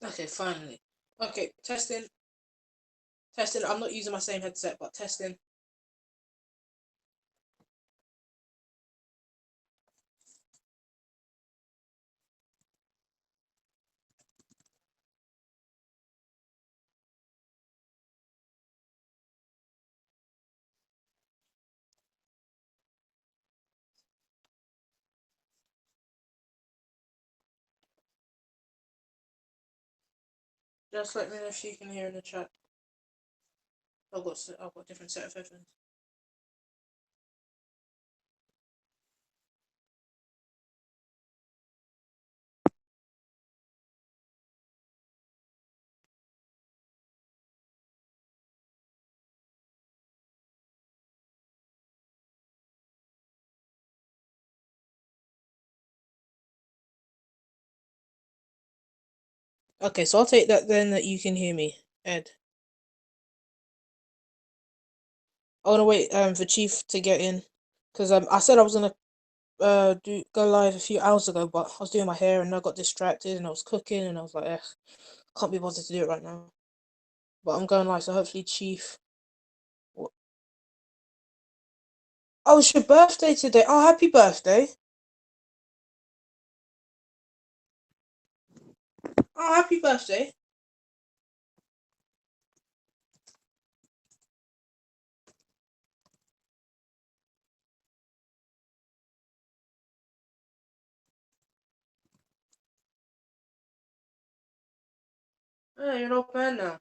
Okay, finally. Okay, testing. Testing. I'm not using my same headset, but testing. Just let me know if you can hear in the chat. I've got a different set of headphones. Okay, so I'll take that then that you can hear me, Ed. I wanna wait for Chief to get in, cause I said I was gonna go live a few hours ago, but I was doing my hair and I got distracted and I was cooking and I was like, can't be bothered to do it right now. But I'm going live, so hopefully Chief. Oh, it's your birthday today. Oh, happy birthday. Oh, happy birthday. Yeah, you're not bad now.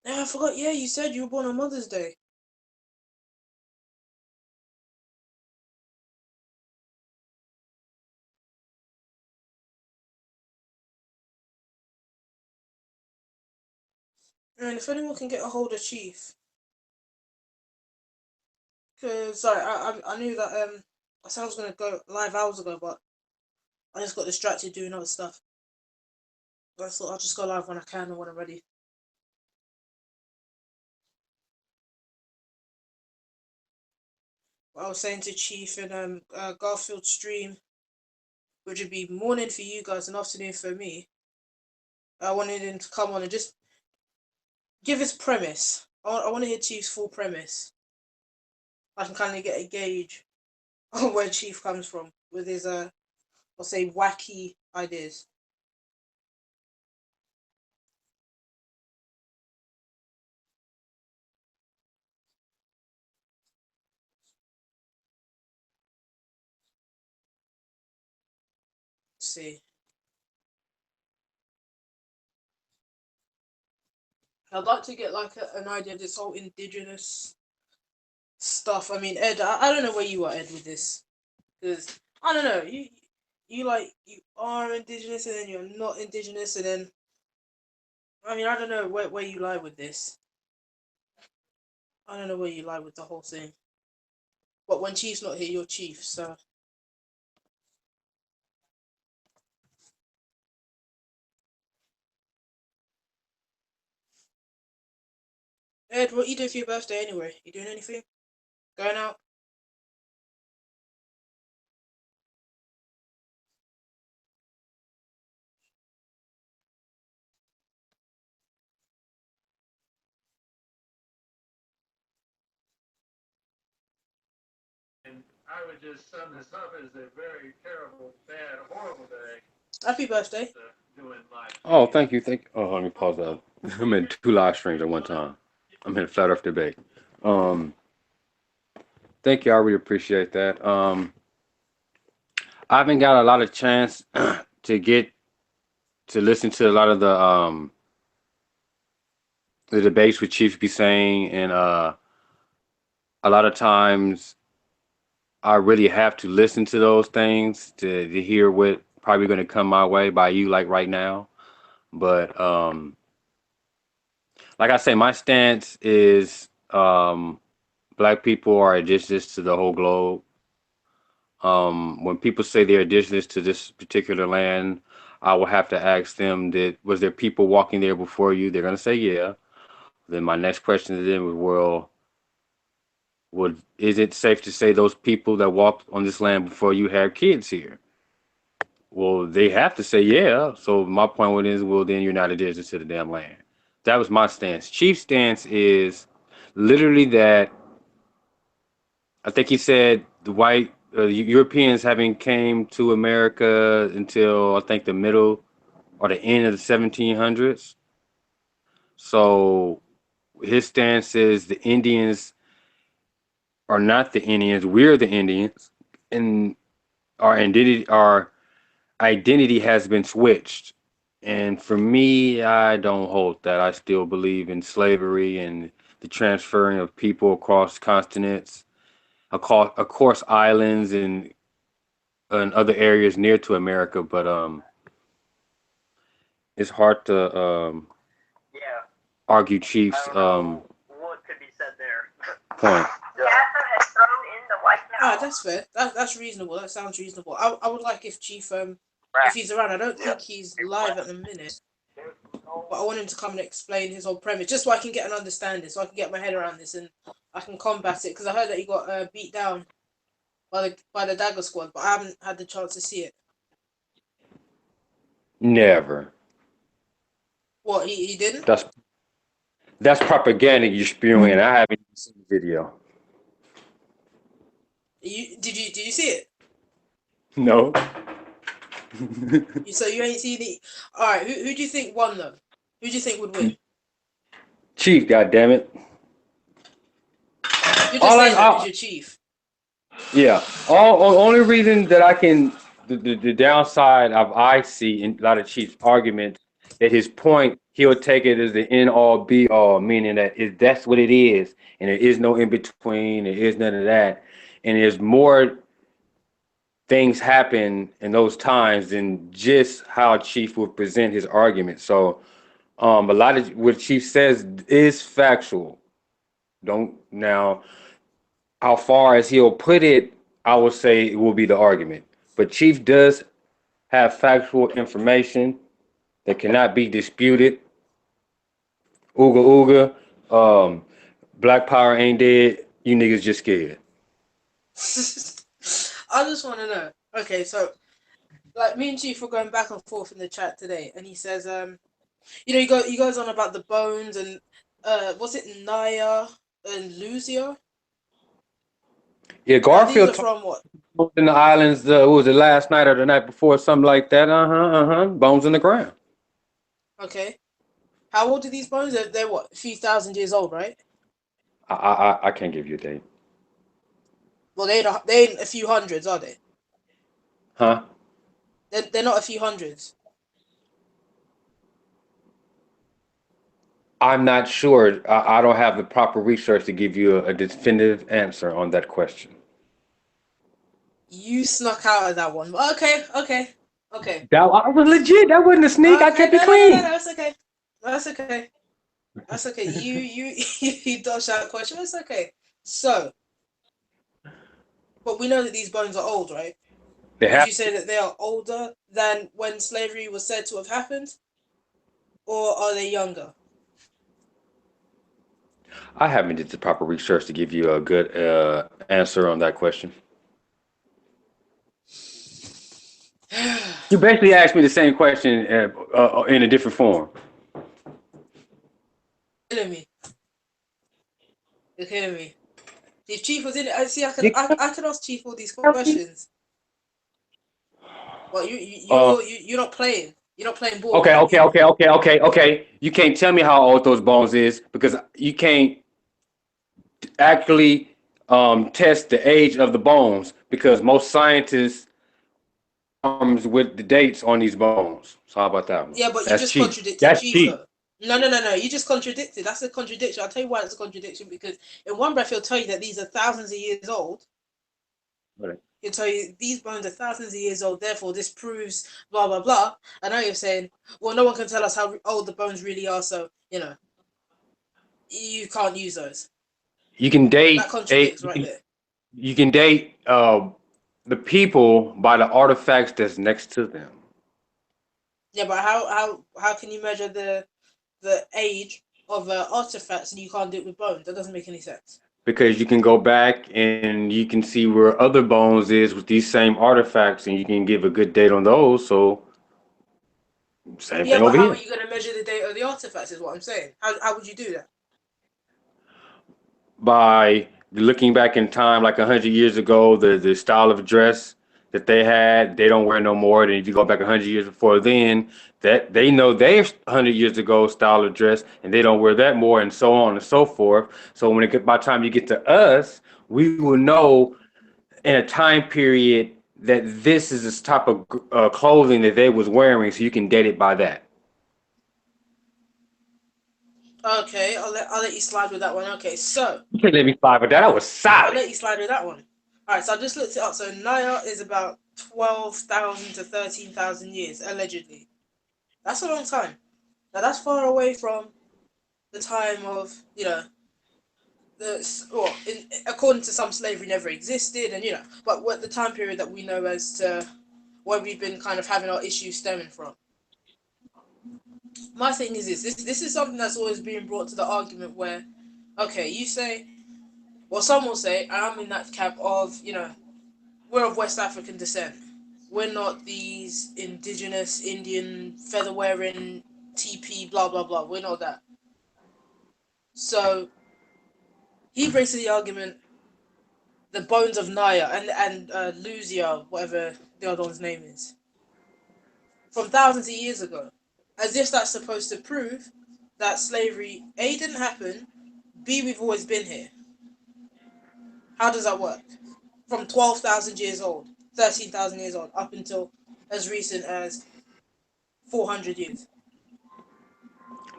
Yeah, I forgot. Yeah, you said you were born on Mother's Day. And if anyone can get a hold of Chief, because sorry, I knew that I said I was gonna go live hours ago, but I just got distracted doing other stuff. I thought I'll just go live when I can and when I'm ready. But I was saying to Chief in Garfield stream, which would be morning for you guys and afternoon for me. I wanted him to come on and just give his premise. I want to hear Chief's full premise. I can kind of get a gauge on where Chief comes from with his I'll say wacky ideas. Let's see. I'd like to get like an idea of this whole indigenous stuff. I mean, Ed, I don't know where you are, Ed, with this, because I don't know. You are indigenous and then you're not indigenous, and then I mean I don't know where you lie with this. I don't know where you lie with the whole thing. But when Chief's not here, you're Chief. So Ed, what you doing for your birthday anyway? You doing anything? Going out? And I would just sum this up as a very terrible, bad, horrible day. Happy birthday. Doing live. Oh, thank you. Oh, let me pause that. I'm in two live streams at one time. I'm in Flat Earth Debate. Um, Thank you. I really appreciate that. I haven't got a lot of chance to get to listen to a lot of the debates with Chief be saying, and a lot of times I really have to listen to those things to hear what probably going to come my way by you, like right now. But like I say, my stance is black people are indigenous to the whole globe. When people say they're indigenous to this particular land, I will have to ask them that was there people walking there before you? They're gonna say yeah. Then my next question to them is, well, is it safe to say those people that walked on this land before you had kids here? Well, they have to say yeah. So my point is, well, then you're not indigenous to the damn land. That was my stance. Chief's stance is literally that I think he said the white Europeans having came to America until I think the middle or the end of the 1700s. So his stance is the Indians are not the Indians. We're the Indians, and our identity has been switched. And for me, I don't hold that. I still believe in slavery and the transferring of people across continents, across islands and other areas near to America. But it's hard to Yeah, argue I Chief's don't know what could be said there. point. Jasper has thrown in the white Ah, towel. that's fair. That's reasonable. That sounds reasonable. I would like if Chief if Right. he's around. I don't think he's live at the minute, but I want him to come and explain his whole premise, just so I can get an understanding, so I can get my head around this and I can combat it. Because I heard that he got beat down by the Dagger Squad, but I haven't had the chance to see it. Never. What he didn't? That's propaganda you're spewing, and I haven't even seen the video. Did you see it? No. So you ain't seen it. All right. Who do you think won though? Who do you think would win? Chief, goddammit. You're just All I- saying that because you're Chief. Yeah. Only reason that I can the downside of I see in a lot of Chief's arguments that his point he'll take it as the end all be all, meaning that that's what it is, and there is no in between, there is none of that, and there's more things happen in those times than just how Chief would present his argument. So a lot of what Chief says is factual. Don't now how far as he'll put it, I would say it will be the argument. But Chief does have factual information that cannot be disputed. Ooga ooga, Black Power ain't dead. You niggas just scared. I just want to know. Okay, so like me and Chief were going back and forth in the chat today, and he says, he goes on about the bones and was it Naya and Lucia? Yeah, Now, these Garfield are from what? talked in the islands. What was it last night or the night before? Something like that. Bones in the ground. Okay, how old are these bones? They're what? A few thousand years old, right? I can't give you a date. Well, they ain't a few hundreds, are they? Huh? They're not a few hundreds. I'm not sure. I don't have the proper research to give you a definitive answer on that question. You snuck out of that one. Okay. That I was legit. That wasn't a sneak. I Okay, kept it no, clean. that's okay. That's okay. You dodged that question. It's okay. So, but we know that these bones are old, right? They Would have. you say that they are older than when slavery was said to have happened, or are they younger? I haven't did the proper research to give you a good answer on that question. You basically asked me the same question in a different form. Killing me. You're killing me. If Chief was in it, I could ask Chief all these questions. Well, you're not playing. You're not playing ball. Okay. You can't tell me how old those bones is because you can't actually test the age of the bones because most scientists comes with the dates on these bones. So how about that one? Yeah, but you That's just cheap. contradicted That's Chief cheap. though. No. You just contradicted. That's a contradiction. I'll tell you why it's a contradiction because in one breath he'll tell you that these are thousands of years old. Right. He'll tell you these bones are thousands of years old. Therefore, this proves blah blah blah. And now you're saying, well, no one can tell us how old the bones really are. So you can't use those. You can date That contradicts right there. you can date the people by the artifacts that's next to them. Yeah, but how can you measure the age of artifacts and you can't do it with bones? That doesn't make any sense. because you can go back and you can see where other bones is with these same artifacts, and you can give a good date on those. So same Yeah, thing but over how are here. you going to measure the date of the artifacts? Is what I'm saying. How would you do that? By looking back in time, like 100 years ago, the style of dress that they had, they don't wear no more. Then if you go back 100 years before then, that they know their 100 years ago style of dress, and they don't wear that more, and so on and so forth. So when it get by the time you get to us, we will know in a time period that this is this type of clothing that they was wearing, so you can date it by that. Okay, I'll let you slide with that one. Okay, so You can't let me slide with that. That was I'll solid. let you slide with that one. All right, so I just looked it up. So Naya is about 12,000 to 13,000 years allegedly. That's a long time. Now that's far away from the time of according to some, slavery never existed, and but what the time period that we know as to where we've been kind of having our issues stemming from. My thing is this is something that's always being brought to the argument where, okay, you say, well, some will say, and I'm in that camp of, we're of West African descent. We're not these indigenous Indian feather wearing TP blah blah blah. We're not that. So he brings to the argument the bones of Naya and Luzia, whatever the other one's name is, from thousands of years ago, as if that's supposed to prove that slavery A didn't happen, B we've always been here. How does that work? From 12,000 years old, 13,000 years old, up until as recent as 400 years.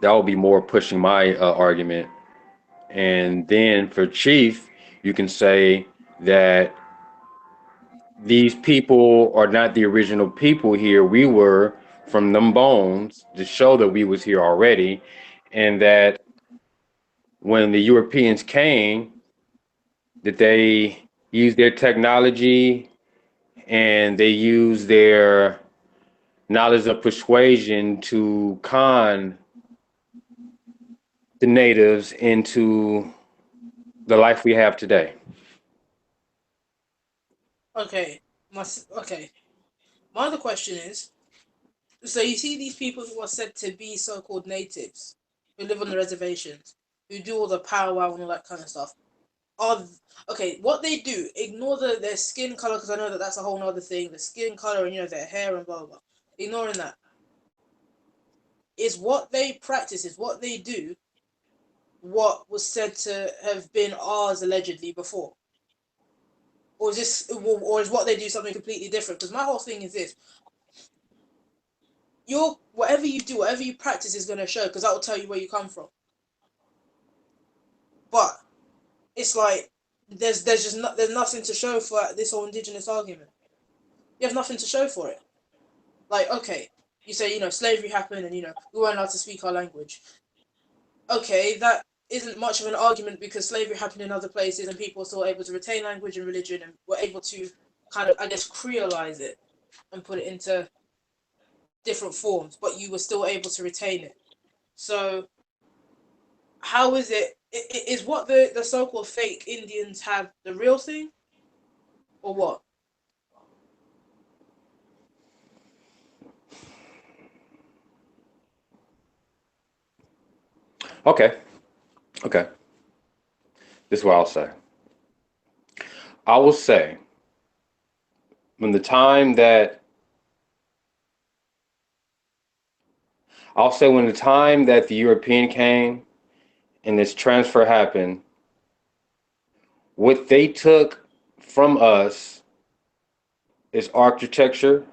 That would be more pushing my argument. And then for Chief, you can say that these people are not the original people here. We were from them bones to show that we was here already, and that when the Europeans came, that they used their technology and they used their knowledge of persuasion to con the natives into the life we have today. Okay, okay. My other question is, so you see these people who are said to be so-called natives, who live on the reservations, who do all the powwow and all that kind of stuff. Are okay, what they do, ignore their skin color, because I know that that's a whole other thing. The skin color and their hair and blah blah blah. Ignoring that, is what they practice, is what they do, what was said to have been ours allegedly before, or is this, or is what they do something completely different? Because my whole thing is this: your whatever you do, whatever you practice is going to show, because that will tell you where you come from. But it's like there's nothing to show for this whole indigenous argument. You have nothing to show for it. Like, okay, you say slavery happened and we weren't allowed to speak our language. Okay, that isn't much of an argument, because slavery happened in other places and people were still able to retain language and religion and were able to kind of, I guess, creolize it and put it into different forms, but you were still able to retain it. So how is it? Is what the so-called fake Indians have the real thing, or what? Okay, okay. This is what I'll say. I will say when the time that I'll say when the time that the European came and this transfer happened, what they took from us is architecture,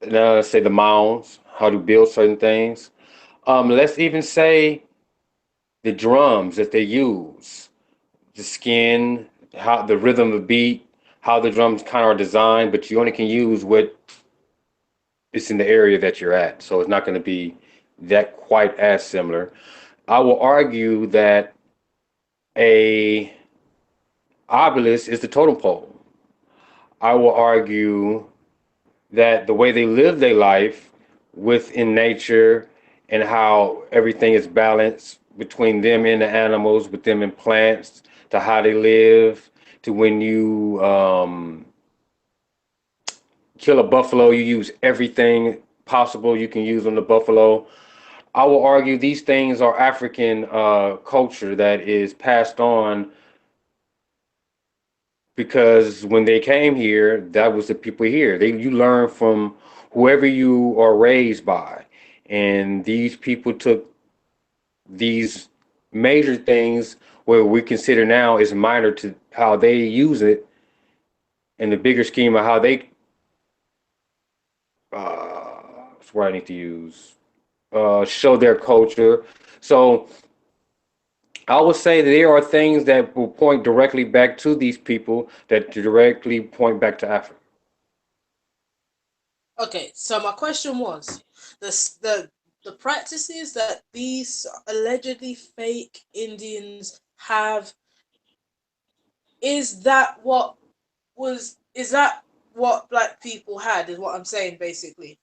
say the mounds, how to build certain things. Let's even say the drums that they use, the skin, how the rhythm of beat, how the drums kind of are designed, but you only can use what is in the area that you're at. So it's not going to be that quite as similar. I will argue that a obelisk is the totem pole. I will argue that the way they live their life within nature and how everything is balanced between them and the animals, with them and plants, to how they live, to when you kill a buffalo, you use everything possible you can use on the buffalo. I will argue these things are African culture that is passed on because when they came here, that was the people here. You learn from whoever you are raised by, and these people took these major things where we consider now is minor to how they use it in the bigger scheme of how they what's what I need to use show their culture. So I would say that there are things that will point directly back to these people that directly point back to Africa. Okay, so my question was the practices that these allegedly fake Indians have, is that what is that what black people had, is what I'm saying basically.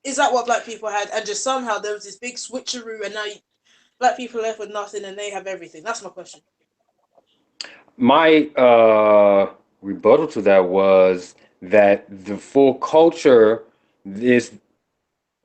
Is that what black people had, and just somehow there was this big switcheroo and now black people are left with nothing and they have everything? That's my question. My rebuttal to that was that the full culture is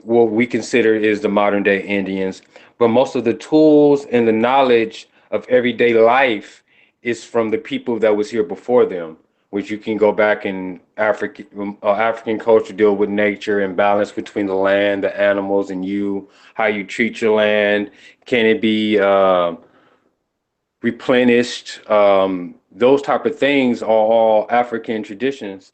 what we consider is the modern day Indians, but most of the tools and the knowledge of everyday life is from the people that was here before them, which you can go back in African culture deal with nature and balance between the land, the animals, and you, how you treat your land. Can it be replenished? Those type of things are all African traditions,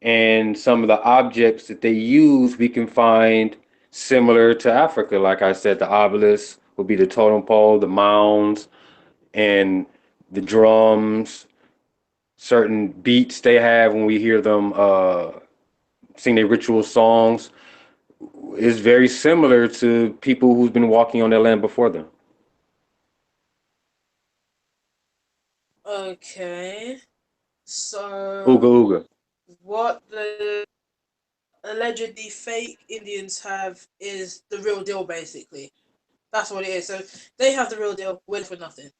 and some of the objects that they use we can find similar to Africa. Like I said, the obelisk would be the totem pole, the mounds, and the drums. Certain beats they have when we hear them sing their ritual songs is very similar to people who's been walking on their land before them. Okay, so Ooga ooga. what the allegedly fake Indians have is the real deal, basically. That's what it is. So they have the real deal, we're for nothing.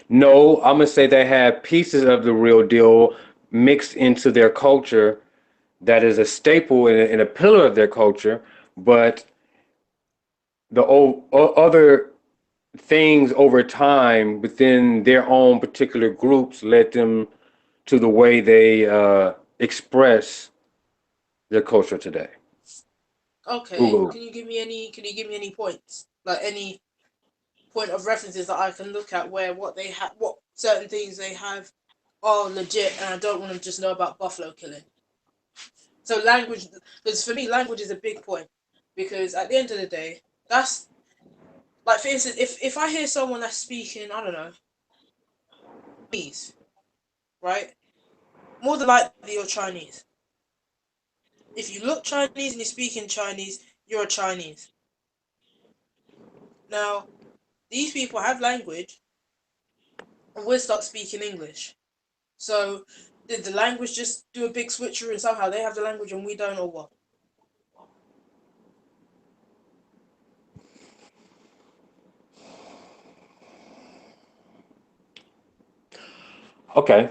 No, I'm gonna say they have pieces of the real deal mixed into their culture that is a staple and a pillar of their culture, but other things over time within their own particular groups led them to the way they express their culture today. Ooga Okay, ooga. can you give me any points? Like any point of references that I can look at where what they have, what certain things they have are legit, and I don't want to just know about buffalo killing. So language, because for me, language is a big point, because at the end of the day, that's like, for instance, if I hear someone that's speaking, I don't know, Chinese, right? More than likely you're Chinese. If you look Chinese and you speak in Chinese, you're a Chinese. Now, these people have language, and we'll start speaking English. So, did the language just do a big switcheroo and somehow they have the language and we don't, or what? Okay,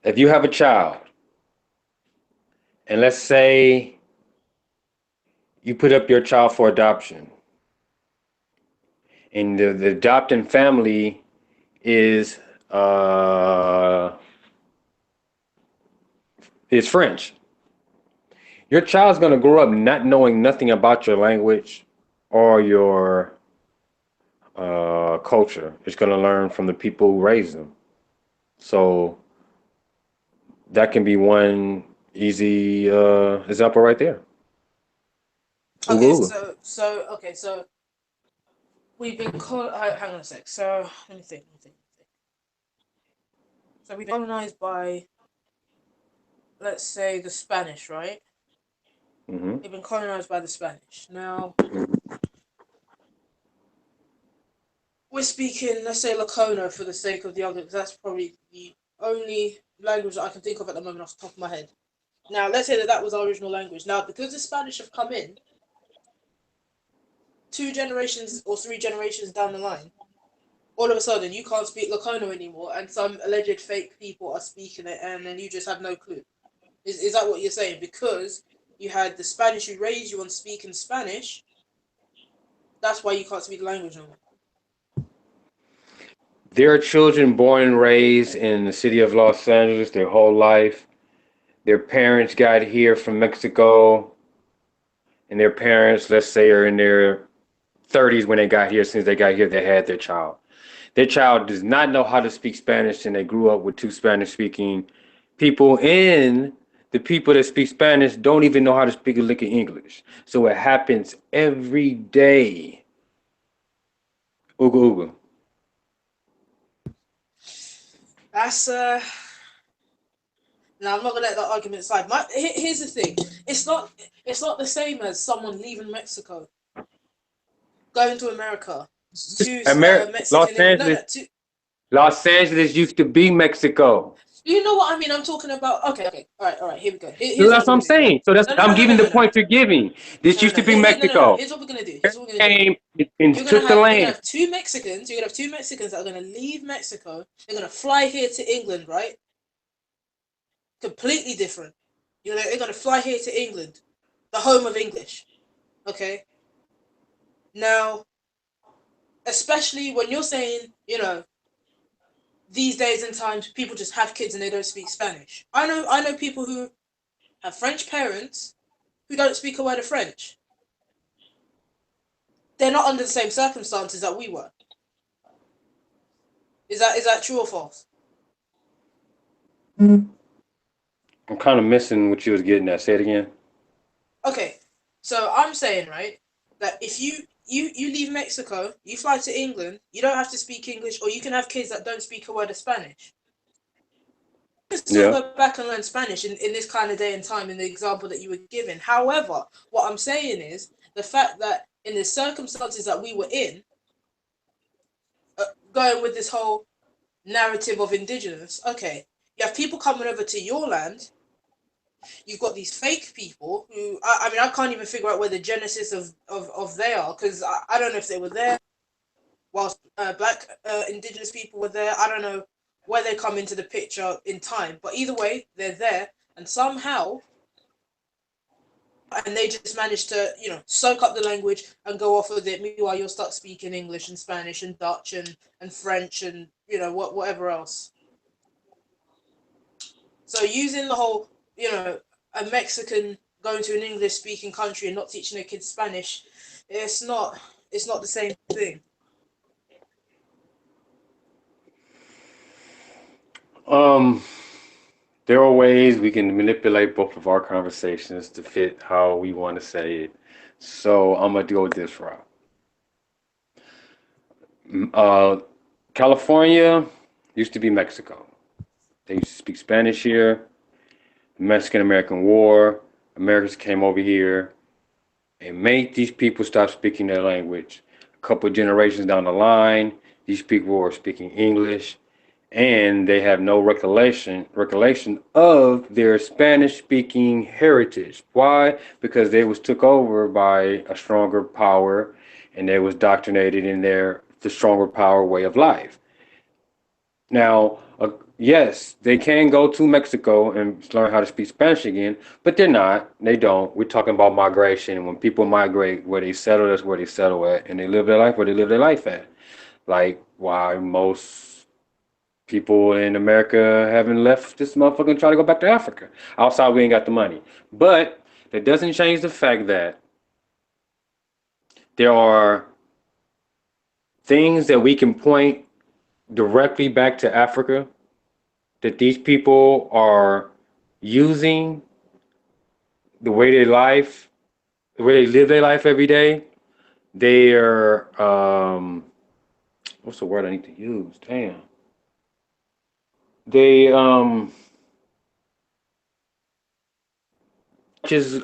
if you have a child, and let's say you put up your child for adoption, and the adopting family is uh, is French. Your child's gonna grow up not knowing nothing about your language or your culture. It's gonna learn from the people who raised them. So that can be one easy example right there. Ooga Okay, ooga. so we've been hang on a sec. So let me think. So we've been colonized by, let's say, the Spanish, right? Hmm. They've been colonized by the Spanish. Now we're speaking, let's say, Lacona for the sake of the argument, because that's probably the only language that I can think of at the moment off the top of my head. Now, let's say that that was our original language. Now, because the Spanish have come in, 2 generations or 3 generations down the line, all of a sudden you can't speak Lokono anymore, and some alleged fake people are speaking it, and then you just have no clue. Is that what you're saying? Because you had the Spanish who raised you on speaking Spanish, that's why you can't speak the language no more. There are children born and raised in the city of Los Angeles their whole life. Their parents got here from Mexico, and their parents, let's say, are in their 30s when they got here. As soon as they got here, they had their child. Their child does not know how to speak Spanish, and they grew up with two Spanish-speaking people. And the people that speak Spanish don't even know how to speak a lick of English. So it happens every day. Ooga ooga. That's No, I'm not gonna let that argument slide. Here's the thing: it's not the same as someone leaving Mexico, going to America, to Los Mexican. Angeles. Los Angeles used to be Mexico. You know what I mean? I'm talking about. Okay. All right. Here we go. Here's That's what I'm saying. So that's I'm giving the point you're giving. This used to be Mexico. Here's what we're gonna do. Came and took the land. You're gonna have two Mexicans. You're gonna have two Mexicans that are gonna leave Mexico. They're gonna fly here to England, right? Completely different. You know, they're gonna fly here to England, the home of English. Okay. Now, especially when you're saying, you know, these days and times, people just have kids and they don't speak Spanish. I know people who have French parents who don't speak a word of French. They're not under the same circumstances that we were. Is that true or false? I'm kind of missing what you was getting at. Say it again. Okay, so I'm saying, right, that if you leave Mexico, you fly to England, you don't have to speak English, or you can have kids that don't speak a word of Spanish. You can still go back and learn Spanish in this kind of day and time, in the example that you were given. However, what I'm saying is the fact that in the circumstances that we were in, going with this whole narrative of indigenous, okay, you have people coming over to your land. You've got these fake people who, I mean, I can't even figure out where the genesis of they are, because I don't know if they were there whilst black indigenous people were there. I don't know where they come into the picture in time, but either way, they're there, and somehow, and they just managed to, you know, soak up the language and go off with it. Meanwhile, you're stuck speaking English and Spanish and Dutch and French and, you know, whatever else. So using the whole, you know, a Mexican going to an English-speaking country and not teaching their kids Spanish, it's not the same thing. There are ways we can manipulate both of our conversations to fit how we want to say it. So I'm gonna go this route. California used to be Mexico. They used to speak Spanish here. The Mexican-American War. Americans came over here and made these people stop speaking their language. A couple of generations down the line, these people were speaking English, and they have no recollection of their Spanish-speaking heritage. Why? Because they was took over by a stronger power, and they was doctrinated in the stronger power way of life. Now, yes, they can go to Mexico and learn how to speak Spanish again, but they're not. They don't. We're talking about migration. And when people migrate, where they settle, that's where they settle at. And they live their life where they live their life at. Like why most people in America haven't left this motherfucker and try to go back to Africa. Outside, we ain't got the money. But that doesn't change the fact that there are things that we can point directly back to Africa that these people are using the way they live their life every day. They are what's the word I need to use? Damn. They just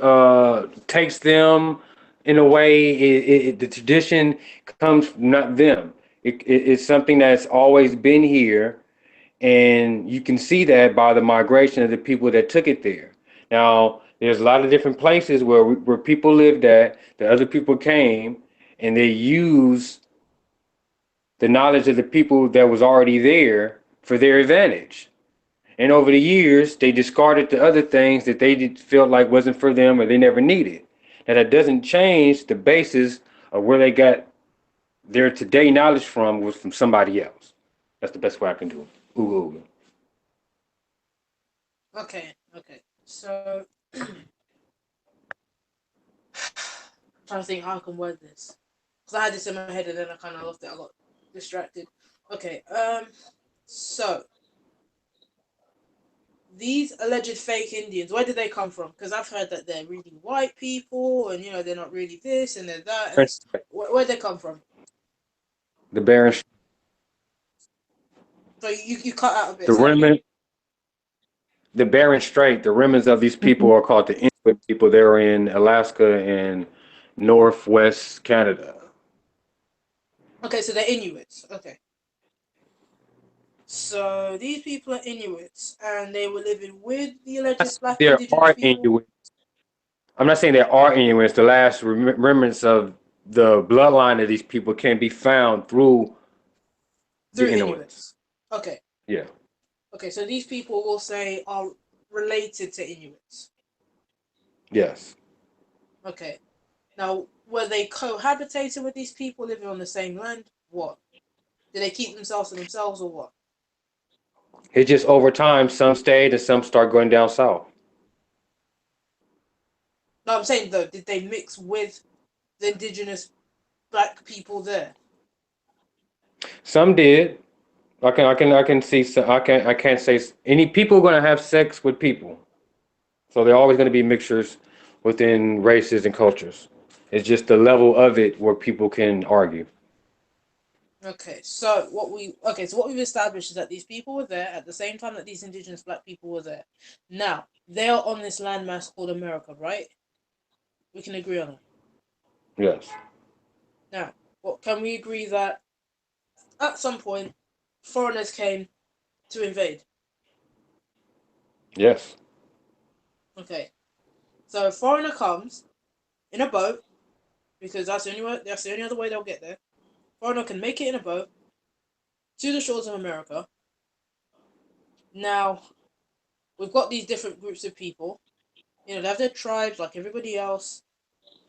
takes them in a way. The tradition comes from not them. It's something that's always been here, and you can see that by the migration of the people that took it there. Now, there's a lot of different places where people lived at, that other people came, and they use the knowledge of the people that was already there for their advantage. And over the years, they discarded the other things that they felt like wasn't for them or they never needed. Now that doesn't change the basis of where they got their today knowledge from was from somebody else. That's the best way I can do it. Ooga ooga. Okay, okay. So trying to think how I can word this. Because I had this in my head and then I kind of lost it. I got distracted. Okay, so these alleged fake Indians, where did they come from? Because I've heard that they're really white people and, they're not really this and they're that. And where'd they come from? The Baron, So you cut out a bit. the So remnant, the Bering Strait, the remnants of these people are called the Inuit people. They're in Alaska and northwest Canada. okay, so they're Inuits. Okay. So these people are Inuits and they were living with the alleged black There indigenous are people. Inuit. I'm not saying there are Inuits. The last remembrance of the bloodline of these people can be found through the Through Inuits. Inuits. Okay. Yeah. Okay, so these people will say are related to Inuits. Yes. Okay. Now, were they cohabitating with these people living on the same land? What? Did they keep themselves to themselves or what? It just over time, some stayed and some start going down south. No, I'm saying though, did they mix with the indigenous black people there? Some did. I can see. I can't say any people are going to have sex with people, so they're always going to be mixtures within races and cultures. It's just the level of it where people can argue. Okay, so what we've established is that these people were there at the same time that these indigenous black people were there. Now, they are on this landmass called America, right? We can agree on it. Yes. Now, what can we agree that at some point foreigners came to invade? Yes. Okay. So a foreigner comes in a boat, because that's the only other way they'll get there. Foreigner can make it in a boat to the shores of America. Now, we've got these different groups of people. They have their tribes like everybody else.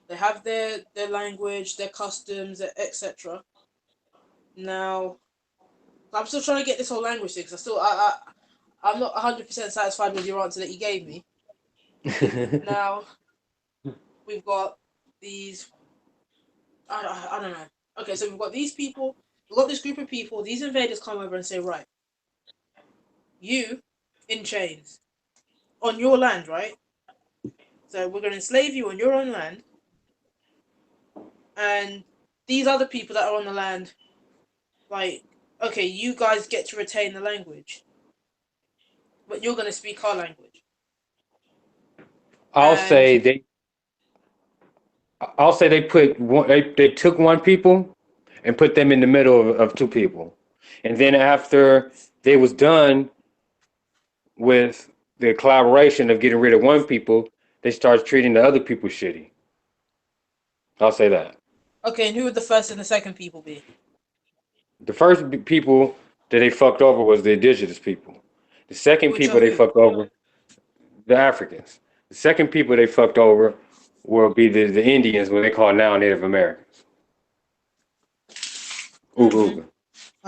They have their language, their customs, etc. Now, I'm still trying to get this whole language thing because I'm not 100% satisfied with your answer that you gave me. Now, we've got these. I don't know. Okay, so we've got these people. We've got this group of people. These invaders come over and say, right, you in chains on your land, right? So we're going to enslave you on your own land. And these other people that are on the land, like, okay, you guys get to retain the language, but you're going to speak our language. I'll And say they. I'll say they put one. They took one people and put them in the middle of two people, and then after they was done with the collaboration of getting rid of one people, they start treating the other people shitty. I'll say that. okay, and who would the first and the second people be? The first people that they fucked over was the indigenous people. The second Which people are they who? fucked over, the Africans. The second people they fucked over will be the Indians, what they call now Native Americans. Ooga Mm-hmm. ooga.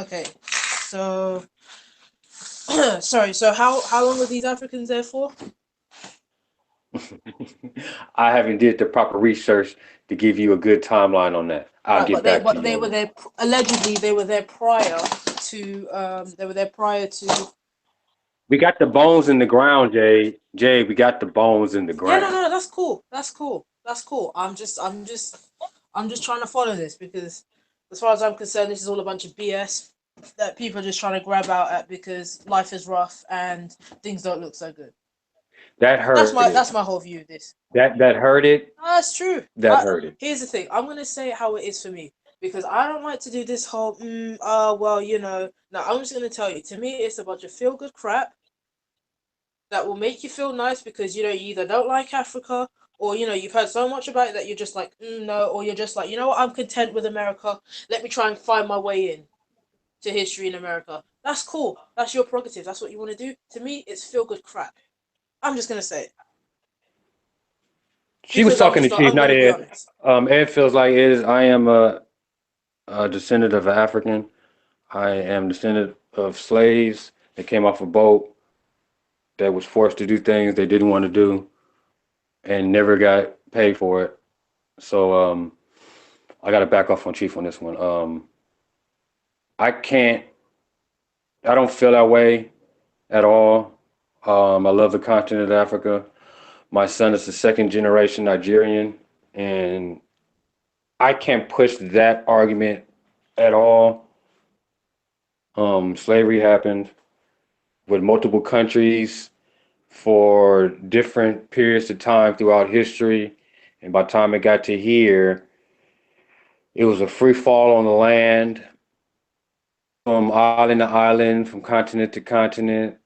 Okay, so sorry. So how long were these Africans there for? I haven't did the proper research to give you a good timeline on that. I'll Right, get back to they you were on that. there allegedly. They were there prior to They were there prior to. We got the bones in the ground, Jay. Jay, we got the bones in the Yeah, no, ground. no, that's cool. That's cool. That's cool. I'm just trying to follow this because, as far as I'm concerned, this is all a bunch of BS that people are just trying to grab out at because life is rough and things don't look so good. That hurt it. That's my whole view of this. That hurt it. No, that's true. That hurt it. Here's the thing. I'm gonna say it how it is for me because I don't like to do this whole well, No, I'm just gonna tell you. To me, it's a bunch of feel good crap that will make you feel nice because you either don't like Africa or you've heard so much about it that you're just like no, or you're just like, you know what, I'm content with America. Let me try and find my way in. to history in America. That's cool. That's your prerogative. That's what you want to do. To me, it's feel good crap. I'm just gonna say it. She was Because talking to Chief, I'm not gonna be Ed. honest. Ed feels like I am a descendant of an African. I am descendant of slaves that came off a boat that was forced to do things they didn't want to do and never got paid for it. So I got to back off on Chief on this one. I can't. I don't feel that way at all. I love the continent of Africa. My son is the second generation Nigerian, and I can't push that argument at all. Slavery happened with multiple countries for different periods of time throughout history. And by the time it got to here, it was a free fall on the land from island to island, from continent to continent,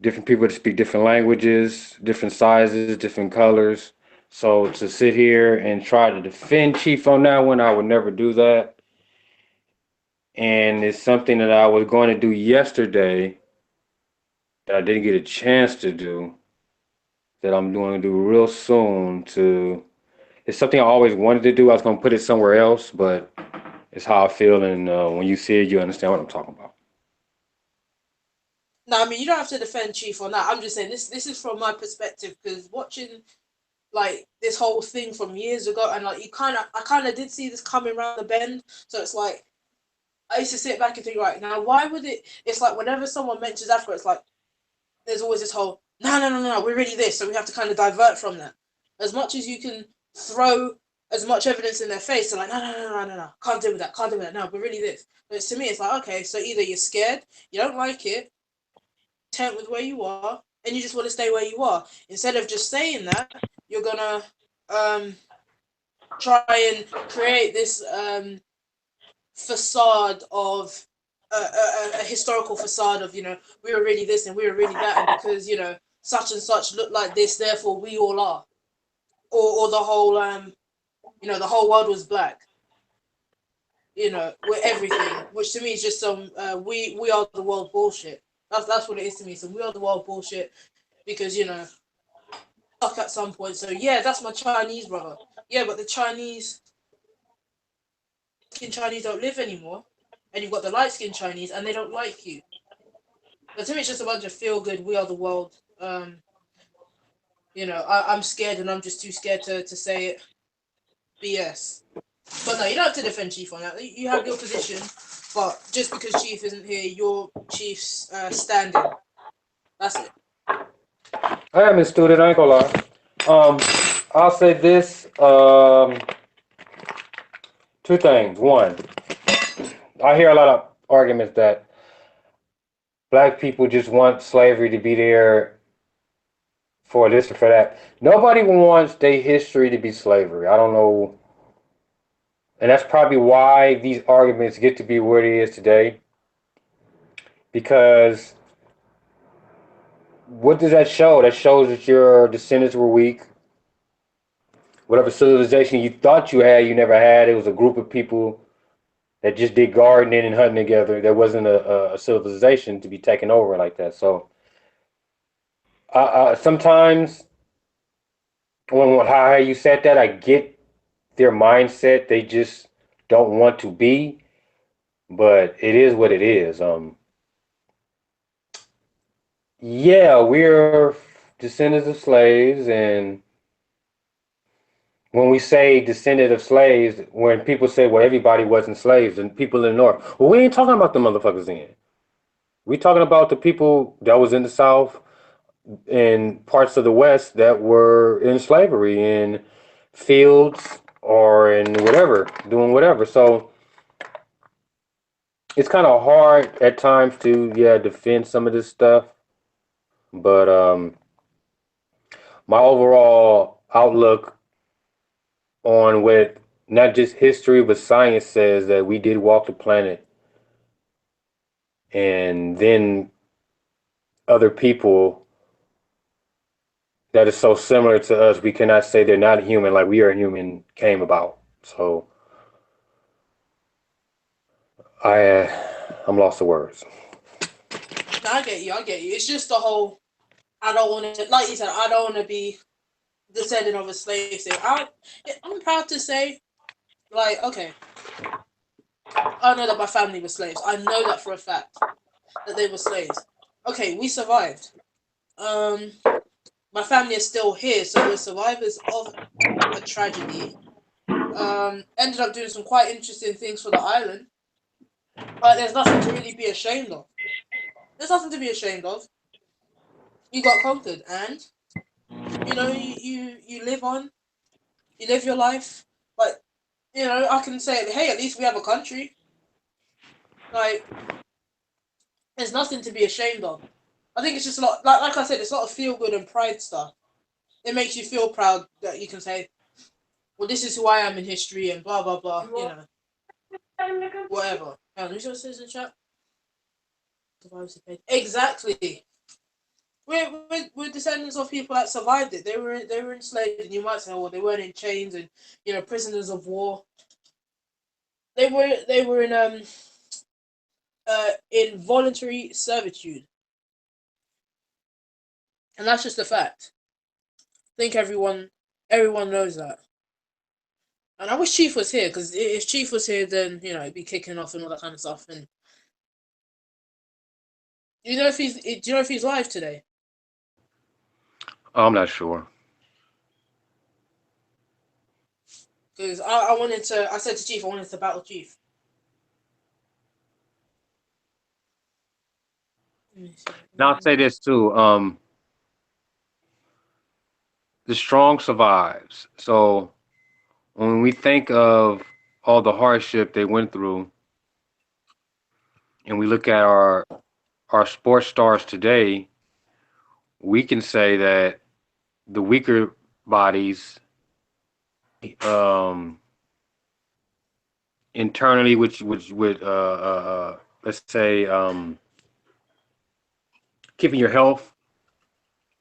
different people that speak different languages, different sizes, different colors. So to sit here and try to defend Chief on that one, I would never do that. And it's something that I was going to do yesterday that I didn't get a chance to do, that I'm going to do real soon. It's something I always wanted to do. I was going to put it somewhere else, but it's how I feel. And when you see it, you understand what I'm talking about. No, I mean you don't have to defend Chief on that. I'm just saying this is from my perspective because watching like this whole thing from years ago and like I kind of did see this coming around the bend. So it's like I used to sit back and think, right now, why would it? It's like whenever someone mentions Africa, it's like there's always this whole no, we're really this, so we have to kind of divert from that. As much as you can throw as much evidence in their face, they're like no, can't deal with that, can't deal with that. No, we're really this. But to me, it's like okay, so either you're scared, you don't like it, content with where you are, and you just want to stay where you are. Instead of just saying that, you're gonna try and create this facade of a historical facade of we were really this and we were really that, and because such and such look like this, therefore we all are, or the whole the whole world was black. With everything, which to me is just some we are the world bullshit. That's what it is to me. So we are the world bullshit because suck at some point. So yeah, that's my Chinese brother. Yeah, but the Chinese skin Chinese don't live anymore, and you've got the light skinned Chinese, and they don't like you. But to me, it's just a bunch of feel good. We are the world. I'm scared, and I'm just too scared to say it. BS. But no, you don't have to defend Chief on that. You have your position, but just because Chief isn't here, your Chief's standing. That's it. I am a student, I ain't gonna lie. I'll say this, two things. One, I hear a lot of arguments that black people just want slavery to be there for this or for that. Nobody wants their history to be slavery. I don't know. And that's probably why these arguments get to be where it is today. Because what does that show? That shows that your descendants were weak. Whatever civilization you thought you had, you never had. It was a group of people that just did gardening and hunting together. There wasn't a civilization to be taken over like that. So sometimes when how you said that, I get their mindset. They just don't want to be, but it is what it is. Yeah, we're descendants of slaves, and when we say descendant of slaves, when people say, well, everybody wasn't slaves, and people in the North, well, we ain't talking about the motherfuckers then. We talking about the people that was in the South and parts of the West that were in slavery in fields or in whatever, doing whatever. So it's kind of hard at times to, defend some of this stuff. But my overall outlook on what not just history but science says that we did walk the planet, and then other people that is so similar to us, we cannot say they're not human like we are human came about. So I I'm lost for words. No, I get you. It's just the whole. I don't want to, like you said, I don't want to be descendant of a slave. I'm proud to say, like, okay, I know that my family were slaves. I know that for a fact that they were slaves. Okay, we survived. My family is still here, so we're survivors of a tragedy. Ended up doing some quite interesting things for the island, but there's nothing to really be ashamed of. There's nothing to be ashamed of. You got conquered, and you live on. You live your life. Like, I can say, hey, at least we have a country. Like, there's nothing to be ashamed of. I think it's just a lot, like I said, it's a lot of feel good and pride stuff. It makes you feel proud that you can say, well, this is who I am in history and blah blah blah. Whatever. Who's what says in the chat? Exactly. We're descendants of people that survived it. They were enslaved, and you might say, well, they weren't in chains and prisoners of war. They were in voluntary servitude, and that's just a fact. I think everyone knows that. And I wish Chief was here, because if Chief was here, then he'd be kicking off and all that kind of stuff. And do you know if he's live today? I'm not sure. Because I said to Chief, I wanted to battle Chief. Now I'll say this too. The strong survives. So when we think of all the hardship they went through, and we look at our sports stars today, we can say that the weaker bodies, internally, which would let's say keeping your health,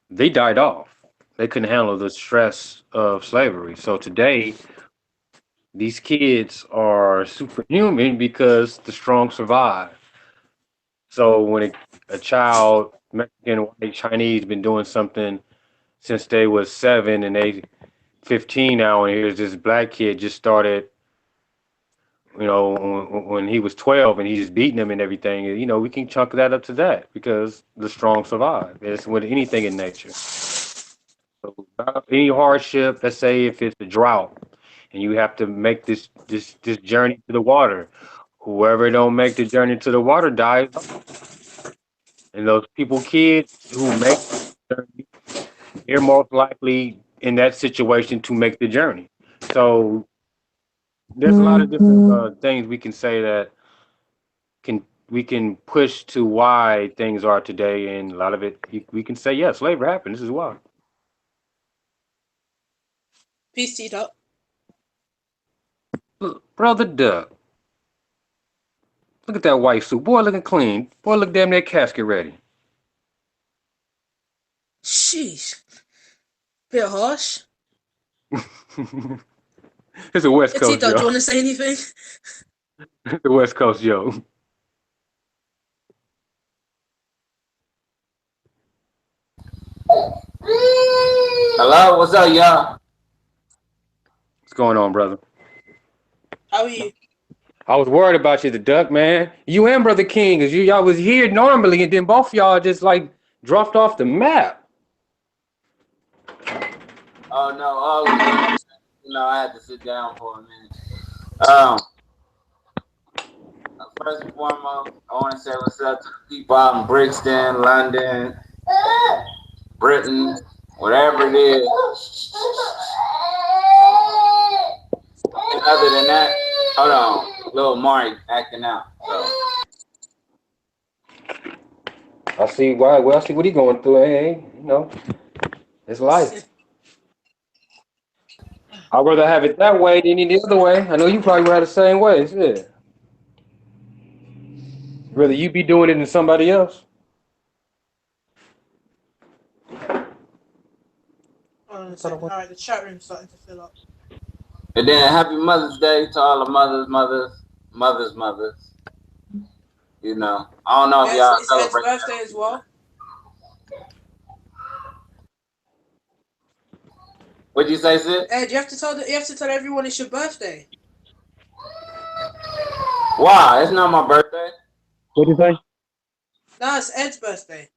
they died off. They couldn't handle the stress of slavery. So today, these kids are superhuman because the strong survive. So when a child, Mexican, white, Chinese, been doing something since they was 7 and they 15 now, and here's this black kid just started, when he was 12 and he's beating them and everything, we can chunk that up to that because the strong survive. It's with anything in nature. So any hardship, let's say if it's a drought and you have to make this journey to the water, whoever don't make the journey to the water dies. And those kids who make the journey, they're most likely in that situation to make the journey. So there's a lot of different things we can say that we can push to why things are today, and a lot of it we can say, yeah, slavery happened. This is why. Peace, T-Duck. Brother Duck, look at that white suit. Boy, looking clean. Boy, look damn near casket ready. Sheesh. Bit harsh. It's a West Coast T-Duck, do you joke. want to say anything? It's a West Coast joke. Hello, what's up, y'all? What's going on, brother? How are you? I was worried about you, the Duck, man. You and Brother King, because y'all was here normally, and then both y'all just like dropped off the map. Oh no, I had to sit down for a minute. First and foremost, I want to say what's up to the people out in Brixton, London, Britain, whatever it is. And other than that, hold on, little Mark acting out. So. I see why. Well, I see what he going through. Hey, it's life. I'd rather have it that way than any other way. I know you probably would have the same way. Yeah. Rather you be doing it than somebody else. All right, the chat room's starting to fill up. And then happy Mother's Day to all the mothers. You know, I don't know if Yes, y'all it's Ed's celebrate birthday that. as well. What'd you say, Sid? Ed, you have to tell everyone it's your birthday. Why? It's not my birthday. What do you say? No, it's Ed's birthday.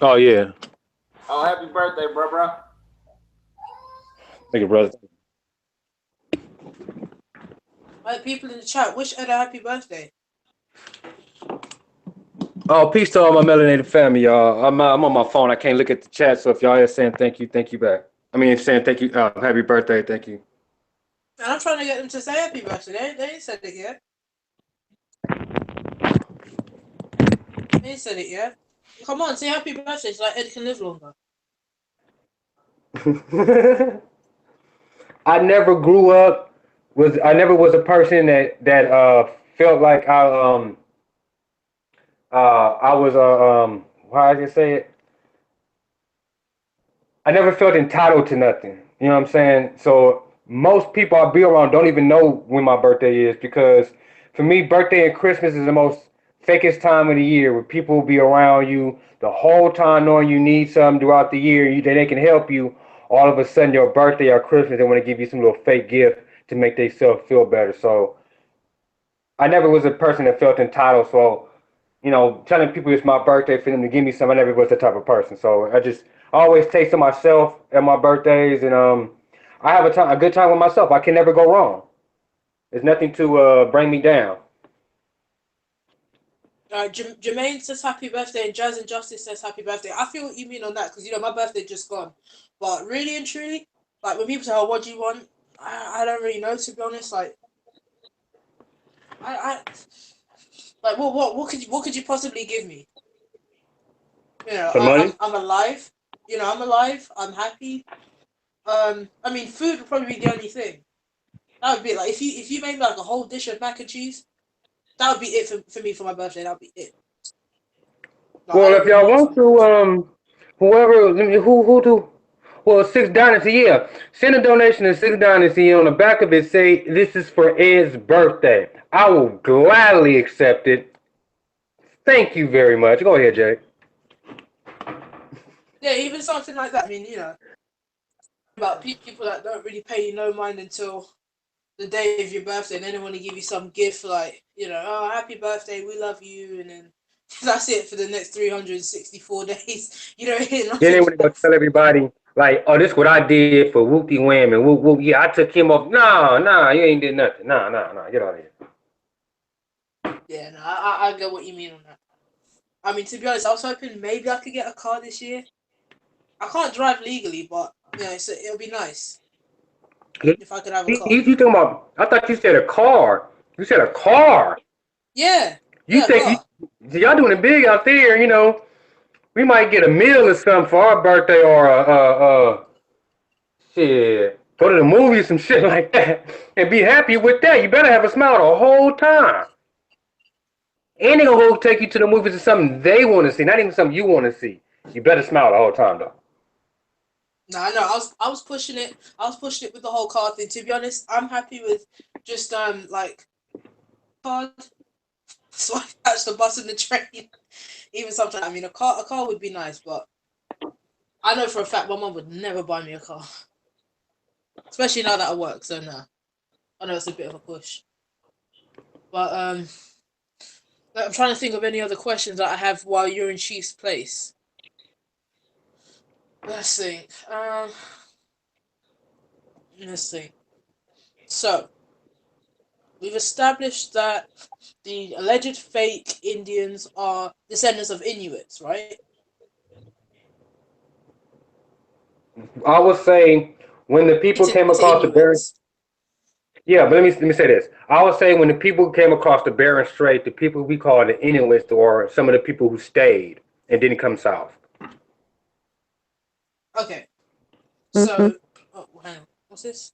Oh yeah. Oh, happy birthday, bro. Thank you, brother. Like, people in the chat, wish Ed a happy birthday. Oh, peace to all my melanated family, y'all. I'm on my phone. I can't look at the chat. So if y'all are saying thank you back. I mean, saying thank you, happy birthday, thank you. And I'm trying to get them to say happy birthday. They ain't said it yet. They ain't said it yet. Come on, say happy birthday so like Ed can live longer. I never grew up I never was a person that felt like I was how I can say it. I never felt entitled to nothing. You know what I'm saying? So most people I be around don't even know when my birthday is because for me, birthday and Christmas is the most fakest time of the year where people will be around you the whole time knowing you need something throughout the year. They can help you. All of a sudden, your birthday or Christmas, they want to give you some little fake gift to make themselves feel better. So I never was a person that felt entitled. So telling people it's my birthday for them to give me something, I never was the type of person. So I always take to myself at my birthdays, and I have a good time with myself. I can never go wrong. There's nothing to bring me down. Jermaine says happy birthday and Jazz and Justice says happy birthday. I feel what you mean on that because my birthday just gone. But really and truly, like when people say, "Oh, what do you want?" I don't really know, to be honest. Like I like what could you possibly give me? Some money? I'm alive. I'm alive. I'm happy. I mean, food would probably be the only thing. That would be like if you made me like a whole dish of mac and cheese, that would be it for me for my birthday. That would be it. Like, I Well, don't if really y'all want want something else. to, whoever, who do? Well, Six Dynasty, yeah. Send a donation to Six Dynasty. On the back of it, say this is for Ed's birthday. I will gladly accept it. Thank you very much. Go ahead, Jay. Yeah, even something like that. I mean, about people that don't really pay you no mind until the day of your birthday, and then they want to give you some gift like, oh, happy birthday, we love you, and then that's it for the next 364 days. You don't hear Then they nothing want to go back. tell everybody, like, oh, this what I did for Whoopty Wham and whoop whoop. Yeah, I took him off. Nah, you ain't did nothing. Nah, get out of here. Yeah, no, I get what you mean on that. I mean, to be honest, I was hoping maybe I could get a car this year. I can't drive legally, but it'll be nice if I could have a car. You talking about? I thought you said a car. You said a car. Yeah, You a think car. y'all doing it big out there? We might get a meal or something for our birthday or shit. Go to the movies, some shit like that, and be happy with that. You better have a smile the whole time. And they gonna go take you to the movies or something they want to see, not even something you want to see. You better smile the whole time though. No, I know. I was pushing it. I was pushing it with the whole car thing. To be honest, I'm happy with just like card, so I catch the bus and the train. Even sometimes, I mean, a car would be nice, but I know for a fact my mum would never buy me a car, especially now that I work. So no, I know it's a bit of a push. But I'm trying to think of any other questions that I have while you're in Chief's place. Let's think. Let's think. So we've established that the alleged fake Indians are descendants of Inuits, right? I would say when the people To came across the Bering, Inuits. yeah, but let me say this. I would say when the people came across the Bering Strait, the people we call the Inuits, or some of the people who stayed and didn't come south. Okay. So, hang on. What's this?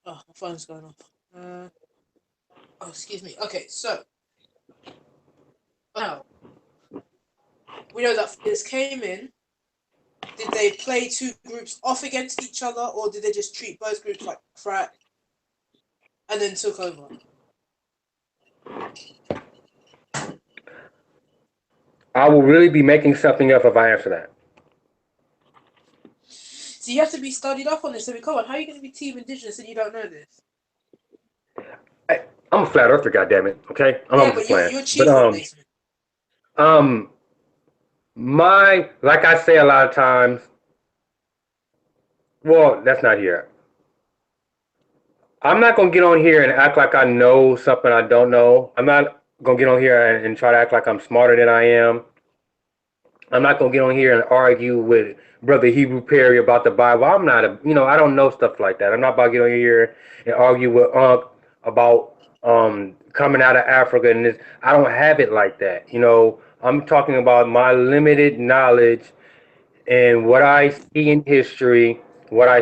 Oh, my phone's going off. Excuse me. Okay, so now we know that this came in. Did they play two groups off against each other, or did they just treat both groups like crap and then took over? I will really be making something up if I answer that. So you have to be studied up on this. So come on, how are you going to be team indigenous and you don't know this? I'm a flat earther, goddammit. Okay, I'm Yeah, just but playing. your But chief replacement. my like I say a lot of times. Well, that's not here. I'm not gonna get on here and act like I know something I don't know. I'm not gonna get on here and try to act like I'm smarter than I am. I'm not gonna get on here and argue with Brother Hebrew Perry about the Bible. I'm not I don't know stuff like that. I'm not about to get on here and argue with Unc about coming out of Africa and this. I don't have it like that. I'm talking about my limited knowledge and what I see in history, what I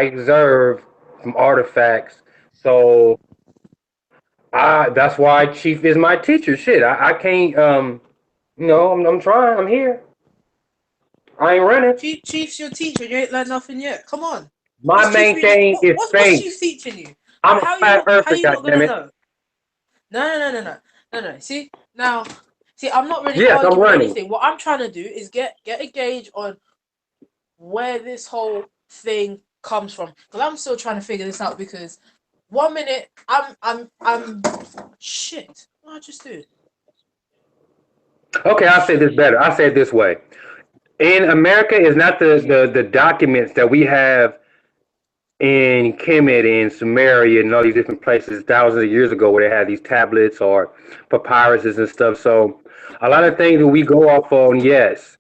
observe from artifacts. So that's why Chief is my teacher. Shit, I can't. I'm trying. I'm here. I ain't running. Chief's your teacher. You ain't learned nothing yet. Come on. My What's Chief main really? thing is What's faith. Chief teaching you? I'm a How you flat not? How earther, you not gonna goddammit. know? No. See now. See, I'm not really Yes, I'm arguing running. anything. What I'm trying to do is get a gauge on where this whole thing comes from. Because I'm still trying to figure this out. Because 1 minute I'm shit. What I just do? Okay, I'll say this better. I'll say it this way. In America, is not the documents that we have in Kemet and Sumeria and all these different places thousands of years ago where they had these tablets or papyruses and stuff. So a lot of things that we go off on, yes,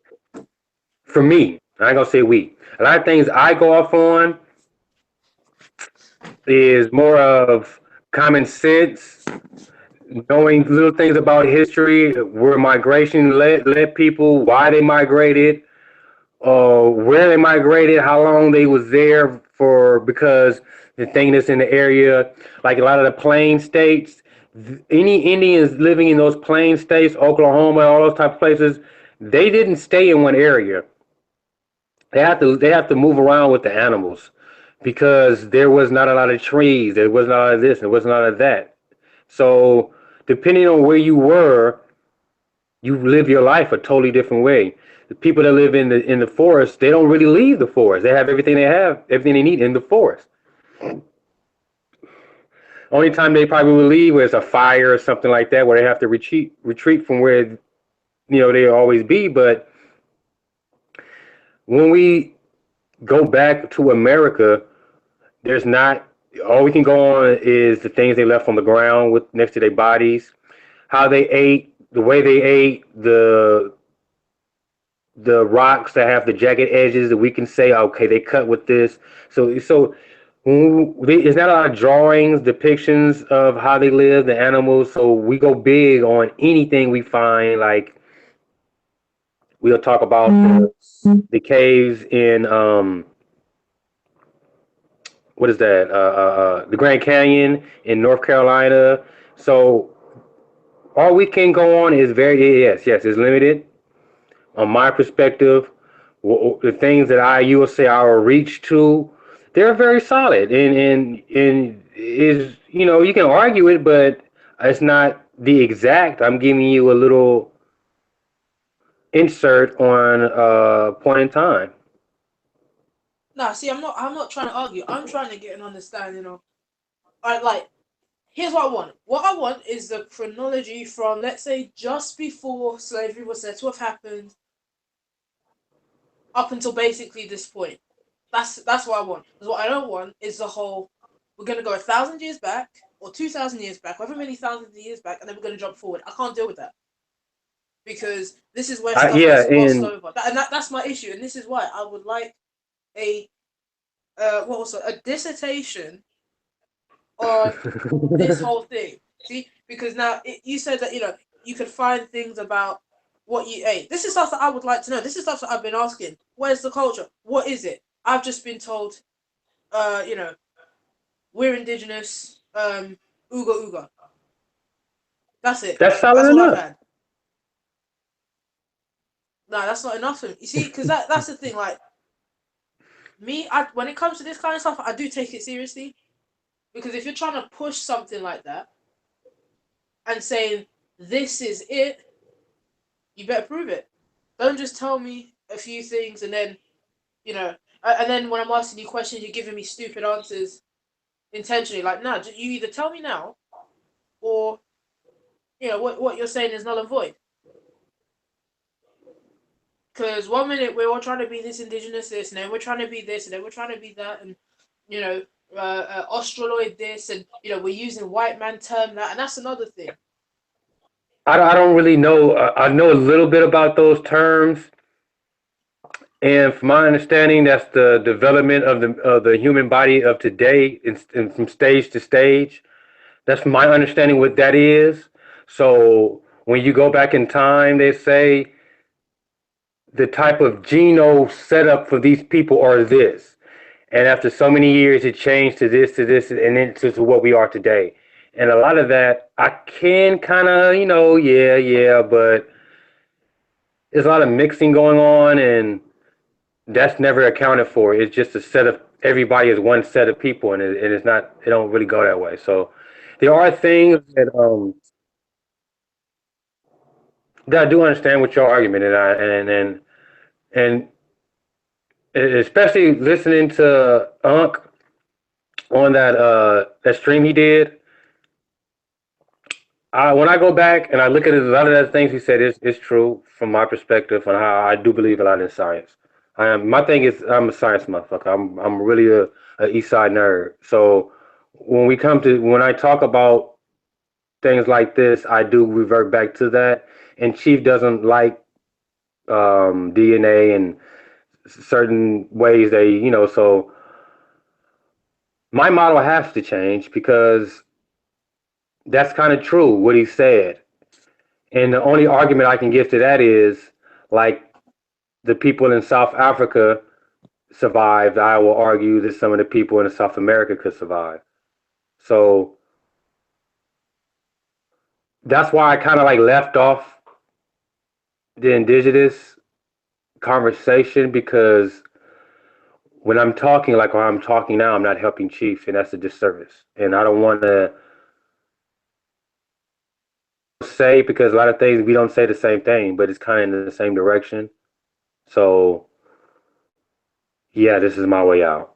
for me, I ain't gonna say we. A lot of things I go off on is more of common sense, knowing little things about history, where migration led people, why they migrated, where they migrated, how long they was there for, because the thing that's in the area, like a lot of the plain states, any Indians living in those plain states, Oklahoma, all those type of places, they didn't stay in one area. They have to move around with the animals because there was not a lot of trees, there was not a lot of this, there was not a lot of that. So depending on where you were, you live your life a totally different way. The people that live in the forest, they don't really leave the forest. They have everything they need in the forest. Only time they probably will leave is a fire or something like that, where they have to retreat from where they always be. But when we go back to America, there's not all we can go on is the things they left on the ground with next to their bodies, how they ate, the way they ate, the rocks that have the jagged edges that we can say, okay, they cut with this. So it's not a lot of drawings, depictions of how they live, the animals. So we go big on anything we find. Like we'll talk about the caves in what is that? The Grand Canyon in North Carolina. So all we can go on is yes, it's limited. On my perspective, the things that you will say I will reach to, they're very solid, and is you can argue it, but it's not the exact. I'm giving you a little insert on a point in time. Nah, see, I'm not trying to argue. I'm trying to get an understanding of. Like, here's what I want. What I want is the chronology from, let's say, just before slavery was said to have happened, up until basically this point. That's what I want. Because what I don't want is the whole. We're gonna go 1,000 years back or 2,000 years back, however many thousands of years back, and then we're gonna jump forward. I can't deal with that because this is where stuff Yeah, gets glossed and over. That's my issue, and this is why I would like a a dissertation on this whole thing. See, because now you said that you could find things about what you ate. This is stuff that I would like to know. This is stuff that I've been asking. Where's the culture? What is it? I've just been told, we're indigenous. Ooga ooga. That's it. that's That's solid all I've enough. had. No, that's not enough for me. You see, because that's the thing. Like me, when it comes to this kind of stuff, I do take it seriously. Because if you're trying to push something like that and saying this is it, You better prove it. Don't just tell me a few things and then, and then when I'm asking you questions, you're giving me stupid answers intentionally. Like, nah, you either tell me now, or what you're saying is null and void. Because 1 minute we're all trying to be this indigenous this, and then we're trying to be this, and then we're trying to be that, and Australoid this, and we're using white man term that, and that's another thing. I don't really know. I know a little bit about those terms, and from my understanding, that's the development of the human body of today, in from stage to stage. That's my understanding what that is. So when you go back in time, they say the type of genome setup for these people are this. And after so many years, it changed to this, and then to what we are today. And a lot of that, I can kind of, yeah, but there's a lot of mixing going on, and that's never accounted for. It's just a set of everybody is one set of people, and it's not. It don't really go that way. So there are things that I do understand with your argument, and especially listening to Unc on that stream he did. When I go back and I look at it, a lot of the things he said is true from my perspective on how I do believe a lot in science. My thing is I'm a science motherfucker. I'm really a East Side nerd. So when I talk about things like this, I do revert back to that. And Chief doesn't like DNA and certain ways so my model has to change because that's kind of true what he said. And the only argument I can give to that is like the people in South Africa survived. I will argue that some of the people in South America could survive. So that's why I kind of like left off the indigenous conversation because when I'm talking like when I'm talking now, I'm not helping Chief, and that's a disservice. And I don't want to say because a lot of things we don't say the same thing, but it's kind of in the same direction. So yeah, this is my way out.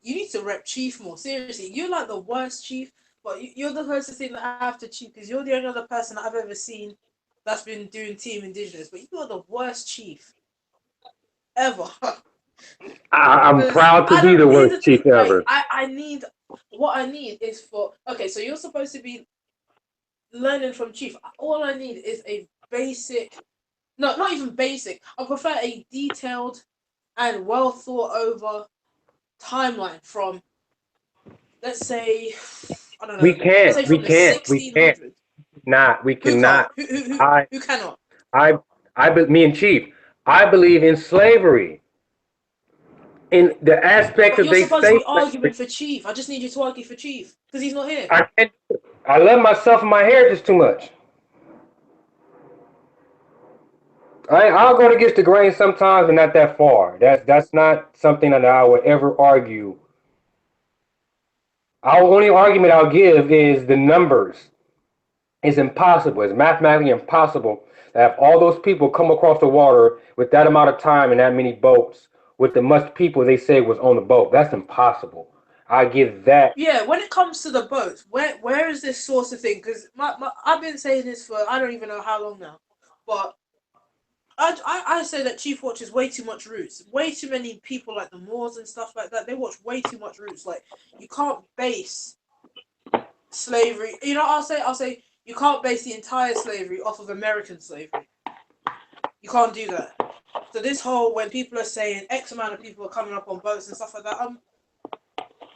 You need to rep Chief more. Seriously, you're like the worst Chief, but you're the closest thing that I have to Chief because you're the only other person that I've ever seen that's been doing Team Indigenous. But you are the worst Chief ever. I'm Because proud to I be don't. the Here's the worst thing. Chief ever. I need. What I need is for. Okay, so you're supposed to be learning from Chief. All I need is a basic. No, not even basic. I prefer a detailed and well thought over timeline from, let's say, I don't We know. Let's say can't. We from the can't. We can't. 1600s. Not. We Who can't? cannot. Who I. who cannot? Me and Chief. I believe in slavery. In the aspect But of you're they supposed to say be arguing for Chief. I just need you to argue for Chief because he's not here. I can't. I love myself and my heritage too much. I'll go against the grain sometimes, but not that far. That's not something that I would ever argue. Our only argument I'll give is the numbers. It's impossible. It's mathematically impossible to have all those people come across the water with that amount of time and that many boats with the much people they say was on the boat. That's impossible. I give that. Yeah, when it comes to the boats, where is this source of thing? Because I've been saying this for I don't even know how long now, but I say that Chief watches way too much Roots. Way too many people like the Moors and stuff like that. They watch way too much Roots. Like you can't base slavery. I'll say you can't base the entire slavery off of American slavery. You can't do that. So this whole when people are saying X amount of people are coming up on boats and stuff like that.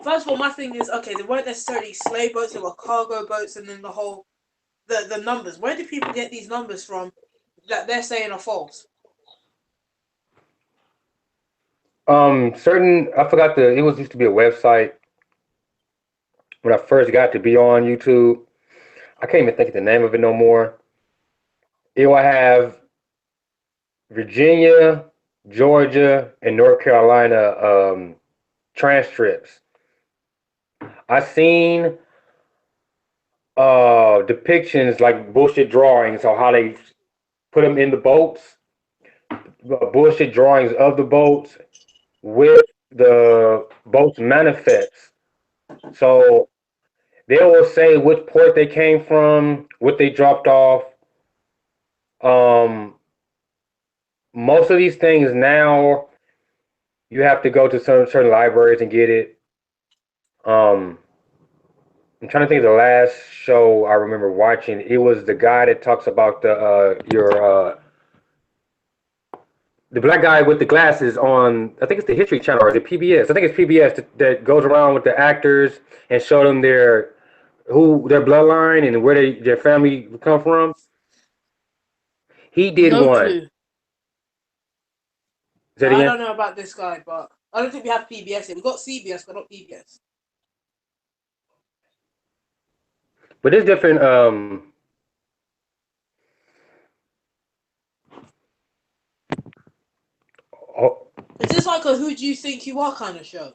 First of all, my thing is okay. They weren't necessarily slave boats. They were cargo boats, and then the numbers. Where do people get these numbers from that they're saying are false? I forgot it was used to be a website when I first got to be on YouTube. I can't even think of the name of it no more. It will have Virginia, Georgia, and North Carolina transcripts. I seen depictions like bullshit drawings or how they put them in the boats, bullshit drawings of the boats with the boat's manifests. So they will say which port they came from, what they dropped off. Um, Most of these things now you have to go to certain libraries and get it. Um, I'm trying to think of the last show I remember watching. It was the guy that talks about the black guy with the glasses on. I think it's the History Channel or the PBS. I think it's PBS that goes around with the actors and show them their bloodline and where their family come from. He did No one. clue. Say it I again. don't know about this guy, but I don't think we have PBS here. We got CBS, but not PBS. But it's different. Oh, Is this like a "Who do you think you are" kind of show?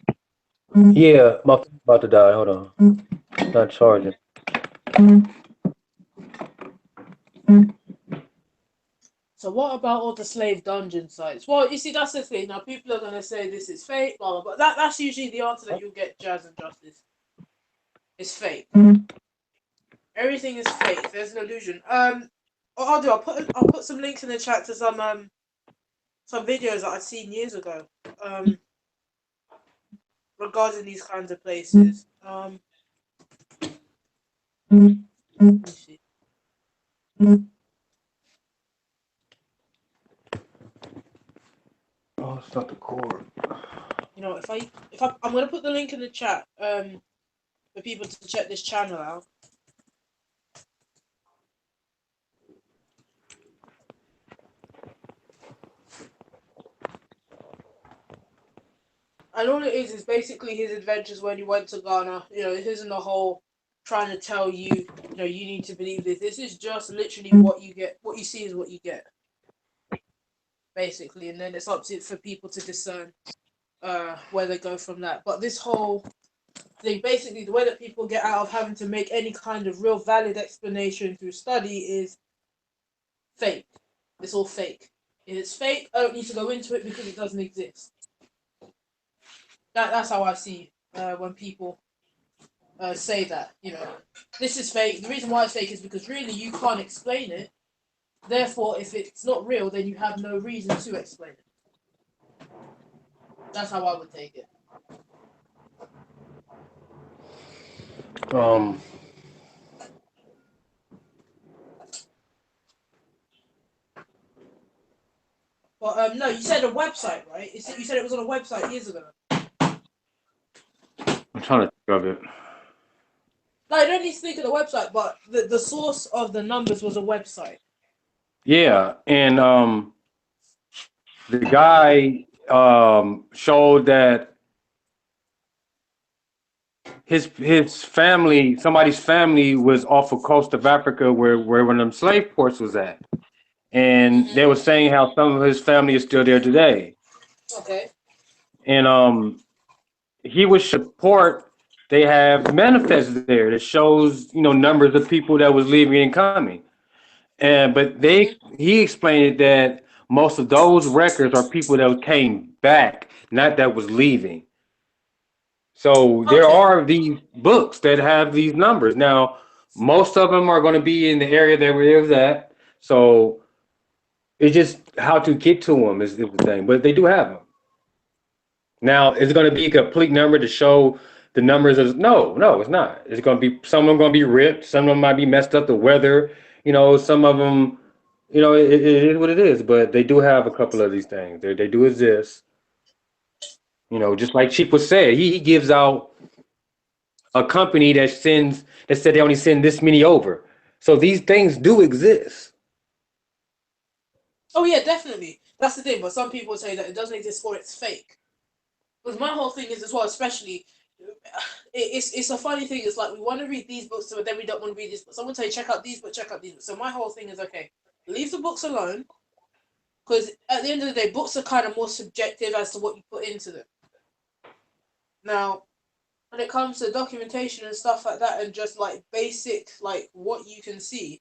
yeah, my phone's about to die. Hold on, it's not charging. So what about all the slave dungeon sites? Well, you see, that's the thing. Now people are gonna say this is fake, blah blah blah. That's usually the answer that you'll get. Jazz and Justice. It's fake. Everything is fake. There's an illusion. What I'll do, I'll put some links in the chat to some videos that I've seen years ago. Regarding these kinds of places. Let me see. Oh, it's not the cord. You know, I'm gonna put the link in the chat for people to check this channel out. And all it is basically his adventures when he went to Ghana. You know, this isn't the whole trying to tell you, you know, you need to believe this. This is just literally what you get. What you see is what you get, basically. And then it's up to for people to discern where they go from that. But this whole thing, basically, the way that people get out of having to make any kind of real valid explanation through study is fake. It's all fake. If it's fake, I don't need to go into it because it doesn't exist. That's how I see when people say that, you know, this is fake. The reason why it's fake is because really you can't explain it. Therefore, if it's not real, then you have no reason to explain it. That's how I would take it. But no, you said a website, right? You said it was on a website years ago. I'm trying to think of it. No, you don't need to think of the website, but the source of the numbers was a website. Yeah, and the guy showed that his family, somebody's family, was off the coast of Africa where one of them slave ports was at, and they were saying how some of his family is still there today. Okay. And he would support. They have manifests there that shows, you know, numbers of people that was leaving and coming. But he explained that most of those records are people that came back, not that was leaving. So there are these books that have these numbers. Now, most of them are going to be in the area that we live at. So it's just how to get to them is the thing. But they do have them. Now, is it going to be a complete number to show the numbers? No, it's not. It's going to be, some of them going to be ripped. Some of them might be messed up, the weather. You know, some of them, you know, it is what it is. But they do have a couple of these things. They do exist. You know, just like Chief was said, he gives out a company that said they only send this many over. So these things do exist. Oh yeah, definitely. That's the thing. But some people say that it doesn't exist or it's fake. Because my whole thing is as well, especially, it's a funny thing. It's like we want to read these books, but then we don't want to read this. But someone say check out these books, check out these books. So my whole thing is okay, leave the books alone, because at the end of the day, books are kind of more subjective as to what you put into them. Now, when it comes to documentation and stuff like that, and just like basic, like what you can see,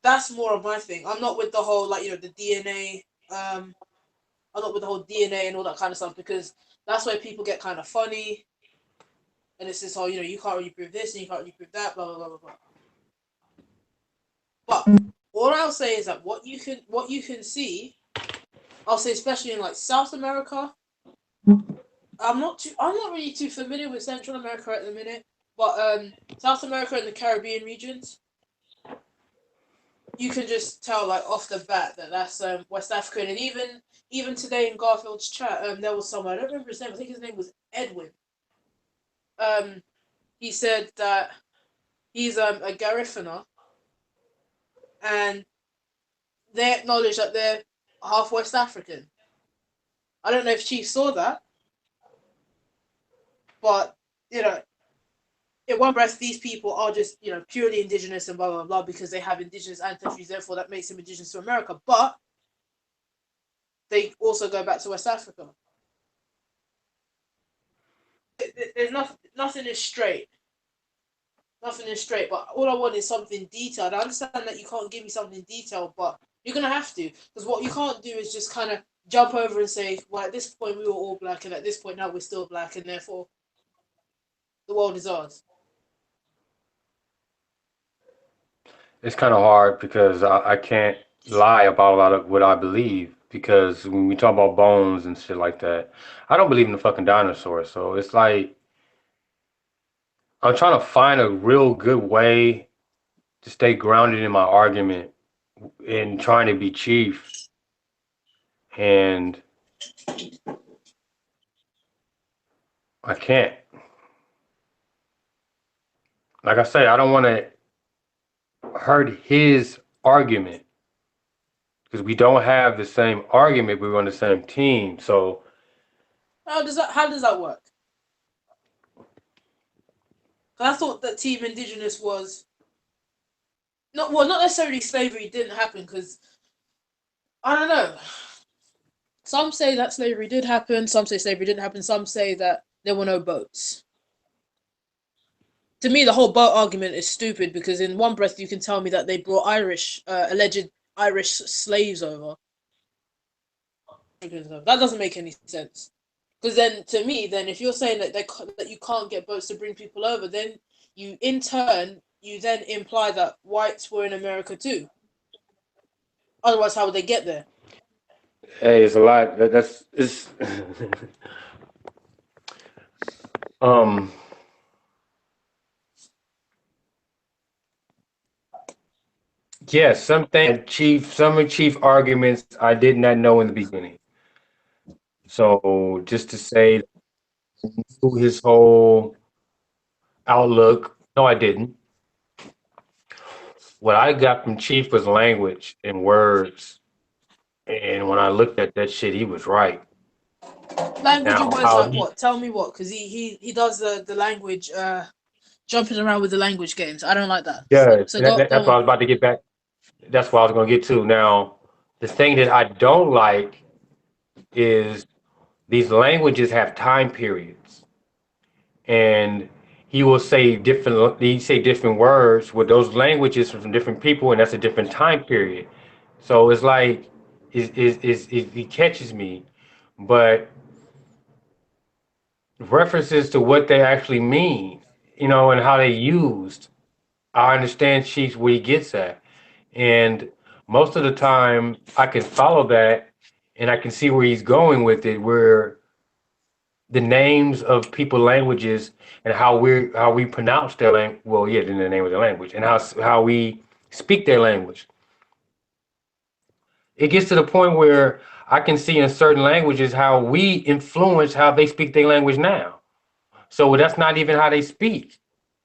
that's more of my thing. I'm not with the whole like the DNA. I'm not with the whole DNA and all that kind of stuff, because that's where people get kind of funny, and it's this whole you can't really prove this and you can't really prove that, blah blah blah blah blah. But all I'll say is that what you can see, I'll say especially in like South America. I'm not really too familiar with Central America at the minute, but South America and the Caribbean regions, you can just tell like off the bat that that's West African. And even today in Garfield's chat, there was someone, I don't remember his name, I think his name was Edwin. He said that he's a Garifuna, and they acknowledge that they're half West African. I don't know if Chief saw that, but in one breath, these people are just purely indigenous and blah blah blah because they have indigenous ancestries, therefore that makes them indigenous to America. But they also go back to West Africa. There's nothing is straight. Nothing is straight, but all I want is something detailed. I understand that you can't give me something detailed, but you're gonna have to, because what you can't do is just kind of jump over and say, well, at this point we were all black, and at this point now we're still black, and therefore the world is ours. It's kind of hard because I can't lie about a lot of what I believe, because when we talk about bones and shit like that, I don't believe in the fucking dinosaurs. So it's like I'm trying to find a real good way to stay grounded in my argument and trying to be chief. And I can't. Like I say, I don't want to hurt his argument because we don't have the same argument. We're on the same team. So how does that work? I thought that Team Indigenous was not necessarily slavery didn't happen, because I don't know. Some say that slavery did happen, some say slavery didn't happen, some say that there were no boats. To me, the whole boat argument is stupid, because in one breath you can tell me that they brought alleged Irish slaves over. That doesn't make any sense. Because then, to me, if you're saying that you can't get boats to bring people over, then you then imply that whites were in America too. Otherwise, how would they get there? hey, it's a lot. It's yes, some chief arguments I did not know in the beginning. So just to say his whole outlook, no, I didn't. What I got from Chief was language and words. And when I looked at that shit, he was right. Language Now, and words how like he- what? Tell me what, because he does the language, jumping around with the language games. I don't like that. Yeah, So that's what I was about to get back. That's what I was going to get to. Now, the thing that I don't like is these languages have time periods, and he will say different words with those languages from different people, and that's a different time period. So it's like he catches me, but references to what they actually mean, and how they used. I understand Chiefs where he gets at. And most of the time I can follow that and I can see where he's going with it, where the names of people languages and how we pronounce their language. Well, yeah, in the name of the language, and how we speak their language. It gets to the point where I can see in certain languages how we influence how they speak their language now. So that's not even how they speak.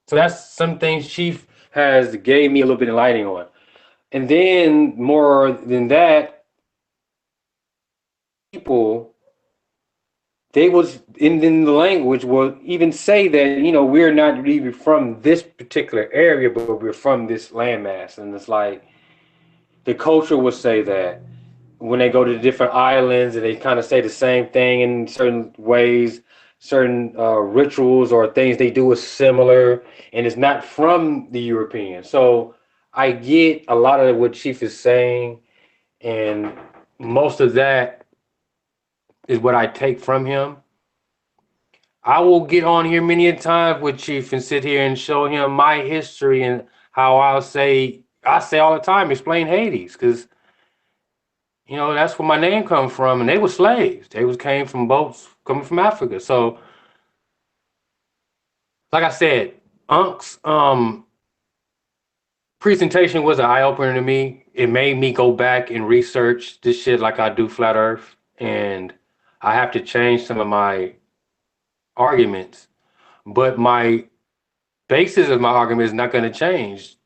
So that's some things Chief has gave me a little bit of lighting on. And then more than that, people, they was in the language will even say that, we're not even from this particular area, but we're from this landmass. And it's like the culture will say that when they go to the different islands and they kind of say the same thing in certain ways, certain rituals or things they do is similar, and it's not from the European. So I get a lot of what Chief is saying, and most of that is what I take from him. I will get on here many a time with Chief and sit here and show him my history and how I say all the time, explain Hades, because that's where my name comes from, and they were slaves. Came from boats coming from Africa. So, like I said, Unc's presentation was an eye opener to me. It made me go back and research this shit like I do Flat Earth, and I have to change some of my arguments. But my basis of my argument is not going to change.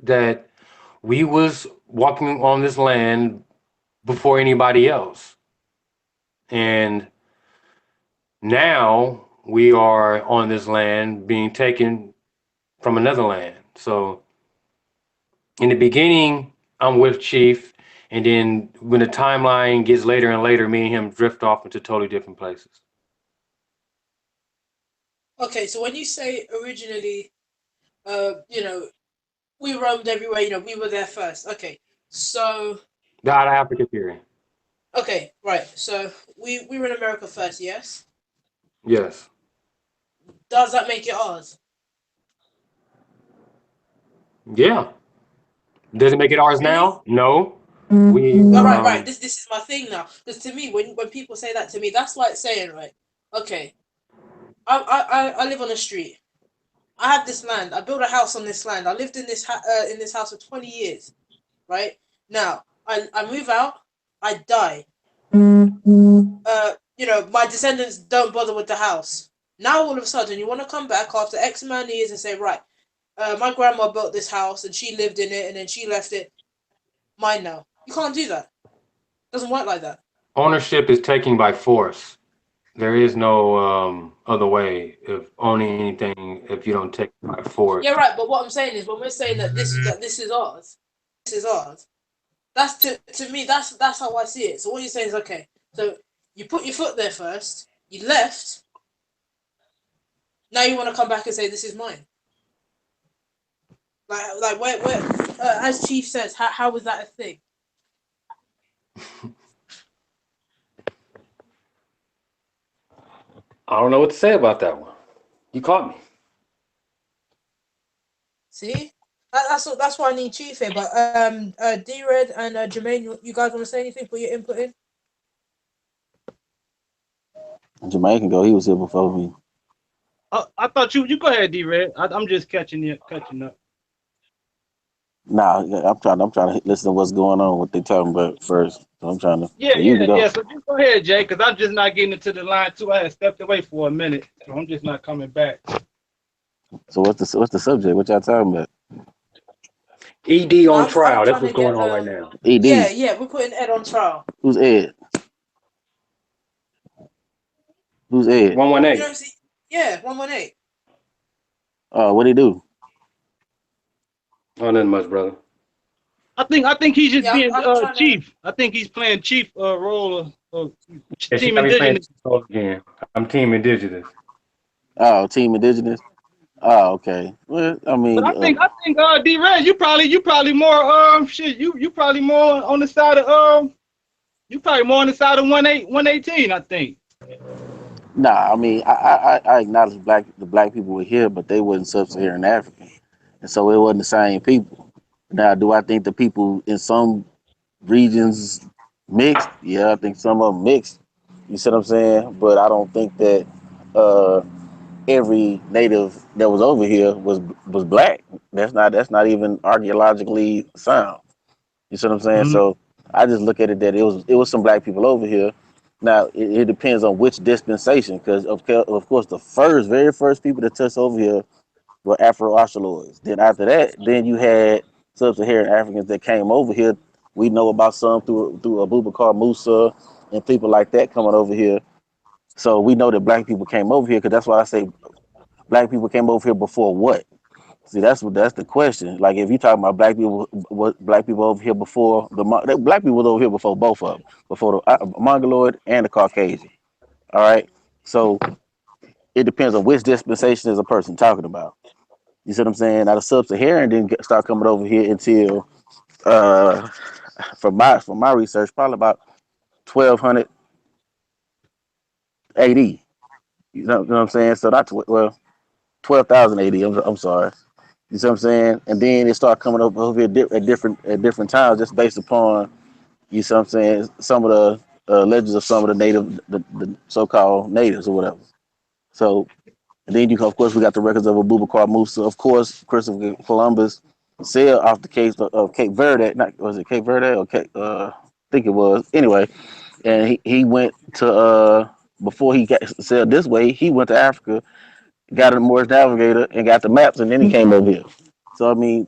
That we was walking on this land before anybody else, and now we are on this land being taken from another land. So in the beginning, I'm with Chief, and then when the timeline gets later and later, me and him drift off into totally different places. Okay, so when you say originally, we roamed everywhere, we were there first. Okay, so The out of Africa theory. okay, right. So we were in America first, yes? Yes. Does that make it ours? Yeah. Does it make it ours now? No. Right. This is my thing now. Because to me, when people say that to me, that's like saying, right, okay, I live on a street. I have this land. I built a house on this land. I lived in this house for 20 years, right? Now I move out. I die. My descendants don't bother with the house. Now all of a sudden you want to come back after X amount of years and say, right, my grandma built this house and she lived in it and then she left it. Mine now. You can't do that. It doesn't work like that. Ownership is taken by force. There is no other way of owning anything if you don't take it by force. Yeah, right. But what I'm saying is, when we're saying that this is ours, That's to me. That's how I see it. So what you're saying is, okay. So you put your foot there first. You left. Now you want to come back and say this is mine. Like where as Chief says, how was that a thing? I don't know what to say about that one. You caught me. See, that's why I need Chief here. But D-Red and Jermaine, you guys want to say anything? Put your input in. Jermaine can go. He was here before me. I thought you go ahead, D-Red. I'm just catching up. Nah, I'm trying to listen to what's going on, what they talking about first. So I'm trying to. Yeah. So So just go ahead, Jay, because I'm just not getting into the line too. I had stepped away for a minute, so I'm just not coming back. So what's the subject? What y'all talking about? ED on trial. I'm That's what's trying to going on right now. ED. Yeah, we're putting Ed on trial. Who's Ed? Who's Ed? 118. Yeah, 118. What'd he do? Oh, nothing much, brother. I think he's just being I'm chief. I think he's playing chief role of Yeah, team indigenous. Again. I'm team indigenous. Oh, Team Indigenous. Oh, okay. Well, I mean, But I think D-Red, you probably more you probably more on the side of 118, I think. nah. I mean, I acknowledge the black people were here, but they wasn't sub-Saharan African, and so it wasn't the same people. Now, do I think the people in some regions mixed? Yeah, I think some of them mixed. You see what I'm saying? But I don't think that every native that was over here was black. That's not even archaeologically sound. You see what I'm saying? Mhm. So I just look at it that it was some black people over here. Now it depends on which dispensation, because of course the very first people that touched over here were Afro-Australoids. Then after that, then you had sub-Saharan Africans that came over here. We know about some through Abubakar Musa and people like that coming over here. So we know that black people came over here, because that's why I say black people came over here before what? See, that's the question. Like if you talk about black people, what black people over here before black people was over here before both of them, before the Mongoloid and the Caucasian. All right. So it depends on which dispensation is a person talking about. You see what I'm saying? Now the sub-Saharan didn't start coming over here until uh from my research, probably about 1200 AD. You know what I'm saying? So not well 12,000 AD. I'm sorry. You see what I'm saying? And then it started coming over here at different times, just based upon you see what I'm saying. Some of the legends of some of the so-called natives or whatever. So and then of course we got the records of Abubakar Musa. Of course, Christopher Columbus sailed off the case of Cape Verde. Not was it Cape Verde or Cape? I think it was. Anyway, and he went to before he got sailed this way, he went to Africa, got a Morse navigator, and got the maps, and then he came over here. So I mean,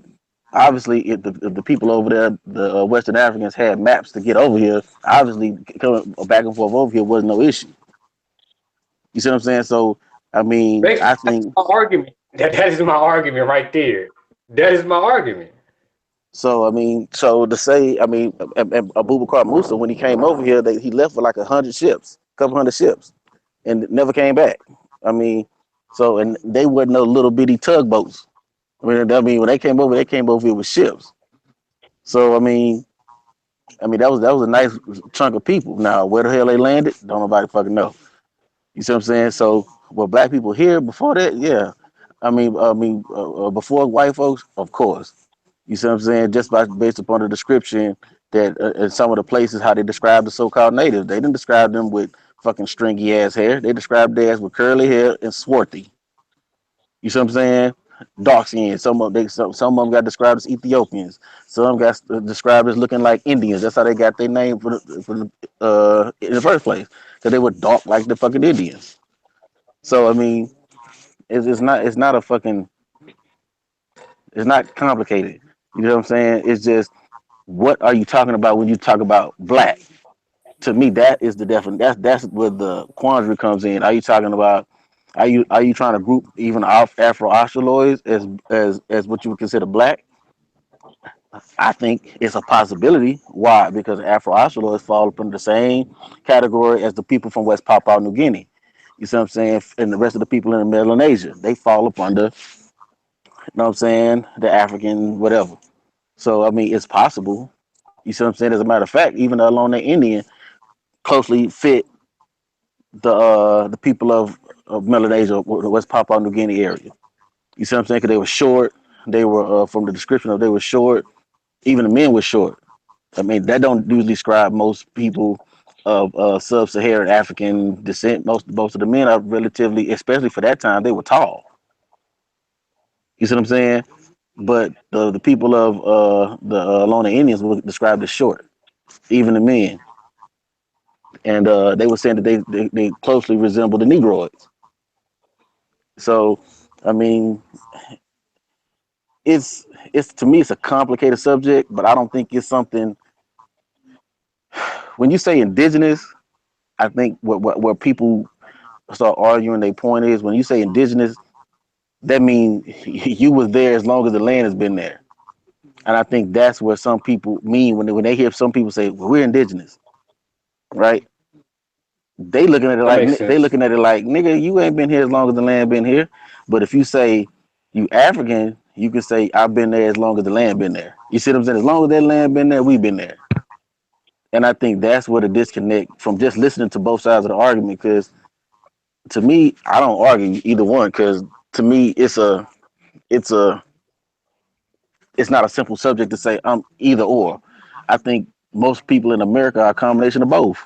obviously, if the people over there, the Western Africans had maps to get over here, obviously coming back and forth over here was no issue. You see what I'm saying? So I mean, Basically, I that's think my argument. That is my argument right there. That is my argument. so. I mean, so to say, I mean, Abubakar Musa when he came over here, he left with like 100 ships, a couple hundred ships, and never came back. I mean, so and they wasn't no little bitty tugboats. I mean, when they came over here with ships. So I mean that was a nice chunk of people. Now where the hell they landed, don't nobody fucking know. You see what I'm saying? So were black people here before that? Yeah. Before white folks, of course. You see what I'm saying? Just based upon the description that in some of the places how they describe the so-called natives, they didn't describe them with fucking stringy ass hair. They described theirs with curly hair and swarthy. You see what I'm saying? Dark skin. Some of them got described as Ethiopians. Some got described as looking like Indians. That's how they got their name in the first place, because they were dark like the fucking Indians. So I mean, it's not a fucking it's not complicated. You know what I'm saying? It's just what are you talking about when you talk about black? To me, that is the definition. That's where the quandary comes in. Are you talking about? Are you trying to group even Afro-Australoids as what you would consider black? I think it's a possibility. Why? Because Afro-Australoids fall up in the same category as the people from West Papua New Guinea. You see what I'm saying? And the rest of the people in Melanesia, they fall up under, you know what I'm saying, the African whatever. So I mean, it's possible. You see what I'm saying? As a matter of fact, even the Ohlone Indian closely fit the people of Melanesia, the West Papua New Guinea area. You see what I'm saying? Because they were short. They were from the description of they were short. Even the men were short. I mean, that don't usually describe most people of sub-Saharan African descent. Most of the men are relatively, especially for that time, they were tall. You see what I'm saying? But the people of the Lona Indians were described as short, even the men, and they were saying that they closely resemble the Negroids. So, I mean, it's to me it's a complicated subject, but I don't think it's something. When you say indigenous, I think where people start arguing their point is when you say indigenous, that means you was there as long as the land has been there. And I think that's where some people mean when they hear some people say, well, we're indigenous, right? That makes They sense. looking at it like, nigga, you ain't been here as long as the land been here. But if you say you African, you can say I've been there as long as the land been there. You see what I'm saying? As long as that land been there, we've been there. And I think that's where the disconnect from just listening to both sides of the argument. Because to me, I don't argue either one. Because to me, it's a it's not a simple subject to say I'm either or. I think most people in America are a combination of both.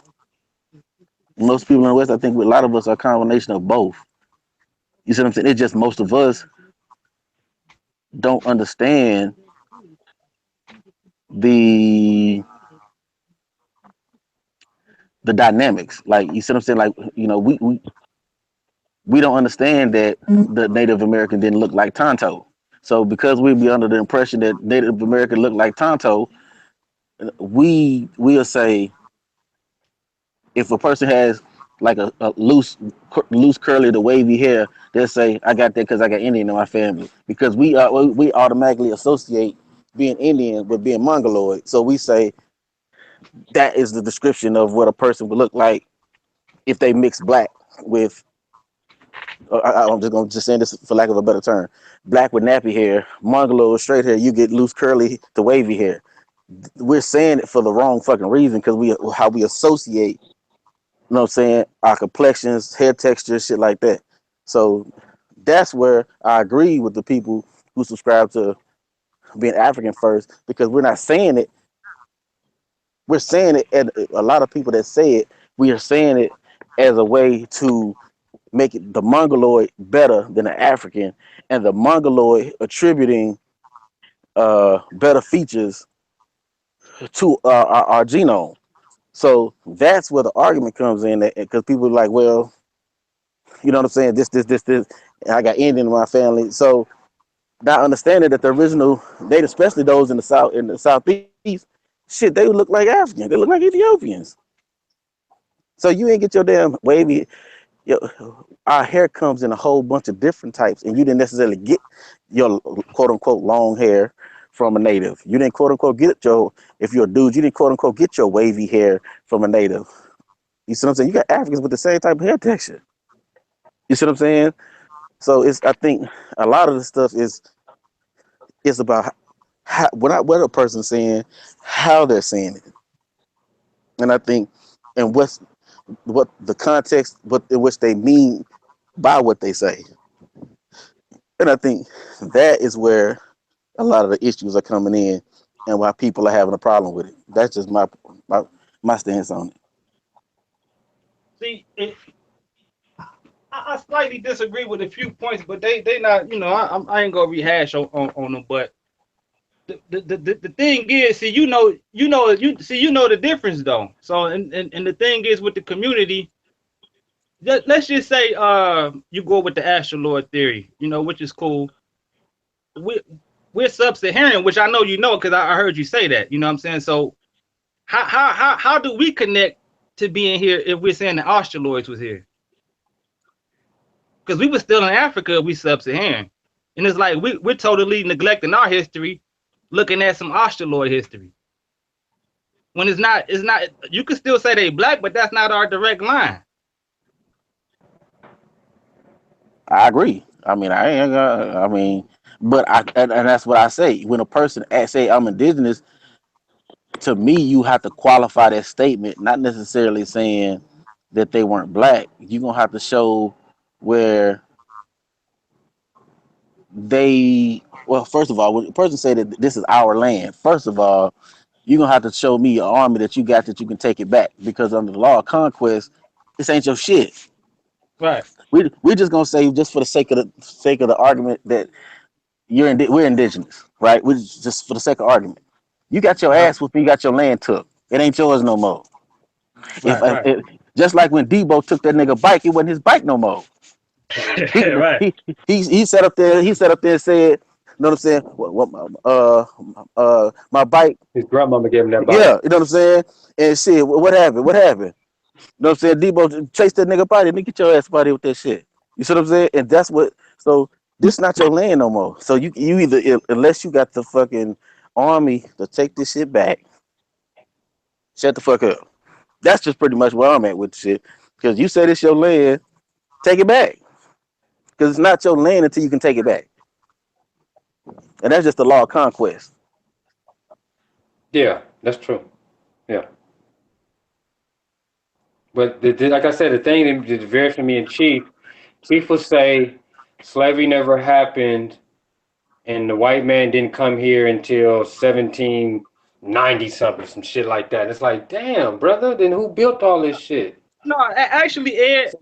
Most people in the West, I think a lot of us are a combination of both. You see what I'm saying? It's just most of us don't understand the the dynamics. Like you see what I'm saying? Like we don't understand that the Native American didn't look like Tonto. So because we'd be under the impression that Native American looked like Tonto, we'll say if a person has like a loose curly the wavy hair, they'll say I got that because I got Indian in my family. Because we automatically associate being Indian with being Mongoloid. So we say that is the description of what a person would look like if they mix black with I'm just gonna just saying this for lack of a better term. Black with nappy hair, Mongoloid with straight hair. You get loose curly to wavy hair. We're saying it for the wrong fucking reason because how we associate. You know what I'm saying? Our complexions, hair texture, shit like that. So that's where I agree with the people who subscribe to being African first because we're not saying it. We're saying it, and a lot of people that say it, we are saying it as a way to make it the Mongoloid better than the African, and the Mongoloid attributing better features to our genome. So that's where the argument comes in, because people are like, well, you know what I'm saying? This, and I got Indian in my family. So not understanding that the original, they especially those in the south, in the southeast, shit, they look like Africans. They look like Ethiopians. So you ain't get your damn wavy. Our hair comes in a whole bunch of different types, and you didn't necessarily get your quote unquote long hair from a native. You didn't quote unquote get your, if you're a dude, you didn't quote unquote get your wavy hair from a native. You see what I'm saying? You got Africans with the same type of hair texture. You see what I'm saying? So I think a lot of the stuff is about what a person's saying, how they're saying it, and I think, and what the context, in which they mean by what they say, and I think that is where a lot of the issues are coming in, and why people are having a problem with it. That's just my stance on it. See, I slightly disagree with a few points, but they not, I ain't gonna rehash on them. But the thing is, see, you know the difference though. So and the thing is with the community, let's just say you go with the astroloid theory, which is cool. We're sub-Saharan, which I know because I heard you say that. You know what I'm saying? So how do we connect to being here if we're saying the Australoids was here? Because we were still in Africa, we sub-Saharan. And it's like we're totally neglecting our history, looking at some Australoid history. When it's not, you can still say they black, but that's not our direct line. I agree. But and that's what I say. When a person say I'm indigenous, to me, you have to qualify that statement, not necessarily saying that they weren't black. You're gonna have to show where first of all, when a person say that this is our land, first of all, you're gonna have to show me an army that you got that you can take it back, because under the law of conquest, this ain't your shit. Right. We're just gonna say, just for the sake of the argument, that we're indigenous, right? We just, for the sake of argument, you got your ass whooped, you got your land took. It ain't yours no more. Right. Just like when Debo took that nigga bike, it wasn't his bike no more. Right. He sat up there. He sat up there and said, "You know what I'm saying? My bike." His grandmama gave him that bike. Yeah, you know what I'm saying? And shit, what happened? You know what I'm saying? Debo chased that nigga body, and get your ass body with that shit. You see what I'm saying? And that's what. So this not your land no more. So you either, unless you got the fucking army to take this shit back, shut the fuck up. That's just pretty much where I'm at with the shit. Because you said it's your land, take it back. Because it's not your land until you can take it back. And that's just the law of conquest. Yeah, that's true. Yeah. But like I said, the thing that varies for me and Chief will say slavery never happened and the white man didn't come here until 1790 something, some shit like that. It's like, damn, brother, then who built all this shit? No, actually, Ed.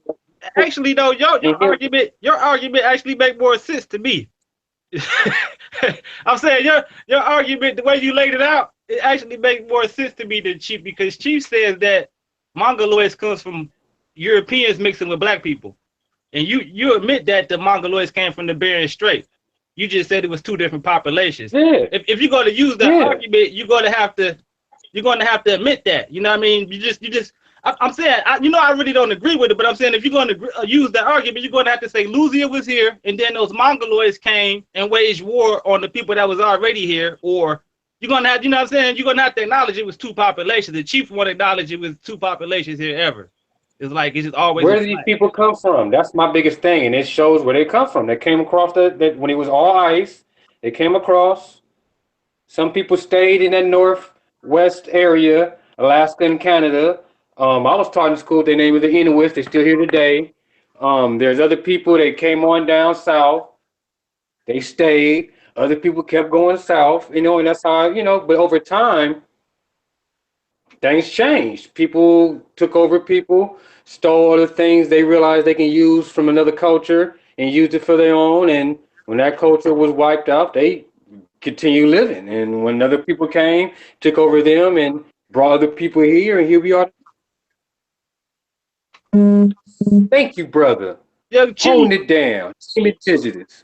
Actually, though, your argument actually make more sense to me. I'm saying your argument, the way you laid it out, it actually makes more sense to me than Chief, because Chief says that Mongoloids comes from Europeans mixing with black people, and you admit that the Mongoloids came from the Bering Strait. You just said it was two different populations. Yeah. If you're going to use that argument, you're going to have to admit that. You know what I mean? I'm saying, I really don't agree with it, but I'm saying if you're going to use that argument, you're going to have to say Luzia was here, and then those Mongoloids came and waged war on the people that was already here, or you're going to have, you know what I'm saying? You're going to have to acknowledge it was two populations. The Chief won't acknowledge it was two populations here ever. It's like it's just always Where a do these flag. people come from? That's my biggest thing, and it shows where they come from. They came across that when it was all ice. They came across. Some people stayed in that northwest area, Alaska and Canada. I was taught in school. They named it the Inuits. They're still here today. There's other people that came on down south. They stayed. Other people kept going south. And that's how But over time, things changed. People took over people, stole other things they realized they can use from another culture and used it for their own. And when that culture was wiped out, they continue living. And when other people came, took over them and brought other people here, and here we are. Thank you, brother. Young Chief. Holding it down. Indigenous.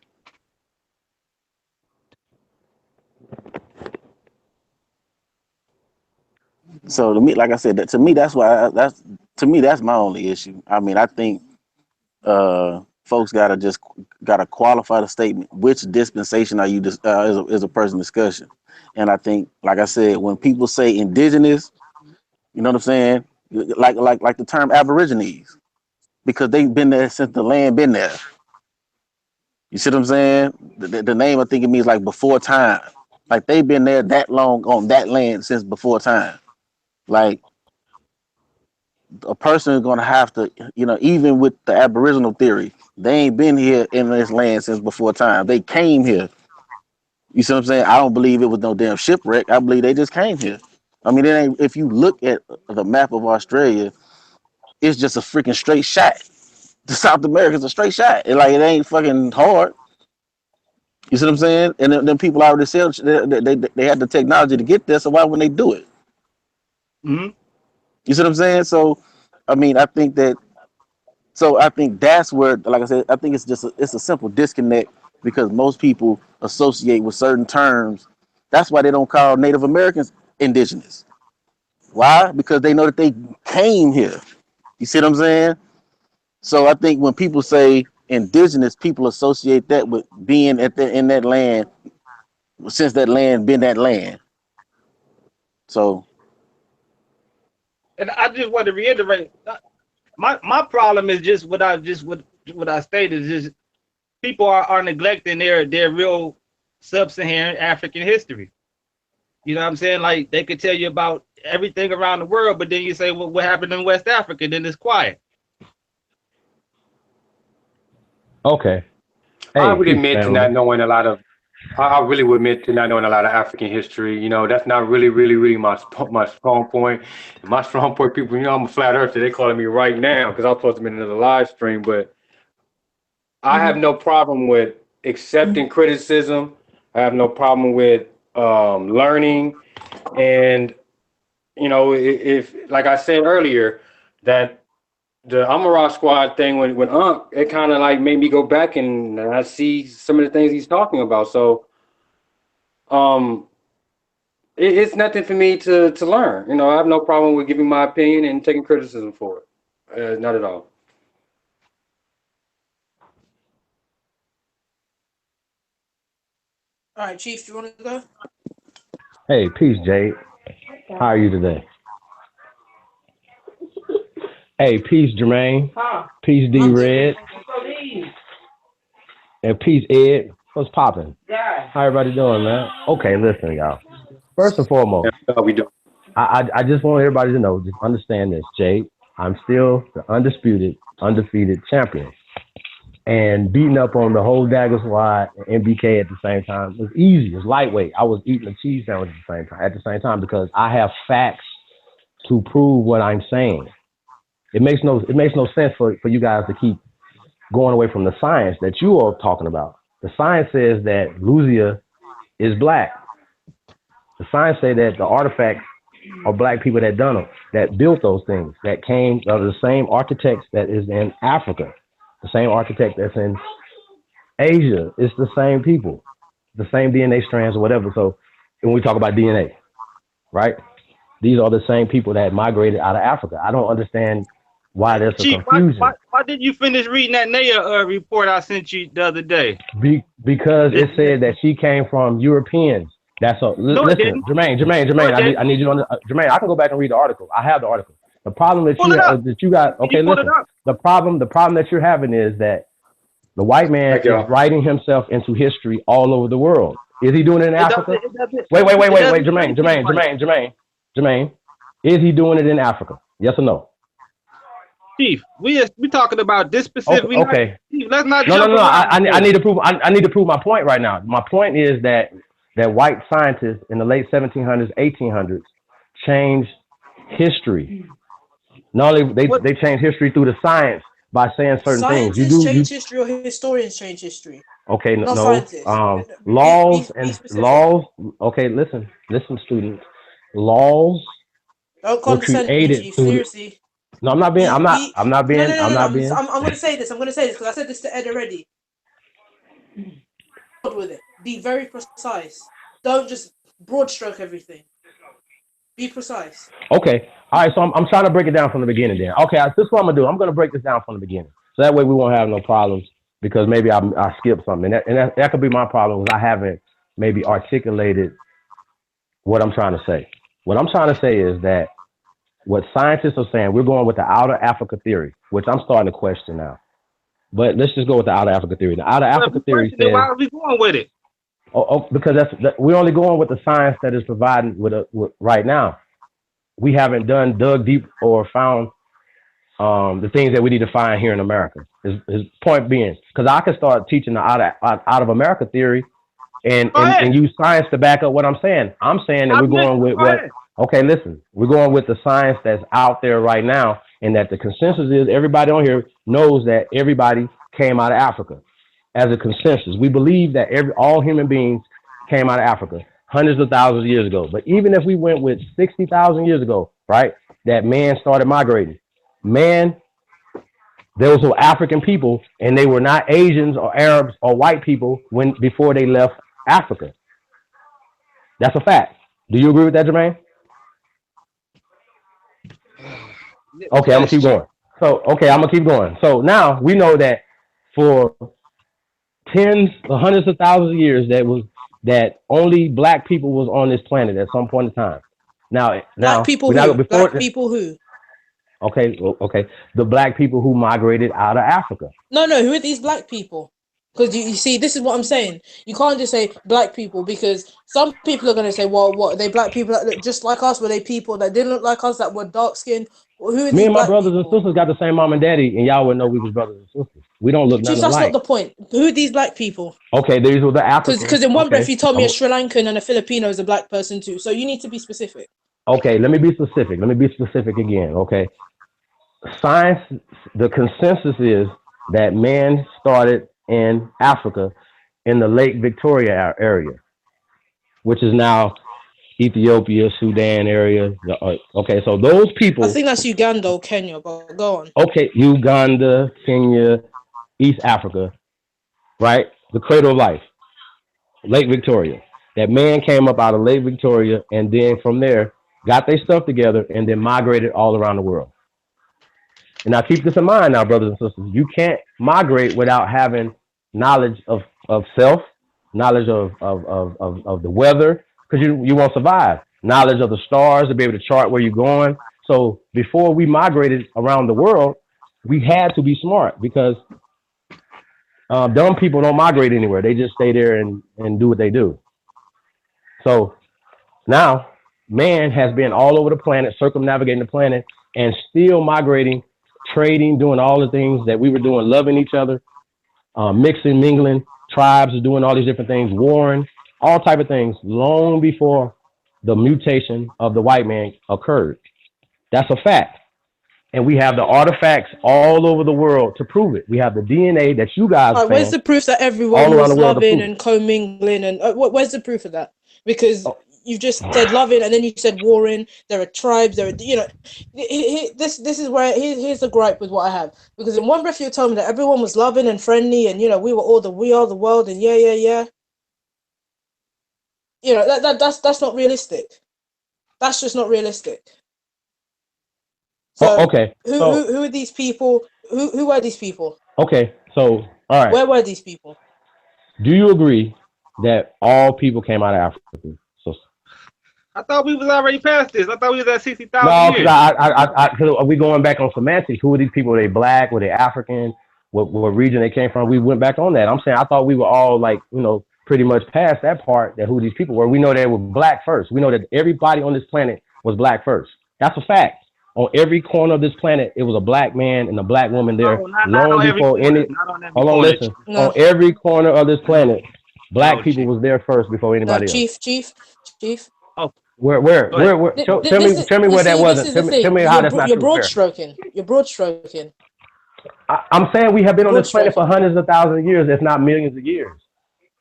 So to me, like I said, to me that's that's my only issue. I mean, I think folks gotta qualify the statement. Which dispensation are you? Is a person discussion, and I think, like I said, when people say indigenous, you know what I'm saying, like the term Aborigines, because they've been there since the land been there. You see what I'm saying? The name, I think it means like before time. Like they've been there that long on that land since before time. Like a person is gonna have to, even with the Aboriginal theory, they ain't been here in this land since before time. They came here. You see what I'm saying? I don't believe it was no damn shipwreck. I believe they just came here. I mean, it ain't. If you look at the map of Australia, it's just a freaking straight shot. The South America's a straight shot. It ain't fucking hard. You see what I'm saying? And then people already said they had the technology to get there, so why wouldn't they do it? Mm-hmm. You see what I'm saying? So, I mean, I think that's where, like I said, I think it's a simple disconnect because most people associate with certain terms. That's why they don't call Native Americans indigenous. Why? Because they know that they came here. You see what I'm saying? So I think when people say indigenous, people associate that with being in that land since that land been that land. So And I just want to reiterate, my problem is just what I stated is just people are neglecting their real sub-Saharan African history. You know what I'm saying? Like they could tell you about everything around the world, but then you say, well, what happened in West Africa? Then it's quiet. Okay. Hey, I would admit to family. not knowing a lot of. I really would admit to not knowing a lot of African history. That's not really my strong point. My strong point, people. I'm a flat earther. They calling me right now because I'm supposed to be in another live stream. But I have no problem with accepting criticism. I have no problem with learning, and if like I said earlier, that the Amarat Squad thing with Unc, it kind of like made me go back and I see some of the things he's talking about. So, it's nothing for me to learn. I have no problem with giving my opinion and taking criticism for it. Not at all. All right, Chief, you want to go? Hey, peace, Jade. How are you today? Hey, peace, Jermaine. Peace, D Red. And peace, Ed. What's popping? How everybody doing, man? Okay, listen, y'all. First and foremost, How we do? I just want everybody to know, just understand this, Jade. I'm still the undisputed, undefeated champion. And beating up on the whole Dagger Squad and MBK at the same time was easy. It's lightweight. I was eating a cheese sandwich at the same time because I have facts to prove what I'm saying. It makes no sense for you guys to keep going away from the science that you are talking about. The science says that Luzia is black. The science say that the artifacts are black people that done them, that built those things, that came out of the same architects that is in Africa, the same architect that's in Asia. It's the same people, the same DNA strands or whatever. So when we talk about DNA, right? These are the same people that migrated out of Africa. I don't understand why there's a Chief, confusion. why didn't you finish reading that Naya report I sent you the other day? Because it said that she came from Europeans. That's all. No, Listen, it didn't. Jermaine, No, it I need you on Jermaine. I can go back and read the article. I have the article. The problem that Pull it up. that you got. Okay, You pull it listen. up. The problem that you're having is that the white man Thank you. is writing himself into history all over the world. Is he doing it in Africa? It doesn't- Wait, it doesn't Jermaine. Is he doing it in Africa? Yes or no? Chief, we talking about this specific. Okay. Chief, let's not No. jump around. I need to prove. I need to prove my point right now. My point is that white scientists in the late 1700s, 1800s changed history. Not only they changed history through the science by saying certain things. Scientists change history or historians change history? Okay, Not no. scientists. Laws Be and specific. laws. Okay, listen, students. Laws Don't condescend to me, created Chief. through the- Seriously. No, I'm not being. I'm not being. No. I'm being. going to say this. I'm going to say this because I said this to Ed already. With it. Be very precise. Don't just broad stroke everything. Be precise. Okay. All right. So I'm trying to break it down from the beginning. Then. Okay. This is what I'm gonna do. I'm gonna break this down from the beginning, so that way we won't have no problems because maybe I skipped something, and that could be my problem because I haven't maybe articulated what I'm trying to say. What I'm trying to say is that what scientists are saying, we're going with the outer Africa theory, which I'm starting to question now. But let's just go with the outer Africa theory. The outer Africa theory says, why are we going with it? because we're only going with the science that is provided with right now. We haven't dug deep or found the things that we need to find here in America. His point being, because I can start teaching the out of America theory and use science to back up what I'm saying. I'm saying that we're going with what. Okay, listen, we're going with the science that's out there right now, and that the consensus is everybody on here knows that everybody came out of Africa as a consensus. We believe that all human beings came out of Africa hundreds of thousands of years ago. But even if we went with 60,000 years ago, right, that man started migrating. Man, those were African people, and they were not Asians or Arabs or white people before they left Africa. That's a fact. Do you agree with that, Jermaine? Okay, I'm gonna keep going. I'm gonna keep going. So now we know that for tens or hundreds of thousands of years that only black people was on this planet at some point in time. Black people who? Okay. The black people who migrated out of Africa. No, who are these black people? Because you see, this is what I'm saying. You can't just say black people, because some people are going to say, well, what, are they black people that look just like us? Were they people that didn't look like us, that were dark skinned? Who are Me and my brothers people? and sisters got the same mom and daddy, and y'all would know we was brothers and sisters. We don't look nothing That's alike. not the point. Who are these black people? Okay, these were the Africans. Because in one breath you told me a Sri Lankan and a Filipino is a black person too. So you need to be specific. Okay, let me be specific. Again, okay? Science, the consensus is that man started in Africa in the Lake Victoria area, which is now Ethiopia, Sudan area. Okay, so those people. I think that's Uganda or Kenya, but go on. Okay, Uganda, Kenya, East Africa, right? The cradle of life, Lake Victoria. That man came up out of Lake Victoria, and then from there got their stuff together and then migrated all around the world. And now keep this in mind now, brothers and sisters. You can't migrate without having knowledge of self, knowledge of the weather, because you won't survive. Knowledge of the stars to be able to chart where you're going. So before we migrated around the world, we had to be smart, because dumb people don't migrate anywhere. They just stay there and do what they do. So now man has been all over the planet, circumnavigating the planet, and still migrating, trading, doing all the things that we were doing, loving each other, mixing, mingling, tribes are doing all these different things, warring, all type of things, long before the mutation of the white man occurred. That's a fact. And we have the artifacts all over the world to prove it. We have the DNA that you guys found. Where's the proof that everyone was loving and commingling? And where's the proof of that? Because you just said loving, and then you said warring. There are tribes. There are, this is where here's the gripe with what I have. Because in one breath you told me that everyone was loving and friendly, and we are the world, and yeah. That's not realistic. That's just not realistic. So okay. Who are these people? Who were these people? Okay, so all right. Where were these people? Do you agree that all people came out of Africa? So I thought we was already past this. I thought we was at 60,000 No, years. because are we going back on semantics? Who are these people? Were they black? Were they African? What region they came from? We went back on that. I'm saying I thought we were all like, pretty much past that part that who these people were. We know they were black first. We know that everybody on this planet was black first. That's a fact. On every corner of this planet, it was a black man and a black woman there No, not long on every before corner. any. Not on every Hold on, corner. listen. No. On every corner of this planet, black No, people Chief. was there first before No, anybody else. Chief. Where? Go ahead. Tell me where that wasn't. Tell me how that's not You're true. broad Where? stroking. You're broad stroking. I'm saying we have been on this planet for Broad hundreds of thousands of years, if not millions of years.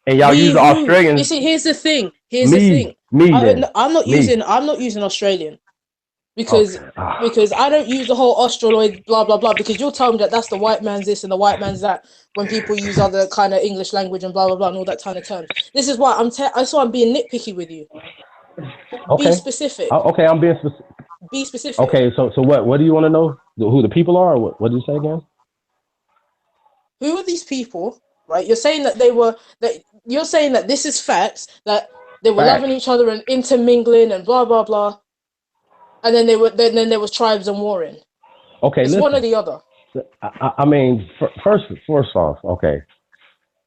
And y'all use the You Australians. see, here's the thing. I'm not using Australian because I don't use the whole Australoid blah blah blah, because you'll tell me that that's the white man's this and the white man's that when people use other kind of English language and blah blah blah and all that kind of terms. This is why I'm being nitpicky with you. Okay. Be specific. Okay, I'm being specific. Be specific. Okay, so what do you want to know? Who the people are? Or what did you say again? Who are these people? Right? You're saying that you're saying that this is facts, that they were Facts. loving each other and intermingling and blah blah blah. And then then there was tribes and warring. Okay, It's listen. one or the other. I mean, first off, okay,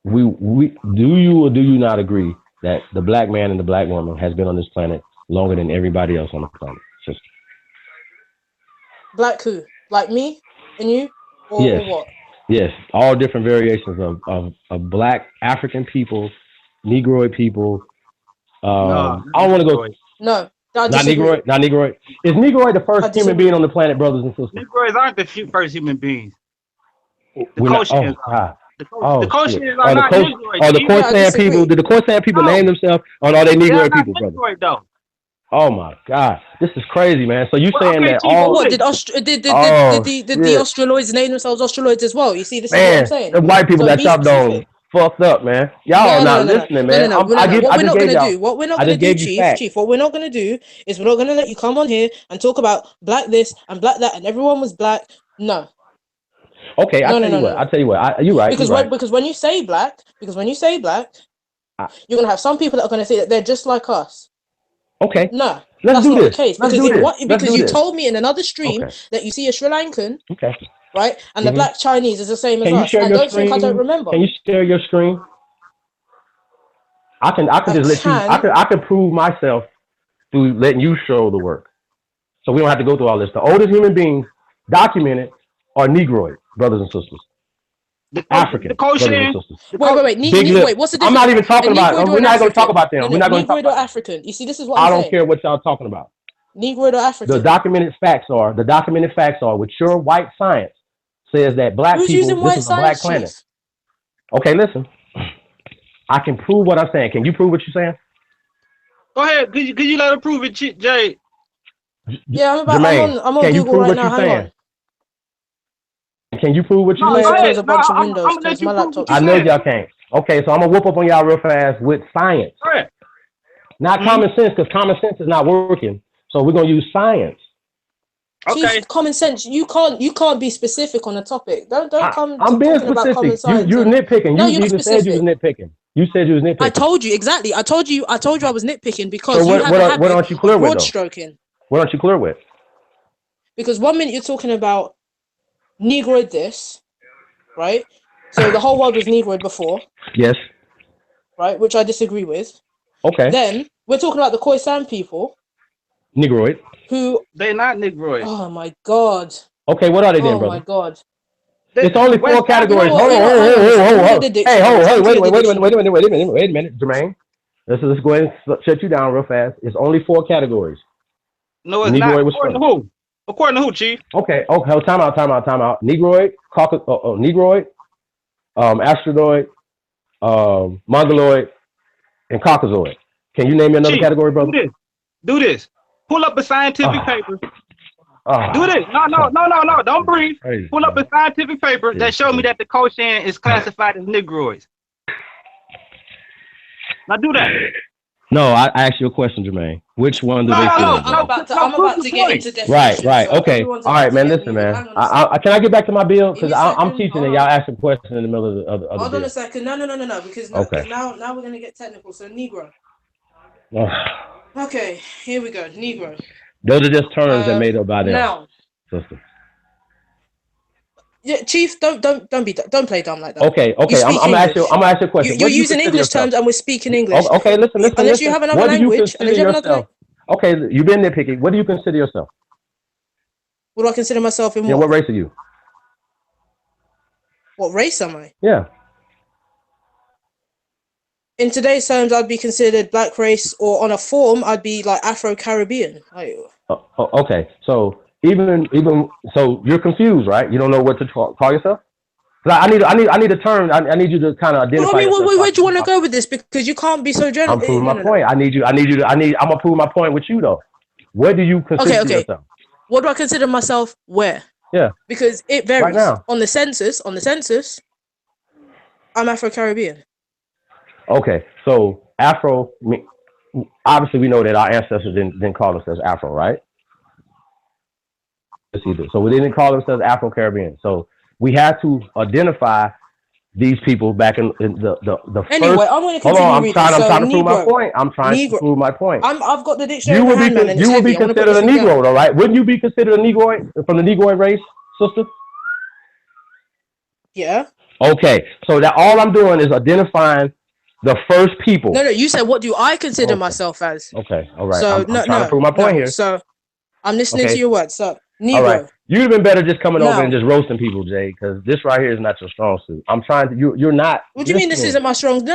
we do you or do you not agree that the black man and the black woman has been on this planet longer than everybody else on the planet? Sister? Black who? Like me and you? Or what? Yes, all different variations of black African people, Negroid people. I don't want to go. No, I Not disagree. Negroid. Not Negroid. Is Negroid the I first disagree. human being on the planet, brothers and sisters? Negroids aren't the first human beings. We're not- Khoisan. God. The shit. Khoisan are not Negroids. Are the Chief. I Khoisan disagree. people? Did the Khoisan people No. name themselves, or are they They're Negroid not people, brother? Negroid, though. Oh my God, this is crazy, man. So you Well, saying okay, that Chief, all What did the shit. Australoids name themselves Australoids as well? You see, this is what Man, I'm saying. the white people So that be y'all don't specific. fucked up, man. Y'all not listening, man. No. I What we're just not gave gonna y'all. do, what we're not I gonna just do, gave you facts. Chief, what we're not gonna do is we're not gonna let you come on here and talk about black this and black that and everyone was black. No, Okay, No, I'll no, tell you no, what. no. I'll tell you what. You're right. because You're right. when you say black, I- you're gonna have some people that are gonna say that they're just like us. Okay, No, let's that's do not this. the case. Let's Because do this. Let's because do you this. told me in another stream Okay. that you see a Sri Lankan, Okay. right, and the Mhm. black Chinese is the same as Can you us. share And your don't think I don't screen? remember. Can you share your screen? I can just let you. I can prove myself through letting you show the work. So we don't have to go through all this. The oldest human beings documented are Negroid brothers and sisters. African The brothers and Khoisan. sisters. Wait. Big lip. Wait, what's the I'm difference? not even talking A about. Negroid or We're an not going to talk African? about them. No, We're not going to talk Negroid or about. African. You see, this is what I I'm don't saying. care what y'all talking about. Negroid or African. The documented facts are with your white science says that black Who's people. using This white is a black science, planet. Chief? Okay, listen. I can prove what I'm saying. Can you prove what you're saying? Go ahead. Could you let her prove it, Jay? Yeah, Jermaine, I'm on can you Google prove right what now. you're Hang saying? on. Can you prove what you're No, saying? go close a bunch of I'm windows gonna let because you my prove laptop's what I you know saying. y'all can't. Okay, so I'm gonna whoop up on y'all real fast with science, Go ahead. not common sense, because common sense is not working. So we're gonna use science. Okay. Chief, common sense. You can't be specific on a topic. Don't come I'm being talking about common specific. science. You're nitpicking. No, You you're even said you was specific. nitpicking. You said you was nitpicking. I told you exactly. I told you I was nitpicking because So you what- have what a are- habit what aren't you clear of with, broad though? stroking. What aren't you clear with? Because 1 minute you're talking about Negroid this, right? So the whole world was Negroid before, Yes. right? Which I disagree with. Okay. Then we're talking about the Khoisan people Negroid. who. They're not Negroid. Oh my god. Okay, what are they then, Oh brother? my god. It's only four West categories. You know what? Hold on. Let me get the Hey, dictionary. wait a minute, Jermaine. Let's go ahead and shut you down real fast. It's only four categories. No, it's Negroid not. was According to first. who? According to who, Chief? Okay. Time out. Negroid, Negroid, Astronoid, Mongoloid, and Caucasoid. Can you name me another Chief, category, brother? Do this. Pull up a scientific paper. Do this. No. Don't breathe. Crazy. Pull up a scientific paper that show me that the Khoisan is classified as Negroids. Now do that. No, I asked you a question, Jermaine. Which one do they fit in? I'm about to get into definitions. Right. so Okay. everyone's All right, about man. to get Listen, moving. man. Hang on a second. Can I get back to my bill? Give me Because a I'm second. teaching Hold and on. y'all asking questions in the middle of the Hold on bill. a second. No, because Okay. now we're gonna get technical. So Negro. Okay, here we go. Negro. Those are just terms that made up by them. Now, sister. yeah, Chief, don't play dumb like that. Okay. You speak I'm English. gonna ask you a question. You're What do you using consider English yourself? terms and we're speaking English. Okay, listen. Unless you have another What do you language. consider yourself? Okay, you've been nitpicking. What do you consider yourself? What do I consider myself in Yeah, what race are you? What race am I? Yeah. In today's terms, I'd be considered black race, or on a form, I'd be like Afro-Caribbean. Okay, so even so, you're confused, right? You don't know what to call yourself. I need a term. I need you to kind of identify. Well, I mean, where do you want to go with this? Because you can't be so general. I'm proving my point. I'm gonna prove my point with you though. What do you consider yourself? What do I consider myself? Where? Yeah. Because it varies. Right now. On the census, I'm Afro-Caribbean. Okay, so Afro. Obviously, we know that our ancestors didn't call themselves Afro, right? So we didn't call themselves Afro-Caribbean. So we had to identify these people back in the anyway, first. I'm going to continue I'm trying to prove my point. I've got the dictionary. You would be considered a Negro, though, right? Wouldn't you be considered a Negroid from the Negroid race, sister? Yeah. Okay, so that all I'm doing is identifying the first people. No, you said what do I consider myself as? Okay, all right. So I'm trying to prove my point here. So I'm listening to your words. So Negro. All right. You'd have been better just coming over and just roasting people, Jay, because this right here is not your strong suit. I'm trying to. You're not. What do you mean this isn't my strong? No.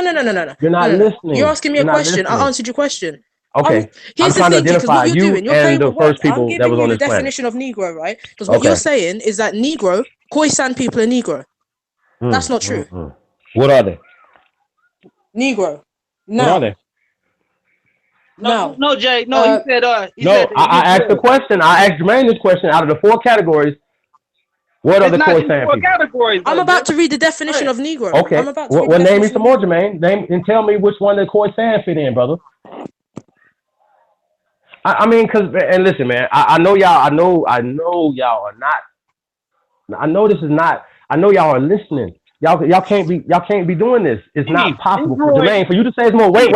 You're not listening. You're asking me a question. I answered your question. Okay. Here's I'm trying the to thing, because what you're doing, you're and playing the with first words. people I'm that was giving on you the this planet. definition of Negro, right? Because what you're saying is that Negro, Khoisan people are Negro. That's not true. What are they? Negro. What are they? No, Jay. No, he said. I asked the question. I asked Jermaine this question. Out of the 4 categories, what are the Khoisan people? Categories, I'm about to read the definition of Negro. Okay. I'm about to Well, name me some more, Jermaine. Name and tell me which one the Khoisan fit in, brother. I mean, and listen, man. I know y'all. I know y'all are not. I know this is not. I know y'all are listening. Y'all can't be doing this. It's not possible for Jermaine for you to say it's more. Wait.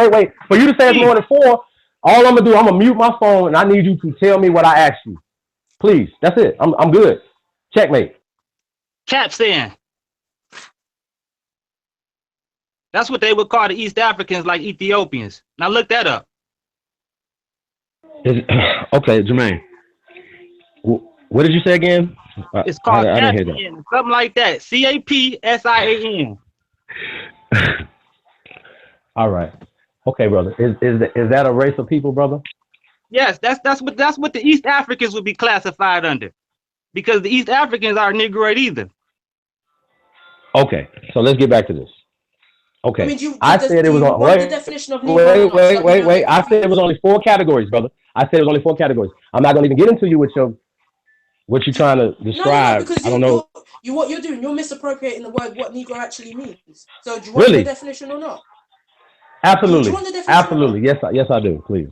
For you to say it's more than 4. All I'm gonna do, I'm gonna mute my phone and I need you to tell me what I asked you. Please. That's it. I'm good. Checkmate. Capstan. That's what they would call the East Africans, like Ethiopians. Now look that up. Okay, Jermaine. What did you say again? It's called Capstan, something like that. Capsian. All right. Okay, brother. Is that a race of people, brother? Yes, that's what the East Africans would be classified under, because the East Africans are Negroid either. Okay, so let's get back to this. Okay, I mean, I said it was on. Wait. I said it was only 4 categories, brother. I said it was only 4 categories. I'm not gonna even get into you with what you're trying to describe. No, I don't know. What you're doing, you're misappropriating the word what Negro actually means. So do you want the definition or not? Absolutely. Absolutely. Yes, I do. Please.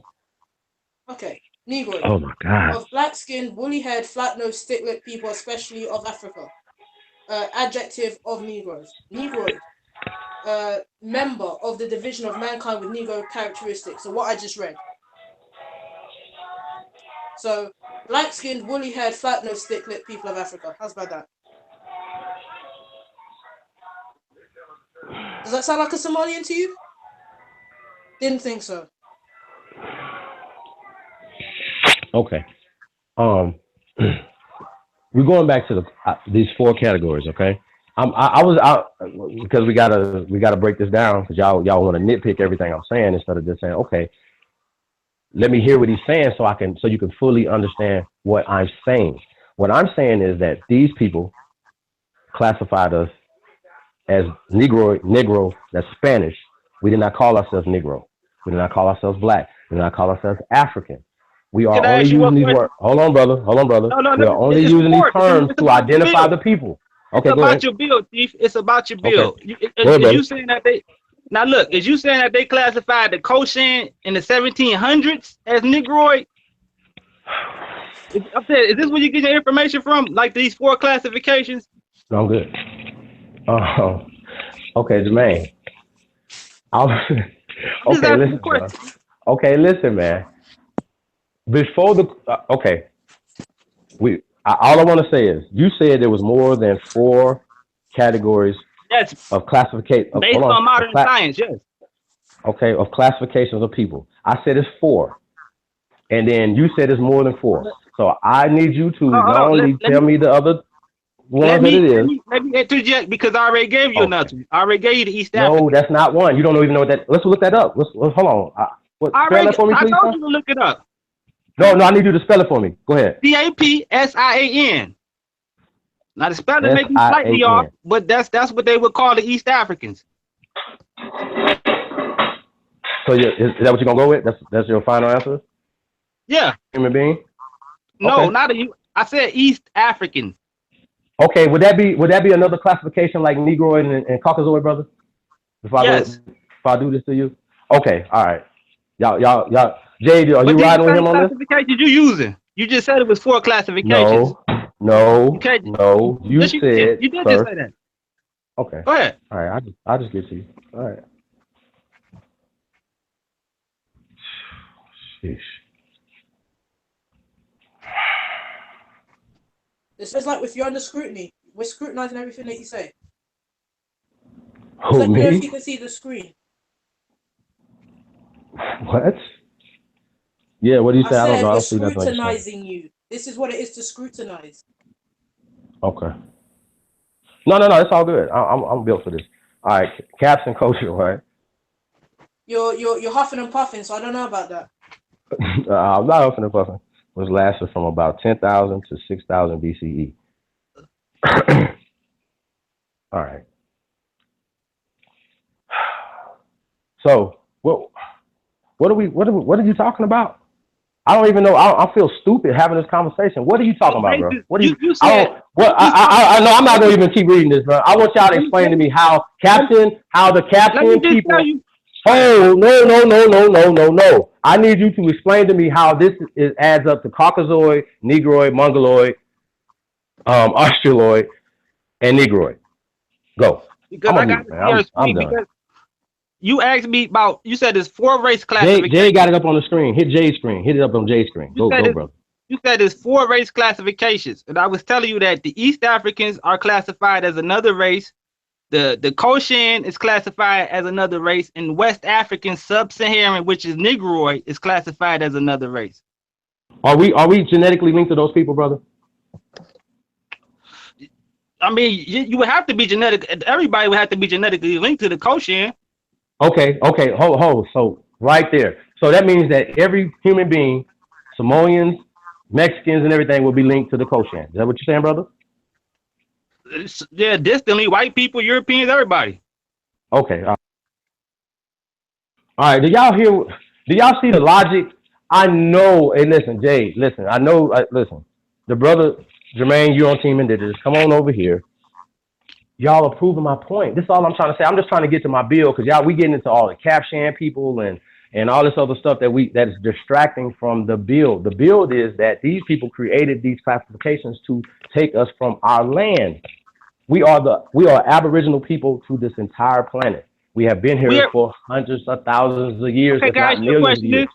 Okay. Negro. Oh my God. Of black-skinned, woolly-haired, flat-nosed, stick-lipped people, especially of Africa. Adjective of Negroes. Negroid. Member of the division of mankind with Negro characteristics. So what I just read. So black-skinned, woolly-haired, flat-nosed, stick-lipped people of Africa. How's about that? Does that sound like a Somalian to you? Didn't think so. Okay. We're going back to these 4 categories. Okay. I was out because we gotta break this down because y'all want to nitpick everything I'm saying instead of just saying, okay, let me hear what he's saying so you can fully understand what I'm saying. What I'm saying is that these people classified us as Negro, that's Spanish. We did not call ourselves Negro. We did not call ourselves black. We did not call ourselves African. We are only using these words. Hold on, brother. No, we are only using these terms to identify the people. Okay, it's about your bill, Chief. It's about your bill. Okay. You saying that now look, is you saying that they classified the Khoisan in the 1700s as Negroid? I'm saying, is this where you get your information from? Like these 4 classifications? No, I'm good. Okay, Jermaine. Okay, listen, man. before the okay, all I want to say is you said there was more than 4 categories Yes, of classification. based on modern science. Yes. Okay, of classifications of people. I said it's 4, and then you said it's more than 4. So I need you to not only tell me the other ones that it is. Let me interject because I already gave you another. I already gave you the East African. No, that's not one. You don't even know what that. Let's look that up. Let's hold on. Spell that for me, please. I told you to look it up. No, I need you to spell it for me. Go ahead. CAPSIAN. Now the spelling may be slightly off, but that's what they would call the East Africans. So is that what you're gonna go with? That's your final answer? Yeah. Human being? No, okay. not you. I said East African. Okay, would that be another classification like Negroid and Caucasoid, brother? If I do this to you? Okay, all right. Y'all, Jade, are you riding with him on this? Classifications you using? You just said it was 4 classifications. No. You yes, said you did just say that. Okay. Go ahead. All right, I'll just get to you. All right. Sheesh. It's just like if you're under scrutiny, we're scrutinizing everything that you say. Who, like, me? you know, if you can see the screen. What? Yeah, what do you say? I don't know. I We're don't see nothing. scrutinizing you. This is what it is to scrutinize. Okay. No, it's all good. I'm built for this. All right, caps and culture, right? You're huffing and puffing, so I don't know about that. I'm not huffing and puffing. Was lasted from about 10,000 to 6,000 BCE. All right. So what are you talking about? I don't even know. I feel stupid having this conversation. What are you talking about, bro? What do you said? I know I'm not gonna even keep reading this, bro. I want y'all to explain to me how the captain people. Oh no! I need you to explain to me how this adds up to Caucasoid, Negroid, Mongoloid, Australoid, and Negroid. Go. Because I'm done. Because you asked me about. You said there's 4 race classifications. Jay got it up on the screen. Hit Jay's screen. Hit it up on Jay's screen. Go, brother. You said there's 4 race classifications, and I was telling you that the East Africans are classified as another race. The Koshan is classified as another race, and West African Sub-Saharan, which is Negroid, is classified as another race. Are we genetically linked to those people, brother? I mean, you would have to be genetic. Everybody would have to be genetically linked to the Koshan. Okay. Hold. So right there. So that means that every human being, Samoans, Mexicans, and everything will be linked to the Koshan. Is that what you're saying, brother? Yeah, distantly, white people, Europeans, everybody. Okay. All right. Do y'all see the logic? I know. Hey, listen, Jay. Listen. I know. Listen. The brother Jermaine, you're on Team Indigenous. Come on over here. Y'all are proving my point. This is all I'm trying to say. I'm just trying to get to my bill because we getting into all the Capshan people and all this other stuff that is distracting from the build. The build is that these people created these classifications to take us from our land. We are Aboriginal people to this entire planet. We have been here for hundreds of thousands of years, if not millions of years.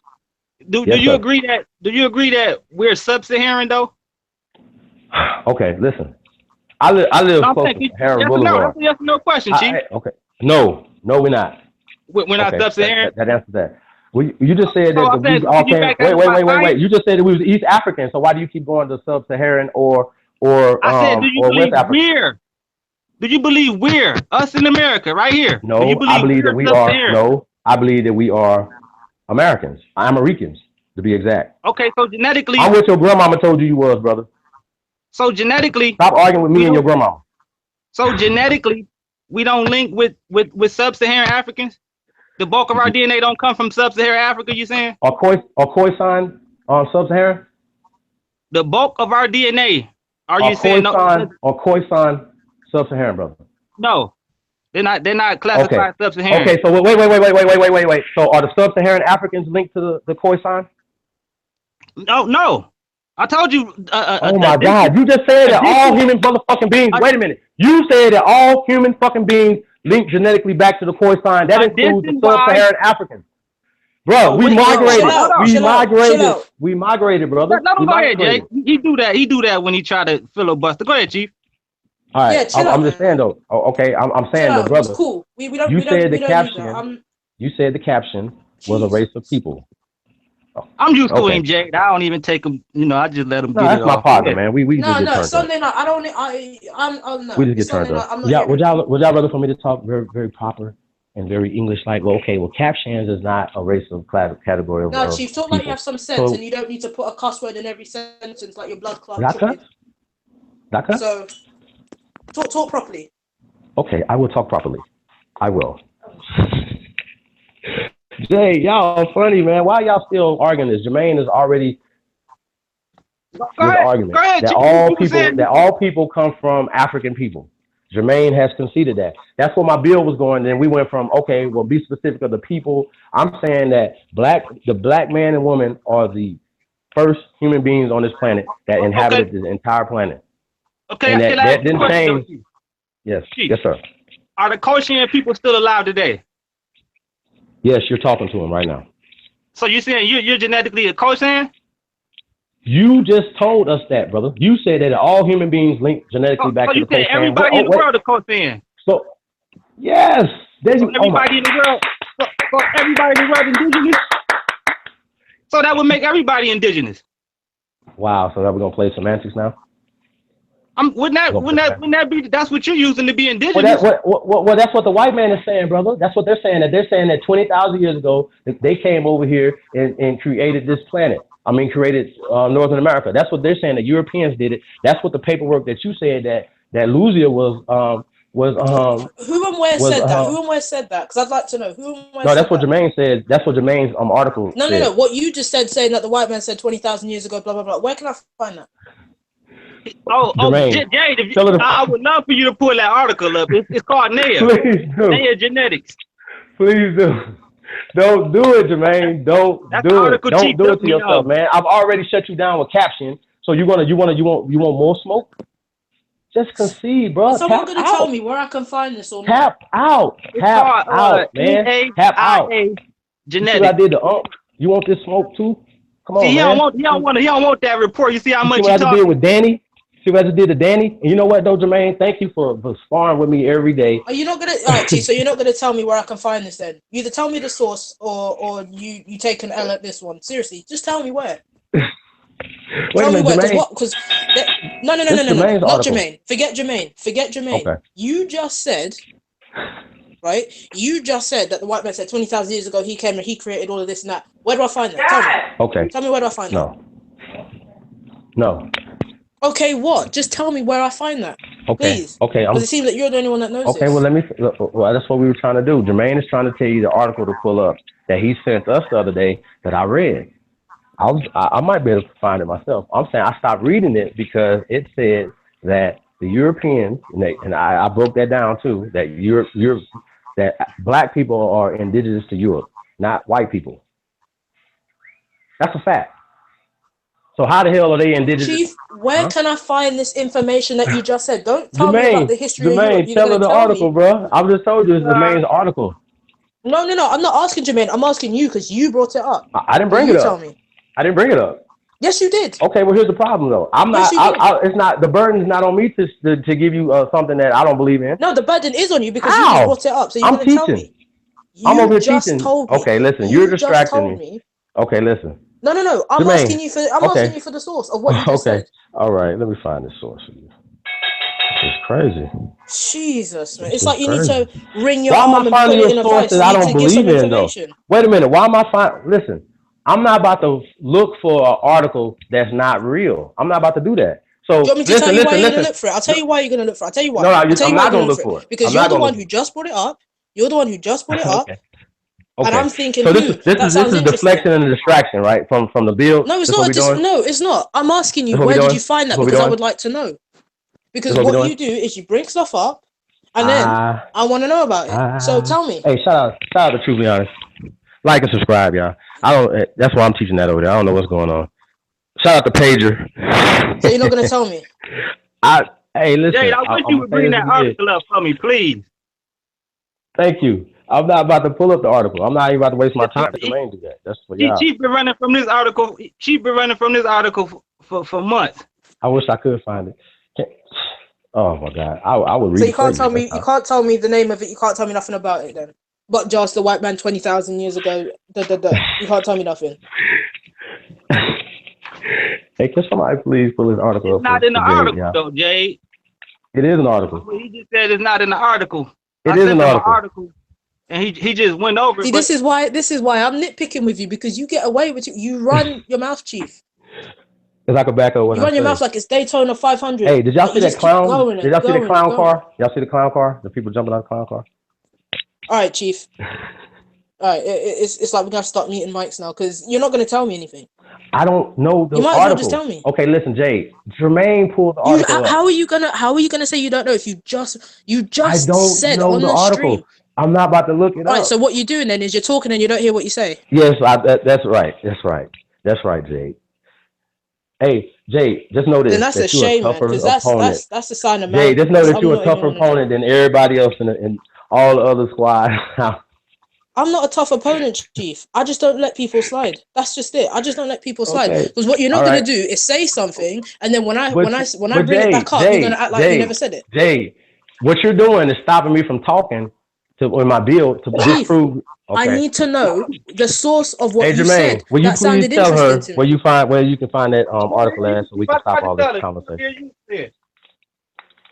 Do you agree that we're Sub-Saharan though? Okay, listen. I live close to Sahara Boulevard. Yes or no question, Chief. Okay. No, we're not. We're not Sub-Saharan? That answers that. Well, you just said that we all came. Wait. You just said that we was East African. So why do you keep going to Sub-Saharan or I said, do you believe we're? Do you believe we're us in America right here? No, I believe that we are. No, I believe that we are Americans. Americans, to be exact. Okay, so genetically, I'm what your grandmama told you was, brother. So genetically, stop arguing with me and your grandma. So genetically, we don't link with Sub-Saharan Africans. The bulk of our DNA don't come from Sub-Saharan Africa. You saying? Or Khoisan, Sub-Saharan? The bulk of our DNA. Are you saying no? Or Khoisan, Sub-Saharan, brother? No, they're not classified Sub-Saharan. Okay, so wait. So are the Sub-Saharan Africans linked to the Khoisan? No. I told you. Oh my God! You just said that all human motherfucking beings. Wait a minute. You said that all human fucking beings linked genetically back to the Khoisan. That includes the Sub-Saharan Africans. Bro, we wait, migrated. Chill out, We chill out, chill migrated. out. We migrated, brother. let him We go ahead, Jay. migrated. He do that. He do that when he try to filibuster. Go ahead, Chief. All Yeah, right. chill I'm out, just man. saying though. Okay, I'm Chill saying though, out. It's brother. cool. We don't You we don't said we the don't need that. caption. You said the caption was a race of Jesus. people. I'm used to Okay. him, Jay. I don't even take him. You know, I just let him No, get that's it my off. partner, Yeah. man. We just No, get no, turned up. Sunday night. I don't. I'm no. We just get It's Sunday turned night. up. I'm not Yeah, here. would y'all rather for me to talk very, very proper and very English like? Well, okay, well, captions is not a race of category of No, Chief, talk like you people. have some sense, So and you don't need to put a cuss word in every sentence like your blood clot that cut? chicken. That cut? So talk properly. Okay, I will talk properly. I will. Jay, y'all funny, man. Why y'all still arguing this? Jermaine is already Go this ahead. argument Go ahead, that Chief. all You were saying people come from African people. Jermaine has conceded that. That's where my bill was going. Then we went from, okay, well, be specific of the people. I'm saying that the black man and woman are the first human beings on this planet that inhabited the entire planet. Okay, And can I that ask you a didn't question, change. Chief? Yes, Chief. yes, sir. Are the Koshian people still alive today? Yes, you're talking to him right now. So you saying you're genetically a Koshian? You just told us that, brother. You said that all human beings link genetically back So to you the said Koshan. everybody in the world is Koshian. So, yes. There So you, oh my. everybody in the world. So everybody in the world indigenous. So that would make everybody indigenous. Wow. So that we're gonna play semantics now. Wouldn't that be? That's what you're using to be indigenous. Well, that's what the white man is saying, brother. That's what they're saying. That they're saying that 20,000 years ago they came over here and created this planet. I mean, created Northern America. That's what they're saying. The Europeans did it. That's what the paperwork that you said that Luzia was. Who and where said that? Who and where said that? Because I'd like to know who and where. No, that's said what that. Jermaine said. That's what Jermaine's article. No, said. no. What you just said, saying that the white man said 20,000 years ago, blah blah blah. Where can I find that? Jermaine, Jade, I would love for you to pull that article up. It's called Naya. Please do. Naya Genetics. Please do. Don't do it, Jermaine. Don't do it. Don't do it to yourself, man. I've already shut you down with caption. So you want more smoke? Just concede, bro. Is someone gonna tell me where I can find this or not? Tap out, man. Tap out. Genetics. See what I did to You want this smoke too? Come on, see, man. He don't want that report. You see how much you what I did with Danny? See what I just did to Danny? And you know what, though, Jermaine? Thank you for sparring with me every day. Are you not gonna? All right, so you're not gonna tell me where I can find this then? You either tell me the source or you take an L at this one. Seriously, just tell me where. Tell me where, because no, not article. Jermaine. Forget Jermaine. Okay. You just said, right? You just said that the white man said 20,000 years ago he came and he created all of this and that. Where do I find that? Tell me. Okay. Tell me where do I find that? No. Okay, what? Just tell me where I find that. Okay. Please. Okay. Because it seems that you're the only one that knows. Okay. This. Well, that's what we were trying to do. Jermaine is trying to tell you the article to pull up that he sent us the other day that I read. I might be able to find it myself. I'm saying I stopped reading it because it said that the Europeans, and I broke that down too, that that black people are indigenous to Europe, not white people. That's a fact. So how the hell are they indigenous? Chief, where can I find this information that you just said? Don't tell me about the history of Europe. Tell her the article, bro. I just told you it's Jermaine's article. No. I'm not asking Jermaine. I'm asking you because you brought it up. I didn't bring it up. Tell me. I didn't bring it up. Yes, you did. Okay, well, here's the problem, though. I'm not. It's not. The burden is not on me to give you something that I don't believe in. No, the burden is on you because you brought it up. So you're going to tell me. I'm over here teaching. Okay, listen. You're distracting me. Okay, listen. No. I'm Jermaine, asking you for. Asking you for the source of what you just said. All right. Let me find the source for you. It's crazy. Jesus, man. It's like you need to ring your arm and put it in a vice. I don't believe in, though. Wait a minute. Why am I finding? Listen. I'm not about to look for an article that's not real. I'm not about to do that. So do you want me to tell you why you're going to look for it? I'll tell you why you're going to look for it. I'll tell you why. No, I'm not going to look for it. Because you're the one who just brought it up. You're the one who just brought it up. Okay. And I'm thinking, so this is deflection and distraction, right? From the bill. No, it's not. It's not. I'm asking you, where did you find that? Because I would like to know. Because what you do is you bring stuff up, and then I want to know about it. So tell me. Hey, shout out to Truly Honest. Like and subscribe, y'all. That's why I'm teaching that over there. I don't know what's going on. Shout out to Pager. So you're not gonna tell me? Hey, listen. Jade, I wish you would bring that article up for me, please. Thank you. I'm not about to pull up the article. I'm not even about to waste my time. Jermaine do that. That's for y'all. She's been running from this article. She's been running from this article for months. I wish I could find it. Oh my God, I would read. So you can't tell me. You can't tell me the name of it. You can't tell me nothing about it then. But just the white man 20,000 years ago. You can't tell me nothing. Hey, can somebody please pull this article up? It's not in the article, though, Jay. It is an article. He just said it's not in the article. It is an article. And he just went over. See, this is why I'm nitpicking with you, because you get away with it. You run your mouth, Chief. It's like a backup. You run your mouth like it's Daytona 500. Hey, did y'all see that clown? Did y'all see the clown car? Going. Y'all see the clown car? The people jumping out of the clown car? All right, Chief. All right, it's like we're gonna have to start meeting mics now, because you're not gonna tell me anything. I don't know the you might article. As well just tell me. Okay, listen, Jay. Jermaine pulled the article. How are you gonna say you don't know if you just I don't said know on the article. Stream? I'm not about to look it up. All right, so what you're doing then is you're talking and you don't hear what you say. Yes, that's right. That's right, Jay. Hey, Jay, just know this. Then that's a shame, man, because that's a sign of man. Jay, just know that you're a tougher opponent than everybody else in all the other squad. I'm not a tough opponent, Chief. I just don't let people slide. That's just it. I just don't let people slide. Because what you're not going to do is say something, and then when I bring it back up, you're going to act like you never said it. Jay, what you're doing is stopping me from talking in my build to disprove. Okay. I need to know the source of what you said. Will you that sounded please tell her interesting to me. where you can find that article at, so we can stop all this conversation?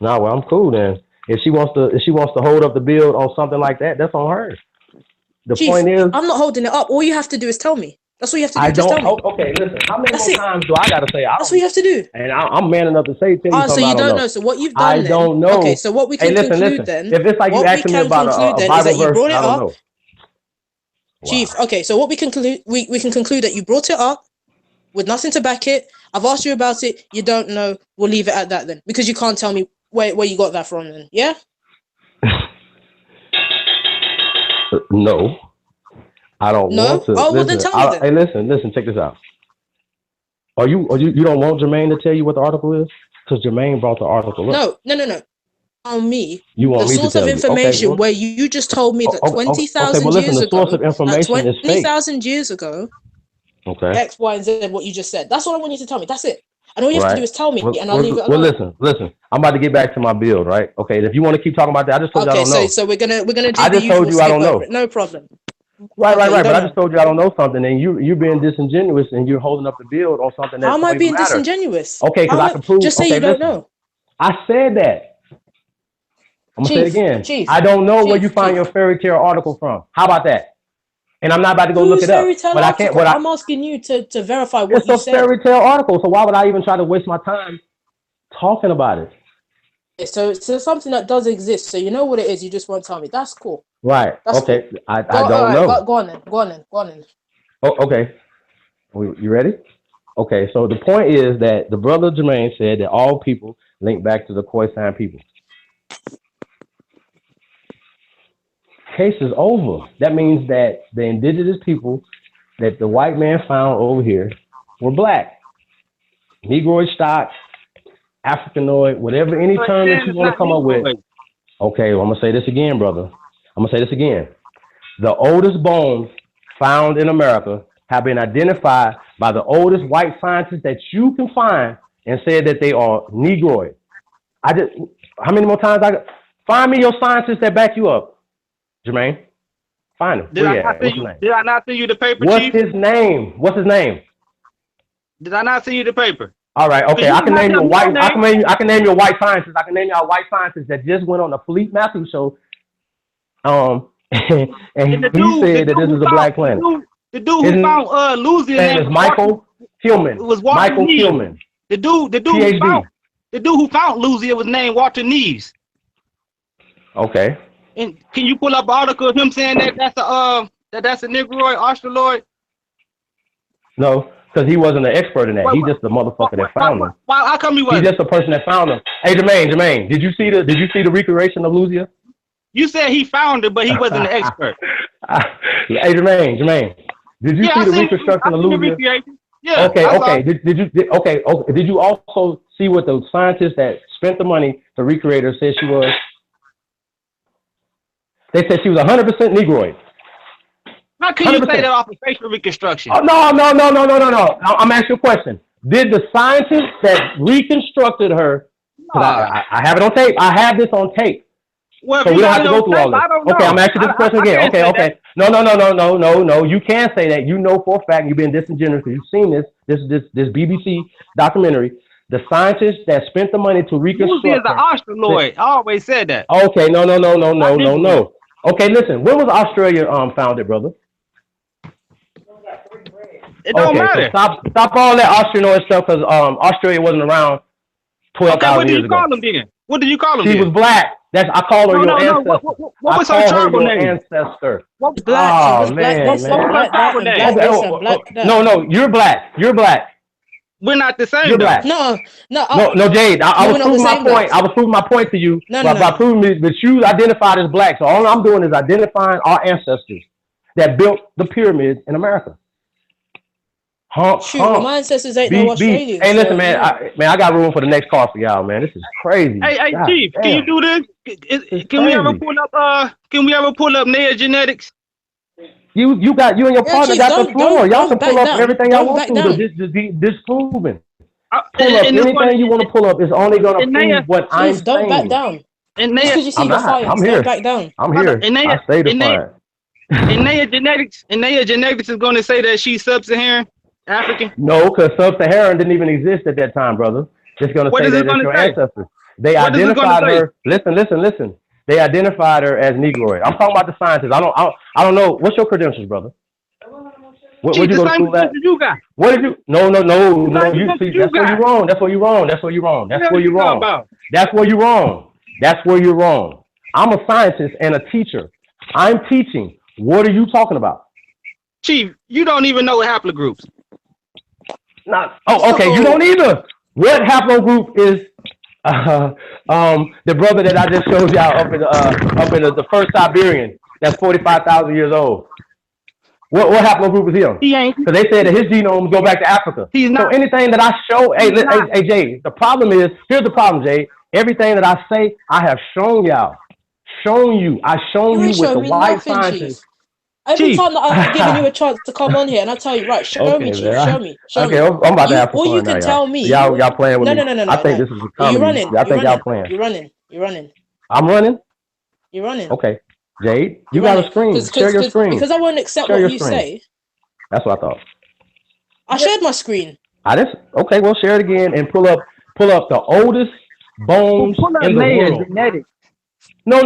No, well, I'm cool then. If she wants to hold up the build on something like that, that's on her. The Chief, point is, I'm not holding it up. All you have to do is tell me. That's all you have to do. Just tell me. Okay, listen. How many more times do I gotta say? That's what you have to do. And I'm man enough to say. Tell you so you don't know. So what you've done? I don't know. Okay, so what we can conclude then? If it's like you asking me about a Bible verse, I don't know. Chief, okay, so what we can conclude, we can conclude that you brought it up with nothing to back it. I've asked you about it. You don't know. We'll leave it at that then, because you can't tell me where you got that from. Then, yeah. No, I don't want to. Oh, well, then tell me then. Hey, listen. Check this out. Are you don't want Jermaine to tell you what the article is? Because Jermaine brought the article up. No. On me, you want the me source to tell of information you? where you just told me that 20,000 years ago, 20,000 years ago, X, Y, and Z, what you just said. That's all I want you to tell me. That's it. And all you have to do is tell me, and I'll leave it alone. Well, listen. I'm about to get back to my build, right? Okay, if you want to keep talking about that, I just told you I don't know. So we're gonna do I just told you I don't know. No problem. Right. But I just told you I don't know something, and you're being disingenuous, and you're holding up the build on something that. How am I being disingenuous? Okay, because I can prove. Just say you don't know. I said that. I'm gonna say it again. Chief, I don't know where you find your fairy tale article from. How about that? And I'm not about to go look it up. But I can't. I'm asking you to verify what you said. It's a fairy tale article, so why would I even try to waste my time talking about it? So it's something that does exist. So you know what it is. You just won't tell me. That's cool. Right. That's okay. Cool. I don't know. Go on then. Oh, okay. You ready? Okay. So the point is that the brother Jermaine said that all people link back to the Khoisan people. Case is over. That means that the indigenous people that the white man found over here were black. Negroid stock, Africanoid, whatever, any term that you want to come up with. Okay, well, I'm going to say this again, brother. The oldest bones found in America have been identified by the oldest white scientists that you can find and said that they are Negroid. How many more times find me your scientists that back you up? Jermaine, find him. Did I not send you the paper, Chief? What's his name? Did I not send you the paper? All right, okay. I can name you white. I can name you a white scientist. I can name you a white scientist that just went on the Philippe Matthews show. And he said that this is a black planet. The dude who found Louisiana. His name is Michael Hillman. Michael Hillman. The dude who found Louisiana was named Walter Neves. Okay. And can you pull up an article of him saying that that's a Negroid, Australoid? No, because he wasn't an expert in that. He's just the motherfucker that found him. How come he wasn't? He's just the person that found him. Hey, Jermaine, did you see the recreation of Louisiana? You said he found it, but he wasn't an expert. Hey, Jermaine, did you see the reconstruction of Louisiana? Yeah. Okay. Did you also see what the scientist that spent the money to recreate her said she was? They said she was 100% Negroid. How can you 100%. say that off of facial reconstruction? Oh, no. I'm asking you a question. Did the scientists that reconstructed her, because I have it on tape. I have this on tape. Well, So we don't have to go through all this. Okay, I'm asking this question again. Okay. No. You can't say that. You know for a fact you've been disingenuous because you've seen this BBC documentary. The scientists that spent the money to reconstruct. Lucy is an Australoid. I always said that. Okay, no. Okay, listen. When was Australia founded, brother? It don't matter. So stop all that Australoid stuff because Australia wasn't around 12,000 years ago. What do you call them then? What did you call them? She was black. I call her your ancestor. What was her tribal name? Ancestor. What was black? Oh, man. No, you're black. You're black. We're not the same. You're black. No, Jade. I was proving my point. I was proving my point to you by proving that you identified as black. So all I'm doing is identifying our ancestors that built the pyramids in America. My ancestors ain't no Australians. Hey, listen, man. I got room for the next call for y'all, man. This is crazy. Hey, God, Chief, damn. Can you do this? Can we ever pull up? Naya Genetics? You and your partner Chief, got the floor. Y'all can pull up everything y'all want to disproven. Pull up anything you want to pull up. It's only going to prove what I'm saying. Don't back down. And Naya, you see the fire. I'm here. Back down. I'm here. I stay defiant. And Naya Genetics is going to say that she's sub-Saharan African? No, because sub-Saharan didn't even exist at that time, brother. It's going to say that it's your ancestors. They identified her. Listen. They identified her as Negroid. I'm talking about the scientists. I don't know. What's your credentials, brother? What did you go to school at? What did you? No. You see, that's where you're wrong. That's where you're wrong. I'm a scientist and a teacher. I'm teaching. What are you talking about? Chief, you don't even know haplogroups. Okay. You don't either. What haplogroup is the brother that I just showed y'all up in the first Siberian that's 45,000 years old? What haplogroup is he on? Because they said that his genome go back to Africa. He's not. So anything that I show, hey, Jay, the problem is, here's the problem, Jay. Everything that I say, I have shown y'all. I've shown you with the white scientists. Every time that I've given you a chance to come on here, and I tell you, right, show me, Chief, show me. Okay, I'm about to have some fun. Or you can tell me. Y'all playing with me. No. I think this is a comedy. I think y'all playing. You're running. I'm running? You're running. Okay. Jade, you got a screen. Share your screen. Because I won't accept what you say. That's what I thought. I shared my screen. Okay, well, share it again and pull up the oldest bones in the world. Genetics. No. I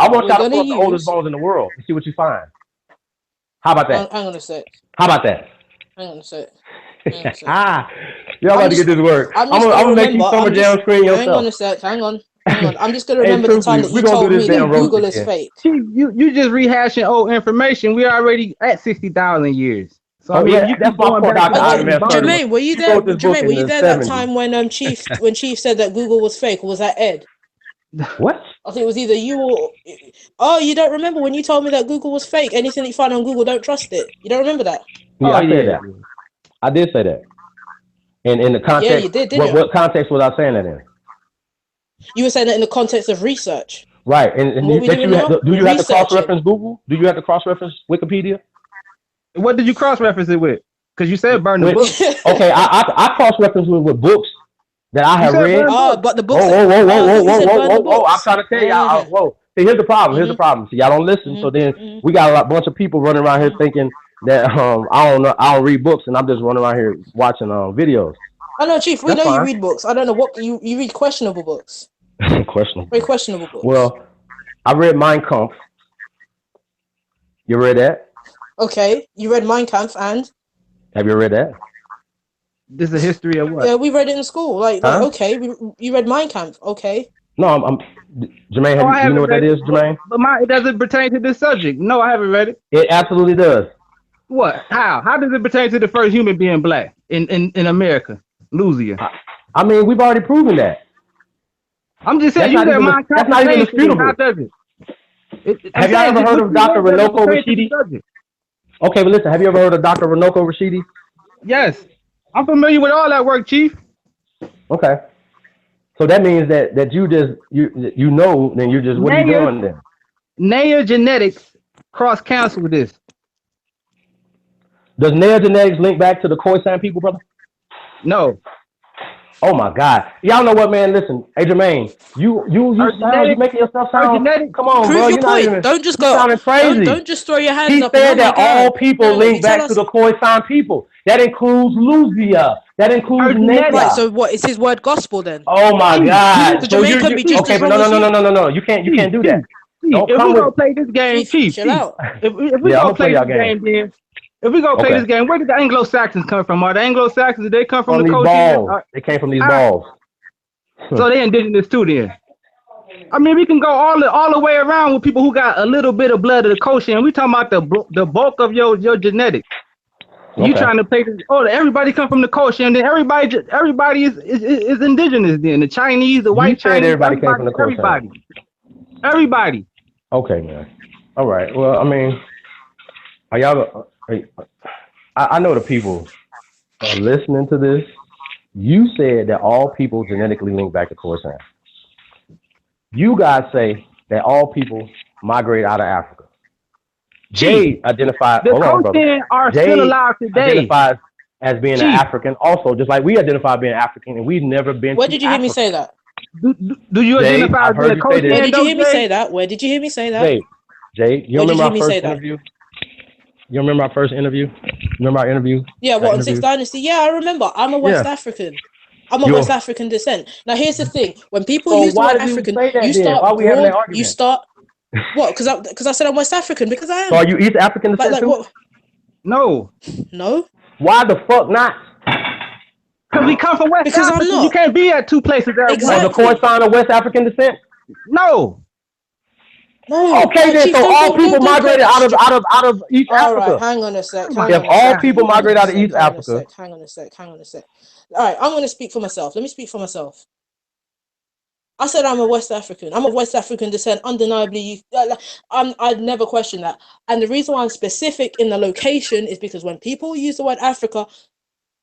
want y'all to pull up the oldest bones in the world and see what you find. How about that? Hang on a sec. How about that? Hang on a sec. Y'all about to get this work. I'm gonna make you summer jam screen yourself. Hang on a sec. Hang on. I'm just gonna remember the time that you told me that Google is fake. You just rehashing old information. We already at 60,000 years. So that's my point. Jermaine, were you there? Jermaine, were you there that time when Chief said that Google was fake, or was that Ed? What? I think it was either you or... Oh, you don't remember when you told me that Google was fake? Anything that you find on Google, don't trust it. You don't remember that? Yeah, I said that. I did say that. And in the context... Yeah, you did, didn't you? What context was I saying that in? You were saying that in the context of research. Right. And do you have to cross-reference Google? Do you have to cross-reference Wikipedia? What did you cross-reference it with? Because you said burn the book. Okay, I cross-reference with books that I have read. But the books. Whoa! I'm trying to tell y'all. Whoa! See, here's the problem. See, y'all don't listen. So then we got a bunch of people running around here thinking that I don't read books, and I'm just running around here watching videos. I know, Chief. We know you read books. I don't know what you read. Questionable books. Questionable. Very questionable books. Well, I read Mein Kampf. You read that? Okay, you read Mein Kampf, and have you read that? This is a history of what? Yeah, we read it in school. Okay, you read Mein Kampf. Okay. No, I'm Jermaine. You know what that is, Jermaine? But it doesn't pertain to this subject. No, I haven't read it. It absolutely does. What? How? How does it pertain to the first human being black in America, Louisiana? I mean, we've already proven that. I'm just saying. That's not even disputable. How does it? Have y'all ever heard of Dr. Runoko Rashidi? Okay, but listen, have you ever heard of Dr. Runoko Rashidi? Yes. I'm familiar with all that work, Chief. Okay. So that means that you just you know, then you just what are you Naya, doing then? Naya Genetics cross counsel with this. Does Neo Genetics link back to the Khoisan people, brother? No. Oh my God. Y'all know what, man? Listen, hey Jermaine, you Her sound, you genetics, making yourself her sound, genetics, come on, Prove bro. your You're not point. even, Don't just you go. sounding crazy. Don't just throw your hands He up and said oh my that all God. people No, link you tell back to us. the Khoisan people. That includes Luzia. That includes her genetics. Right. Naya. So what is his word gospel then? Oh my Chief, God. So So Jermaine can be just okay, as but wrong as you. no. You can't Chief, do that. Don't if come we with go play this game, Chief, chill Chief, out. if we yeah, go I'm gonna play play y'all this game. game, then if we go play Okay. this game, where did the Anglo-Saxons come from? Are the Anglo-Saxons, did they come from From the these Cochin? balls. They came from these Ah, balls. so they indigenous too then. I mean, we can go all the way around with people who got a little bit of blood of the Cochin. We talking about the bulk of your genetics. You Okay. trying to play this? Oh, everybody come from the Cochin, then everybody is indigenous. Then the Chinese, the You white said Chinese, everybody came from the Khoisan. everybody. Okay, man. All right. Well, I mean, are y'all? I know the people are listening to this. You said that all people genetically link back to Khoisan. You guys say that all people migrate out of Africa. Jade identified. The Hold on, brother. Cochin are still Jade alive today. identifies as being an Chief, African, also, just like we identify being African, and we've never been Where to did you hear me Africa. say that? do you Jade, identify I've as being heard a you say this. Where Cochin did you though, hear me Jay? say that? Where did you hear me say that? Jade, you Where did remember you hear our me first say that? interview? You remember our first interview? Remember our interview? Yeah, Our what on interview? Sixth Dynasty? Yeah, I remember. I'm a West Yeah. African. I'm of You're. West African descent. Now here's the thing: when people So use the why word did you African, say that you then? Why start are we having that broad. You argument? start what? Because I said I'm West African because I So are am. you East African descent Like too? what? No, No, Why the fuck not? because we come from West because I'm Africa. You not. can't be at two places at once. Oh, the Exactly. Khoisan of West African descent? No, No. Okay, then. Chief, So all people don't go migrated playing. out of East All right, Africa. hang on a sec. everybody. If all people migrate out of East Africa, Hang on a sec. All right, I'm gonna speak for myself. Let me speak for myself. I said I'm a West African. I'm of West African descent. Undeniably, I'd never question that. And the reason why I'm specific in the location is because when people use the word Africa,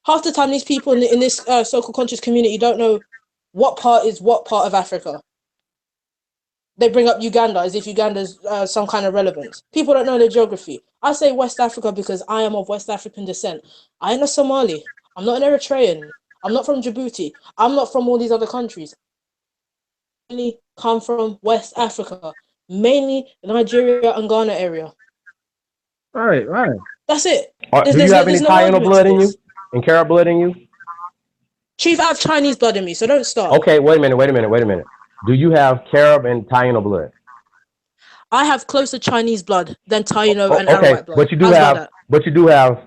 half the time these people in this so-called conscious community don't know what part of Africa. They bring up Uganda as if Uganda's some kind of relevance. People don't know their geography. I say West Africa because I am of West African descent. I am a Somali. I'm not an Eritrean. I'm not from Djibouti. I'm not from all these other countries. I mainly come from West Africa, mainly Nigeria and Ghana area. Right. That's it. do you have any There's no Taino argument blood to in you? this. And Carib blood in you? Chief, I have Chinese blood in me, so don't start. Okay, wait a minute. Do you have Carib and Taino blood? I have closer Chinese blood than Taino and Okay, Arawak blood. but you do have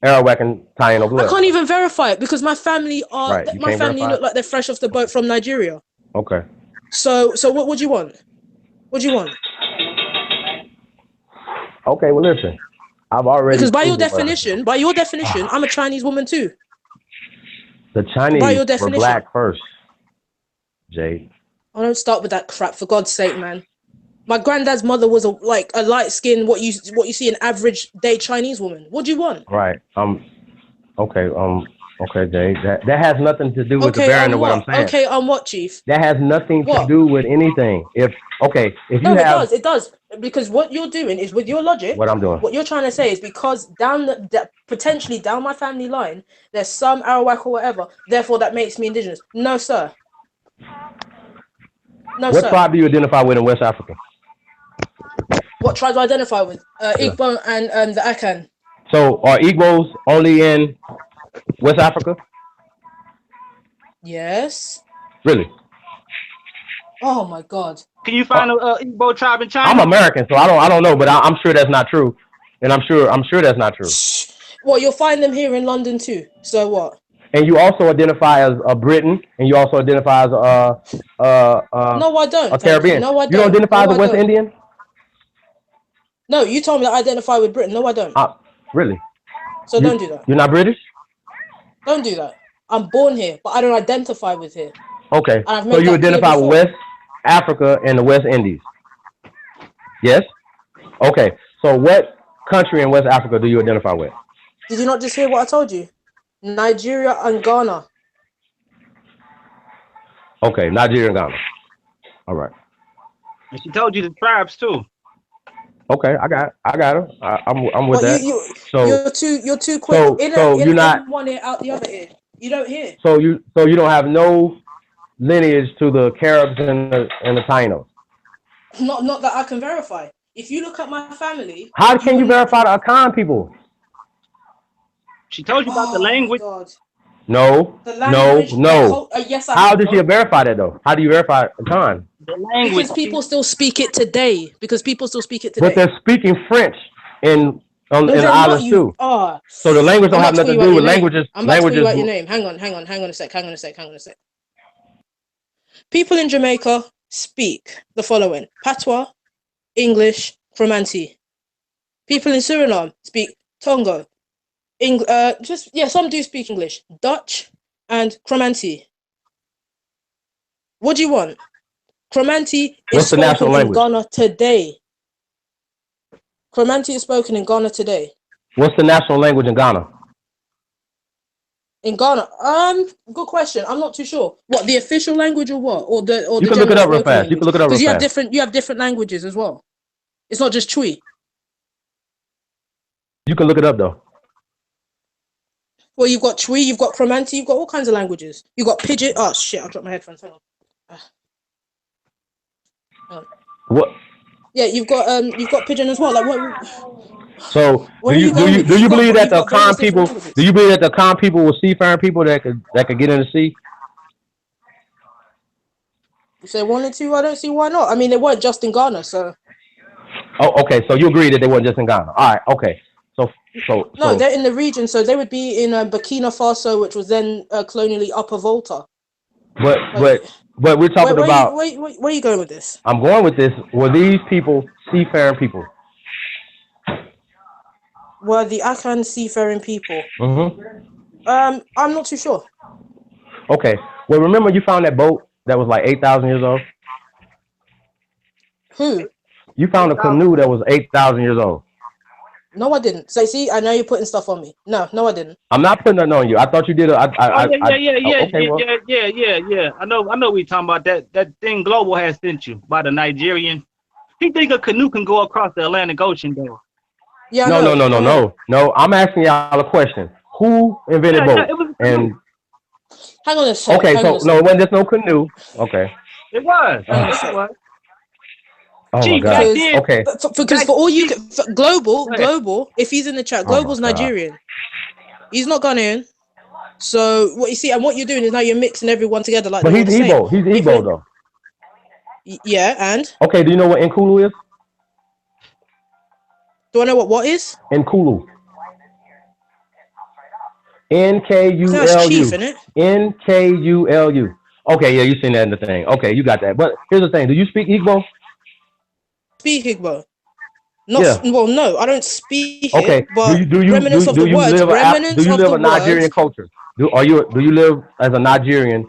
Arawak and Taino blood. I can't even verify it because my family verify look like they're fresh off the boat from Nigeria. Okay. So what would you want? What do you want? Okay, well listen. I've already Because by your proven definition, I'm a Chinese woman too. the By Chinese your were definition. black first, Jade. I don't start with that crap, for God's sake, man. My granddad's mother was a light skinned, what you see an average day Chinese woman. What do you want? Right. Okay, Jade. That has nothing to do with the bearing of what I'm saying. Okay, what, Chief? That has nothing to What? do with anything. If you No, have it does. Because what you're doing is with your logic. what I'm doing. What you're trying to say is because potentially down my family line, there's some Arawak or whatever, therefore that makes me indigenous. No, sir. No, What sir. tribe do you identify with in West Africa? What tribe do I identify with? Igbo and the Akan. So are Igbos only in West Africa? Yes. Really? Oh my God. Can you find a Igbo tribe in China? I'm American, so I don't know, but I'm sure that's not true, and I'm sure that's not true. Well, you'll find them here in London too. So what? And you also identify as a Briton, and you also identify as No, I don't. a Caribbean. No, I don't. You don't identify as a West don't. Indian? No, you told me that I identify with Britain. No, I don't. Really? So don't do that. You're not British? Don't do that. I'm born here, but I don't identify with here. Okay. I've So made you that clear identify with before. West Africa and the West Indies? Yes? Okay. So what country in West Africa do you identify with? Did you not just hear what I told you? Nigeria and Ghana. Okay, Nigeria and Ghana. All right. And she told you the tribes too. Okay, I got her. I'm with But that. So you're too quick. you're not. In one ear, out the other ear. You don't hear. So you don't have no lineage to the Caribs and the Tainos. Not that I can verify. If you look at my family, How can you verify the Akan people? She told you about the language. God. No, The language, no. Yes, I How have, did bro. she verify that though? How do you verify Akan? The language. Because people still speak it today. But they're speaking French in the they're not, islands you too. are. So the language don't I'm have about to nothing call to you do out with your name. languages. I'm about to call you out your Languages. name. Hang on a sec. People in Jamaica speak the following: Patois, English, Cromanti. People in Suriname speak Tongo. Some do speak English, Dutch, and Cromanti. What do you want? Cromanti is What's the national spoken in language? Ghana today. Cromanti is spoken in Ghana today. What's the national language in Ghana? In Ghana, good question. I'm not too sure. What, the official language or what, or the You can look it general up real spoken fast. You can look it up real Because fast. you have different languages as well. It's not just Twi. You can look it up though. Well, you've got Twi, you've got Cromanti, you've got all kinds of languages. You've got Pidgin. Oh shit! I dropped my headphones. Hang on. What? Yeah, you've got Pidgin as well. Like what? So Where do are you you going with this? do you believe that You've the got various Akan different people? languages. Do you believe that the Akan people were seafaring people that could get in the sea? If they wanted to, I don't see why not. I mean, they weren't just in Ghana, so. Oh, okay. So you agree that they weren't just in Ghana. All right. Okay. No, they're in the region, so they would be in Burkina Faso, which was then colonially Upper Volta. But we're talking about. Where are you going with this? I'm going with this. Were these people seafaring people? Were the Akan seafaring people? Mm-hmm. I'm not too sure. Okay. Well, remember you found that boat that was like 8,000 years old? Who? You found a canoe that was 8,000 years old. No, I didn't. So see, I know you're putting stuff on me. No, I didn't. I'm not putting that on you. I thought you did. Yeah. Okay, I know we talking about that thing Global has sent you by the Nigerian. He think a canoe can go across the Atlantic Ocean though. Yeah. No. I'm asking y'all a question. Who invented boats? And hang on a second. Okay, so no, when there's no canoe. Okay. It was. Oh my God. Okay. Because for all you global, if he's in the chat, Global's Nigerian. He's not Ghanaian. So what you see, and what you're doing is now you're mixing everyone together like. But he's Igbo. He's Igbo though. Yeah, and. Okay. Do you know what Nkulu is? Do I know what is? Nkulu. Nkulu. That's chief, isn't it? Nkulu. Okay, yeah, you seen that in the thing. Okay, you got that. But here's the thing: do you speak Igbo? Speak Igbo. Well, no, I don't speak it. But do you remnants of the words. Do you live a Nigerian culture? Do you live as a Nigerian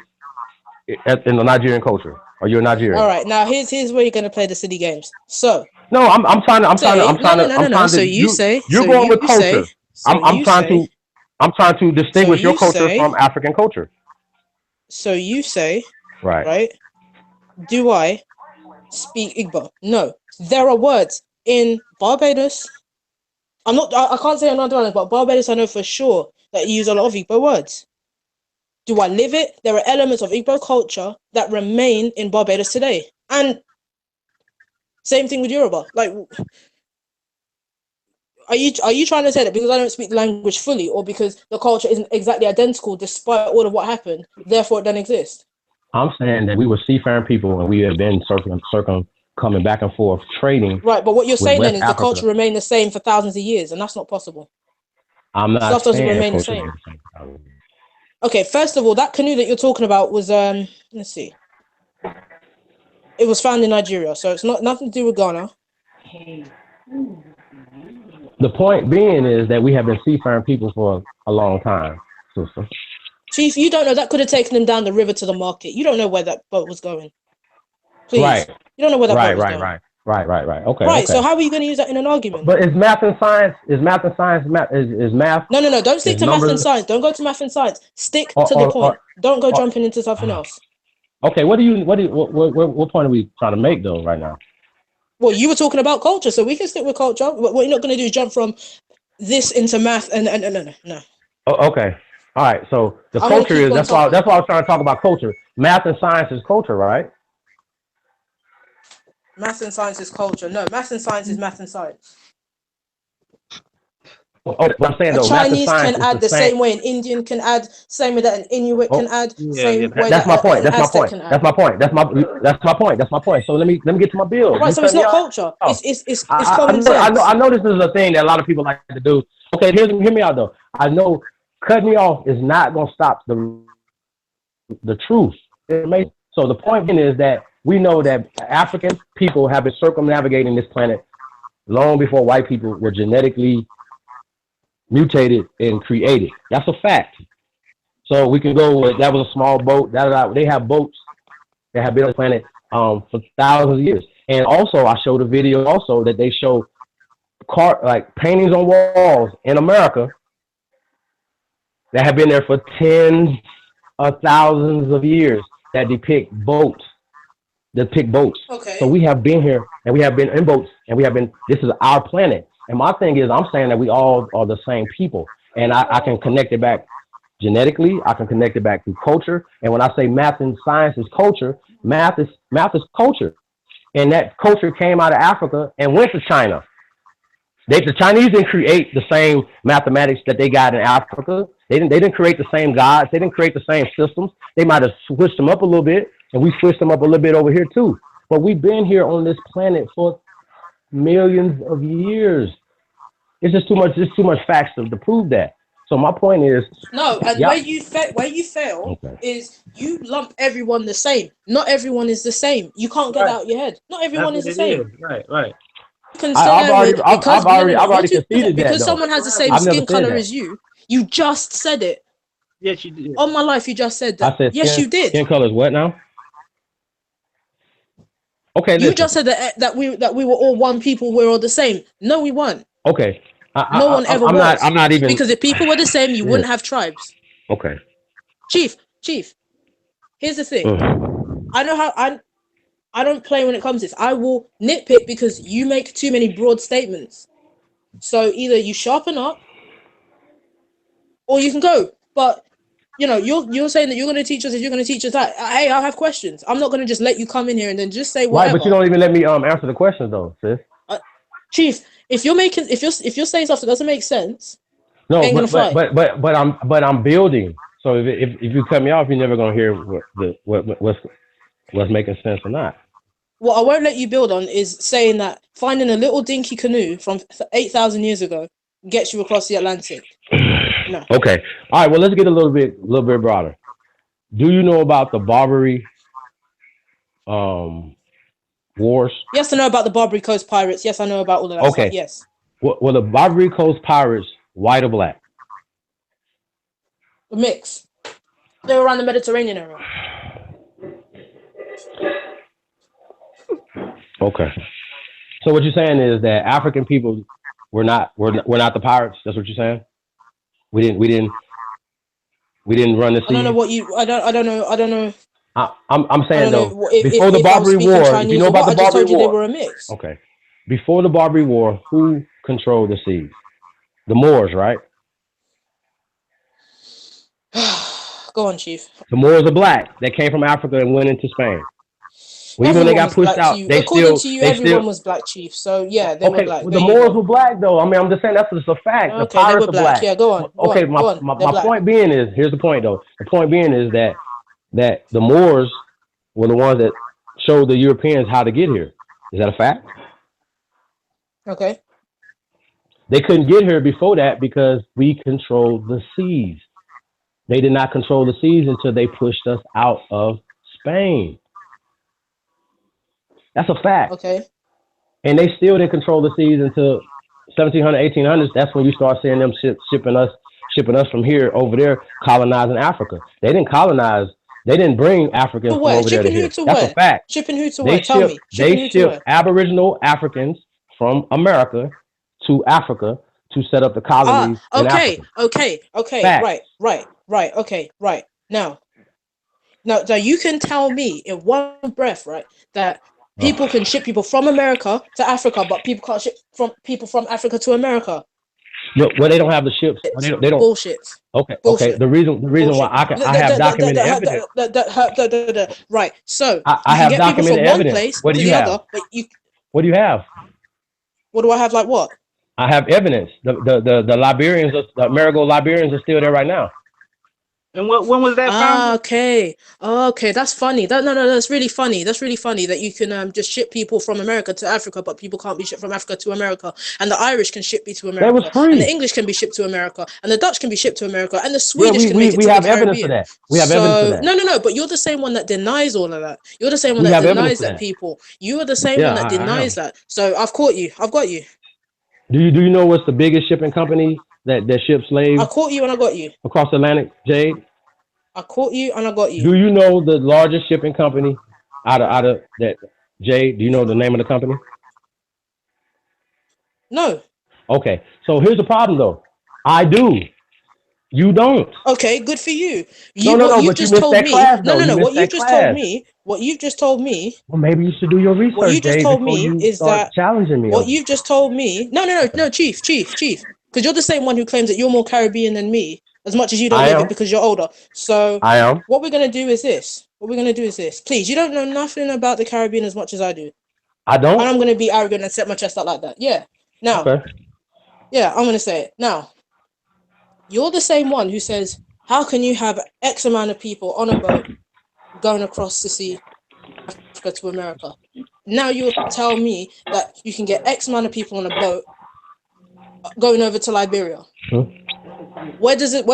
in the Nigerian culture? Are you a Nigerian? All right, now here's where you're gonna play the silly games. So no, I'm trying to. So you say you're going with culture. I'm trying to distinguish your culture from African culture. So you say, right? Do I speak Igbo? No. There are words in Barbados. I can't say I'm not doing it, but Barbados I know for sure that you use a lot of Igbo words. Do I live it? There are elements of Igbo culture that remain in Barbados today. And same thing with Yoruba. Like, are you trying to say that because I don't speak the language fully, or because the culture isn't exactly identical despite all of what happened, therefore it doesn't exist? I'm saying that we were seafaring people and we have been coming back and forth trading. Right, but what you're saying then is Africa. the culture remained the same for thousands of years, and that's not possible. I'm not Stuff doesn't saying remain the same. Okay, first of all, that canoe that you're talking about was let's see. It was found in Nigeria, so it's nothing to do with Ghana. The point being is that we have been seafaring people for a long time, sister. Chief, you don't know, that could have taken them down the river to the market. You don't know where that boat was going. Please. Right. You don't know where that boat was going. Right. Okay. Right. Okay. So how are you going to use that in an argument? But is math and science? Is math? No. Don't stick to math and science. Don't go to math and science. Stick to the point. Don't go jumping into something else. Okay, what point are we trying to make though right now? Well, you were talking about culture, so we can stick with culture. What you're not going to do is jump from this into math and no. Oh, okay. All right. So the I'm gonna culture keep is on that's why talking. I was trying to talk about culture. Math and science is culture, right? Math and science is culture. No, math and science is math and science. Oh, what I'm saying A though, math and Chinese science can is add the the same. same way an Indian can add, same way that an Inuit can Oh, add, Yeah, same way that's that my point. an That's my Aztec point. can add. That's my point. That's my point. That's my point. So let me get to my bill. Right, You so it's cut me not off. culture. It's I common know, sense. I know this is a thing that a lot of people like to do. Okay, hear me out though. I know cutting me off is not gonna stop the truth. So the point being is that we know that African people have been circumnavigating this planet long before white people were genetically mutated and created. That's a fact. So we can go with that was a small boat. They have boats that have been on the planet for thousands of years. And also I showed a video also that they show like paintings on walls in America that have been there for tens of thousands of years that depict boats. Okay. So we have been here and we have been in boats and this is our planet. And my thing is I'm saying that we all are the same people. And I can connect it back genetically, I can connect it back to culture. And when I say math and science is culture, math is culture. And that culture came out of Africa and went to China. The Chinese didn't create the same mathematics that they got in Africa. They didn't create the same gods. They didn't create the same systems. They might have switched them up a little bit, and we switched them up a little bit over here too. But we've been here on this planet for millions of years. It's just too much facts to prove that. So my point is, no, and yeah. where you fail Okay. is you lump everyone the same. Not everyone is the same. You can't get that out of your head. Not everyone is the same. Right. I've already conceded that because though. someone has the same I've never skin said color that. as you. You just said it. Yes, you did. On my life, you just said that. I said yes, you did. Skin color is what now? Okay, You listen. just said that we were all one people. We're all the same. No, we weren't. Okay. No one ever was. I'm not even because if people were the same, you wouldn't have tribes. Okay. Chief. Here's the thing. I know how I don't play when it comes to this. I will nitpick because you make too many broad statements. So either you sharpen up, or you can go. But you're saying that you're going to teach us this, you're going to teach us that. Hey, I have questions. I'm not going to just let you come in here and then just say whatever. Right, but you don't even let me answer the questions though, sis. Chief, if you're saying stuff that doesn't make sense, no, ain't gonna fly. but I'm building. So if you cut me off, you're never gonna hear what's making sense or not. What I won't let you build on is saying that finding a little dinky canoe from 8,000 years ago gets you across the Atlantic. No. Okay. All right. Well, let's get a little bit broader. Do you know about the Barbary wars? Yes, I know about the Barbary Coast pirates. Yes, I know about all of that stuff. Yes. Well, the Barbary Coast pirates, white or black? A mix. They were around the Mediterranean area. Okay. So what you're saying is that African people were not the pirates. That's what you're saying. We didn't run the sea. I don't know what you. I don't know. I'm saying though, if the Barbary War, Chinese, you know about the Barbary War. I just told you they were a mix. Okay. Before the Barbary War, who controlled the seas? The Moors, right? Go on, Chief. The Moors are black. They came from Africa and went into Spain. Well, even when they got pushed out, everyone was black, Chief. So yeah, they were black. Well, the Moors were black, though. I mean, I'm just saying that's just a fact. Okay, the pirates they were black. Yeah, go on. Okay, my point being is, here's the point, though. The point being is that the Moors were the ones that showed the Europeans how to get here. Is that a fact? Okay. They couldn't get here before that because we controlled the seas. They did not control the seas until they pushed us out of Spain. That's a fact. Okay. And they still didn't control the seas until 1700s, 1800s. That's when you start seeing them shipping us from here over there, colonizing Africa. They didn't colonize. They didn't bring Africans from over there to here. That's a fact. Shipping who to where? Tell me. They shipped Aboriginal Africans from America to Africa to set up the colonies in Africa. Okay. Fact. Right. Okay, right. Now, No, you can tell me in one breath, right, that people can ship people from America to Africa, but people can't ship people from Africa to America. Well, they don't have the ships. They don't. Bullshit. Okay. Bullshit. Okay. The reason why I have documented evidence. Right. So I have documented evidence. What do you have? Other, but what do you have? What do I have? Like what? I have evidence. The Liberians, the Marigold Liberians, are still there right now. And when was that found? Okay, that's funny. That's really funny. That's really funny that you can just ship people from America to Africa, but people can't be shipped from Africa to America. And the Irish can ship me to America. That was free. And the English can be shipped to America, and the Dutch can be shipped to America, and the Swedish can make it to we the have Caribbean. evidence of that. We have evidence of that. No. But you're the same one that denies all of that. You're the same one that denies that people. You are the same one that denies that. So I've caught you. I've got you. Do you know what's the biggest shipping company that ships slaves? I caught you and I got you. Across the Atlantic, Jade? I caught you and I got you. Do you know the largest shipping company out of that, Jade? Do you know the name of the company? No. Okay. So here's the problem though. I do. You don't. Okay, good for you. No. You But just you missed told that me. class, No. though. What you've just told me. Well, maybe you should do your research. What you just Jade, told before me you is start that challenging me. What you've just told me. No, Chief. Because you're the same one who claims that you're more Caribbean than me, as much as you don't know it because you're older. So I am. What we're gonna do is this. Please, you don't know nothing about the Caribbean as much as I do. I don't. And I'm gonna be arrogant and set my chest out like that. Yeah. Now. Okay. Yeah, I'm gonna say it now. You're the same one who says, how can you have X amount of people on a boat going across the sea, Africa to America? Now you tell me that you can get X amount of people on a boat going over to Liberia. Where does it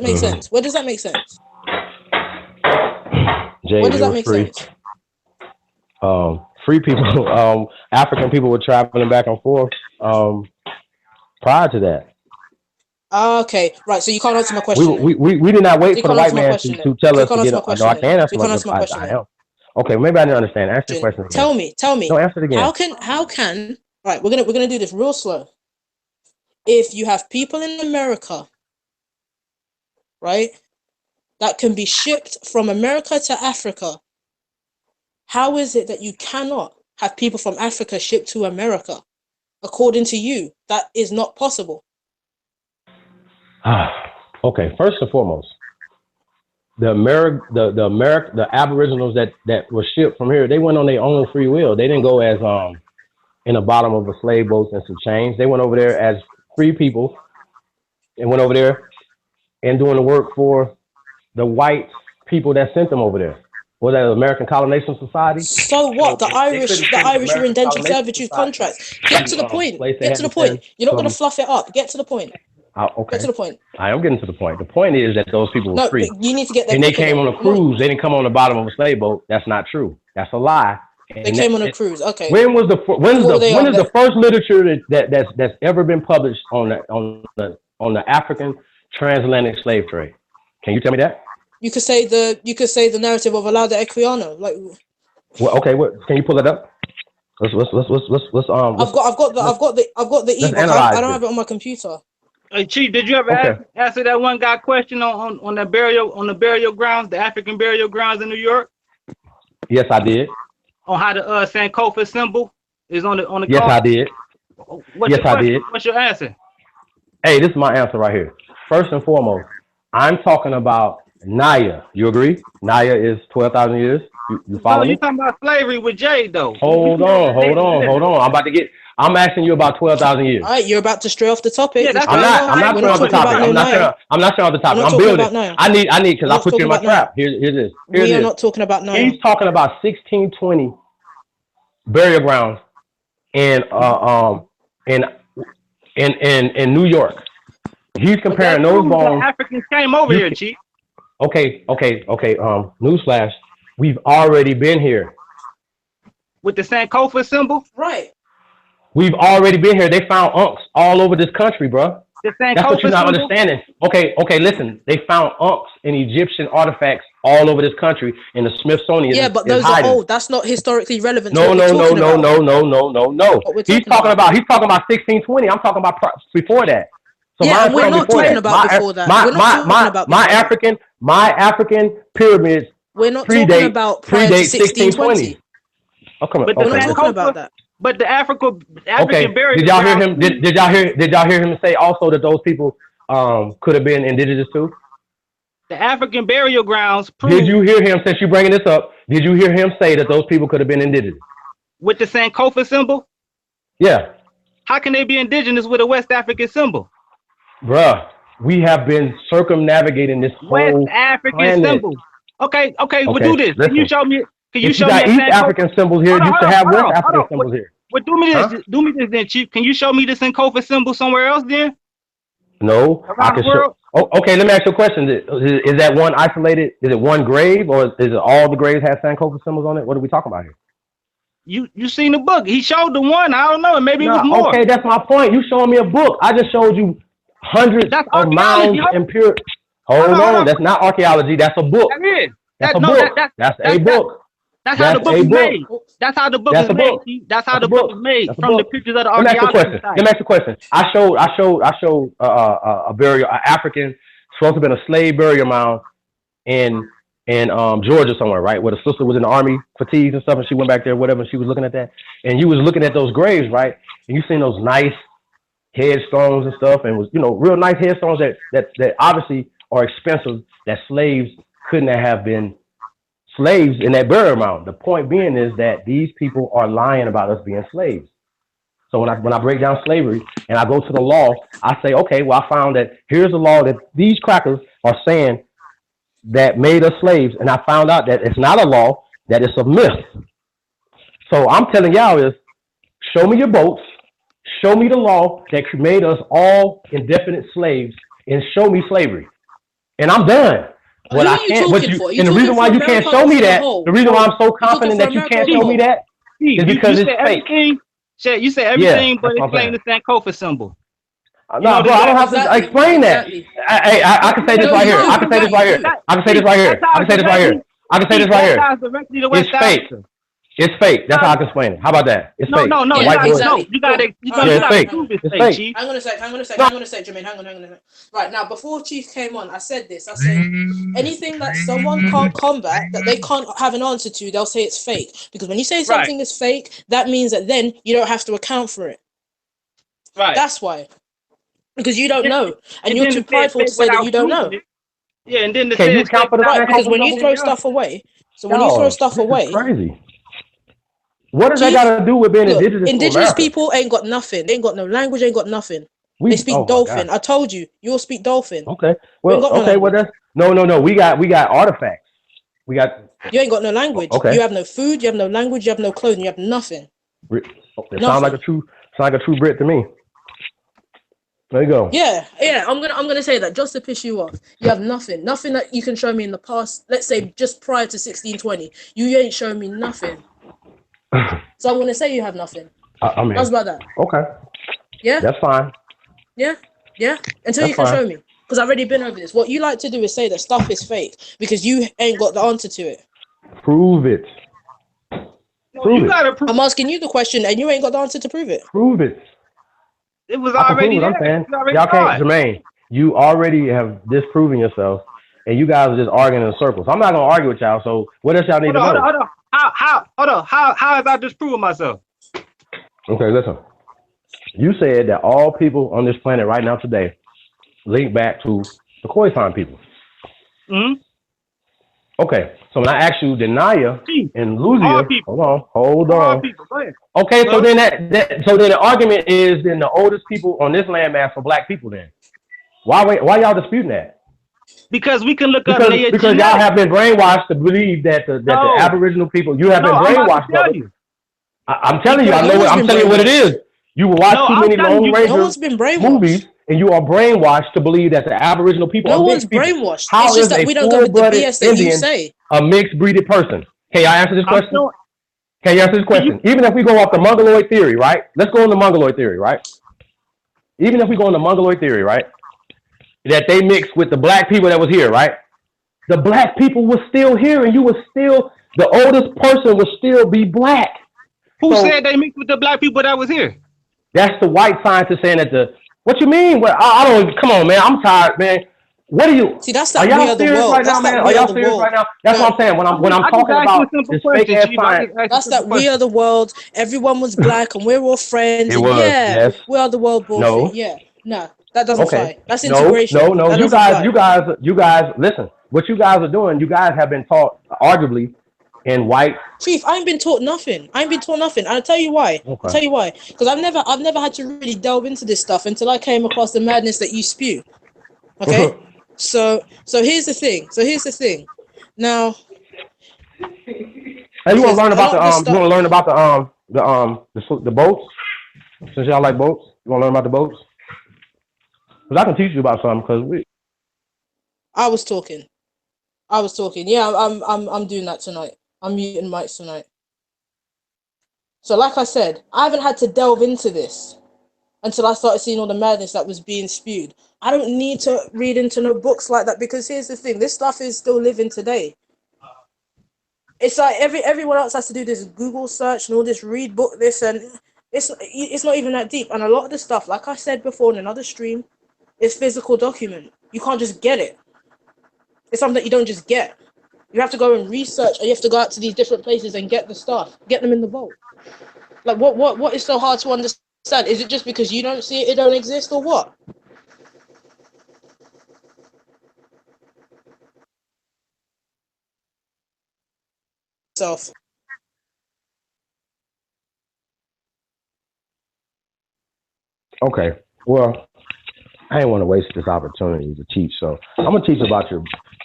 make sense? Where does that make sense? Jay, where does that make sense? Free people, African people were traveling back and forth prior to that. Okay, right. So you can't answer my question. We did not wait for the white man to tell us to get up. No, I can't answer my question. Okay, maybe I didn't understand. Ask your question again. Tell me. No, answer it again. How can? Right, we're gonna do this real slow. If you have people in America, right, that can be shipped from America to Africa, how is it that you cannot have people from Africa shipped to America? According to you, that is not possible. Okay, first and foremost, the Aboriginals that were shipped from here, they went on their own free will. They didn't go as in the bottom of a slave boat and some chains. They went over there as free people and went over there and doing the work for the white people that sent them over there. Was that American Colonization Society? So what? The Irish were indentured servitude contracts. Get to the point. Get to the point. You're not going to fluff it up. Get to the point. Okay. Get to the point. I am getting to the point. The point is that those people were free. You need to get there. And they came on a cruise. They didn't come on the bottom of a slave boat. That's not true. That's a lie. They came on a cruise. Okay. When is the first literature that's ever been published on the African transatlantic slave trade? Can you tell me that? You could say the narrative of Olaudah Equiano. Like. Well, okay. What can you pull that up? Let's I've got the ebook. I don't have it on my computer. Hey, Chief, did you ever answer that one guy question on the burial grounds, the African burial grounds in New York? Yes, I did. On how the Sankofa symbol is on the Yes, I did. I did. What's your answer? Hey, this is my answer right here. First and foremost, I'm talking about Naya. You agree? Naya is 12,000 years. You follow me? You're talking about slavery with Jade, though. Hold on. I'm asking you about 12,000 years. All right, you're about to stray off the topic. Yeah, I'm not straying off the topic. I'm not straying off the topic. I'm building. I need because I put you in my trap. Here's this. We are not talking about Naya. He's talking about 1620 burial grounds in New York. He's comparing those bones. Africans came over here, Chief. Okay. Newsflash. We've already been here. With the Sankofa symbol? Right. We've already been here. They found unks all over this country, bro. That's what you're not understanding. Okay, listen. They found unks and Egyptian artifacts all over this country in the Smithsonian. Yeah, but those are old. That's not historically relevant. No. He's talking about 1620. I'm talking about before that. So yeah, we're not talking about before that. We're not talking about my African pyramids We're not talking about prior to predate 1620. 1620. Oh, come on. But We're Okay. not talking about that. But the African Okay. burial Did y'all hear grounds him? Did y'all hear him say also that those people could have been indigenous too? the African burial grounds prove Did you hear him, since you're bringing this up, did you hear him say that those people could have been indigenous? with the Sankofa symbol? Yeah. How can they be indigenous with a West African symbol? Bruh, we have been circumnavigating this West whole African planet. symbol. Okay, we'll Okay, do this. Can you listen. show me? Can you If show you me got a East Sankofa? African symbols here, Hold you on, should have hold West on, hold African on. symbols here. Well, do me this. Huh? Do me this then, Chief. Can you show me the Sankofa symbol somewhere else then? No, I Around can the show. world? Oh, okay, let me ask you a question. Is that one isolated? Is it one grave, or is it all the graves have Sankofa symbols on it? What are we talking about here? You seen the book? He showed the one. I don't know. Maybe it was more. Okay, that's my point. You showing me a book. I just showed you hundreds That's of archaeology. mounds and pure. Hold hold on, on. that's not archaeology. That's a book. That is. That's a no, book. that- That's a that's- book. That's how the That's book a is book. made. That's how the book That's is a made. book. Chief. That's how That's the a book book. is made That's a from the book. pictures of the Let me ask you a archaeology. question. Let me ask you a question. I showed a burial, an African, supposed to have been a slave burial mound in Georgia somewhere, right? Where the sister was in the army fatigues and stuff, and she went back there, whatever, and she was looking at that. And you was looking at those graves, right? And you seen those nice headstones and stuff, and was, real nice headstones that obviously are expensive, that slaves couldn't have been slaves in that burial mound. The point being is that these people are lying about us being slaves. So when I break down slavery and I go to the law, I say, okay, well, I found that here's the law that these crackers are saying that made us slaves, and I found out that it's not a law, that it's a myth. So I'm telling y'all is, show me your boats, show me the law that made us all indefinite slaves, and show me slavery. And I'm done. Who are you talking for? Are you And the talking reason why for you can't America show or me for the that, whole? the reason why I'm so talking confident for that you America can't or show the me whole? that Chief, is because you it's said fake. everything. You said everything, but that's what I'm explain the Sankofa symbol. No, bro, I don't have to Exactly. explain that. Exactly. I can say this No, right you here. do. I can say this right here. That- I can say this right here. I can say this right here. I can say this right here. That ties directly to West It's fake. Africa. It's fake. That's how I can explain it. How about that? It's No, fake. no, The you white gotta, boy- exactly. you gotta Yeah, it's fake. prove it's It's fake, fake. Chief. Hang on a sec, Jermaine, hang on. Right, now, before Chief came on, I said this. I said, anything that someone can't combat, that they can't have an answer to, they'll say it's fake. Because when you say something is fake, that means that then you don't have to account for it. Right. That's why. Because you don't know. And you're then too it said prideful to fake say that without you don't know. proving it. Yeah, and then the Can you said account for the fake Right, Sankofa because when you symbol? throw stuff away, so when you throw stuff This is away, crazy. What does that Chief, got to do with being look, indigenous to indigenous America? people ain't got nothing. They ain't got no language, ain't got nothing. They speak Oh my Dolphin. God. I told you, you'll speak Dolphin. Okay. We ain't got no Well, language. that's no. We got artifacts. We got. You ain't got no language. Okay. You have no food, you have no language, you have no clothing, you have nothing. It sounds like a true Brit to me. There you go. Yeah. I'm gonna say that just to piss you off. You have nothing that you can show me in the past. Let's say just prior to 1620, you ain't showing me nothing. So I'm gonna say you have nothing. I mean, How's about that? okay. Yeah. That's fine. Yeah. Until That's you can fine. show me, because I've already been over this. What you like to do is say that stuff is fake because you ain't got the answer to it. Prove it. No, you gotta prove I'm asking you the question, and you ain't got the answer to prove it. Prove it. it was I can already prove it. there. I'm saying. You already Y'all saw can't, it. Jermaine. You already have disproven yourself, and you guys are just arguing in circles. I'm not gonna argue with y'all. So what else y'all need to know? Hold on. How have I disproven myself? Okay, listen. You said that all people on this planet right now today link back to the Khoisan people. Mm-hmm. Okay, so when I asked you, Denaya and All Luzia, people. hold All on. people. Go ahead. Okay, so Huh? then so then the argument is then the oldest people on this landmass for black people. Then why y'all disputing that? Because we can look up Because y'all have been brainwashed to believe that the Aboriginal people, you have been brainwashed. I'm telling you, I'm telling you what it is. You will watch too many Lone Ranger movies, and you are brainwashed to believe that the Aboriginal people are one's mixed people. brainwashed. How It's just is that a we don't go with the full-blooded BS that you Indian say. a mixed-breeded person? Can y'all answer this question? still- Can you answer this question? Even if we go off the Mongoloid theory, right? Let's go on the Mongoloid theory, right? Even if we go on the Mongoloid theory, right? That they mixed with the black people that was here, right? The black people was still here, and you was still, the oldest person would still be black. Who said they mixed with the black people that was here? That's the white scientist saying that what you mean? Well, I don't, come on, man. I'm tired, man. What are you? See, that's Are that we y'all are the serious world. right now, That's man? that Are we are y'all the serious world. right now? That's what I'm saying. When I'm I talking just asked you a about simple this fake question, ass Chief. I science, just asked you a That's simple that we question. are the world. Everyone was black and we're all friends. it And was yeah, yes, we are the world bullshit. no, Yeah, no, that doesn't okay, fly. That's no. integration. That You doesn't guys, fly. you guys. Listen, what you guys are doing. You guys have been taught, arguably, in white. Chief, I ain't been taught nothing. I ain't been taught nothing. And I'll tell you why. I'll tell Okay. you why. Because I've never had to really delve into this stuff until I came across the madness that you spew. Okay? So here's the thing. Now, Hey, you want because to learn a about lot of this you stuff. want to learn about the boats? Since y'all like boats, you want to learn about the boats? Because I can teach you about something. Because I was talking. Yeah, I'm doing that tonight. I'm muting mics tonight. So like I said, I haven't had to delve into this until I started seeing all the madness that was being spewed. I don't need to read into no books like that, because here's the thing, this stuff is still living today. It's like everyone else has to do this Google search and all this read book this, and it's not even that deep. And a lot of the stuff, like I said before in another stream, is physical document. You can't just get it. It's something that you don't just get. You have to go and research, or you have to go out to these different places and get the stuff, get them in the vault. Like what is so hard to understand? Is it just because you don't see it, it don't exist, or what? Self. okay, well, I didn't want to waste this opportunity to teach, so I'm gonna teach about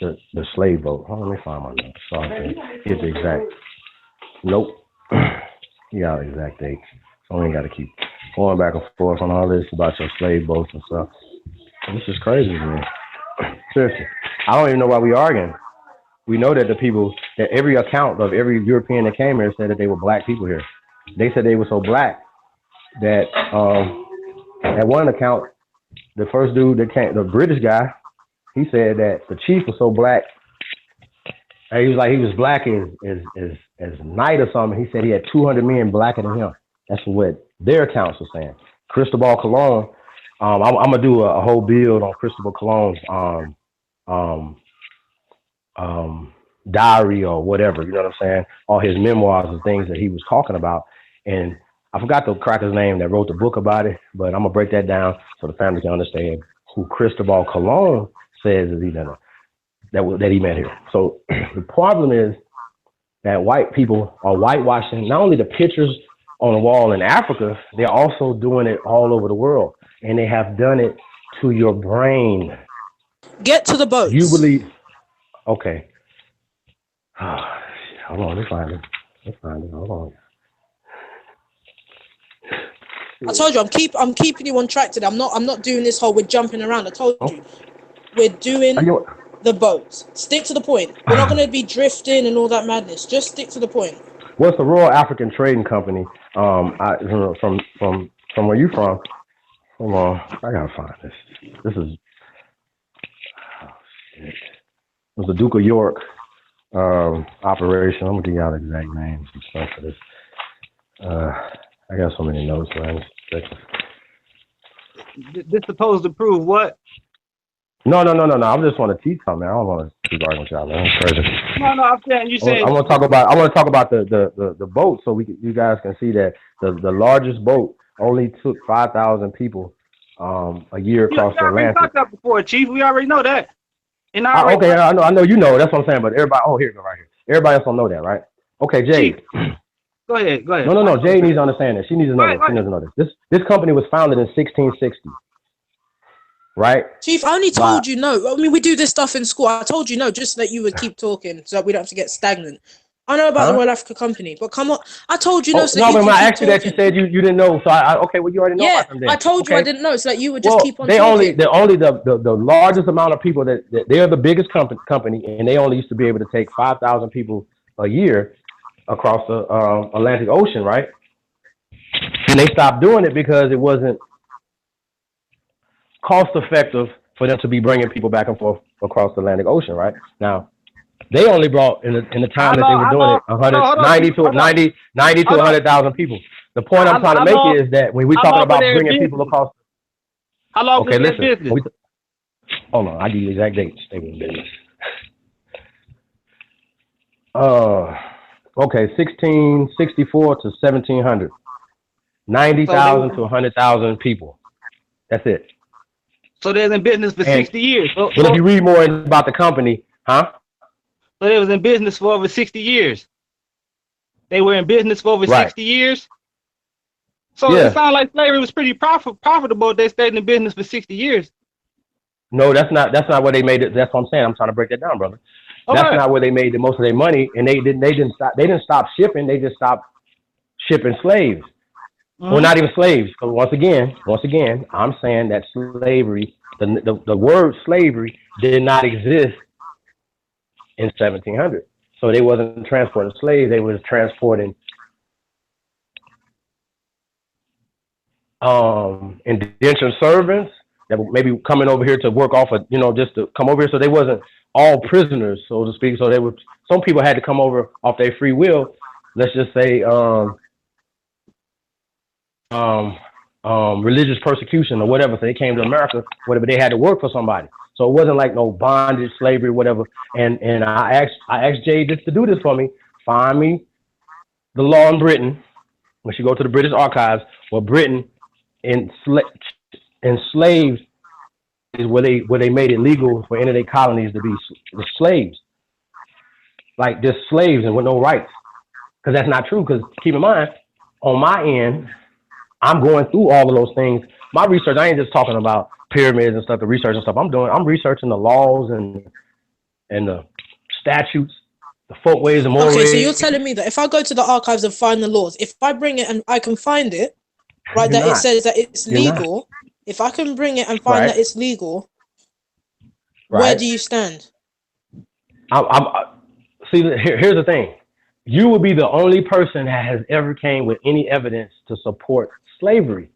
the slave vote. Hold on, let me find my notes. So I can get the exact. Nope. You got the exact date. So we ain't got to keep going back and forth on all this about your slave votes and stuff. This is crazy, man. Seriously, I don't even know why we arguing. We know that that every account of every European that came here said that they were black people here. They said they were so black that at one account, the first dude that came, the British guy, he said that the chief was so black. And he was black as night or something. He said he had 200 men blacker than him. That's what their accounts were saying. Cristobal Colon. I'm gonna do a whole build on Cristobal Colon's diary or whatever. You know what I'm saying? All his memoirs and things that he was talking about. And I forgot the cracker's name that wrote the book about it, but I'm gonna break that down so the family can understand who Cristobal Colon says is he done that he met here. So the problem is that white people are whitewashing not only the pictures on the wall in Africa, they're also doing it all over the world. And they have done it to your brain. Get to the boats. You believe, okay. Hold on, let's find it. Hold on. I told you, I'm keeping you on track today. I'm not doing this whole we're jumping around. I told you. We're doing the boats. Stick to the point. We're not going to be drifting and all that madness. Just stick to the point. What's the Royal African Trading Company? From where you from? Hold on, I gotta find this. This is it was the Duke of York operation. I'm gonna give y'all the exact names and stuff for this. I got so many notes, man. This supposed to prove what? No. I just want to teach something, man. I don't want to keep arguing with y'all, man. It's crazy. No, I'm saying you said. I want to talk about the boat, so you guys can see that the largest boat only took 5,000 people a year across the Atlantic. We talked that before, Chief. We already know that. And okay, I know you know. That's what I'm saying. But everybody, here you go, right here. Everybody else don't know that, right? Okay, Jay. Chief. Go ahead. No. Jay needs to understand this. She needs to know this. She needs to know this. This company was founded in 1660. Right? Chief, I only told you no. I mean, we do this stuff in school. I told you no, just so that you would keep talking so that we don't have to get stagnant. I know about the Royal Africa Company, but come on. I told you no, so that you but when can I keep asked you that, you said you didn't know. So okay, well, you already know about them then. I told you I didn't know, so that you would just keep on talking. The largest amount of people that they're the biggest company, and they only used to be able to take 5,000 people a year across the Atlantic Ocean, right? And they stopped doing it because it wasn't cost effective for them to be bringing people back and forth across the Atlantic Ocean, right? Now, they only brought in the time that they were doing it 90 to 100,000 people. The point I'm trying to make is that when we're talking about bringing people across, how long was their business? Hold on, I give you the exact dates. They were in business. Okay, 1664 to 1700. 90,000 to 100,000 people. That's it. So they was in business for And- 60 years. So Well, if you read more about the company, huh? they was in business for over 60 years. They were in business for over Right. 60 years. So Yeah. it sounds like slavery was pretty profitable. They stayed in business for 60 years. No, that's not what they made it. That's what I'm saying. I'm trying to break that down, brother. That's Okay. not where they made the most of their money, and they didn't stop shipping. They just stopped shipping slaves. Well, not even slaves. Because once again, I'm saying that slavery, the word slavery did not exist in 1700. So they wasn't transporting slaves. They was transporting indentured servants that were maybe coming over here to work off of, just to come over here. So they wasn't all prisoners, so to speak. So some people had to come over off their free will. Let's just say religious persecution or whatever. So they came to America, whatever, they had to work for somebody. So it wasn't like no bondage, slavery, whatever. And I asked Jay just to do this for me. Find me the law in Britain. When you go to the British archives, where Britain enslaved is where they made it legal for any of their colonies to be slaves, like just slaves and with no rights. Because that's not true. Because keep in mind, on my end, I'm going through all of those things. My research, I ain't just talking about pyramids and stuff, the research and stuff. I'm researching the laws and the statutes, the folkways and mores. Okay, so you're telling me that if I go to the archives and find the laws, if I bring it and I can find it, right, You're that it not. says that it's You're not. legal, if I can bring it and find Right. that it's legal, Right. where do you stand? See, here's the thing. You will be the only person that has ever came with any evidence to support slavery.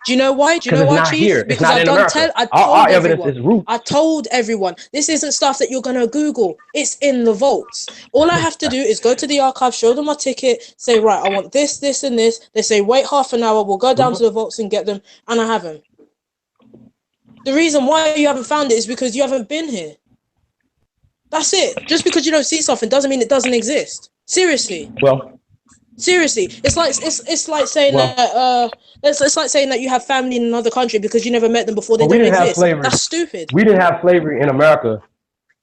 Do you know why? Do you Because know it's why, not Chief? here. It's Because not in America. I Our told evidence everyone. is roots. I told everyone. This isn't stuff that you're gonna Google. It's in the vaults. All I have to do is go to the archive, show them my ticket, say, right, I want this, this, and this. They say, wait half an hour, we'll go down to the vaults and get them, and I have them. The reason why you haven't found it is because you haven't been here. That's it. Just because you don't see something doesn't mean it doesn't exist. Seriously. Well, Seriously, it's like saying Well- that it's like saying that you have family in another country because you never met them before. They But we don't didn't have exist. slavery. That's stupid. we didn't have slavery in America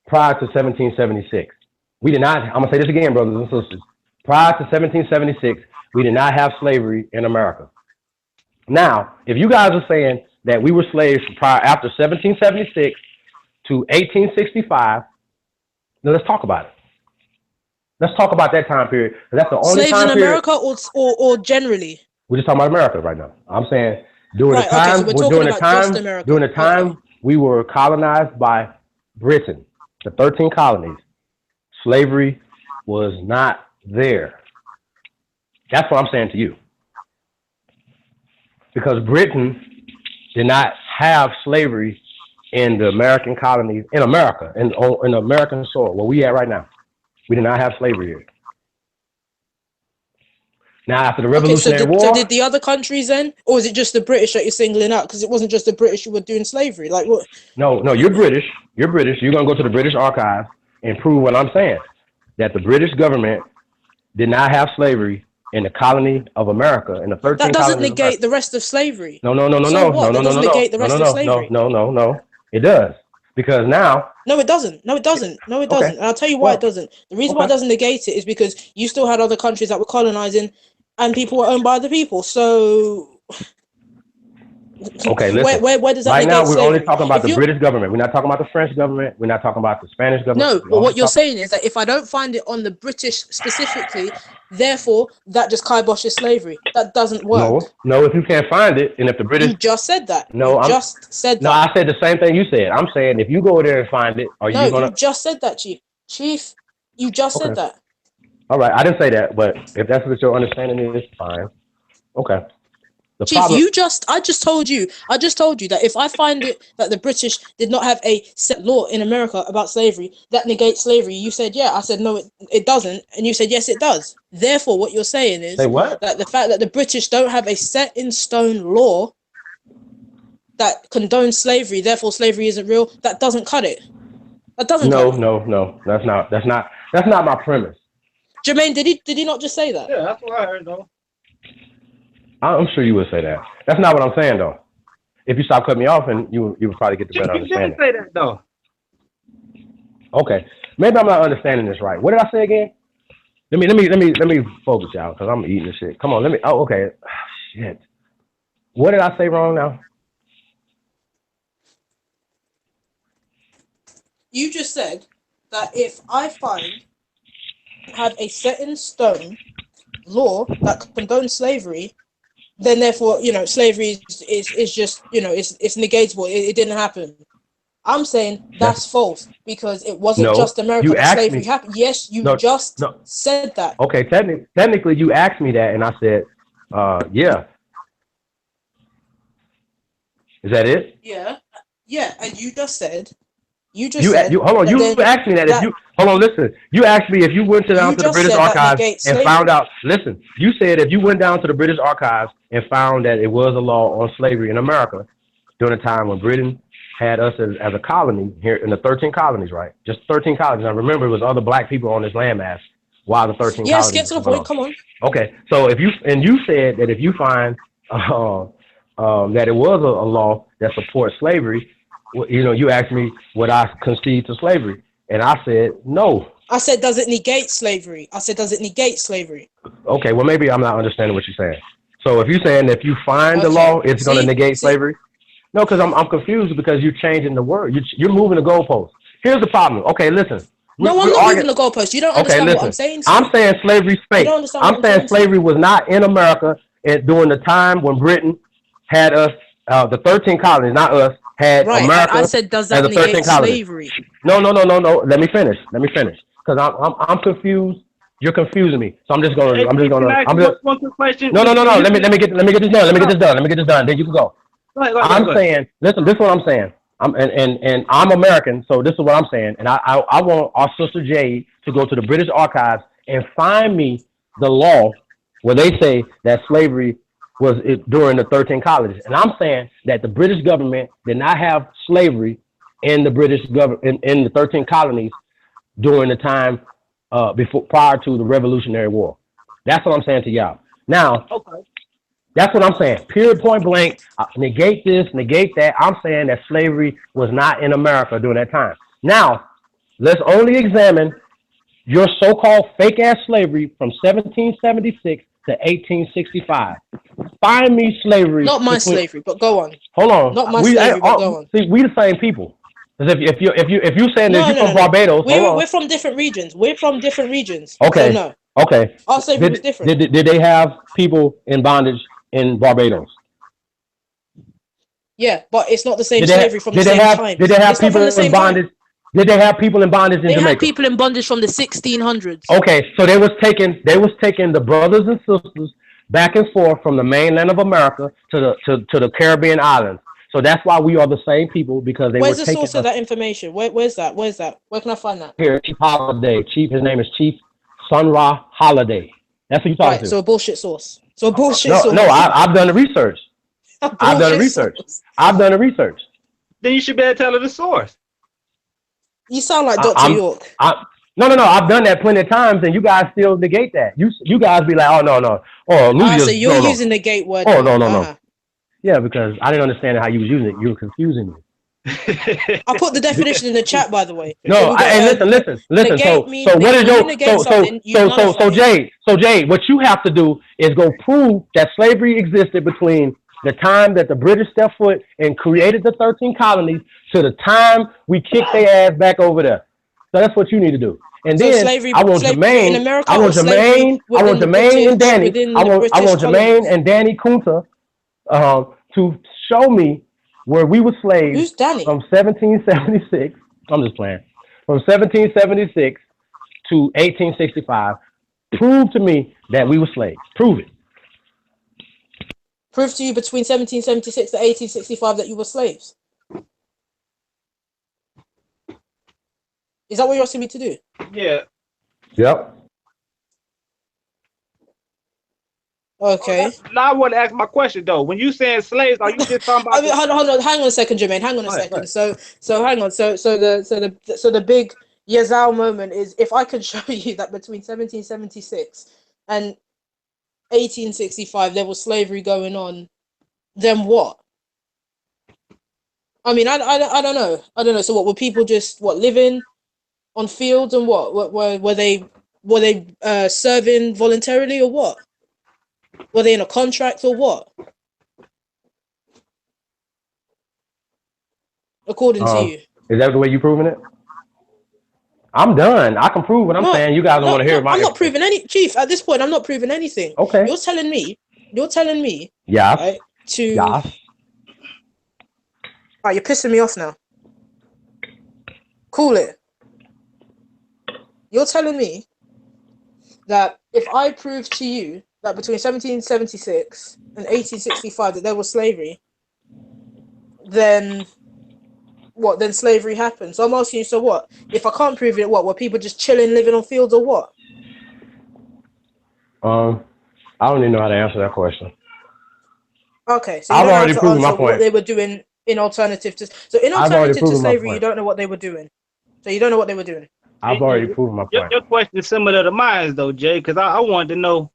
prior to 1776. We did not. I'm gonna say this again, brothers and sisters. Prior to 1776, we did not have slavery in America. Now, if you guys are saying that we were slaves after 1776 to 1865, then let's talk about it. Let's talk about that time period. 'Cause that's the only Slaves time in period. America or generally? We're just talking about America right now. I'm saying during Right, the okay, time, so we're talking during the about just time, America. during the time Okay. we were colonized by Britain, the 13 colonies. Slavery was not there. That's what I'm saying to you. Because Britain did not have slavery in the American colonies, in America, in American soil, where we at right now. We did not have slavery here. Now, after the Revolutionary War, So did the other countries then, or was it just the British that you're singling out? Because it wasn't just the British who were doing slavery. Like what? no, you're British. You're British. You're gonna go to the British archive and prove what I'm saying. That the British government did not have slavery in the colony of America, in the 13 That doesn't colonies of negate the rest of slavery. No. So what? That doesn't negate the rest of slavery. No. It does. Because now, No, it doesn't. No, it doesn't. No, it Okay. doesn't. And I'll tell you why Well, it doesn't. The reason why it okay. doesn't negate it is because you still had other countries that were colonizing and people were owned by other people. So okay, listen. where does that Right negate now, we're slavery? only talking about If the you're- British government. We're not talking about the French government. We're not talking about the Spanish government. No, We're but only what you're talking- saying is that if I don't find it on the British specifically, therefore that just kiboshes slavery. That doesn't work. No, if you can't find it, and if the British You just said that. No, you I'm- just said No, that. I said the same thing you said. I'm saying if you go there and find it, are No, you gonna? you just said that, Chief. Chief, you just Okay. said that. All right, I didn't say that, but if that's what your understanding is, fine. Okay. The Chief, problem. I just told you that if I find it that the British did not have a set law in America about slavery that negates slavery, you said yeah. I said no, it doesn't, and you said yes, it does. Therefore, what you're saying is Say what? that the fact that the British don't have a set in stone law that condones slavery, therefore slavery isn't real, that doesn't cut it. That doesn't cut it. No. That's not my premise. Jermaine, did he not just say that? Yeah, that's what I heard though. I'm sure you would say that. That's not what I'm saying though. If you stop cutting me off, and you would probably get the better You didn't understanding. say that though. Okay, maybe I'm not understanding this right. What did I say again? Let me focus, y'all, because I'm eating this shit. Come on, let me. Oh, okay. Shit. What did I say wrong now? You just said that if I have a set in stone law that condones slavery, then therefore, slavery is just, it's negatable. It didn't happen. I'm saying that's false because it wasn't just America that slavery happened. Yes, you said that. Okay, technically you asked me that, and I said, yeah. Is that it? Yeah, and you just said. You hold on. You asked me that. Hold on. Listen. You asked me if you went down to the British Archives and found out. Listen. You said if you went down to the British Archives and found that it was a law on slavery in America during the time when Britain had us as a colony here in the 13 colonies, right? Just 13 colonies. I remember it was other black people on this landmass while the 13 colonies. Yes, get to the point. Come on. Okay. So you said that if you find that it was a law that supports slavery. You asked me would I concede to slavery, and I said no. I said, does it negate slavery? Okay, well maybe I'm not understanding what you're saying. So if you're saying that if you find the law, it's going to negate slavery? No, because I'm confused because you're changing the word. You're moving the goalpost. Here's the problem. Okay, listen. No, I'm not moving the goalpost. You don't understand what I'm saying. So. I'm saying slavery's fake. I'm saying slavery was not in America during the time when Britain had us, the 13 colonies, not us. Had right, America I said, does that negate slavery? No. Let me finish. Because I'm confused. You're confusing me. So I'm just gonna. One quick question. No. Let me get this done. Then you can go. I'm saying. Listen. This is what I'm saying. And I'm American, so this is what I'm saying. And I want our sister Jade to go to the British Archives and find me the law where they say that slavery was during the 13 colonies. And I'm saying that the British government did not have slavery in the British government in the 13 colonies during the time prior to the Revolutionary War. That's what I'm saying to y'all. Now, that's what I'm saying. Period, point blank. Negate this, negate that. I'm saying that slavery was not in America during that time. Now, let's only examine your so-called fake-ass slavery from 1776 to 1865. Find me slavery. Not my slavery, but go on. Hold on. Not my slavery, but go on. See, we the same people. Because if you saying that you're from Barbados, we're from different regions. Okay. So no. Okay. Our slavery was different. Did they have people in bondage in Barbados? Yeah, but it's not the same slavery from the same time. Did they have people in bondage? Did they have people in bondage in Jamaica? They had people in bondage from the 1600s. Okay, so they was taking the brothers and sisters back and forth from the mainland of America to the Caribbean islands. So that's why we are the same people, because they were taking. Where's the source of that information? Where's that? Where can I find that? Here, Chief Holiday. His name is Chief Sun Ra Holiday. That's what you're talking to. So a bullshit source. No, I've done the research. I've done the research. Then you should be able to tell her the source. You sound like Dr. York. No. I've done that plenty of times, and you guys still negate that. You guys be like, oh no. Oh, so you're using the gate word. Oh no. Yeah, because I didn't understand how you was using it. You were confusing me. I put the definition in the chat, by the way. No, listen. So what is Jade, what you have to do is go prove that slavery existed between the time that the British stepped foot and created the 13 colonies to the time we kicked their ass back over there. So that's what you need to do. And then I want Jermaine and Danny Kunta to show me where we were slaves. Who's Danny? From 1776. I'm just playing. From 1776 to 1865. Prove to me that we were slaves. Prove it. Prove to you between 1776 to 1865 that you were slaves. Is that what you're asking me to do? Yeah. Yep. Okay. Now I want to ask my question though. When you saying slaves, are you just talking I about? mean, hold on, hang on a second, Jermaine. Hang on a Go ahead, go second. So hang on. So the big Yazao moment is if I could show you that between 1776 and 1865 there was slavery going on, then what? I mean, I don't know. I don't know. So what were people just living on fields and what were they serving voluntarily or what? Were they in a contract or what? According to you. Is that the way you proving it? I'm done. I can prove what I'm saying. You guys don't want to hear my. I'm not proving any, Chief. At this point, I'm not proving anything. Okay. You're telling me. Yeah. Right, Yeah. Right, you're pissing me off now. Cool it. You're telling me that if I prove to you that between 1776 and 1865 that there was slavery, then what? Then slavery happened. So I'm asking you, so what? If I can't prove it, what? Were people just chilling, living on fields or what? I don't even know how to answer that question. Okay, so you don't have to answer what they were doing in alternative to. So in alternative to slavery, you don't know what they were doing. So you don't know what they were doing. I've already proven my point. Your question is similar to mine, though, Jay, because I wanted to know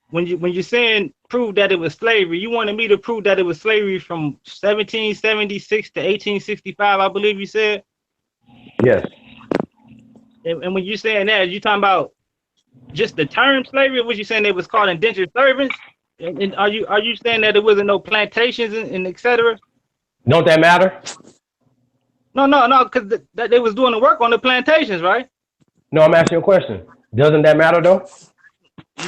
when you're saying prove that it was slavery, you wanted me to prove that it was slavery from 1776 to 1865, I believe you said. Yes. And when you're saying that, you talking about just the term slavery, or was you saying it was called indentured servants? And are you saying that there wasn't no plantations and et cetera? Don't that matter? No, because they was doing the work on the plantations, right? No, I'm asking you a question. Doesn't that matter though?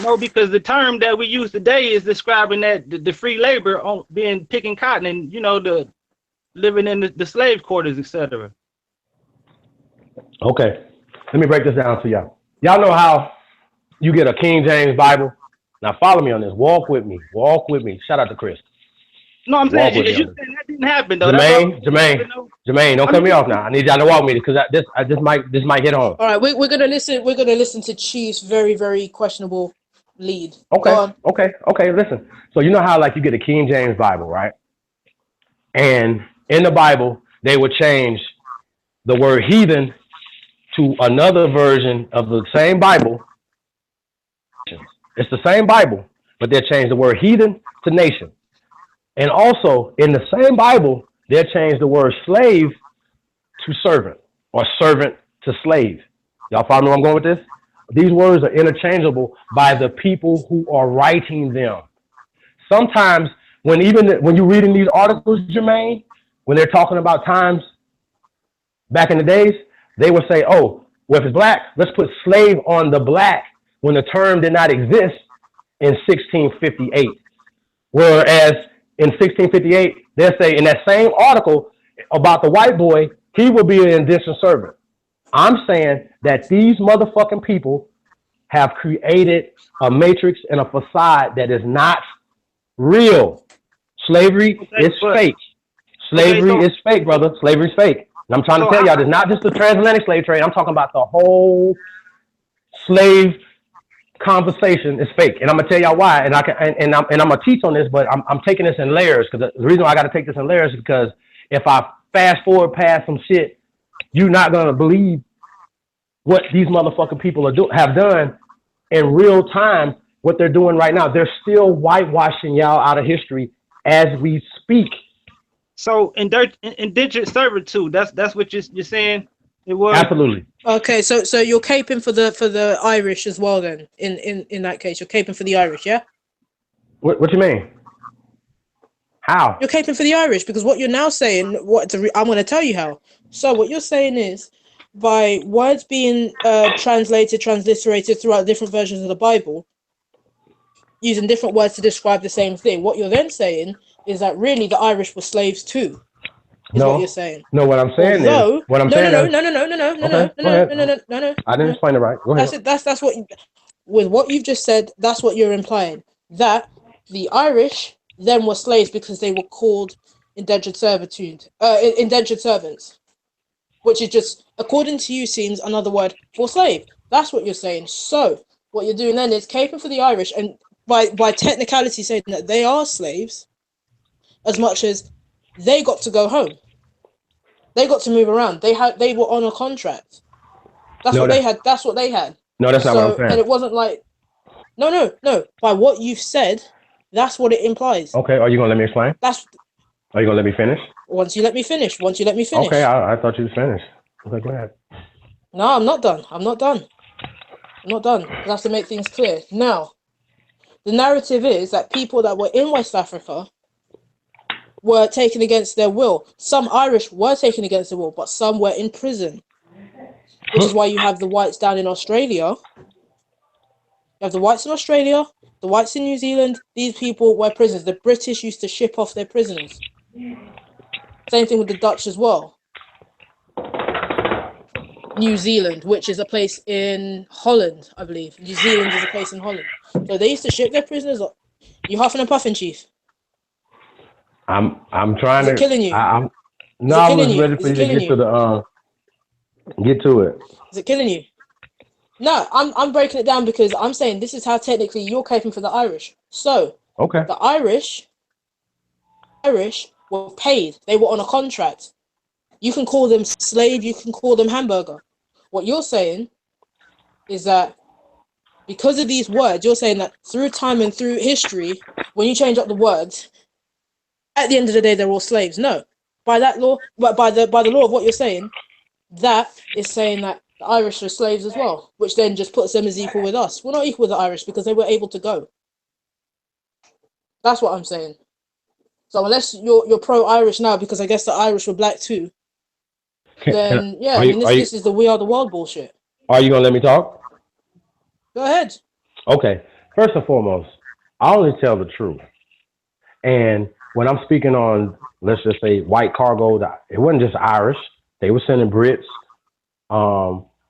No, because the term that we use today is describing that the free labor on being picking cotton and the living in the slave quarters, et cetera. Okay, let me break this down to y'all. Y'all know how you get a King James Bible? Now follow me on this. Walk with me. Shout out to Chris. No, I'm saying you saying that didn't happen though. Jermaine, don't cut me off now. I need y'all to walk me because this might hit home. All right, we're gonna listen to Chief's very, very questionable lead. Okay. Listen. So you know how you get a King James Bible, right? And in the Bible they would change the word heathen to another version of the same Bible. It's the same Bible, but they change the word heathen to nation. And also, in the same Bible, they'll change the word slave to servant or servant to slave. Y'all follow me where I'm going with this? These words are interchangeable by the people who are writing them. Sometimes, when you're reading these articles, Jermaine, when they're talking about times back in the days, they would say, oh, well, if it's black, let's put slave on the black when the term did not exist in 1658. Whereas in 1658, they'll say in that same article about the white boy, he will be an indentured servant. I'm saying that these motherfucking people have created a matrix and a facade that is not real. Slavery is fake. Slavery is fake, brother. Slavery is fake. And I'm trying to tell y'all, it's not just the transatlantic slave trade. I'm talking about the whole slave conversation is fake, and I'm gonna tell y'all why. And I'm gonna teach on this, but I'm taking this in layers because the reason why I got to take this in layers is because if I fast forward past some shit, you're not gonna believe what these motherfucking people have done in real time. What they're doing right now, they're still whitewashing y'all out of history as we speak. So indentured servitude. That's what you're saying. It was absolutely okay. So you're caping for the Irish as well. Then in that case, you're caping for the Irish, yeah. What you mean? How? You're caping for the Irish because what you're now saying. I'm going to tell you how. So what you're saying is, by words being transliterated throughout different versions of the Bible, using different words to describe the same thing. What you're then saying is that really the Irish were slaves too. What you're saying. No, what I'm saying No. I didn't explain it right. Go ahead. That's what with what you've just said, that's what you're implying. That the Irish then were slaves because they were called indentured servants, which is just, according to you, seems another word for slave. That's what you're saying. So what you're doing then is caping for the Irish and by technicality saying that they are slaves, as much as they got to go home. They got to move around. They were on a contract. That's what they had. That's what they had. No, that's not what I'm saying. And it wasn't like, no. By what you've said, that's what it implies. Okay, are you gonna let me explain? Are you gonna let me finish? Once you let me finish. Okay, I thought you was finished. Okay, go ahead. No, I'm not done. I have to make things clear. Now, the narrative is that people that were in West Africa were taken against their will. Some Irish were taken against their will, but some were in prison. Which is why you have the whites down in Australia. You have the whites in Australia, the whites in New Zealand. These people were prisoners. The British used to ship off their prisoners. Same thing with the Dutch as well. New Zealand, which is a place in Holland, I believe. New Zealand is a place in Holland. So they used to ship their prisoners off. You huffing and puffing, Chief? I'm trying to. Killing you? I was ready for you to get to the get to it. Is it killing you? No, I'm breaking it down because I'm saying this is how technically you're caping for the Irish. So okay, the Irish were paid. They were on a contract. You can call them slave. You can call them hamburger. What you're saying is that because of these words, you're saying that through time and through history, when you change up the words, at the end of the day, they're all slaves. No, by that law, but by the law of what you're saying, that is saying that the Irish are slaves as well, which then just puts them as equal with us. We're not equal with the Irish because they were able to go. That's what I'm saying. So unless you're pro-Irish now, because I guess the Irish were black too, then yeah, this is the we are the world bullshit. Are you gonna let me talk? Go ahead. Okay. First and foremost, I only tell the truth. And when I'm speaking on, let's just say, white cargo, it wasn't just Irish. They were sending Brits.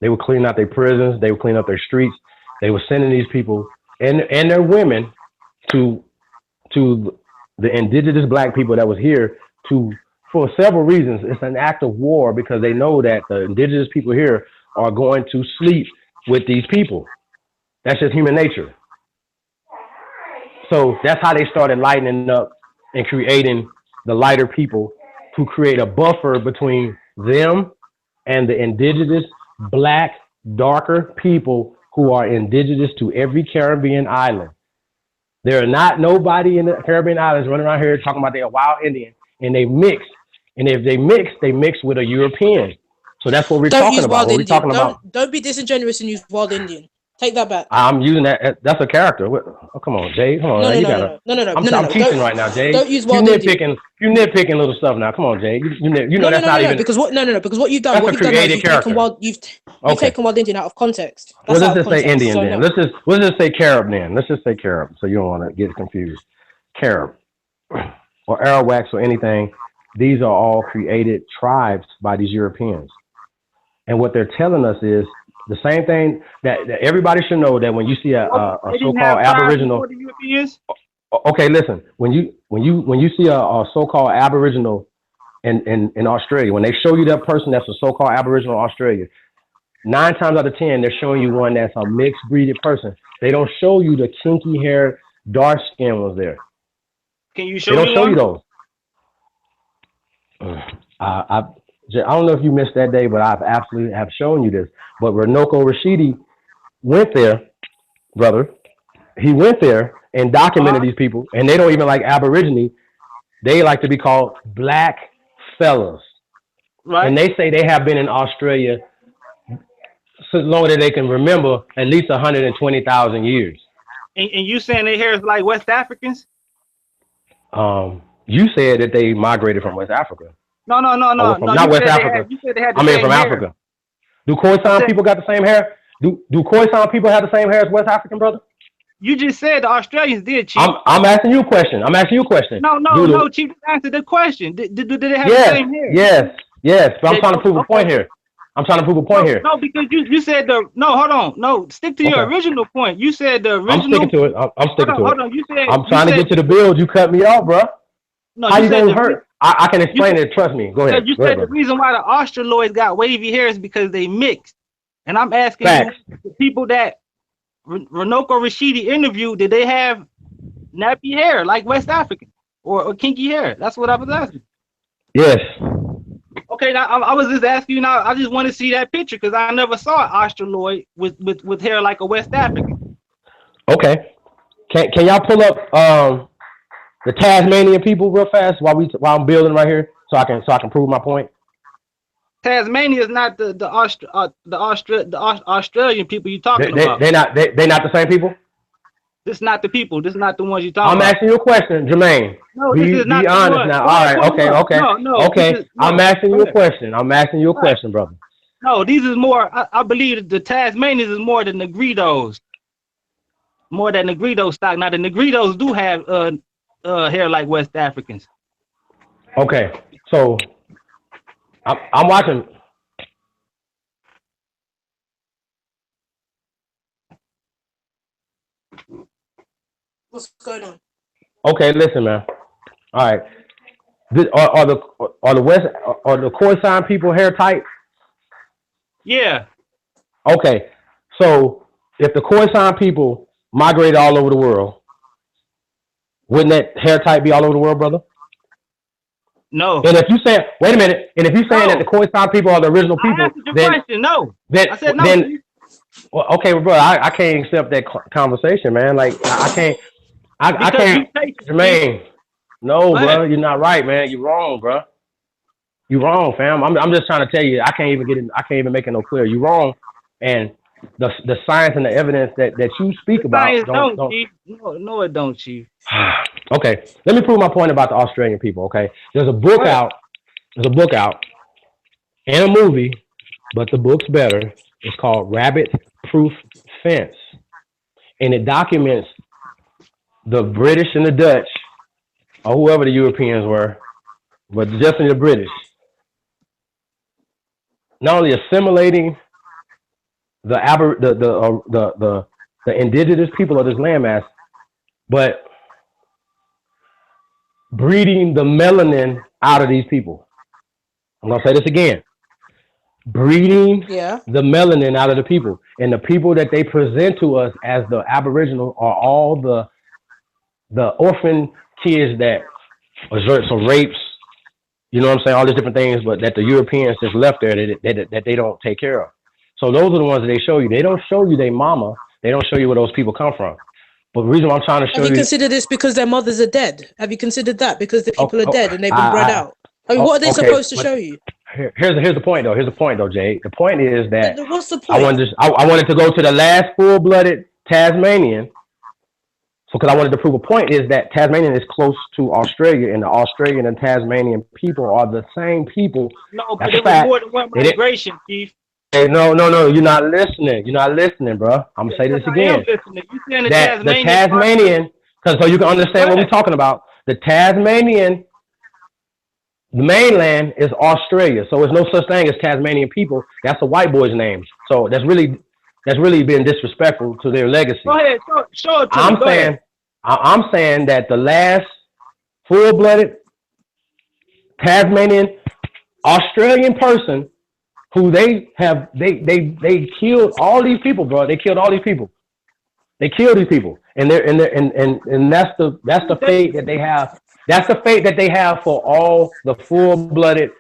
They were cleaning out their prisons. They were cleaning up their streets. They were sending these people and their women to the indigenous black people that was here for several reasons. It's an act of war because they know that the indigenous people here are going to sleep with these people. That's just human nature. So that's how they started lightening up and creating the lighter people to create a buffer between them and the indigenous black, darker people who are indigenous to every Caribbean island. There are not nobody in the Caribbean islands running around here talking about they're a wild Indian, and they mix. And if they mix with a European. So that's what we're talking about. What we're talking about. Don't be disingenuous and use wild Indian. Take that back. I'm using that. That's a character. Oh, come on, Jay. Come on. No. I'm teaching right now, Jay. Don't use wild Indian. You nitpicking little stuff now. Come on, Jay. You know that's not even. Because what you've done. What you've done is you've taken wild Indian out of context. Well, let's just say Indian then. Let's just say Carib then. Let's just say Carib, so you don't want to get confused. Carib or Arawaks or anything. These are all created tribes by these Europeans, and what they're telling us is the same thing that everybody should know, that when you see a so-called Aboriginal. Okay, listen. When you see a so-called Aboriginal in Australia, when they show you that person that's a so-called Aboriginal in Australia, 9 times out of 10 they're showing you one that's a mixed breeded person. They don't show you the kinky hair, dark skin ones there. Can you show? They don't show you those. I don't know if you missed that day, but I've absolutely have shown you this. But Runoko Rashidi went there, brother. He went there and documented these people, and they don't even like Aborigine. They like to be called black fellas. Right. And they say they have been in Australia so long that they can remember at least 120,000 years. And you saying their hair is like West Africans? You said that they migrated from West Africa. No. Not West Africa. You said they had from hair. Africa. Do Khoisan people got the same hair? Do Khoisan people have the same hair as West African, brother? You just said the Australians did, Chief. I'm asking you a question. No, Chief, answer the question. Did they have the same hair? Yes. But I'm trying to prove a point here. No, because you said hold on. No, stick to your original point. You said the original. I'm sticking to it. I'm sticking to it. Hold on. You said I'm trying to get to the build. You cut me off, bro. No, how you gonna hurt? I can explain it. Trust me. Go ahead. You said the reason why the Australoids got wavy hair is because they mixed. And I'm asking you, the people that Runoko Rashidi interview, did they have nappy hair like West African or kinky hair? That's what I was asking. Yes. Okay, now I was just asking you now. I just want to see that picture because I never saw an Australoid with hair like a West African. Okay. Can y'all pull up the Tasmanian people real fast while I'm building right here so I can prove my point? Tasmania is not the Australian people you're talking about. They're not the same people. This is not the people. This is not the ones you're talking I'm about. asking you a question, Jermaine. No, be this is not be the honest one. now. Go All ahead, right. go ahead. Okay. No, Okay. I'm asking you a question. I'm asking you a question, brother. No, these is more. I believe the Tasmanians is more than Negritos. More than Negrito stock. Now the Negritos do have hair like West Africans. Okay. So I'm watching. What's going on? Okay, listen, man. All right. Are the Khoisan people hair tight? Yeah. Okay. So if the Khoisan people migrated all over the world, wouldn't that hair type be all over the world, brother? No. And if you say, wait a minute, and if you're saying that the Khoisan people are the original people, I answered your question. No. I said no. Then, well, okay, well, bro, I can't accept that conversation, man. Like I can't. I can't, Jermaine. No, bro, you're not right, man. You're wrong, bro. You're wrong, fam. I'm just trying to tell you. I can't even make it no clear. You're wrong, and the science and the evidence that you speak about don't. Chief. No, it don't, Chief. Okay, let me prove my point about the Australian people. Okay, there's a book out. There's a book out and a movie, but the book's better. It's called Rabbit Proof Fence, and it documents the British and the Dutch, or whoever the Europeans were, but just in the British, not only assimilating the indigenous people of this landmass, but breeding the melanin out of these people. I'm gonna say this again. Breeding the melanin out of the people, and the people that they present to us as the Aboriginal are all the orphan kids that resort to rapes, you know what I'm saying, all these different things, but that the Europeans just left there that they don't take care of. So those are the ones that they show you. They don't show you their mama. They don't show you where those people come from. But the reason why I'm trying to show you... Have you considered this because their mothers are dead? Have you considered that because the people are dead and they've been bred out? I mean, what are they supposed to show you? Here's the point, though. Here's the point, though, Jay. The point is that... What's the point? I wanted to go to the last full-blooded Tasmanian. So, because I wanted to prove a point is that Tasmanian is close to Australia, and the Australian and Tasmanian people are the same people. No, but it was more than one migration, Chief. Hey, no, you're not listening. You're not listening, bro. I'm gonna say this again. The Tasmanian, because so you can understand what we're talking about. The Tasmanian, the mainland is Australia, so there's no such thing as Tasmanian people. That's a white boy's name. So that's really been disrespectful to their legacy. Go ahead, show it to me. I'm saying that the last full-blooded Tasmanian Australian person who they killed all these people, bro. They killed all these people. They killed these people, and that's the fate that they have. That's the fate that they have for all the full-blooded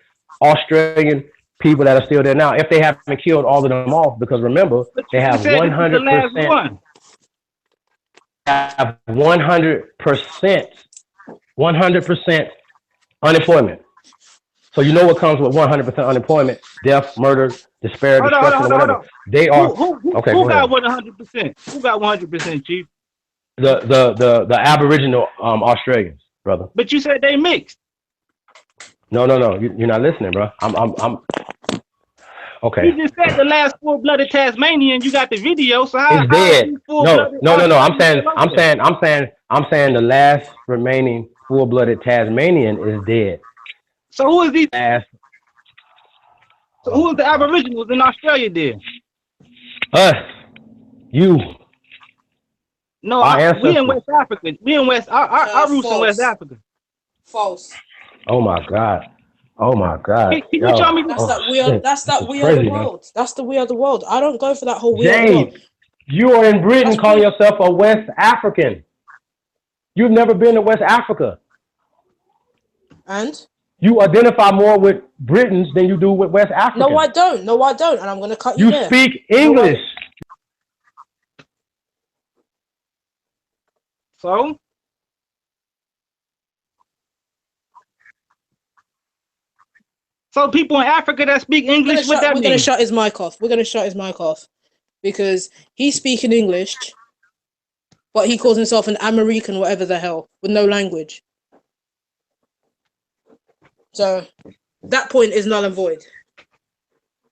Australian people that are still there now. If they haven't killed all of them off, because remember they have 100%. Have 100% unemployment. So you know what comes with 100% unemployment: death, murder, despair, destruction, whatever. They are who got 100%? Who got 100%, Chief? The Aboriginal Australians, brother. But you said they mixed. No. You're not listening, bro. I'm okay. You just said the last full-blooded Tasmanian. You got the video, so how? It's dead. No. I'm saying the last remaining full-blooded Tasmanian is dead. So who is these? So who is the Aboriginals in Australia then? Us. You. No, we in West Africa. We in West. Our roots in West Africa. False. Oh my God. Can you show me? We are the world. That's the we are the world. I don't go for that whole we are the world. You are in Britain That's calling true. yourself a West African. You've never been to West Africa. And You identify more with Britons than you do with West no, I Africans. don't. No, I don't. And I'm gonna cut you You there. speak No, I English. don't. So people in Africa that speak English, what that We're gonna mean? shut his mic off. We're gonna shut his mic off because he's speaking English, but he calls himself an American, whatever the hell, with no language. So that point is null and void.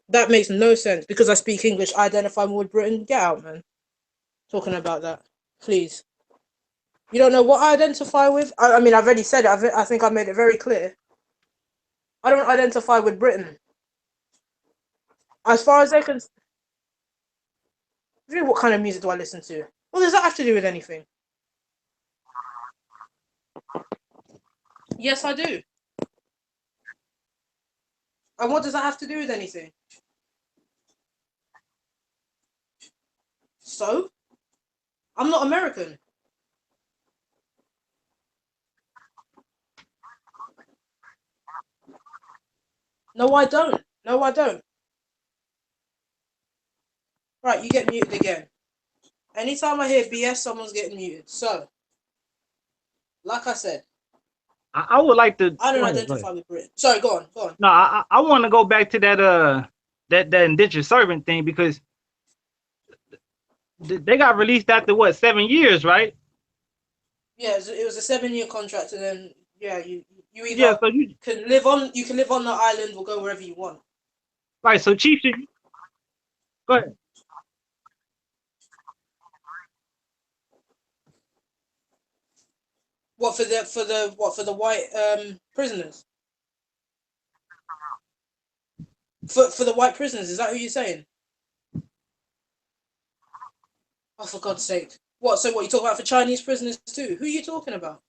That makes no sense because I speak English. I identify more with Britain. Get out, man. Talking about that, please. You don't know what I identify with? I mean, I've already said it. I think I made it very clear. I don't identify with Britain. As far as they can, what kind of music do I listen to? What does that have to do with anything? Yes, I do. And what does that have to do with anything? So? I'm not American. No, I don't. No, I don't. Right, you get muted again. Anytime I hear BS, someone's getting muted. So, like I said, I would like to. I don't Go ahead. identify with Britain. Sorry, go on, go on. No, I want to go back to that indentured servant thing because they got released after what 7 years, right? Yeah, it was a 7-year contract, and then yeah, you either Yeah, so you can live on the island or go wherever you want. right. So Chief, go ahead. What for the white prisoners? For the white prisoners, is that who you're saying? Oh, for God's sake! What? So what you talking about for Chinese prisoners too? Who are you talking about?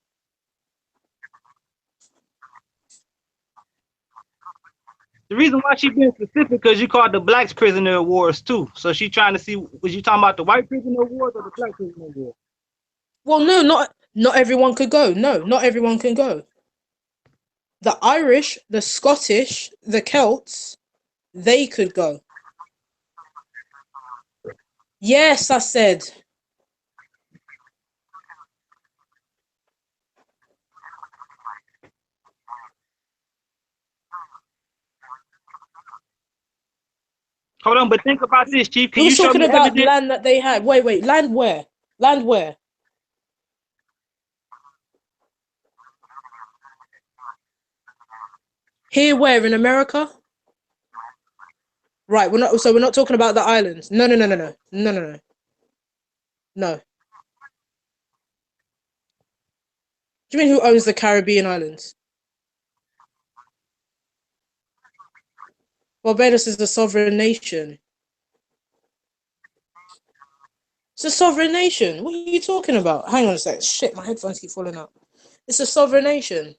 The reason why she being specific because you called the blacks prisoner of wars too. So she trying to see was you talking about the white prisoner of wars or the black prisoner of war? Well, no, not everyone could go. No, not everyone can go. The Irish, the Scottish, the Celts, they could go. Yes, I said. Hold on, but think about this, Chief. Can He you was show talking me about evidence? land that they had. Wait, land where? Land where? Here where? In America? Right, we're not talking about the islands. No. No. Do you mean who owns the Caribbean islands? Barbados is a sovereign nation. It's a sovereign nation. What are you talking about? Hang on a sec. Shit, my headphones keep falling out. It's a sovereign nation.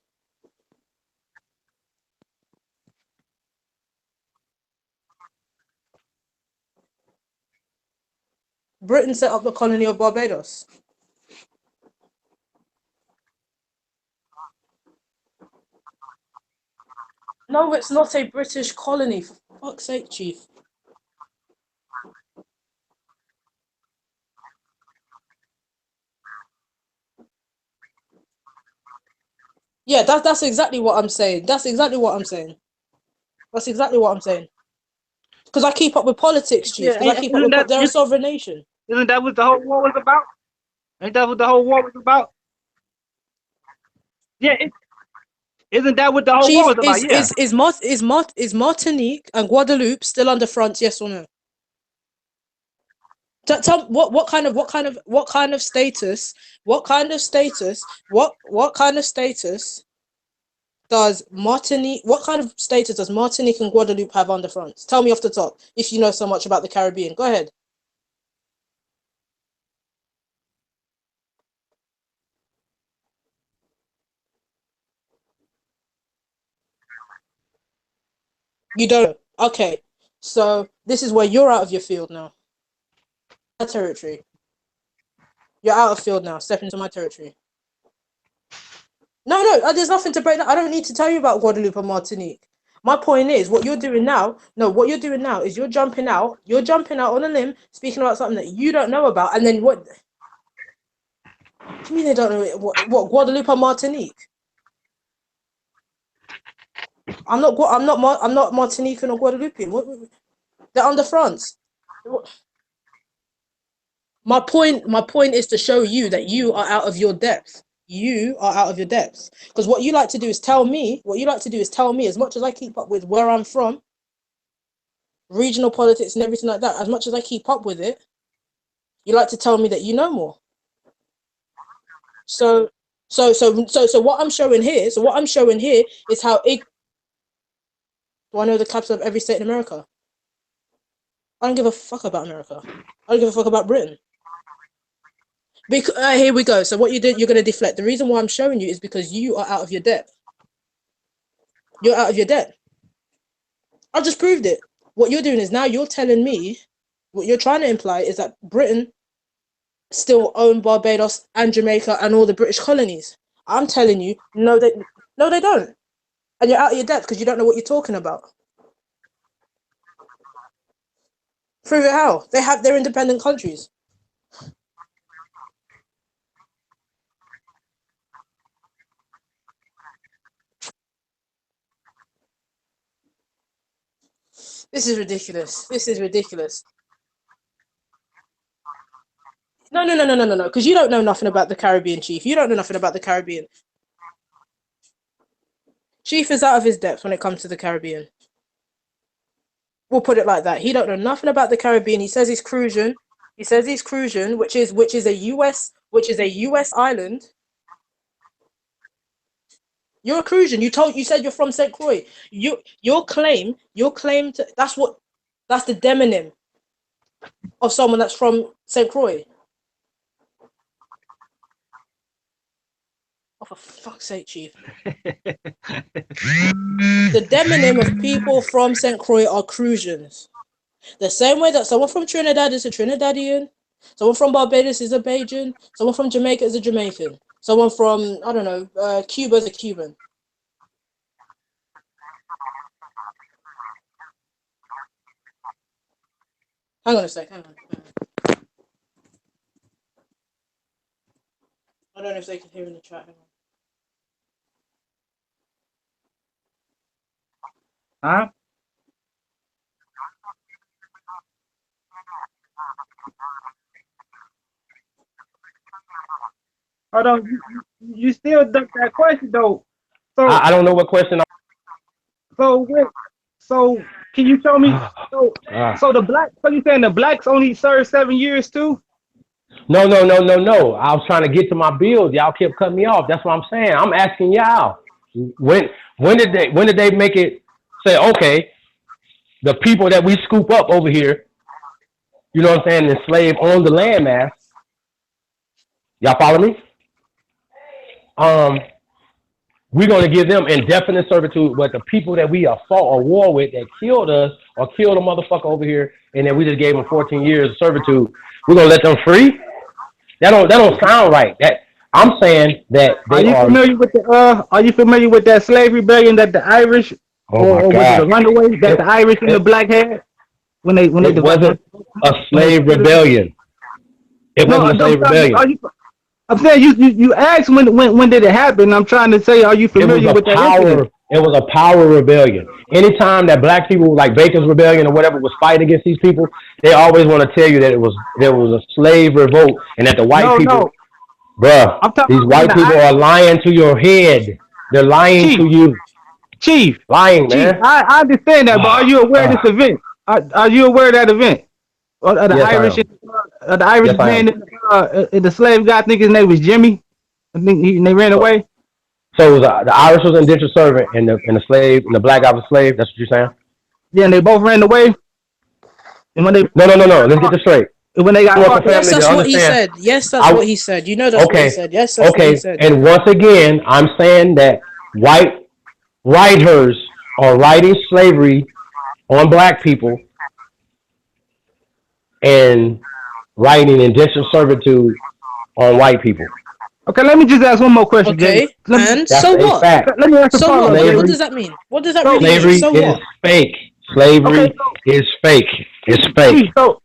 Britain set up the colony of Barbados. No, it's not a British colony. For fuck's sake, Chief. Yeah, that's exactly what I'm saying. That's exactly what I'm saying. Because I keep up with politics, Chief. Yeah, Because I keep up with. They're a sovereign nation. isn't that what the whole war was about? Ain't that what the whole war was about? Yeah, isn't that what the whole war Chief, was about? Yeah. is Martinique and Guadeloupe still under France? Yes or no? Tell what kind of status? What kind of status does Martinique? What kind of status does Martinique and Guadeloupe have under France? Tell me off the top, if you know so much about the Caribbean. Go ahead. You don't. Okay, so this is where you're out of your field now. territory. You're out of field now. Step into my territory. No, there's nothing to break down. I don't need to tell you about Guadeloupe and Martinique. My point is, what you're doing now is you're jumping out on a limb, speaking about something that you don't know about, and then what? What do you mean they don't know what Guadeloupe and Martinique? I'm not Martinican or Guadeloupean. They're under France. My point is to show you that you are out of your depth. You are out of your depths. Because what you like to do is tell me, as much as I keep up with where I'm from, regional politics and everything like that, as much as I keep up with it, you like to tell me that you know more. So what I'm showing here is how do I know the capital of every state in America? I don't give a fuck about America. I don't give a fuck about Britain. Because here we go. So what you did, you're going to deflect. The reason why I'm showing you is because you are out of your depth. You're out of your depth. I just proved it. What you're doing is now you're telling me, what you're trying to imply is that Britain still owned Barbados and Jamaica and all the British colonies. I'm telling you, no, they don't. And you're out of your depth because you don't know what you're talking about. Prove it how? They have their independent countries. This is ridiculous. No. Because you don't know nothing about the Caribbean, Chief. You don't know nothing about the Caribbean. Chief is out of his depth when it comes to the Caribbean. We'll put it like that. He don't know nothing about the Caribbean. He says he's cruising. Which is a US island. You're a Crucian. You said you're from St. Croix. Your claim to that's the demonym of someone that's from St. Croix. Oh, for fuck's sake, Chief. The demonym of people from St. Croix are Crucians. The same way that someone from Trinidad is a Trinidadian, someone from Barbados is a Bajan, someone from Jamaica is a Jamaican, someone from, I don't know, Cuba is a Cuban. Hang on a sec, hang on. I don't know if they can hear in the chat. Hang on. Huh? Hold on, you still duck that question though. So I don't know what question. So can you tell me? So the black. So you saying the blacks only served 7 years too? No. I was trying to get to my bills. Y'all kept cutting me off. That's what I'm saying. I'm asking y'all. When did they make it say, okay, the people that we scoop up over here, you know what I'm saying, enslave on the landmass. Y'all follow me? We're going to give them indefinite servitude, but the people that we fought a war with that killed us or killed a motherfucker over here, and then we just gave them 14 years of servitude, we're going to let them free? That don't sound right. I'm saying that they are. Are you familiar with that slave rebellion that the Irish or was it the runaways that the Irish and the black had when they wasn't a slave rebellion. It wasn't a slave rebellion. I'm saying you asked when did it happen? I'm trying to say, are you familiar with that incident? It was a power rebellion. Anytime that black people, like Bacon's Rebellion or whatever, was fighting against these people, they always want to tell you that there was a slave revolt and that the white people, bruh, these white people are lying to your head. They're lying to you. Chief. Lying, man. I understand that, but are you aware of this event? Are you aware of that event? The Irish man in the slave guy, I think his name was Jimmy. I think they ran away. So it was, the Irish was indentured servant and the slave and the black guy was a slave. That's what you're saying? Yeah, and they both ran away. And when they no. Let's get this straight. When they got caught, yes, that's what he said. Yes, that's what he said. You know that's what he said. Yes, that's what he said. And once again, I'm saying that white writers are writing slavery on black people, and writing indentured servitude on white people. Okay, let me just ask one more question, Okay, Jay. Let me, and That's so a what? fact. let me ask a So follow-up, what? Jay. Slavery. What does that mean? What does that So- really mean? Slavery So is what? fake. Slavery Okay, is fake. It's fake. So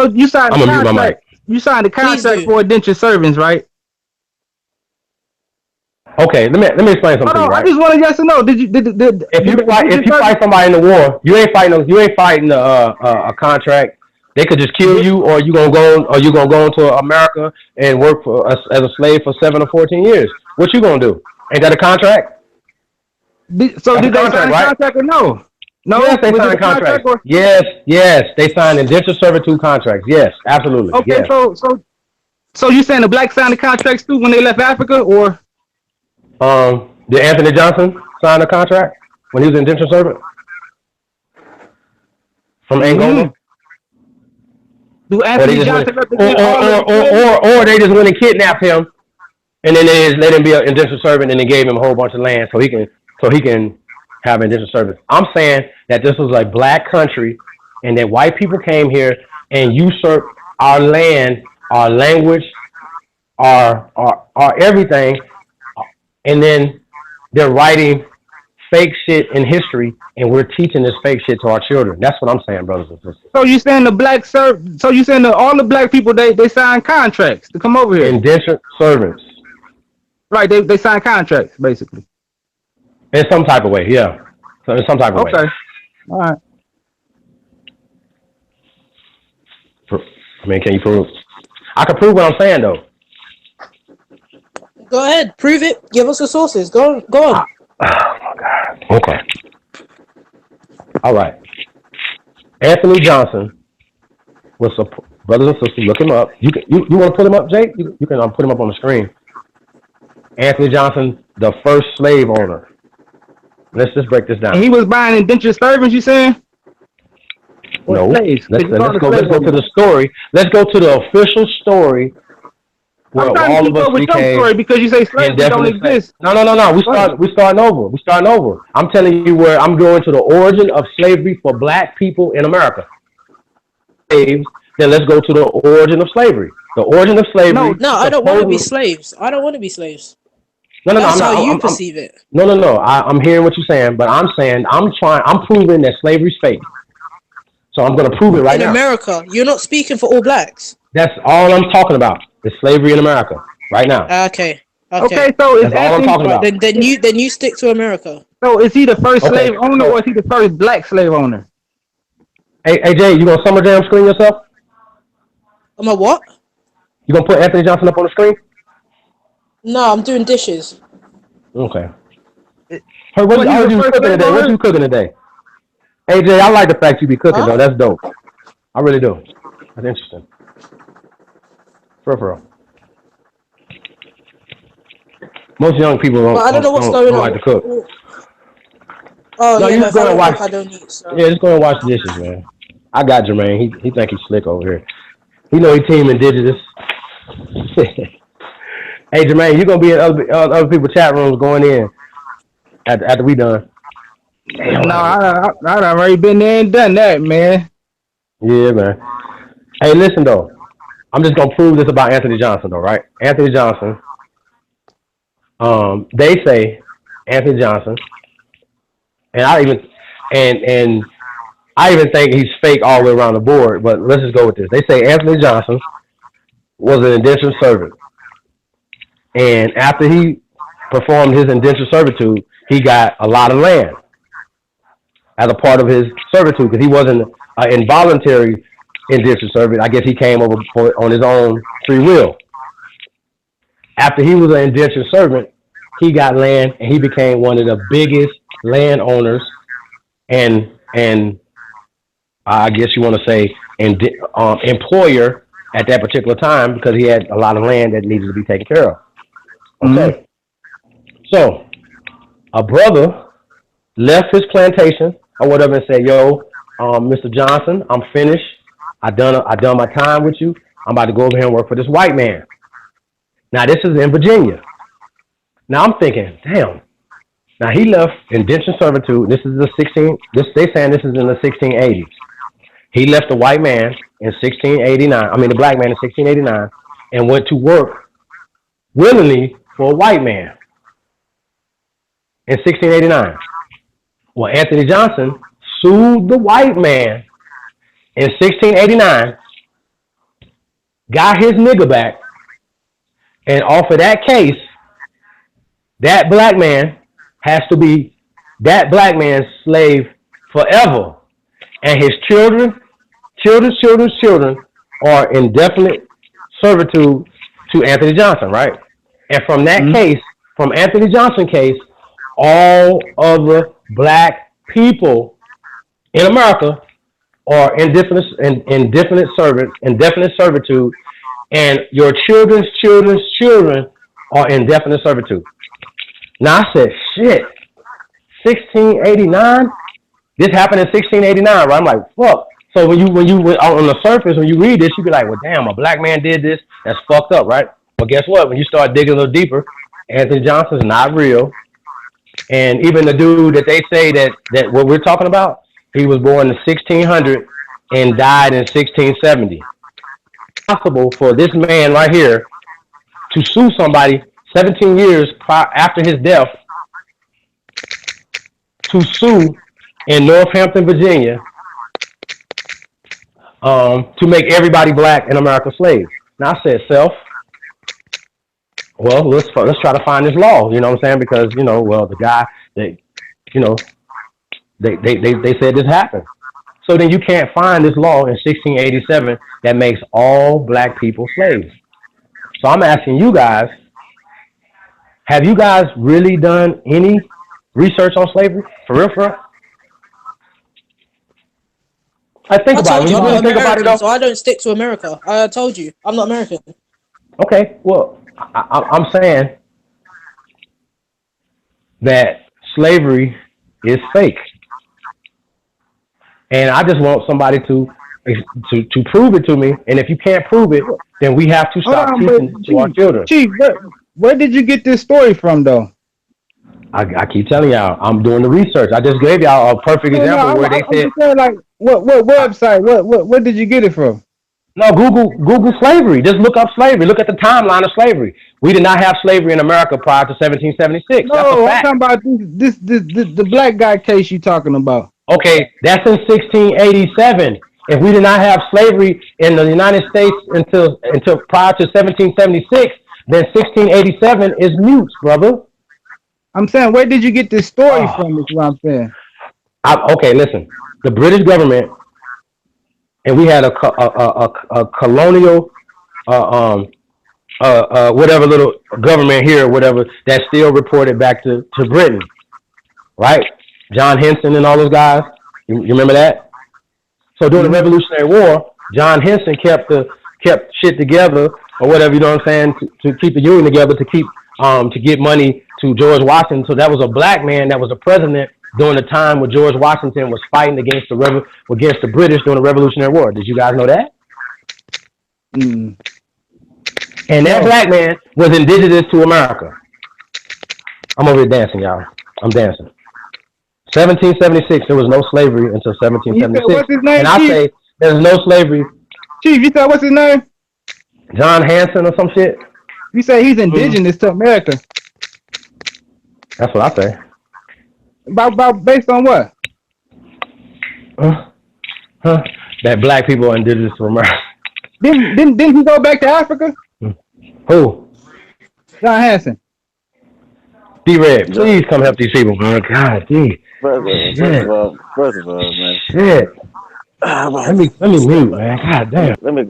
you signed I'm the gonna mute my contract. mic. You signed the Please contract do. for indentured servants, right? Okay, let me explain something Hold to you, on, I right? just want a yes or no. Did you If you fight somebody in the war, you ain't fighting a contract. They could just kill you, or you gonna go into America and work for us as a slave for 7 or 14 years. What you gonna do? Ain't that a contract? So That's did a they contract, sign a right? contract or no? No, Yes, they was it signed a contract contracts. or Yes, they signed indentured servitude contracts. Yes, absolutely. okay? Yes. So you saying the blacks signed the contracts too when they left Africa, or Did Anthony Johnson sign a contract when he was an indentured servant from Angola? do Or they Anthony just went, Johnson represent all of the slaves? or they just went and kidnapped him, and then they just let him be an indentured servant, and then gave him a whole bunch of land so he can have indentured service. I'm saying that this was a black country, and that white people came here and usurped our land, our language, our everything, and then they're writing fake shit in history, and we're teaching this fake shit to our children. That's what I'm saying, brothers and sisters. So you saying So you saying that all the black people they signed contracts to come over here? Indentured servants. Right, they signed contracts basically. In some type of way, yeah. So in some type of way. Okay, all right. I mean, can you prove? I can prove what I'm saying, though. Go ahead, prove it. Give us the sources. Go on. Oh, my God. Okay. All right. Anthony Johnson was a brothers and sisters. Look him up. You want to put him up, Jake? You can put him up on the screen. Anthony Johnson, the first slave owner. Let's just break this down. And he was buying indentured servants. You saying? No. Slaves. Let's go to the story. Let's go to the official story. Where I'm trying all to of keep us up with your became story because you say slavery don't indefinite exist. No. We starting over. I'm telling you where I'm going to the origin of slavery for black people in America. Slaves. Then let's go to the origin of slavery. The origin of slavery. No, I don't want to be slaves. I don't want to be slaves. No. That's how you I'm perceive it. No. I'm hearing what you're saying, but I'm saying I'm proving that slavery's fake. So I'm going to prove it right now. In America, you're not speaking for all blacks. That's all I'm talking about. Is slavery in America right now. Okay. Okay, so is That's all I'm talking about. Then you stick to America. So is he the first slave owner or is he the first black slave owner? Hey Jay, you gonna summer jam screen yourself? Am I what? You gonna put Anthony Johnson up on the screen? No, I'm doing dishes. Okay. Hey, what you cooking today? What you cooking today? Hey Jay, I like the fact you be cooking though. That's dope. I really do. That's interesting. For real. Most young people don't like to cook. Oh, no, yeah, you just go and watch. I don't eat, so. Yeah, just go and wash the dishes, man. I got Jermaine. He think he's slick over here. He know he team indigenous. Hey Jermaine, you gonna be in other people's chat rooms going in after we done. No, I've already been there and done that, man. Yeah, man. Hey, listen though. I'm just gonna prove this about Anthony Johnson though, right? Anthony Johnson. They say Anthony Johnson, and I even think he's fake all the way around the board. But let's just go with this. They say Anthony Johnson was an indentured servant, and after he performed his indentured servitude, he got a lot of land as a part of his servitude because he wasn't an involuntary indentured servant. I guess he came over on his own free will. After he was an indentured servant, he got land and he became one of the biggest landowners and I guess you want to say employer at that particular time because he had a lot of land that needed to be taken care of. Okay. So a brother left his plantation or whatever and said, yo, Mr. Johnson, I'm finished. I done my time with you. I'm about to go over here and work for this white man. Now this is in Virginia. Now I'm thinking, damn. Now he left indentured servitude. This is they saying this is in the 1680s. He left the white man in 1689. I mean, the black man in 1689, and went to work willingly for a white man in 1689. Well, Anthony Johnson sued the white man in 1689, got his nigga back, and off of that case, that black man has to be that black man's slave forever. And his children are indefinite servitude to Anthony Johnson, right? And from that case, from Anthony Johnson case, all other black people in America are indefinite servitude, and your children's children are indefinite servitude. Now I said, shit, 1689? This happened in 1689, right? I'm like, fuck. So when you on the surface, when you read this, you be like, well, damn, a black man did this. That's fucked up, right? But guess what? When you start digging a little deeper, Anthony Johnson's not real. And even the dude that they say that what we're talking about, he was born in 1600 and died in 1670. Possible for this man right here to sue somebody 17 years after his death, to sue in Northampton, Virginia, to make everybody black in America slaves. Now I said, self, well, let's try to find this law. You know what I'm saying? Because the guy that they said this happened. So then you can't find this law in 1687 that makes all black people slaves. So I'm asking you guys, have you guys really done any research on slavery? For real? I think about it. You I'm really think about it, though. So I don't stick to America. I told you, I'm not American. Okay, well, I'm saying that slavery is fake, and I just want somebody to prove it to me. And if you can't prove it, then we have to stop teaching it to our children. Chief, where did you get this story from, though? I keep telling y'all, I'm doing the research. I just gave y'all a perfect example where they said, saying, like, what website? What did you get it from? No, Google slavery. Just look up slavery. Look at the timeline of slavery. We did not have slavery in America prior to 1776. No, that's a fact. I'm talking about this the black guy case you talking about. Okay, that's in 1687. If we did not have slavery in the United States until prior to 1776, then 1687 is mute, brother. I'm saying, where did you get this story from? Is what I'm saying. Okay, listen. The British government, and we had a colonial, whatever little government here, whatever, that still reported back to Britain, right? John Henson and all those guys. You remember that? So during the Revolutionary War, John Henson kept shit together, or whatever, you know what I'm saying, to keep the Union together, to get money to George Washington. So that was a black man that was a president during the time when George Washington was fighting against the British during the Revolutionary War. Did you guys know that? Mm. And that black man was indigenous to America. I'm over here dancing, y'all. I'm dancing. 1776, there was no slavery until 1776. What's his name, and I say there's no slavery. Chief, you said what's his name? John Hanson or some shit. You say he's indigenous to America. That's what I say. About based on what? That black people are indigenous to America. Didn't he go back to Africa? Who? John Hanson. D-Red, please come help these people, man. God, dude. First of all, man. Shit. Let me mute, man. God damn. Let me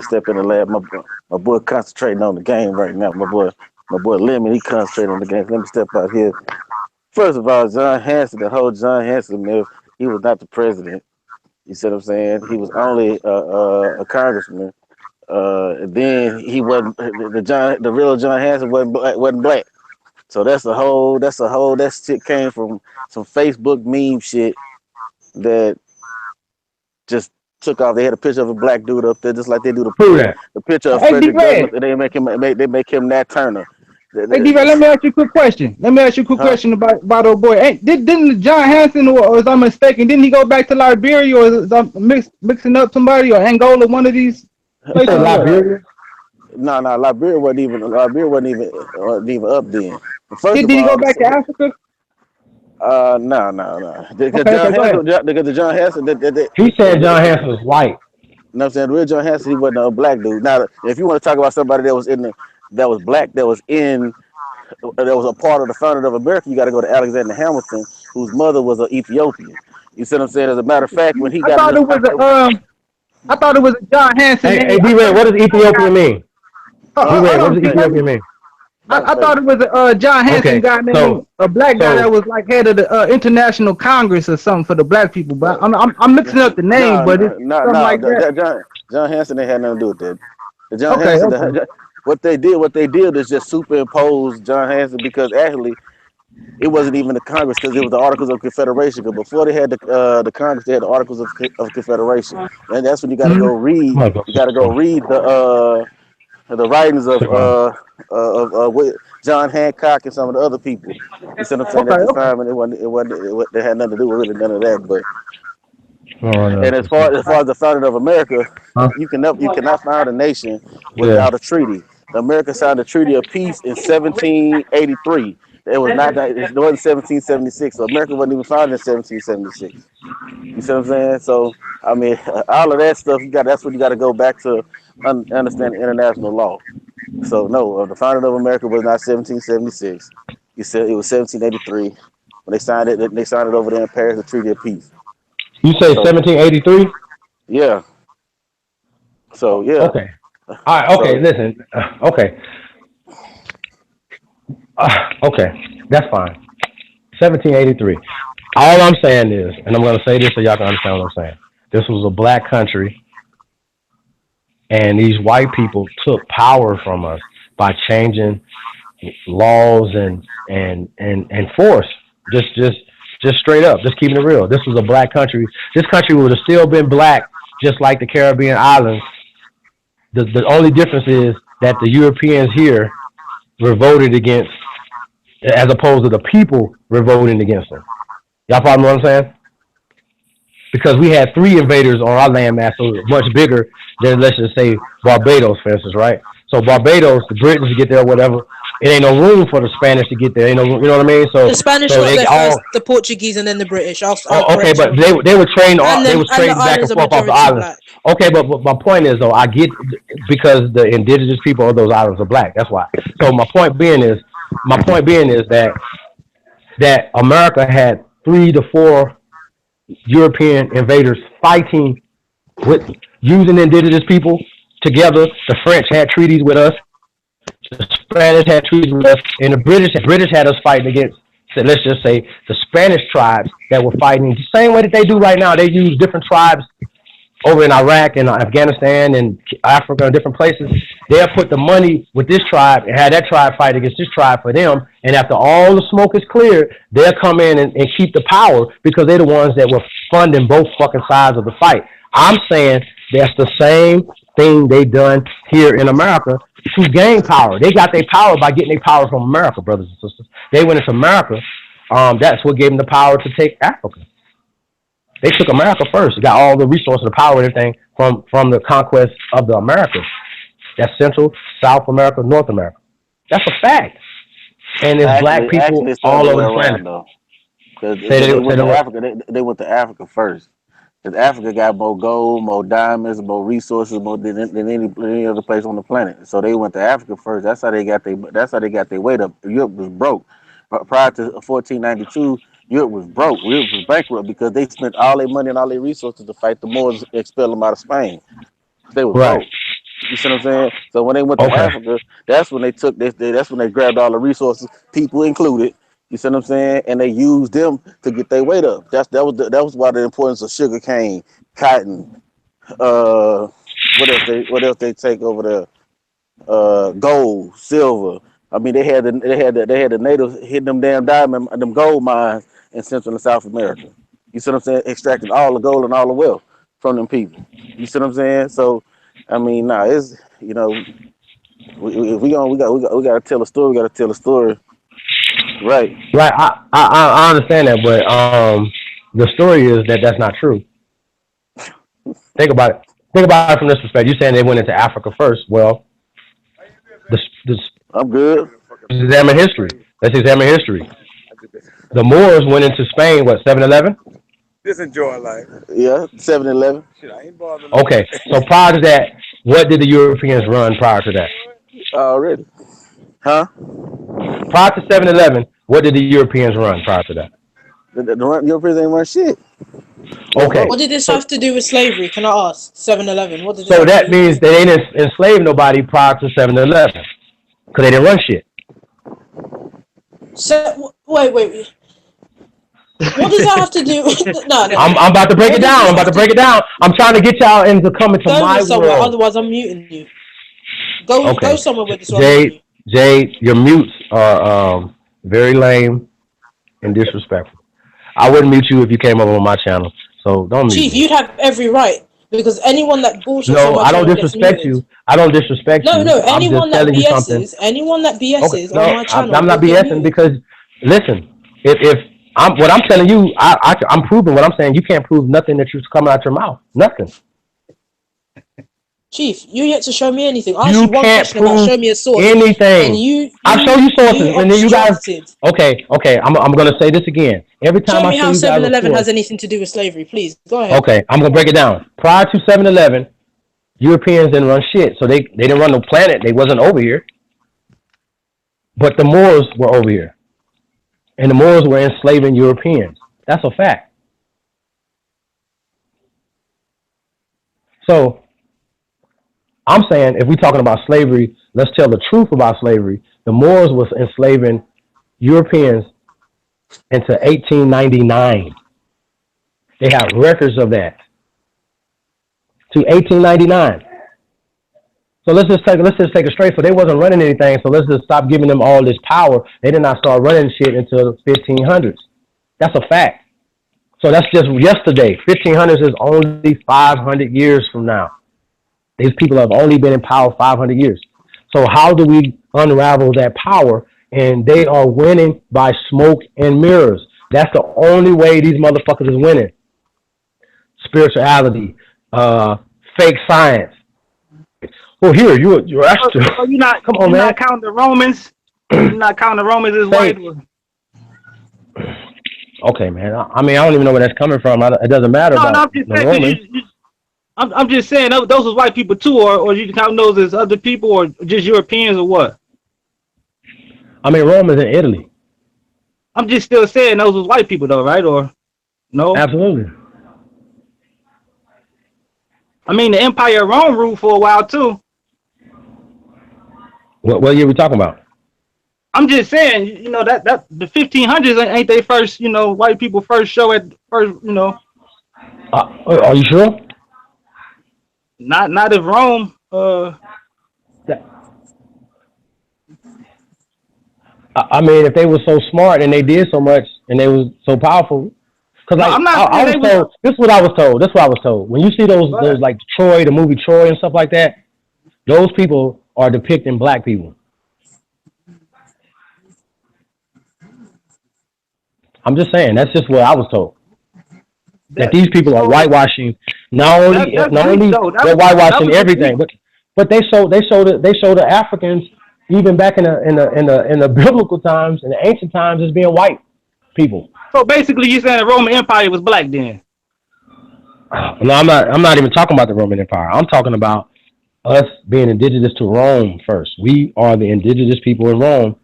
step in the lab. My boy concentrating on the game right now. My boy Lemon, he concentrating on the game. Let me step out here. First of all, John Hanson, the whole John Hanson myth, he was not the president. You see what I'm saying? He was only a congressman. Then he wasn't the real John Hanson wasn't black. So that shit came from some Facebook meme shit that just took off. They had a picture of a black dude up there, just like they do the picture of Frederick Douglass, and they make him Nat Turner. Hey, D-Ray, let me ask you a quick question. Huh? About old boy. Hey, didn't John Hanson, or was I mistaken? Didn't he go back to Liberia, or is I mixing up somebody, or Angola, one of these You places, said or what? Liberia? No, Liberia wasn't even up then. First Did of he go all, back to Africa? no. Because Okay, John go ahead. Hanson, because the John Hanson, He said John Hanson was white. you know what I'm saying? The real John Hanson, he wasn't a black dude. Now, if you want to talk about somebody that was black, that was a part of the founding of America, you got to go to Alexander Hamilton, whose mother was an Ethiopian. You see what I'm saying? As a matter of fact, when he I got in thought this, it was I thought it was a John Hanson. Hey, D-Ray, what does Ethiopian mean? Hold D-Ray, what on, does D-Ray. Ethiopian mean? I thought it was a John Hanson Okay, guy named so a black guy that was like head of the International Congress or something for the black people. But I'm mixing up the name, no, but it's something no, like that. John Hanson ain't had nothing to do with that. The John Okay, Hanson, okay. what they did is just superimpose John Hanson because actually it wasn't even the Congress because it was the Articles of Confederation. Because before they had the Congress, they had the Articles of Confederation, and that's when you got to Mhm. go read. I'm gonna go You got to go read the writings cigar. of John Hancock and some of the other people. You see what I'm saying Okay, at the okay. time, and they had nothing to do with really none of that. But Oh, and as far as the founding of America, huh? you cannot found a nation Yeah. without a treaty. America signed a treaty of peace in 1783. It wasn't 1776. So America wasn't even founded in 1776. You see what I'm saying? So I mean, all of that stuff that's what you got to go back to understand international law. So no, the founding of America was not 1776. You said it was 1783 when they signed it. They signed it over there in Paris, the Treaty of Peace. You say So 1783? yeah, so yeah, Okay. All right. Okay. so Listen. Okay. Okay. That's fine. 1783. All I'm saying is, and I'm going to say this so y'all can understand what I'm saying. This was a black country, and these white people took power from us by changing laws and force. Just straight up, just keeping it real. This was a black country. This country would have still been black, just like the Caribbean islands. The only difference is that the Europeans here revolted against, as opposed to the people revolting against them. Y'all probably know what I'm saying? Because we had three invaders on our landmass, so much bigger than, let's just say, Barbados, for instance, right? So Barbados, the Britons get there, whatever. It ain't no room for the Spanish to get there. Ain't no, you know what I mean? The Spanish So got they there all. first, the Portuguese, and then the British. I'll Oh, okay, correct but you. they were trained And the back islands and are forth off the majority islands. black. Okay, but my point is though, I get because the indigenous people of those islands are black. That's why. So my point being is that America had 3 to 4 European invaders fighting with using indigenous people together. The French had treaties with us. The Spanish had treaties with us, and the British had us fighting against. So let's just say the Spanish tribes that were fighting the same way that they do right now. They use different tribes over in Iraq and Afghanistan and Africa and different places. They'll put the money with this tribe and have that tribe fight against this tribe for them. And after all the smoke is cleared, they'll come in and keep the power because they're the ones that were funding both fucking sides of the fight. I'm saying that's the same thing they done here in America to gain power. They got their power by getting their power from America, brothers and sisters. They went into America. That's what gave them the power to take Africa. They took America first. Got all the resources, the power, and everything from the conquest of the Americas. That's Central, South America, North America. That's a fact. And there's black people actually, it's the all other over way the planet. around though, because Say they that. Say went to that. Africa. They went to Africa first. Because Africa got more gold, more diamonds, more resources, more than any other place on the planet. So they went to Africa first. That's how they got their weight up. Europe was broke. Prior to 1492, Europe was broke. Europe was bankrupt because they spent all their money and all their resources to fight the Moors, expel them out of Spain. They were Right. broke. You see what I'm saying? So when they went to Okay. Africa, that's when they took this. That's when they grabbed all the resources, people included. You see what I'm saying? And they used them to get their weight up. That was why the importance of sugar cane, cotton. Uh, what else they take over there? Gold, silver. I mean, they had the natives hitting them damn diamond, them gold mines in Central and South America. You see what I'm saying? Extracting all the gold and all the wealth from them people. You see what I'm saying? So, I mean, nah, it's If we gotta tell a story. We gotta tell a story, right? Right. I understand that, but the story is that that's not true. Think about it. Think about it from this perspective. You're saying they went into Africa first. Well, this I'm good. examine history. Let's examine history. The Moors went into Spain. What? 7-Eleven? Just enjoy life. Yeah, 7-Eleven. Shit, I ain't bothered. Okay. So prior to that, what did the Europeans run prior to that? Already. Huh? Prior to 7-Eleven, what did the Europeans run prior to that? The Europeans ain't run shit. Okay. What did this have to do with slavery? Can I ask? 7-Eleven. What did this So have to that do? means they didn't enslave nobody prior to 7-Eleven because they didn't run shit. So, wait. What does that have to do? No. I'm about to break it down. I'm trying to get y'all into coming to Go my with somewhere, world. otherwise I'm muting you. Go Okay. somewhere with this one. Jade, your mutes are very lame and disrespectful. I wouldn't mute you if you came over on my channel, so don't mute Chief, me. you'd have every right because anyone that bullshits on No, my I don't channel gets disrespect muted. you. I don't disrespect you. No, I'm anyone just that telling you something. anyone that BS's Okay, on no, my channel. I'm not will get BSing muted. because listen, if I'm what I'm telling you, I'm proving what I'm saying. You can't prove nothing that you're coming out your mouth. Nothing. Chief, you yet to show me anything. I asked You you one can't question about prove show me a source, anything. and you I'll show you sources, and then you guys. obstructed. Okay. I'm gonna say this again. Every time Show I me show how you guys a 7-Eleven source. has anything to do with slavery, please. Go ahead. Okay, I'm gonna break it down. Prior to 7-Eleven, Europeans didn't run shit, so they didn't run no planet. They wasn't over here, but the Moors were over here, and the Moors were enslaving Europeans. That's a fact. So I'm saying if we're talking about slavery, let's tell the truth about slavery. The Moors was enslaving Europeans into 1899. They have records of that to 1899. So let's just take it straight. So they wasn't running anything. So let's just stop giving them all this power. They did not start running shit until the 1500s. That's a fact. So that's just yesterday. 1500s is only 500 years from now. These people have only been in power 500 years. So how do we unravel that power? And they are winning by smoke and mirrors. That's the only way these motherfuckers is winning. Spirituality, fake science. Well, here you're actually. So you're not. Come on, you're man. not counting the Romans. You're not counting the Romans as white. Okay, man. I mean, I don't even know where that's coming from. It doesn't matter No, about I'm just the saying. Romans. I'm just saying those was white people too, or you count those as other people, or just Europeans, or what? I mean, Rome is in Italy. I'm just still saying those was white people though, right? Or no? Absolutely. I mean, the Empire of Rome ruled for a while too. What year we talking about? I'm just saying, you know, that the 1500s ain't they first, you know, white people first show at first, you know. Are you sure? Not if Rome. I mean, if they were so smart and they did so much and they was so powerful, because like I'm not I was told. This is what I was told. This is what I was told. When you see those like Troy, the movie Troy and stuff like that, those people are depicting black people. I'm just saying. That's just what I was told. That these people are whitewashing. Not only they're whitewashing everything, but they show the Africans even back in the biblical times, in the ancient times, as being white people. So basically, you're saying the Roman Empire was black then? No, I'm not even talking about the Roman Empire. I'm talking about us being indigenous to Rome first. We are the indigenous people in Rome.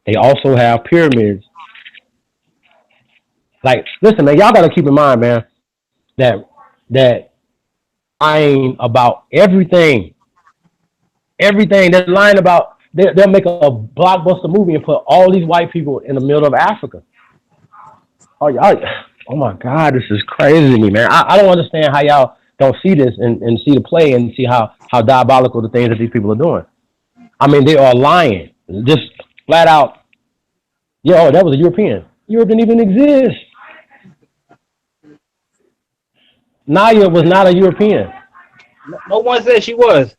They also have pyramids. Like, listen, man, y'all gotta keep in mind, man, that lying about everything. Everything they're lying about. They'll make a blockbuster movie and put all these white people in the middle of Africa. Oh my God, this is crazy to me, man. I don't understand how y'all don't see this and see the play and see how diabolical the things that these people are doing. I mean, they are lying. Just flat out. Yeah, that was a European. Europe didn't even exist. Naya was not a European. No one said she was.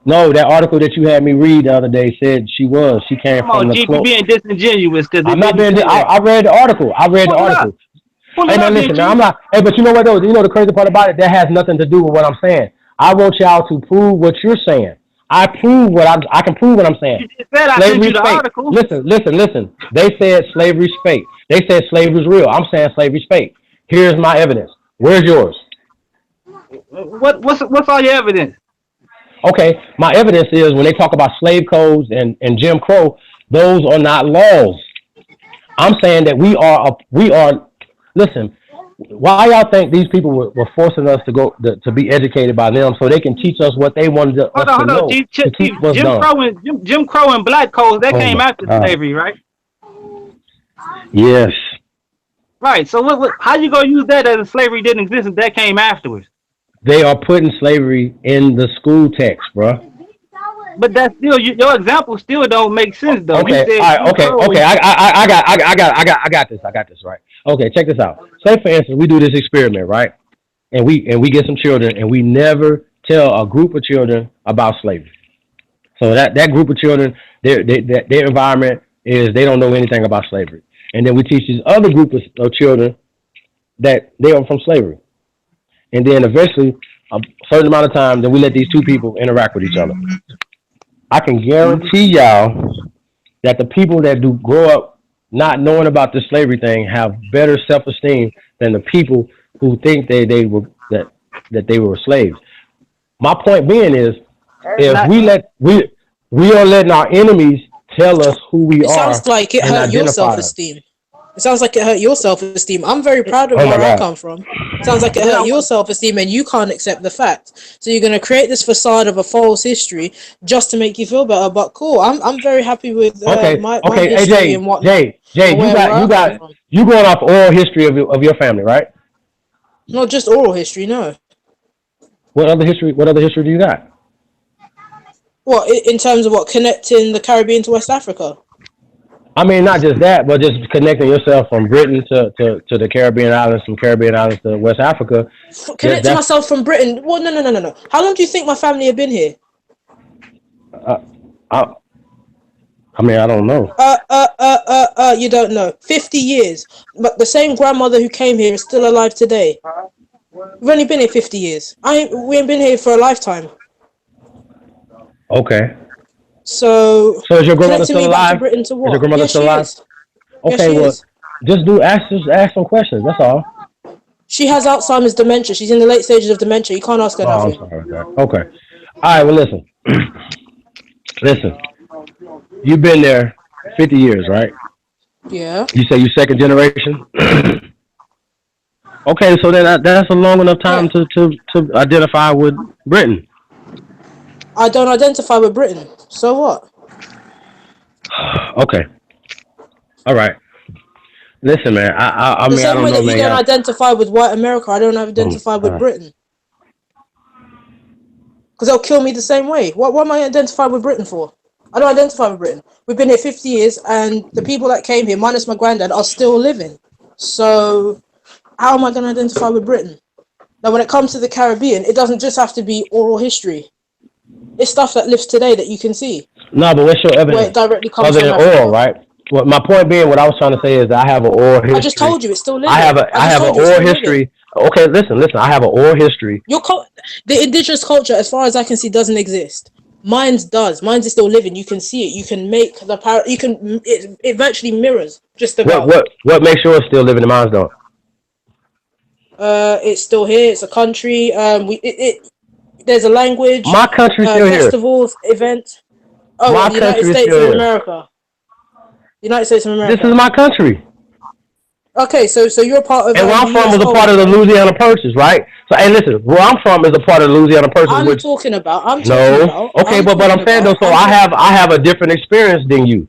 No, that article that you had me read the other day said she was. She came Come from on, the Jeep, you clo- being disingenuous because I'm not being. I read the article. I read the Pull it up. article. Pull Hey it man, up, listen. then, Now Jeep. I'm not. Hey, but you know what though? You know the crazy part about it? That has nothing to do with what I'm saying. I want y'all to prove what you're saying. I prove what I can prove what I'm saying. You just said I sent Slavery's you the fake. article. Listen. They said slavery's fake. They said slavery's real. I'm saying slavery's fake. Here's my evidence. Where's yours? What's all your evidence? Okay, my evidence is when they talk about slave codes and Jim Crow, those are not laws. I'm saying that we are. Listen, why y'all think these people were forcing us to go to be educated by them so they can teach us what they wanted us to Hold on. know Jeep, to keep us Jim dumb? Crow and Jim Crow and black codes that Oh came my after God. slavery, right? Yes, Right. So how you gonna use that as if slavery didn't exist if that came afterwards? they are putting slavery in the school text, bruh. But that's still your example still don't make sense though. You Okay, said all right, Jim okay. Crow and I got this, right? Okay, check this out. Say for instance, we do this experiment, right? And we get some children, and we never tell a group of children about slavery. So that group of children, their environment is they don't know anything about slavery, and then we teach these other group of children that they are from slavery, and then eventually a certain amount of time, then we let these two people interact with each other. I can guarantee y'all that the people that do grow up not knowing about this slavery thing have better self-esteem than the people who think they were that they were slaves. My point being is, if we are letting our enemies tell us who we It are sounds like it and hurt your identify us. self-esteem. It sounds like it hurt your self-esteem. I'm very proud of Oh my where I God. come from. It sounds like it hurt your self-esteem and you can't accept the fact. So you're going to create this facade of a false history just to make you feel better. But cool, I'm very happy with Okay, my hey history Jay, and what Jay, where I come from. you going off oral history of your family, right? Not just oral history, no. What other history do you got? What, in terms of what, connecting the Caribbean to West Africa? I mean, not just that, but just connecting yourself from Britain to the Caribbean islands, from Caribbean islands to West Africa. Connecting myself from Britain? Well, no. How long do you think my family have been here? I mean, I don't know. You don't know. 50 years. But the same grandmother who came here is still alive today. We've only been here 50 years. We ain't been here for a lifetime. Okay. So is your grandmother connecting still me back alive? to Britain to what? Is your grandmother Yes, still she alive? is. Okay, Yes, she well, is. just ask some questions. That's all. She has Alzheimer's dementia. She's in the late stages of dementia. You can't ask her Oh, I'm nothing. sorry. Okay. All right. Well, listen. Listen. You've been there 50 years, right? Yeah. You say you second generation. Okay, so then that's a long enough time to identify with Britain. I don't identify with Britain. So what? Okay. All right. Listen, man. I The mean, I same don't way know, that you man. don't identify with white America, I don't identify with Britain. Because they'll kill me the same way. What am I identified with Britain for? I don't identify with Britain. We've been here 50 years, and the people that came here, minus my granddad, are still living. So how am I going to identify with Britain? Now, when it comes to the Caribbean, it doesn't just have to be oral history. It's stuff that lives today that you can see. No, but what's your evidence? Where it directly comes other from than Africa. oral, right? Well, my point being, what I was trying to say is that I have an oral history. I just told you it's still living. I have an oral history. Okay, listen. I have an oral history. The indigenous culture, as far as I can see, doesn't exist. Mine's does. Mine's is still living. You can see it. You can make the power. You can. It virtually mirrors just about. What makes yours still living and mine's don't? It's still here. It's a country. There's a language. My country's still here. Festivals, events. Oh, my the United country is States still of here. America. United States of America. This is my country. Okay, so you're part of. And where I'm from is a part of the Louisiana Purchase, right? So, hey, listen, where I'm from is a part of the Louisiana Purchase. I'm talking about. Okay, but I'm saying though, so I have a different experience than you.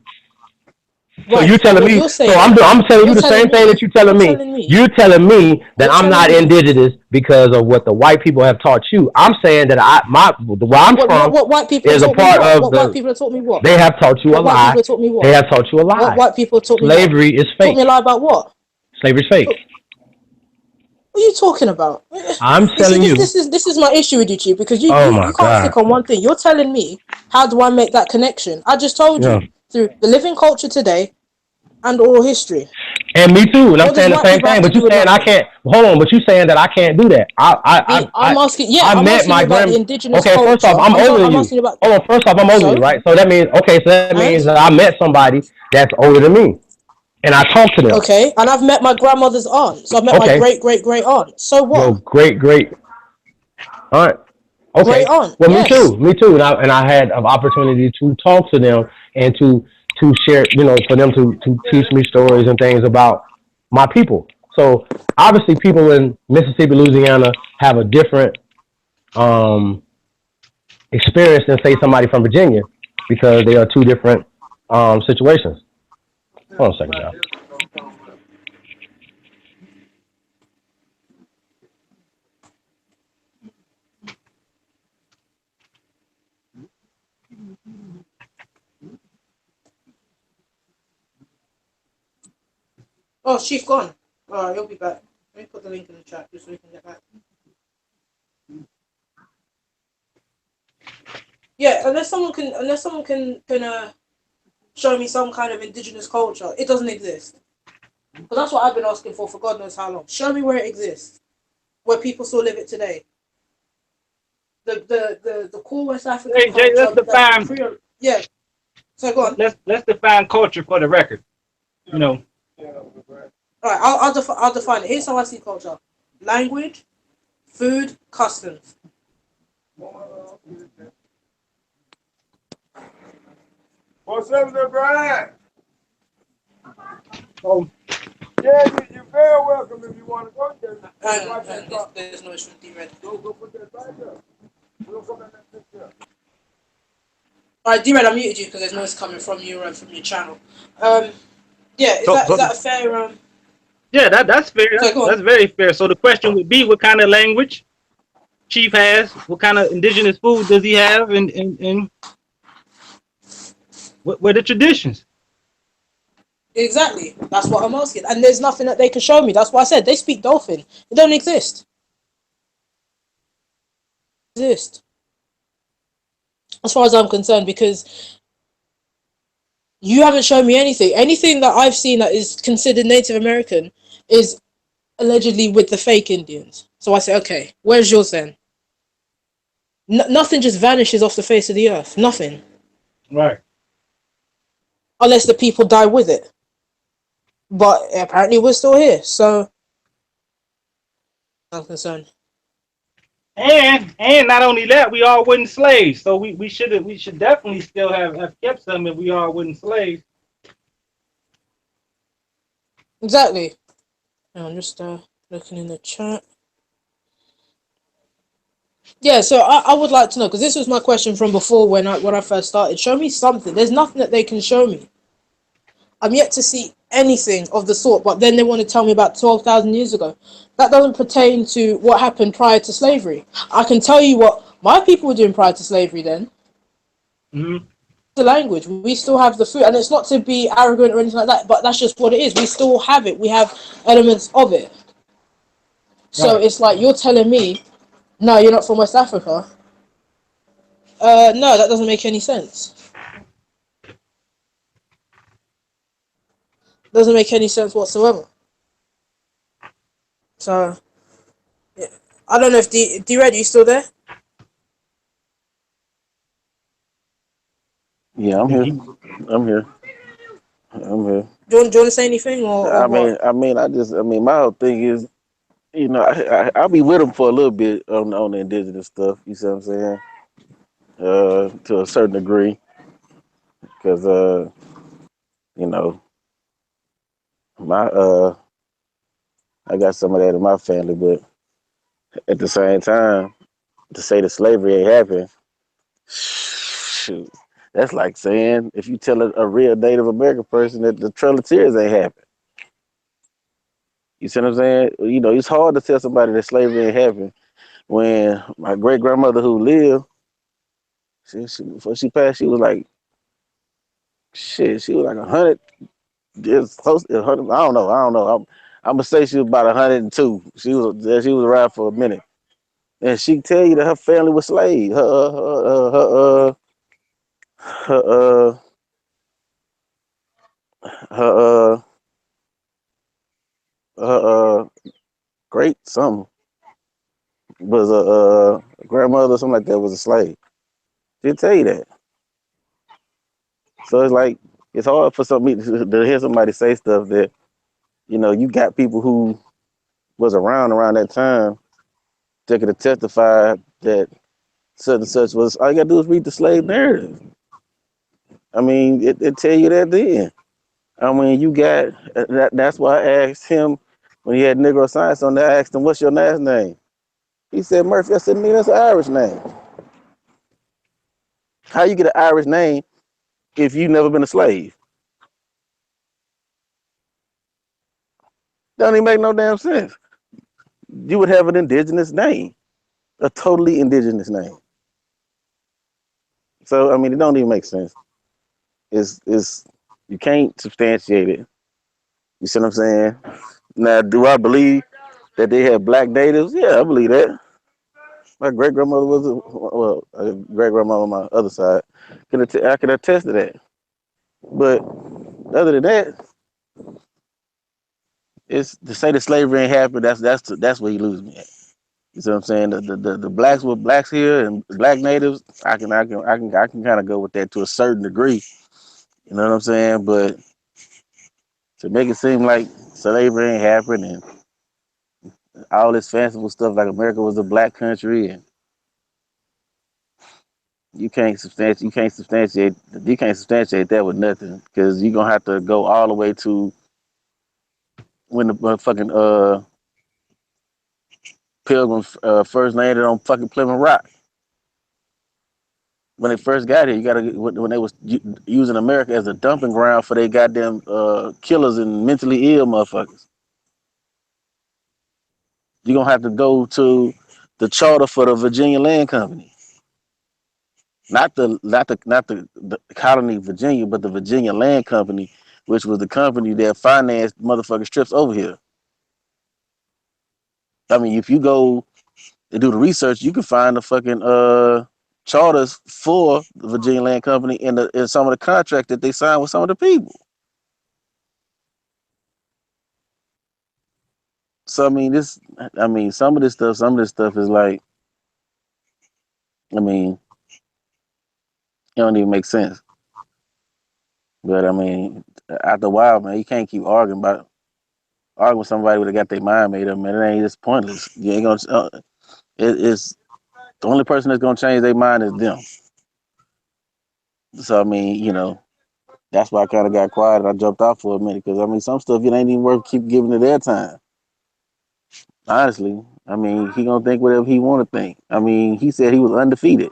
So right, you telling me? So I'm telling you the same thing that you telling me. You're telling me that I'm not indigenous because of what the white people have taught you. I'm saying that where I'm from what white people is a part of what white people have taught me what? They have taught you a lie. White people taught me what? They have taught you a lie. What white people taught me? Slavery is fake. Taught me a lie about what? Slavery is fake. What are you talking about? I'm You see, telling you. this is my issue with you, Chief, because Oh my you can't God. stick on one thing. You're telling me how do I make that connection? I just told Yeah. you through the living culture today and oral history. And me too. And I'm What does saying the white same people have thing. to But you do with saying I nothing? can't. Hold on. But you saying that I can't do that. I'm asking. Yeah, I I'm met asking my you about the grand. indigenous Okay, first culture. off, I'm older than I'm you. asking you about. Hold on. First off, I'm older than you, So right? So that means that means that I met somebody that's older than me, and I talked to them. okay, and I've met my grandmother's aunt. So I've met my Okay. great aunt. So Your what? great. All right. Great Okay. aunt. Well, me Yes. too. Me too. And I had an opportunity to talk to them and to share, for them to teach me stories and things about my people. So obviously, people in Mississippi, Louisiana have a different um, experience than say somebody from Virginia because they are two different situations. Hold on a second, y'all. Oh, Chief gone. All right, he'll be back. Let me put the link in the chat just so we can get back. Yeah, unless someone can show me some kind of indigenous culture, it doesn't exist. But that's what I've been asking for God knows how long. Show me where it exists, where people still live it today. The core West African Hey Jay, let's culture that's define yeah. So go on. let's define culture for the record. You know, All right, I'll define it. Here's how I see culture: language, food, customs. What's up, there, Brian? so Yeah, you're very welcome if you want to go there. And there's no issue with D-Red. Go put that back up. We'll come back next picture. All right, D-Red, I muted you because there's noise coming from your channel. Yeah, is so, that so a fair yeah, that's fair. So go on. That's very fair. So the question would be, what kind of language Chief has? What kind of indigenous food does he have? And what are the traditions? Exactly. That's what I'm asking. And there's nothing that they can show me. That's why I said they speak Dolphin. It don't exist. As far as I'm concerned, because you haven't shown me anything. Anything that I've seen that is considered Native American is allegedly with the fake Indians. So I say, okay, where's yours then? Nothing just vanishes off the face of the earth. Nothing. Right. Unless the people die with it. But apparently we're still here. So I'm concerned. And not only that, we all wasn't slaves. So we should definitely still have kept some if we all wasn't slaves. Exactly. I'm just looking in the chat. Yeah, so I would like to know, because this was my question from before when I first started. Show me something. There's nothing that they can show me. I'm yet to see anything of the sort, but then they want to tell me about 12,000 years ago. That doesn't pertain to what happened prior to slavery. I can tell you what my people were doing prior to slavery then. Mm-hmm. The language. We still have the food, and it's not to be arrogant or anything like that, but that's just what it is. We still have it. We have elements of it. So Right. it's like you're telling me, no, you're not from West Africa. No, that doesn't make any sense. Doesn't make any sense whatsoever. So, yeah. I don't know if D-Red, you still there? Yeah, I'm here. I'm here. Do you want to say anything or what? I mean, my whole thing is, I'll be with them for a little bit on the indigenous stuff. You see what I'm saying? To a certain degree, because you know, my I got some of that in my family, but at the same time, to say that slavery ain't happened, shoot, that's like saying if you tell a real Native American person that the Trail of Tears ain't happened. You see what I'm saying? You know, it's hard to tell somebody that slavery ain't happened when my great grandmother who lived, before she passed, she was like, shit, she was like 100, just close to 100. I don't know. I'm gonna say she was about 102. She was around for a minute, and she tell you that her family was slaves. Her her great something was a grandmother or something like that was a slave. She'll tell you that. So it's like it's hard for to hear somebody say stuff that you got people who was around that time that could have testified that such and such was. All you gotta do is read the slave narrative. I mean, it tell you that then. I mean, you got that. That's why I asked him when he had Negro Science on there. I asked him, "What's your last name?" He said Murphy. I said, "Me, that's an Irish name. How you get an Irish name if you never been a slave? Doesn't even make no damn sense. You would have an indigenous name, a totally indigenous name. So I mean, it don't even make sense. It's you can't substantiate it. You see what I'm saying? Now, do I believe that they had black natives? Yeah, I believe that. My great grandmother was a great grandmother on my other side. I can attest to that. But other than that, it's to say that slavery ain't happened. That's where you lose me at. You see what I'm saying? The blacks were blacks here and black natives. I can kind of go with that to a certain degree. You know what I'm saying? But to make it seem like slavery ain't happened and all this fanciful stuff like America was a black country and you can't substantiate that with nothing because you're gonna have to go all the way to when the fucking Pilgrims first landed on fucking Plymouth Rock. When they first got here, when they was using America as a dumping ground for their goddamn killers and mentally ill motherfuckers. You're gonna have to go to the charter for the Virginia Land Company. Not the colony of Virginia, but the Virginia Land Company, which was the company that financed motherfuckers trips over here. I mean, if you go and do the research, you can find the fucking charters for the Virginia Land Company in some of the contracts that they signed with some of the people. So I mean, some of this stuff is like, I mean, it don't even make sense. But I mean, after a while, man, you can't keep arguing with somebody who got their mind made up, man. It ain't just pointless. You ain't gonna. It's the only person that's gonna change their mind is them. So I mean, that's why I kind of got quiet and I jumped off for a minute because I mean, some stuff it ain't even worth keep giving it their time. Honestly, I mean, he gonna think whatever he want to think. I mean, he said he was undefeated.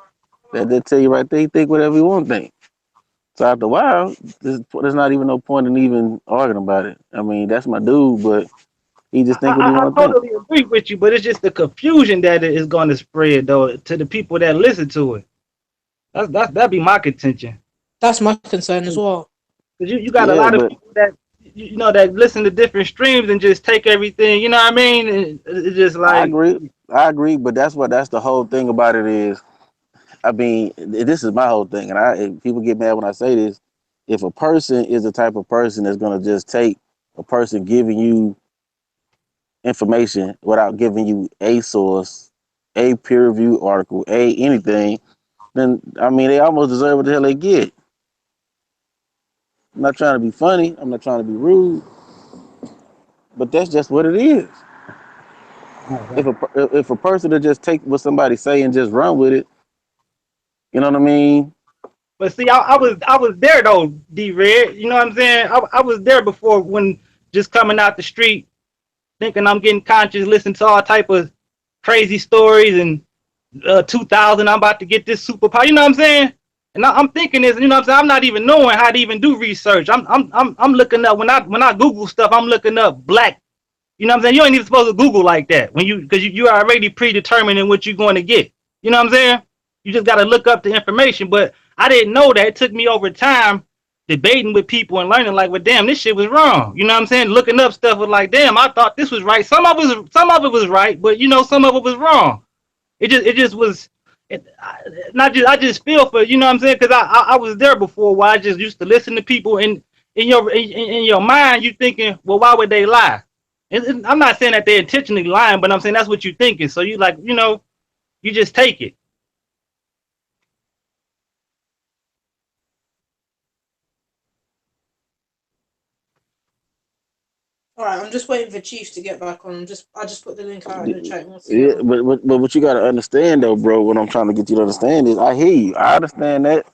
That tell you right there. He think whatever he want to think. So after a while, there's not even no point in even arguing about it. I mean, that's my dude, but he just think what he want to think. I totally agree with you, but it's just the confusion that it is going to spread though to the people that listen to it. That'd be my contention. That's my concern as well. Because you got a lot of people that that listen to different streams and just take everything. You know what I mean? It's just like I agree, but that's the whole thing about it is. I mean, this is my whole thing, and people get mad when I say this. If a person is the type of person that's gonna just take a person giving you information without giving you a source, a peer review article, anything, then I mean they almost deserve what the hell they get. I'm not trying to be funny. I'm not trying to be rude, but that's just what it is. If a person to just take what somebody say and just run with it, you know what I mean? But see, I was there though, D-Red. You know what I'm saying? I was there before when just coming out the street, thinking I'm getting conscious, listening to all type of crazy stories and 2000, I'm about to get this superpower. You know what I'm saying? And I'm thinking this, you know what I'm saying? I'm not even knowing how to even do research. I'm looking up when I Google stuff, I'm looking up black. You know what I'm saying? You ain't even supposed to Google like that because you are already predetermining what you're going to get. You know what I'm saying? You just got to look up the information. But I didn't know that. It took me over time debating with people and learning like, well, damn, this shit was wrong. You know what I'm saying? Looking up stuff was like, damn, I thought this was right. Some of it was right, but you know, some of it was wrong. It just was. I just feel for, you know what I'm saying, because I was there before where I just used to listen to people and in your mind you thinking, well, why would they lie? I'm not saying that they're intentionally lying, but I'm saying that's what you're thinking. So you like, you know, you just take it. All right, I'm just waiting for Chief to get back on. I just put the link out in the chat. Yeah, but what you gotta understand though, bro, what I'm trying to get you to understand is I hear you. I understand that.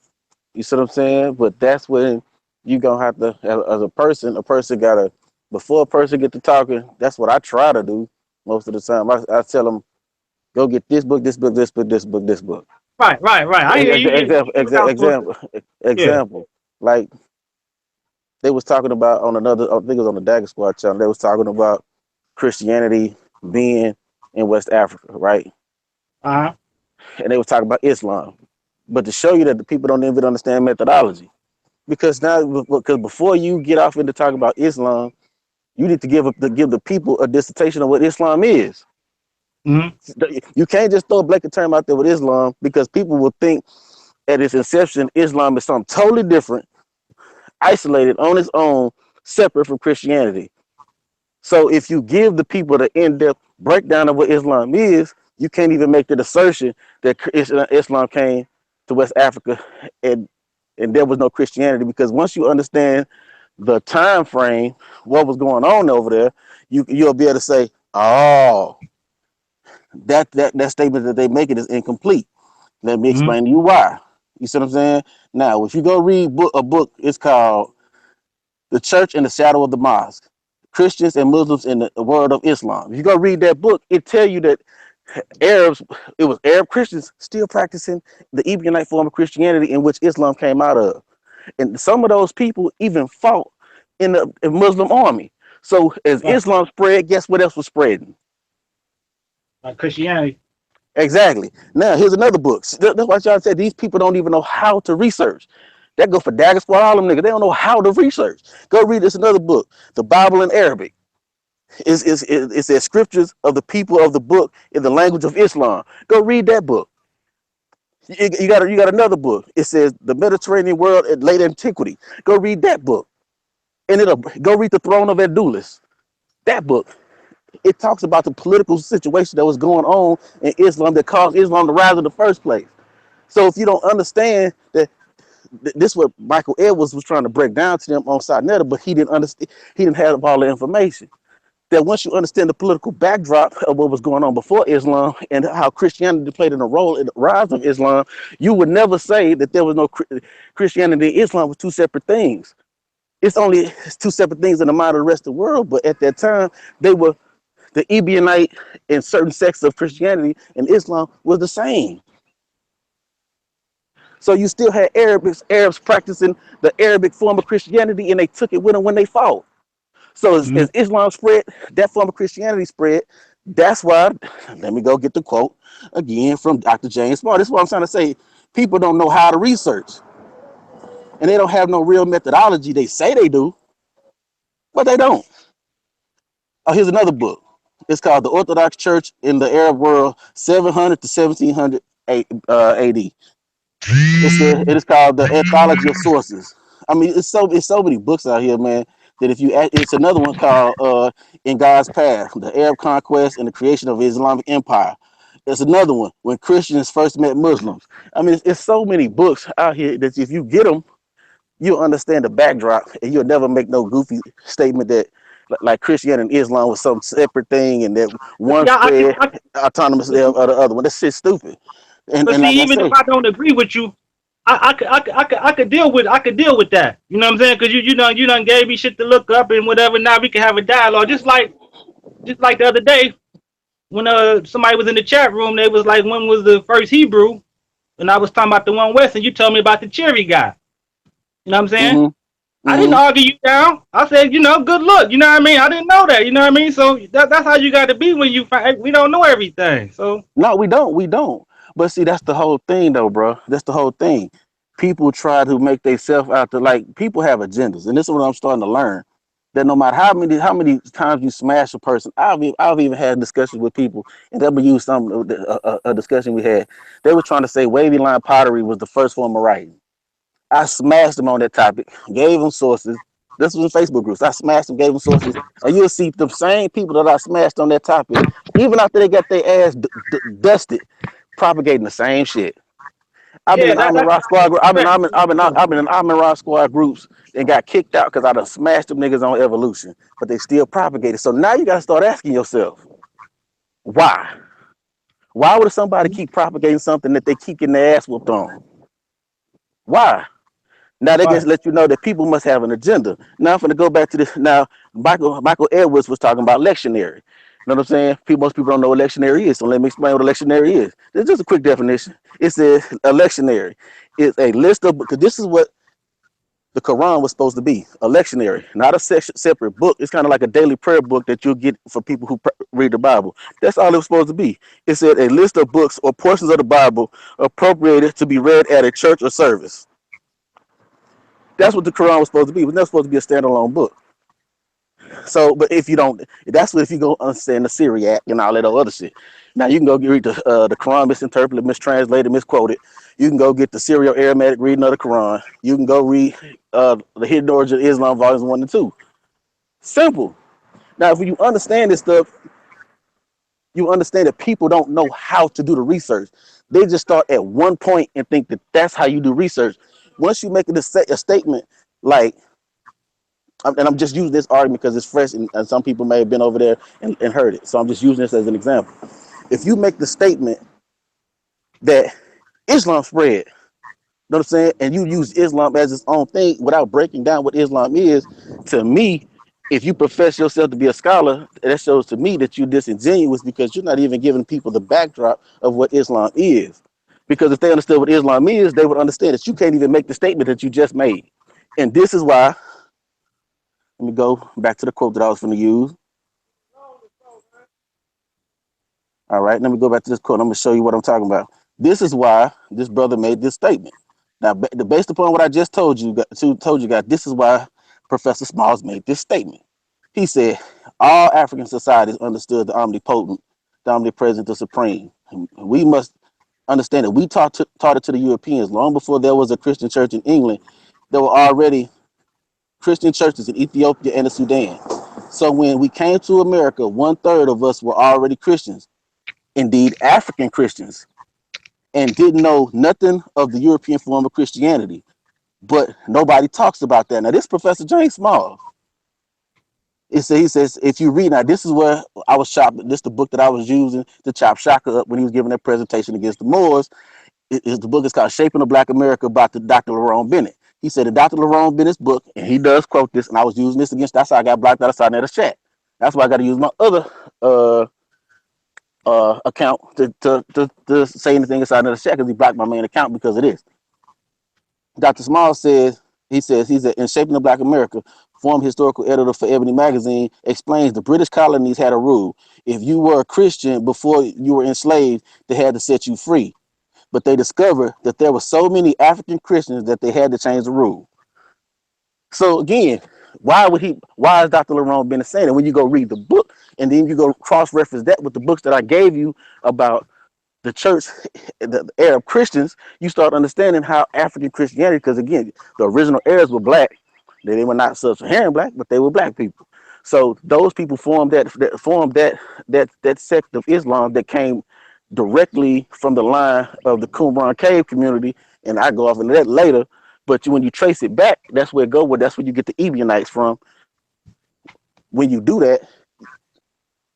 You see what I'm saying? But that's when you gonna have to, as a person gotta, before a person get to talking, that's what I try to do most of the time. I tell them, go get this book, this book, this book, this book, this book. Right. I hear you. Example. Like they was talking about on another, I think it was on the Dagger Squad channel, they was talking about Christianity being in West Africa, right? Uh-huh. And they was talking about Islam. But to show you that the people don't even understand methodology. Because before you get off into talking about Islam, you need to give the people a dissertation of what Islam is. Mm-hmm. You can't just throw a blanket term out there with Islam, because people will think at its inception Islam is something totally different, isolated on its own, separate from Christianity. So if you give the people the in-depth breakdown of what Islam is, you can't even make the assertion that Islam came to West Africa and there was no Christianity, because once you understand the time frame, what was going on over there, you'll be able to say, oh, that statement that they make it is incomplete. Let me explain to you why. You see what I'm saying? Now, if you go read a book, it's called The Church in the Shadow of the Mosque, Christians and Muslims in the World of Islam. If you go read that book, it tell you that it was Arab Christians still practicing the Ebionite form of Christianity in which Islam came out of. And some of those people even fought in the Muslim army. So as Islam spread, guess what else was spreading? Christianity. Exactly. Now, here's another book. That's why y'all said these people don't even know how to research. That go for Dagger Squad, all them niggas. They don't know how to research. Go read this another book, The Bible in Arabic. It's the scriptures of the people of the book in the language of Islam. Go read that book. You got another book. It says The Mediterranean World in Late Antiquity. Go read that book. And go read The Throne of Edulus. That book. It talks about the political situation that was going on in Islam that caused Islam to rise in the first place. So if you don't understand that, this is what Michael Edwards was trying to break down to them on Sarnetta, but he didn't understand. He didn't have all the information. That once you understand the political backdrop of what was going on before Islam and how Christianity played in a role in the rise of Islam, you would never say that there was no Christianity and Islam were two separate things. It's two separate things in the mind of the rest of the world, but at that time, they were the Ebionite and certain sects of Christianity and Islam was the same. So you still had Arabs practicing the Arabic form of Christianity, and they took it with them when they fought. So as Islam spread, that form of Christianity spread. That's why, let me go get the quote again from Dr. James Smart. This is what I'm trying to say. People don't know how to research. And they don't have no real methodology. They say they do, but they don't. Oh, here's another book. It's called The Orthodox Church in the Arab World, 700 to 1700 AD. It is called The Anthology of Sources. I mean, it's so many books out here, man, that if you it's another one called In God's Path, The Arab Conquest and the Creation of the Islamic Empire. There's another one, When Christians First Met Muslims. I mean, it's so many books out here that if you get them, you'll understand the backdrop, and you'll never make no goofy statement that like Christianity and Islam was some separate thing and that one spread autonomously of the other one. That shit's stupid. But see, like even if I don't agree with you, I could deal with that. You know what I'm saying? Because you done gave me shit to look up and whatever. Now we can have a dialogue. Just like the other day when somebody was in the chat room, they was like, when was the first Hebrew? And I was talking about the one West, and you told me about the Cherry guy. You know what I'm saying? I didn't argue you down. I said, good luck. You know what I mean? I didn't know that. You know what I mean? So that's how you got to be when you find. We don't know everything. So no, we don't. But see, that's the whole thing, though, bro. That's the whole thing. people try to make themselves out to like people have agendas, and this is what I'm starting to learn. That no matter how many times you smash a person, I've even had discussions with people, and they'll use some a discussion we had. They were trying to say wavy line pottery was the first form of writing. I smashed them on that topic, gave them sources. This was in Facebook groups. I smashed them, gave them sources, and you'll see the same people that I smashed on that topic, even after they got their ass dusted, propagating the same shit. I've been Yeah, in Amin that's Rock squad. respect. I've been in Amin Rock squad groups and got kicked out because I done smashed them niggas on evolution, but they still propagated. So now you got to start asking yourself, why? Why would somebody keep propagating something that they keep getting their ass whooped on? Why? Now they just Right. let you know that people must have an agenda. Now I'm gonna go back to this. Now Michael Edwards was talking about lectionary. You know what I'm saying? Most people don't know what lectionary is, so let me explain what a lectionary is. It's just a quick definition. It says a lectionary is a list of, because this is what the Quran was supposed to be, a lectionary, not a separate book. It's kind of like a daily prayer book that you'll get for people who read the Bible. That's all it was supposed to be. It said a list of books or portions of the Bible appropriated to be read at a church or service. That's what the Quran was supposed to be. It was never supposed to be a standalone book. So, but if you don't, that's what if you go understand the Syriac and all that other shit. Now you can go read the Quran misinterpreted, mistranslated, misquoted. You can go get the Syro-Aramaic reading of the Quran. You can go read the Hidden Origin of Islam, volumes 1 and 2. Simple. Now, if you understand this stuff, you understand that people don't know how to do the research. They just start at one point and think that that's how you do research. Once you make a statement like, and I'm just using this argument because it's fresh, and some people may have been over there and heard it. So I'm just using this as an example. If you make the statement that Islam spread, you know what I'm saying, and you use Islam as its own thing without breaking down what Islam is, to me, if you profess yourself to be a scholar, that shows to me that you're disingenuous because you're not even giving people the backdrop of what Islam is. Because if they understood what Islam is, they would understand that you can't even make the statement that you just made. And this is why, let me go back to the quote that I was going to use. All right, let me go back to this quote. I'm going to show you what I'm talking about. This is why this brother made this statement. Now, based upon what I just told you guys, this is why Professor Smalls made this statement. He said, all African societies understood the omnipotent, the omnipresent, the supreme. And we must understand that we taught it to the Europeans long before there was a Christian church in England. There were already Christian churches in Ethiopia and the Sudan. So when we came to America, 1/3 of us were already Christians, indeed African Christians, and didn't know nothing of the European form of Christianity. But nobody talks about that. Now, this Professor James Small, he says, if you read, now this is where I was chopping, this is the book that I was using to chop Shaka up when he was giving that presentation against the Moors. The book is called Shaping a Black America by Dr. Lerone Bennett. He said in Dr. Lerone Bennett's book, and he does quote this, and I was using this against, that's how I got blocked out of Sarnetta chat. That's why I got to use my other account to say anything inside of the chat because he blocked my main account because of this. Dr. Small says, he's in Shaping the Black America, former historical editor for Ebony Magazine, explains the British colonies had a rule. If you were a Christian before you were enslaved, they had to set you free. But they discovered that there were so many African Christians that they had to change the rule. So again, why is Dr. Lerone Bennett saying it? When you go read the book and then you go cross-reference that with the books that I gave you about the church, the Arab Christians, you start understanding how African Christianity, because again, the original Arabs were black. They were not sub-Saharan black, but they were black people. So those people formed that sect of Islam that came directly from the line of the Qumran cave community, and I go off into that later. But when you trace it back, that's where it goes. Well, that's where you get the Ebionites from. When you do that,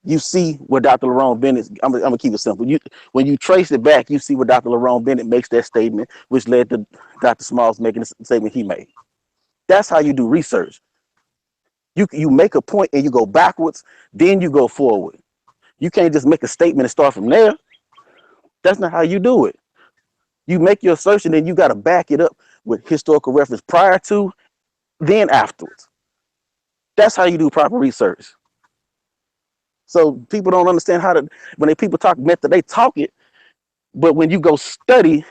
you see where Dr. Lerone Bennett, I'm gonna keep it simple. When you trace it back, you see where Dr. Lerone Bennett makes that statement, which led to Dr. Smalls making the statement he made. That's how you do research. You make a point and you go backwards, then you go forward. You can't just make a statement and start from there. That's not how you do it. You make your assertion and you got to back it up with historical reference prior to, then afterwards. That's how you do proper research. So people don't understand how to, when people talk method, they talk it, but when you go study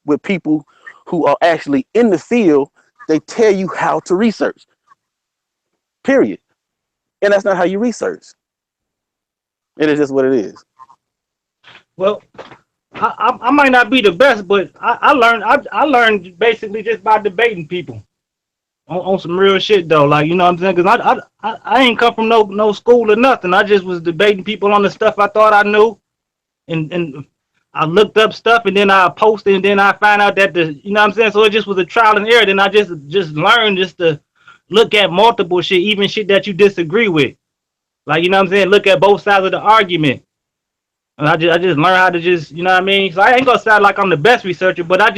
with people who are actually in the field, they tell you how to research. Period. And that's not how you research. It is just what it is. Well, I might not be the best, but I learned basically just by debating people on some real shit though. Like, you know what I'm saying? Because I ain't come from no school or nothing. I just was debating people on the stuff I thought I knew, and I looked up stuff, and then I posted, and then I found out that you know what I'm saying? So it just was a trial and error. Then I just learned just to look at multiple shit, even shit that you disagree with. Like, you know what I'm saying? Look at both sides of the argument. And I just learned how to just, you know what I mean? So I ain't gonna sound like I'm the best researcher, but I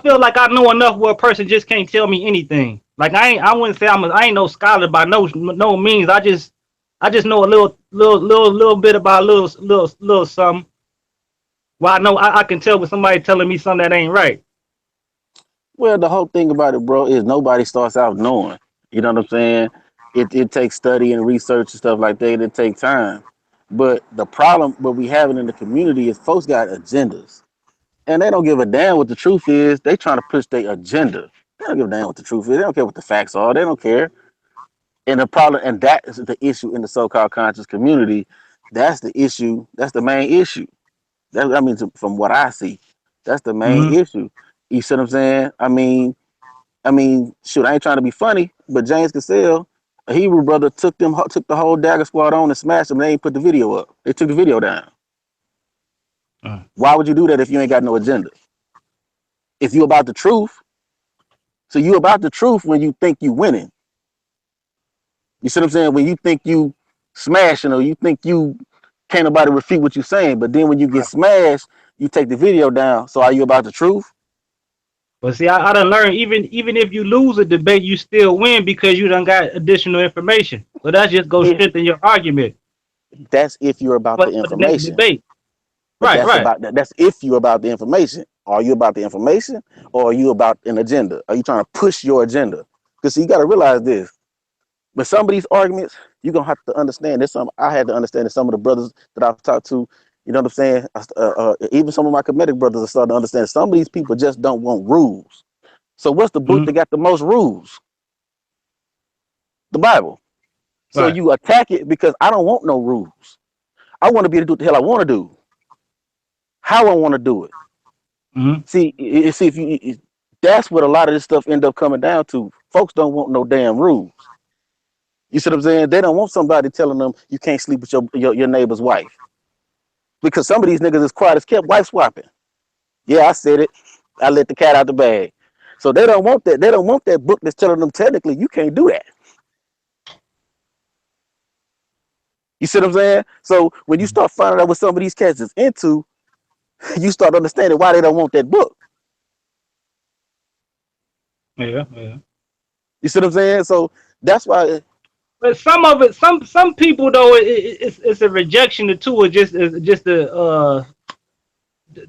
feel like I know enough where a person just can't tell me anything. Like I wouldn't say I ain't no scholar by no means. I just know a little bit about a little something. Well, I know I can tell when somebody telling me something that ain't right. Well, the whole thing about it, bro, is nobody starts out knowing. You know what I'm saying? It takes study and research and stuff like that. It takes time. But the problem what we having in the community is folks got agendas. And they don't give a damn what the truth is. They trying to push their agenda. They don't give a damn what the truth is. They don't care what the facts are. They don't care. And the problem, and that is the issue in the so-called conscious community. That's the issue. That's the main issue. I mean, from what I see, that's the main issue. You see what I'm saying? I mean, shoot, I ain't trying to be funny, but James Cassell, a Hebrew brother, took the whole Dagger Squad on and smashed them. They ain't put the video up. They took the video down. Why would you do that if you ain't got no agenda? If you about the truth, so you about the truth when you think you winning. You see what I'm saying? When you think you smashing or you think you can't nobody refute what you saying, but then when you get smashed, you take the video down. So are you about the truth? But see, I done learned even if you lose a debate, you still win because you done got additional information. So that just goes strengthen your argument. That's if you're about the For the next information. debate. But Right. That's if you're about the information. Are you about the information or are you about an agenda? Are you trying to push your agenda? Because you got to realize this. But some of these arguments, you're gonna have to understand. There's some I had to understand that some of the brothers that I've talked to, you know what I'm saying? Even some of my Kemetic brothers are starting to understand some of these people just don't want rules. So what's the book that got the most rules? The Bible. So you attack it because I don't want no rules. I want to be able to do what the hell I want to do. How I want to do it. See, that's what a lot of this stuff end up coming down to. Folks don't want no damn rules. You see what I'm saying? They don't want somebody telling them you can't sleep with your neighbor's wife. Because some of these niggas is quiet as kept wife swapping. Yeah, I said it. I let the cat out the bag. So they don't want that. They don't want that book that's telling them technically you can't do that. You see what I'm saying? So when you start finding out what some of these cats is into, you start understanding why they don't want that book. Yeah. You see what I'm saying? So that's why. But some of it, some people though, it's a rejection to it. Just a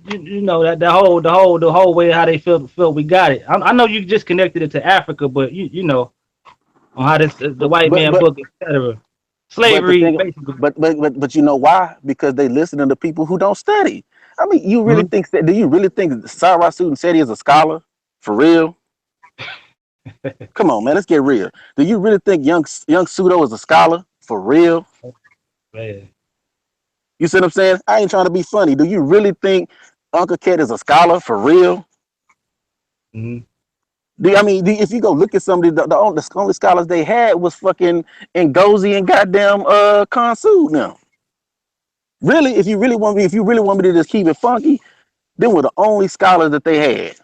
you know that the whole way how they feel we got it. I know you just connected it to Africa, but you know on how this the white man book, etc. Slavery, basically. But you know why? Because they listening to people who don't study. I mean, you really think that? Do you really think Sarah Suden said he is a scholar for real? Come on, man, let's get real. Do you really think young Pseudo is a scholar for real? Man. You see what I'm saying? I ain't trying to be funny. Do you really think Uncle Cat is a scholar for real? If you go look at somebody, the only scholars they had was fucking Ngozi and goddamn Khonsu now. Really, if you really want me to just keep it funky, them were the only scholars that they had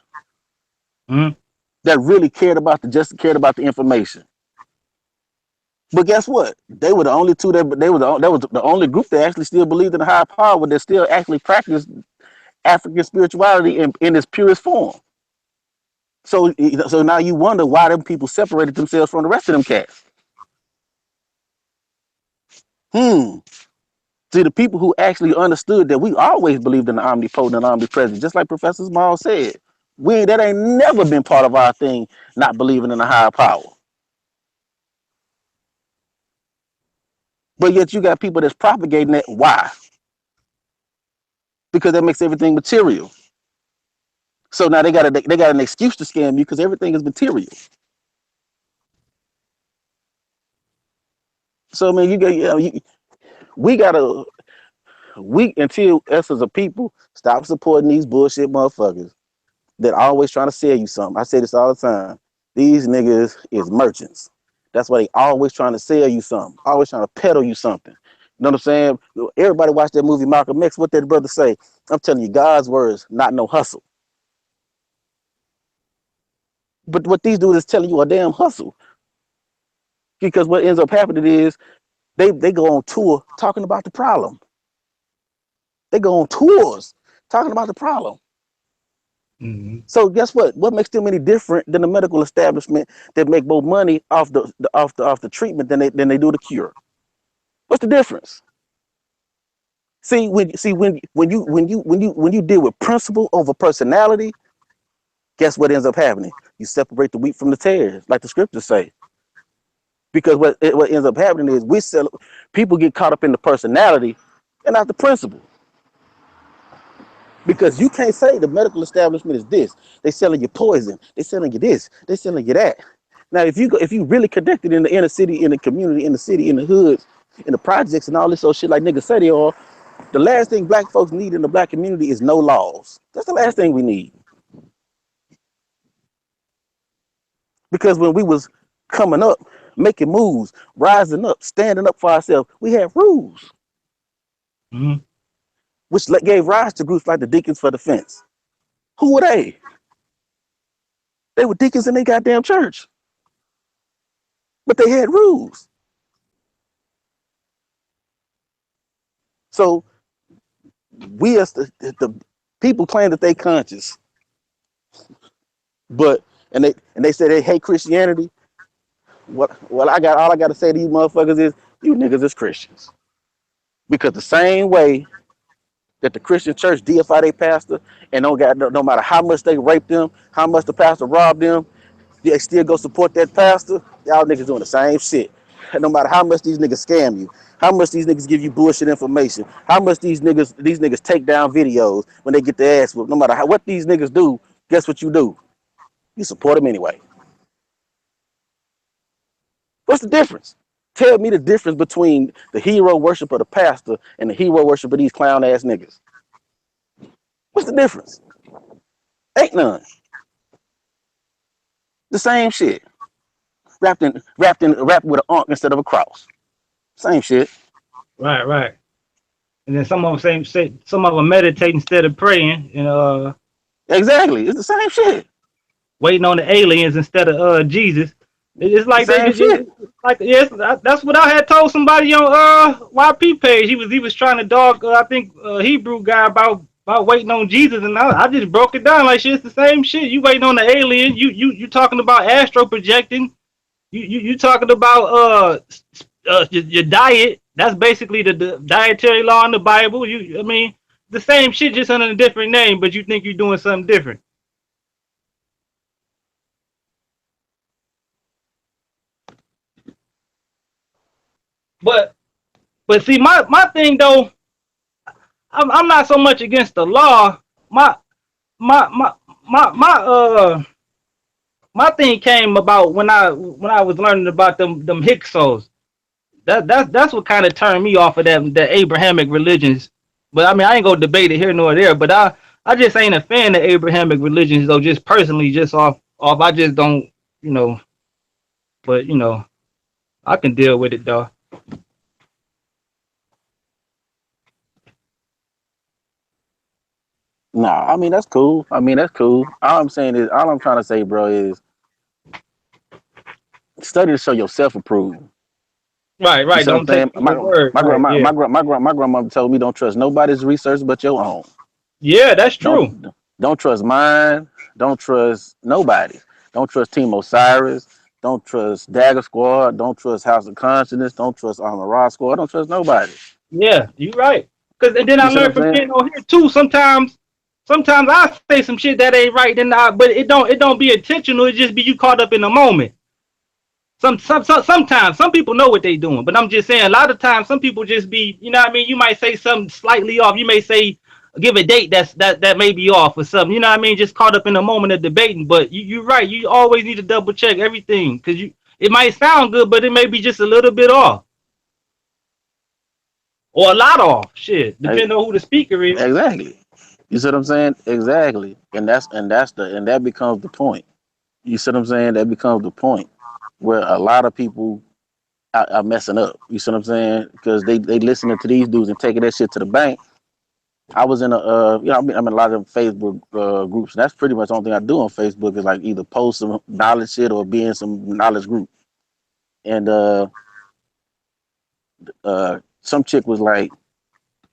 that really cared about the information. But guess what? They were the only two that was the only group that actually still believed in the higher power, that still actually practiced African spirituality in its purest form. So now you wonder why them people separated themselves from the rest of them cats. See, the people who actually understood that we always believed in the omnipotent and omnipresent, just like Professor Small said. That ain't never been part of our thing, not believing in a higher power. But yet you got people that's propagating that. Why? Because that makes everything material. So now they got an excuse to scam you because everything is material. So I mean, we until us as a people stop supporting these bullshit motherfuckers that always trying to sell you something. I say this all the time. These niggas is merchants. That's why they always trying to sell you something, always trying to peddle you something. You know what I'm saying? Everybody watch that movie Malcolm X. What that brother say? I'm telling you, God's words, not no hustle. But what these dudes is telling you a damn hustle. Because what ends up happening is they go on tour talking about the problem. They go on tours talking about the problem. Mm-hmm. So guess what? What makes them any different than the medical establishment that make more money off the treatment than they do the cure? What's the difference? See, when you deal with principle over personality, guess what ends up happening? You separate the wheat from the tares, like the scriptures say. Because what ends up happening is people get caught up in the personality and not the principle. Because you can't say the medical establishment is this. They selling you poison. They selling you this. They selling you that. Now, if you really connected in the inner city, in the community, in the city, in the hoods, in the projects and all this old shit like niggas say they are, the last thing black folks need in the black community is no laws. That's the last thing we need. Because when we was coming up, making moves, rising up, standing up for ourselves, we had rules. Mm-hmm. Which gave rise to groups like the Deacons for Defense. Who were they? They were deacons in their goddamn church. But they had rules. So we as the people claim that they conscious. But and they say they hate Christianity. All I got to say to you motherfuckers is you niggas is Christians. Because the same way that the Christian church deify their pastor and no matter how much they rape them, how much the pastor robbed them, they still go support that pastor. Y'all niggas doing the same shit. And no matter how much these niggas scam you, how much these niggas give you bullshit information, how much these niggas take down videos when they get their ass whooped, no matter what these niggas do, guess what you do? You support them anyway. What's the difference? Tell me the difference between the hero worship of the pastor and the hero worship of these clown ass niggas. What's the difference? Ain't none. The same shit. Wrapped with an ankh instead of a cross. Same shit. Right. And then some of them meditate instead of praying, and exactly, it's the same shit. Waiting on the aliens instead of Jesus. It's like same shit. Like yes, that's what I had told somebody on YP page. He was trying to dog I think Hebrew guy about waiting on Jesus, and I just broke it down like shit. It's the same shit. You waiting on the alien. You talking about astro projecting. You talking about your diet. That's basically the dietary law in the Bible. I mean the same shit just under a different name, but you think you're doing something different. But see, my thing though, I'm not so much against the law. My thing came about when I was learning about them Hyksos. That's what kind of turned me off of the Abrahamic religions. But I mean, I ain't gonna debate it here nor there. But I just ain't a fan of Abrahamic religions though. Just personally, just off. I just don't, But I can deal with it though. Nah, I mean that's cool. All I'm trying to say, bro, is study to show yourself approved. Right. Don't take my word. My grandmother told me don't trust nobody's research but your own. Yeah, that's true. Don't trust mine. Don't trust nobody. Don't trust Team Osiris. Don't trust Dagger Squad. Don't trust House of Consciousness. Don't trust Armor Raw Squad. Don't trust nobody. Yeah, you right. And then I learned from getting on here too. Sometimes I say some shit that ain't right, but it don't be intentional. It just be you caught up in the moment. Sometimes some people know what they doing, but I'm just saying a lot of times some people just be, you know what I mean? You might say something slightly off. You may say give a date that may be off or something. You know what I mean? Just caught up in the moment of debating. But you're right. You always need to double check everything because it might sound good, but it may be just a little bit off or a lot off. Shit, depending on who the speaker is. Exactly. You see what I'm saying? Exactly. And that becomes the point. You see what I'm saying? That becomes the point where a lot of people are messing up. You see what I'm saying? Because they listening to these dudes and taking that shit to the bank. I was in I'm in a lot of Facebook groups, and that's pretty much the only thing I do on Facebook is like either post some knowledge shit or be in some knowledge group. And some chick was like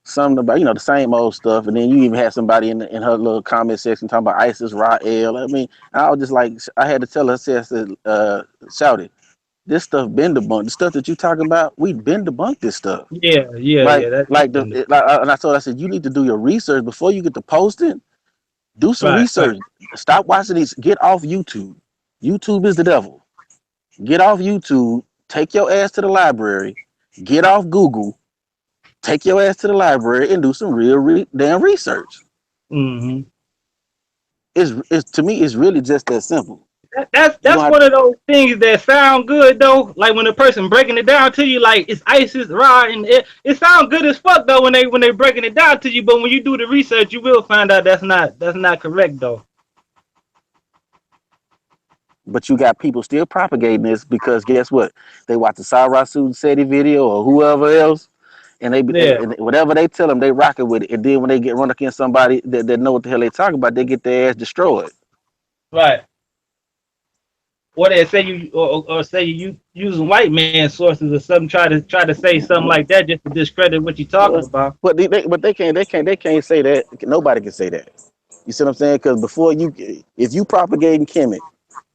something about the same old stuff, and then you even had somebody in her little comment section talking about ISIS, Rael. I mean, I was just like, I had to tell her, I said, shout it. This stuff been debunked. The stuff that you talking about, we've been debunked this stuff. Yeah. And I told her, I said, you need to do your research before you get to posting. Do some research. Right. Stop watching these. Get off YouTube. YouTube is the devil. Get off YouTube. Take your ass to the library. Get off Google. Take your ass to the library and do some real damn research. Mm-hmm. It's to me, it's really just that simple. That's one of those things that sound good though. Like when a person breaking it down to you, like it's ISIS, Ra, and it sounds good as fuck though when they breaking it down to you. But when you do the research, you will find out that's not correct though. But you got people still propagating this because guess what? They watch the Sarah Sudi video or whoever else, and and whatever they tell them, they rock it with it. And then when they get run against somebody that know what the hell they talking about, they get their ass destroyed. Right. Or they say you or say you using white man sources or something, try to say something like that just to discredit what you're talking about. But they can't say that. Nobody can say that. You see what I'm saying? Because if you propagating Kemet,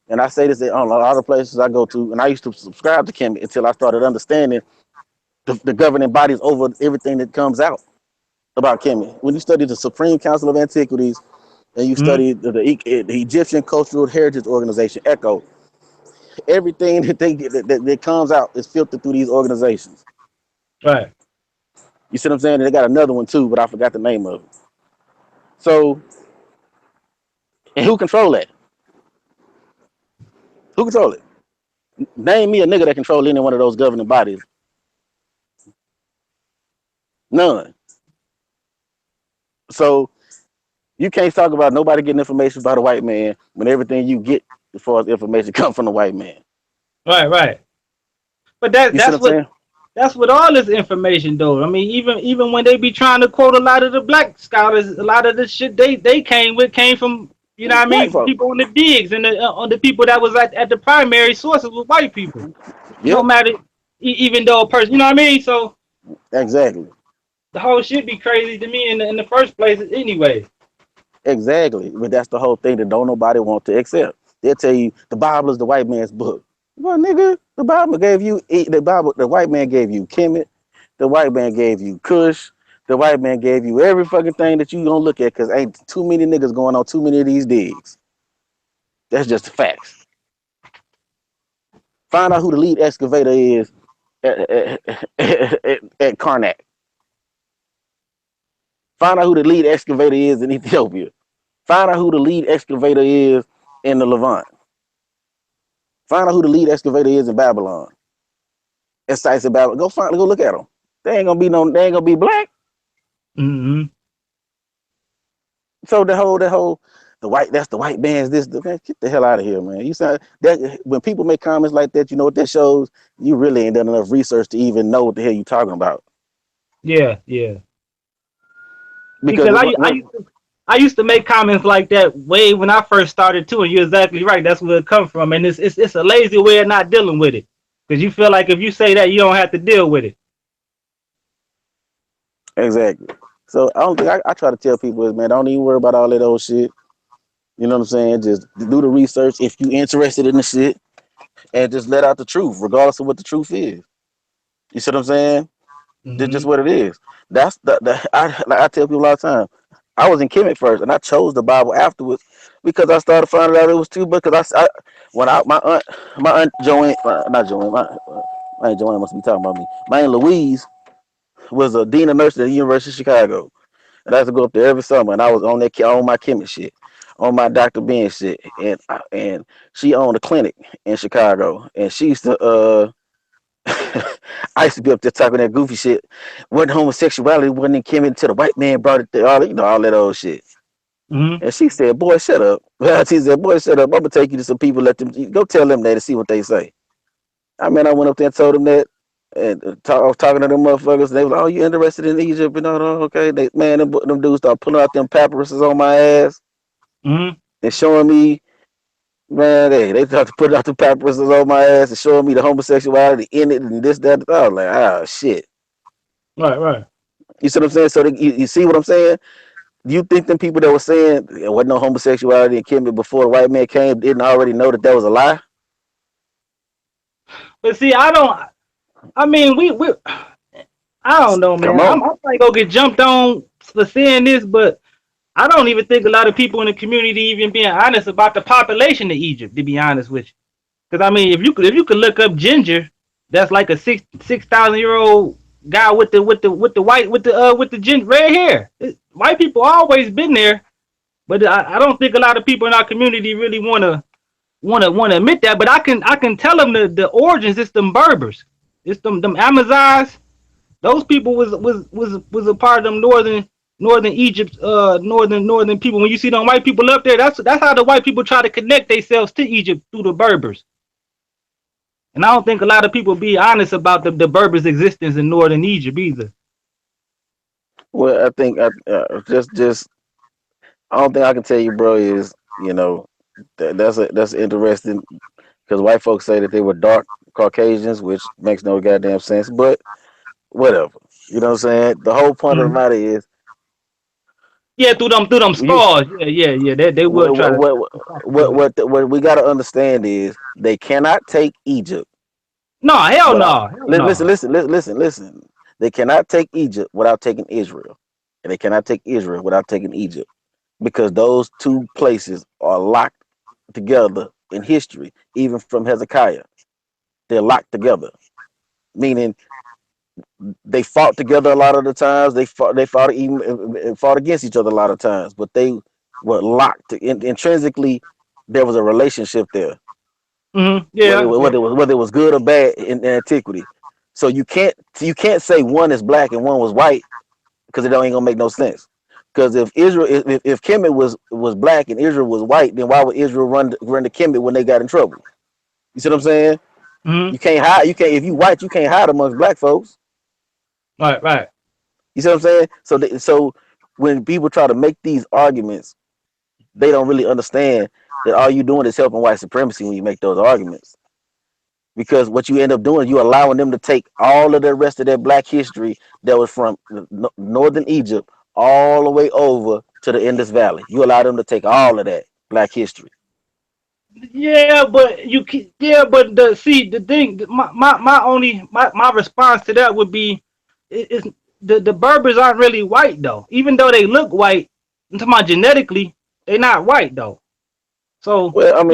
and I say this on a lot of places I go to, and I used to subscribe to Kemet until I started understanding the governing bodies over everything that comes out about Kemet. When you study the Supreme Council of Antiquities, and you study the Egyptian Cultural Heritage Organization, ECHO, everything that comes out is filtered through these organizations. Right. You see what I'm saying? They got another one too, but I forgot the name of it. So, and who control that? Who control it? Name me a nigga that control any one of those governing bodies. None. So you can't talk about nobody getting information about a white man when everything you get as far as information comes from the white man. Right. But that's what all this information though. I mean, even when they be trying to quote a lot of the black scholars, a lot of the shit they came from, you know what I mean, people on the digs and on the people that was at the primary sources with white people. Yep. No matter, even though a person, you know what I mean. So exactly, the whole shit be crazy to me in the first place anyway. Exactly, but that's the whole thing that don't nobody want to accept. They'll tell you the Bible is the white man's book. Well, nigga, the Bible gave you the white man gave you Kemet, the white man gave you Kush, the white man gave you every fucking thing that you gonna look at because ain't too many niggas going on too many of these digs. That's just the facts. Find out who the lead excavator is at Karnak. Find out who the lead excavator is in Ethiopia. Find out who the lead excavator is in the Levant. Find out who the lead excavator is in Babylon. At sites in Babylon. Go look at them. They ain't gonna be black. Mm-hmm. So that's the white man's this. Man, get the hell out of here, man. You said that when people make comments like that, you know what that shows? You really ain't done enough research to even know what the hell you talking about. Yeah. Because I used to make comments like that way when I first started too, and you're exactly right. That's where it comes from, and it's a lazy way of not dealing with it, because you feel like if you say that, you don't have to deal with it. Exactly. So I try to tell people is, man, don't even worry about all that old shit. You know what I'm saying? Just do the research if you're interested in the shit, and just let out the truth, regardless of what the truth is. You see what I'm saying? Mm-hmm. That's just what it is. That's I tell people all the time. I was in Kemet first, and I chose the Bible afterwards because I started finding out it was too. Because my aunt Joanne, not Joanne, my aunt Joanne must be talking about me. My aunt Louise was a dean of nursing at the University of Chicago. And I used to go up there every summer, and I was on my Kemet shit, on my Dr. Ben shit, and she owned a clinic in Chicago, and she used to I used to be up there talking that goofy shit. Wasn't homosexuality, wasn't in Kemet until the white man brought it there, all that old shit. Mm-hmm. And she said, "Boy, shut up." She said, "Boy, shut up. I'm gonna take you to some people. Let them go tell them that and see what they say." I mean, I went up there and told them that, and I was talking to them motherfuckers. And they were like, "Oh, you interested in Egypt?" And all, okay. Them dudes start pulling out them papyruses on my ass Mm-hmm. and showing me, man, they start to put out the papyruses on my ass and showing me the homosexuality in it and this, that. I was like, "Oh shit." Right. You see what I'm saying? So you see what I'm saying? You think them people that were saying there wasn't no homosexuality in Kemet before the white man came didn't already know that was a lie? But see, I mean, I don't know, man. Come on. I'm probably gonna get jumped on for saying this, but I don't even think a lot of people in the community even being honest about the population of Egypt, to be honest with you. Because I mean, if you could look up Ginger, that's like a 6,000-year-old guy with the ginger red hair. White people always been there, but I don't think a lot of people in our community really wanna admit that. But I can tell them the origins. It's them Berbers. It's them Amazons. Those people was a part of them northern Egypt, northern people. When you see them white people up there, that's how the white people try to connect themselves to Egypt through the Berbers. And I don't think a lot of people be honest about the Berbers' existence in northern Egypt either. Well, I think just I don't think I can tell you, bro. Is that's interesting because white folks say that they were dark Caucasians, which makes no goddamn sense. But whatever, you know what I'm saying. The whole point of the matter is, yeah, through them scars. Yeah. They will try to. What we got to understand is they cannot take Egypt. No, hell no. Listen. They cannot take Egypt without taking Israel, and they cannot take Israel without taking Egypt, because those two places are locked together in history. Even from Hezekiah, they're locked together, meaning they fought together a lot of the times. They fought against each other a lot of times, but they were locked intrinsically. There was a relationship there. Mm-hmm. Yeah. Whether it was good or bad in antiquity. So you can't say one is black and one was white, because it ain't gonna make no sense. Because if Kemet was black and Israel was white, then why would Israel run to Kemet when they got in trouble? You see what I'm saying? Mm-hmm. You can't hide. If you white, you can't hide amongst black folks. Right. You see what I'm saying? So when people try to make these arguments, they don't really understand that all you doing is helping white supremacy when you make those arguments. Because what you end up doing, you allowing them to take all of the rest of their black history that was from northern Egypt all the way over to the Indus Valley. You allow them to take all of that black history. Yeah, but the thing, my response to that would be, is the Berbers aren't really white though. Even though they look white, I'm talking about genetically, they're not white though. So well,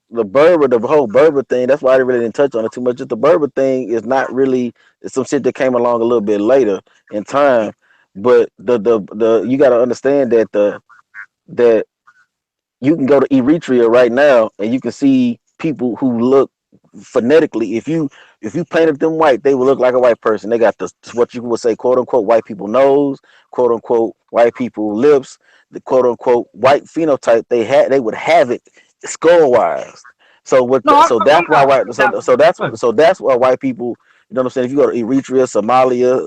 the Berber, the whole Berber thing, that's why I really didn't touch on it too much. Just the Berber thing is not really, it's some shit that came along a little bit later in time. But the you got to understand that that you can go to Eritrea right now and you can see people who look phonetically. If you painted them white, they would look like a white person. They got what you would say, quote unquote, white people nose, quote unquote, white people lips, the quote unquote white phenotype they would have it skull wise. So that's why white people, you know what I'm saying, if you go to Eritrea, Somalia,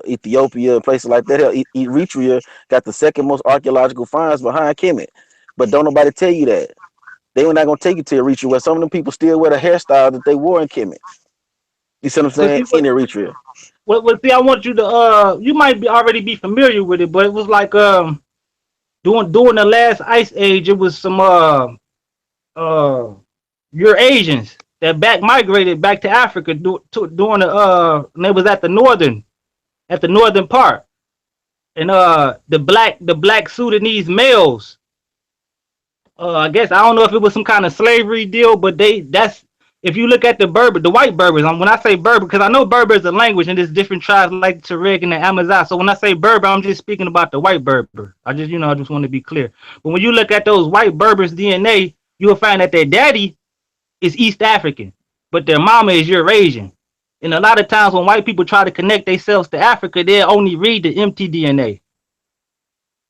Ethiopia, and places like that, hell, Eritrea got the second most archaeological finds behind Kemet. But don't nobody tell you that. They were not gonna take you to Eritrea, where some of them people still wear the hairstyle that they wore in Kemet. You see what I'm saying? In Eritrea. Well, see, I want you to you might already be familiar with it, but it was like during the last ice age, it was some Eurasians that migrated back to Africa during and it was at the northern part, and the black Sudanese males, I guess, I don't know if it was some kind of slavery deal, but it if you look at the Berber, the white Berbers, when I say Berber, because I know Berber is a language and there's different tribes like the Tuareg and the Amazigh. So when I say Berber, I'm just speaking about the white Berber. I just want to be clear. But when you look at those white Berbers' DNA, you will find that their daddy is East African, but their mama is Eurasian. And a lot of times when white people try to connect themselves to Africa, they'll only read the empty DNA.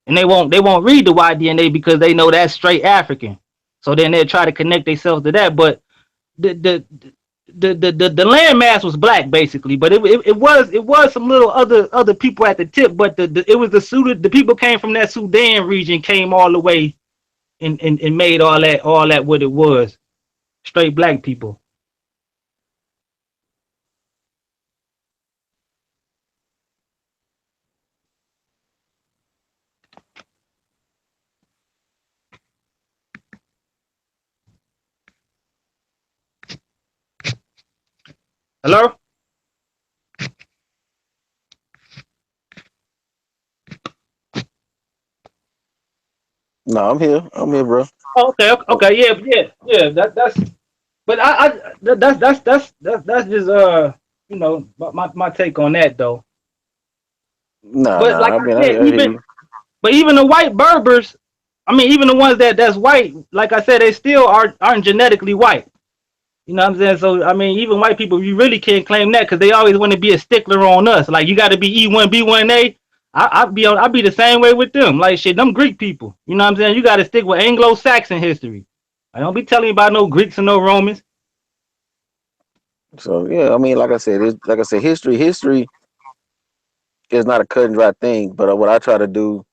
And they won't read the white DNA because they know that's straight African. So then they'll try to connect themselves to that. But the landmass was black basically, but it was some little other people at the tip, but it was the people came from that Sudan region, came all the way and made all that what it was. Straight black people. Hello? No, I'm here, bro. Oh, okay, yeah. That's. But that's just my take on that though. But like I I mean, said, I hear you. even the white Berbers, I mean, even the ones that's white, like I said, they still aren't genetically white. You know what I'm saying? So I mean, even white people, you really can't claim that because they always want to be a stickler on us. Like you got to be E1, B1A. I'll be the same way with them. Like shit, them Greek people. You know what I'm saying? You got to stick with Anglo-Saxon history. I don't be telling you about no Greeks and no Romans. So yeah, I mean, like I said, history is not a cut and dry thing. But what I try to do,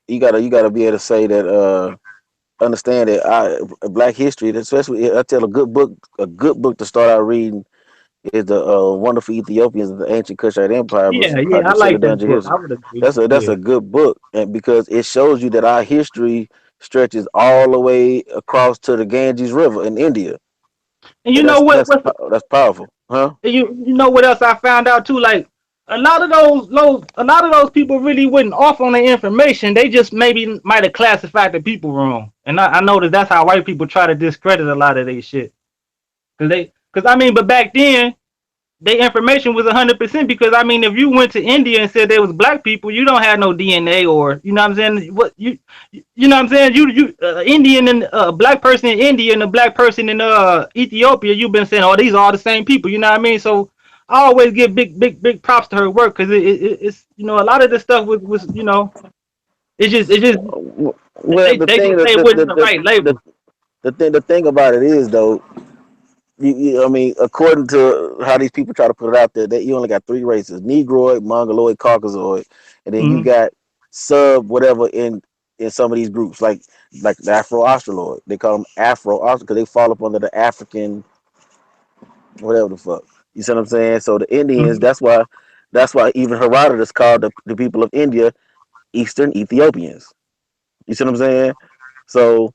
you gotta be able to say that, understand that Black history, especially I tell a good book to start out reading is the Wonderful Ethiopians of the Ancient Kushite Empire Yeah, by I like Consider that Dungeon book. History. I would agree. That's a good book, and because it shows you that our history stretches all the way across to the Ganges River in India. And you And know what? that's powerful, huh? You know what else I found out too? Like a lot of those people really wasn't off on the information. They just maybe might have classified the people wrong. And I noticed that's how white people try to discredit a lot of their shit. Cause I mean, but back then their information was 100% because I mean, if you went to India and said there was black people, you don't have no DNA or you know what I'm saying. What you know what I'm saying? You Indian and black person in India and a black person in Ethiopia, you've been saying, oh, these are all the same people. You know what I mean? So I always give big props to her work because it's a lot of this stuff was it's just Well, they just say it wasn't the right label. the thing about it is though, I mean, according to how these people try to put it out there, that you only got three races: Negroid, Mongoloid, Caucasoid, and then you got sub whatever in some of these groups, like the Afro-Australoid. They call them Afro-Australoid because they fall up under the African, whatever the fuck. You see what I'm saying? So the Indians, that's why even Herodotus called the people of India Eastern Ethiopians. You see what I'm saying? So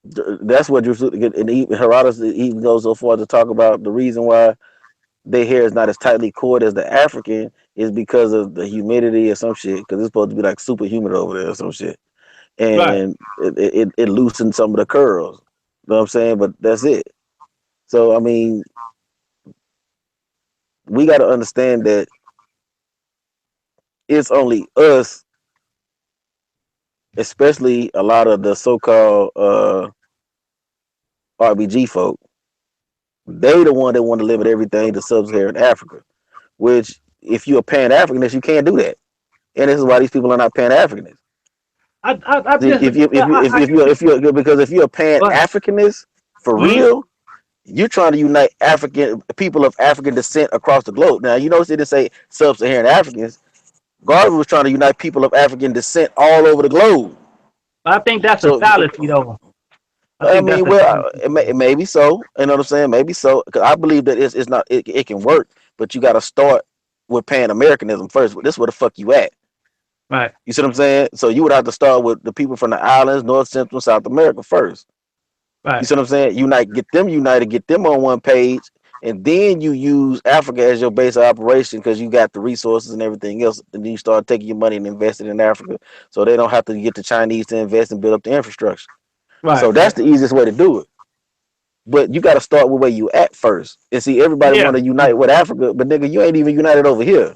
that's what you're, and even Herodotus even goes so far to talk about the reason why their hair is not as tightly coiled as the African is because of the humidity or some shit. Because it's supposed to be like super humid over there or some shit, and it loosened some of the curls. You know what I'm saying? But that's it. So I mean, we got to understand that it's only us, especially a lot of the so-called RBG folk. They the one that want to limit everything to sub-Saharan Africa, which if you're a Pan-Africanist, you can't do that. And this is why these people are not Pan-Africanists. If you're a Pan-Africanist for real, you're trying to unite people of African descent across the globe. Now you notice it didn't say sub-Saharan Africans. Garvey was trying to unite people of African descent all over the globe. I think that's a fallacy, though. I mean, well, maybe so. You know what I'm saying? Maybe so. Because I believe that it's not. It can work, but you got to start with Pan Americanism first. This is where the fuck you at, right? You see what I'm saying? So you would have to start with the people from the islands, North, Central, South America first. Right. You see what I'm saying? Get them united, get them on one page, and then you use Africa as your base of operation because you got the resources and everything else. And then you start taking your money and investing in Africa, so they don't have to get the Chinese to invest and build up the infrastructure. Right. So that's the easiest way to do it. But you got to start with where you at first. And see, everybody Yeah. want to unite with Africa, but nigga, you ain't even united over here.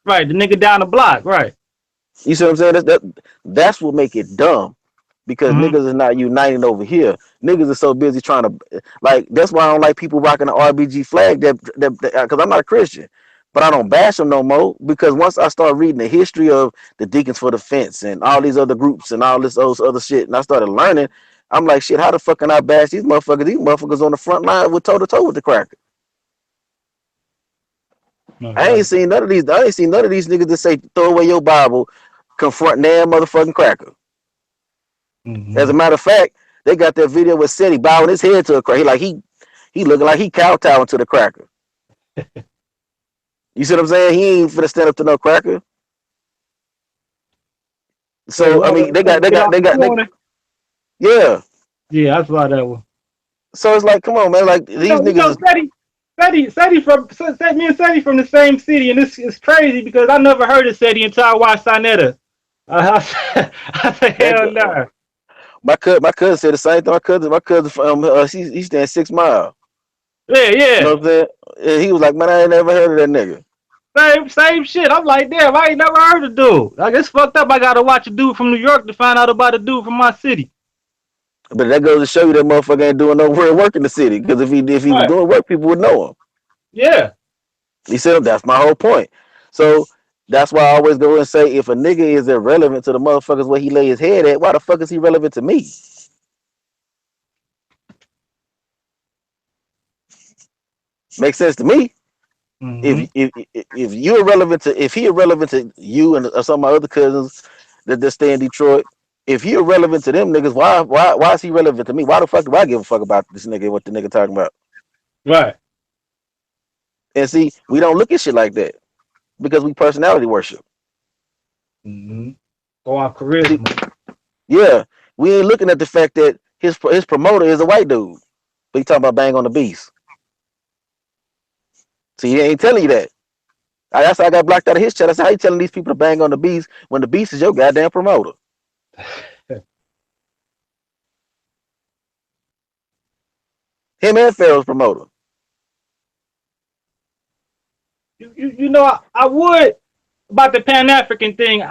Right. The nigga down the block. Right. You see what I'm saying? That's what make it dumb. Because Mm-hmm. niggas is not uniting over here. Niggas are so busy trying to, like, that's why I don't like people rocking the RBG flag because I'm not a Christian, but I don't bash them no more, because once I start reading the history of the Deacons for the Fence and all these other groups and all this other shit, and I started learning, I'm like, shit, how the fuck can I bash these motherfuckers? These motherfuckers on the front line with toe to toe with the cracker. I ain't seen none of these niggas that say throw away your Bible, confront damn motherfucking cracker. Mm-hmm. As a matter of fact, they got that video with Seti bowing his head to a cracker. He looking like he kowtowing to the cracker. You see what I'm saying? He ain't finna stand up to no cracker. So I mean, they got yeah. Yeah, that's why that one. So it's like, come on, man, like these niggas. Seti from the same city, and it's crazy because I never heard of Seti until I watched Sinetta. I said, hell no. My cousin said the same thing. My cousin from he's staying 6 Mile. Yeah. You know what I'm saying? And he was like, man, I ain't never heard of that nigga. Same shit. I'm like, damn, I ain't never heard of dude. Like, it's fucked up. I gotta watch a dude from New York to find out about a dude from my city. But that goes to show you that motherfucker ain't doing no real work in the city. Because if he was doing work, people would know him. Yeah. He said that's my whole point. So that's why I always go and say, if a nigga is irrelevant to the motherfuckers where he lay his head at, why the fuck is he relevant to me? Makes sense to me. Mm-hmm. If you're irrelevant to, if he irrelevant to you and some of my other cousins that stay in Detroit, if he irrelevant to them niggas, why is he relevant to me? Why the fuck do I give a fuck about this nigga? What the nigga talking about? Right. And see, we don't look at shit like that because we personality worship. Mm-hmm. Go off charisma. Yeah, we ain't looking at the fact that his promoter is a white dude, but he talking about Bang on the Beast. See, he ain't telling you that. That's how I got blocked out of his chat. I said, how you telling these people to bang on the Beast when the Beast is your goddamn promoter? Him and Pharaoh's promoter. You know, I would, about the Pan-African thing,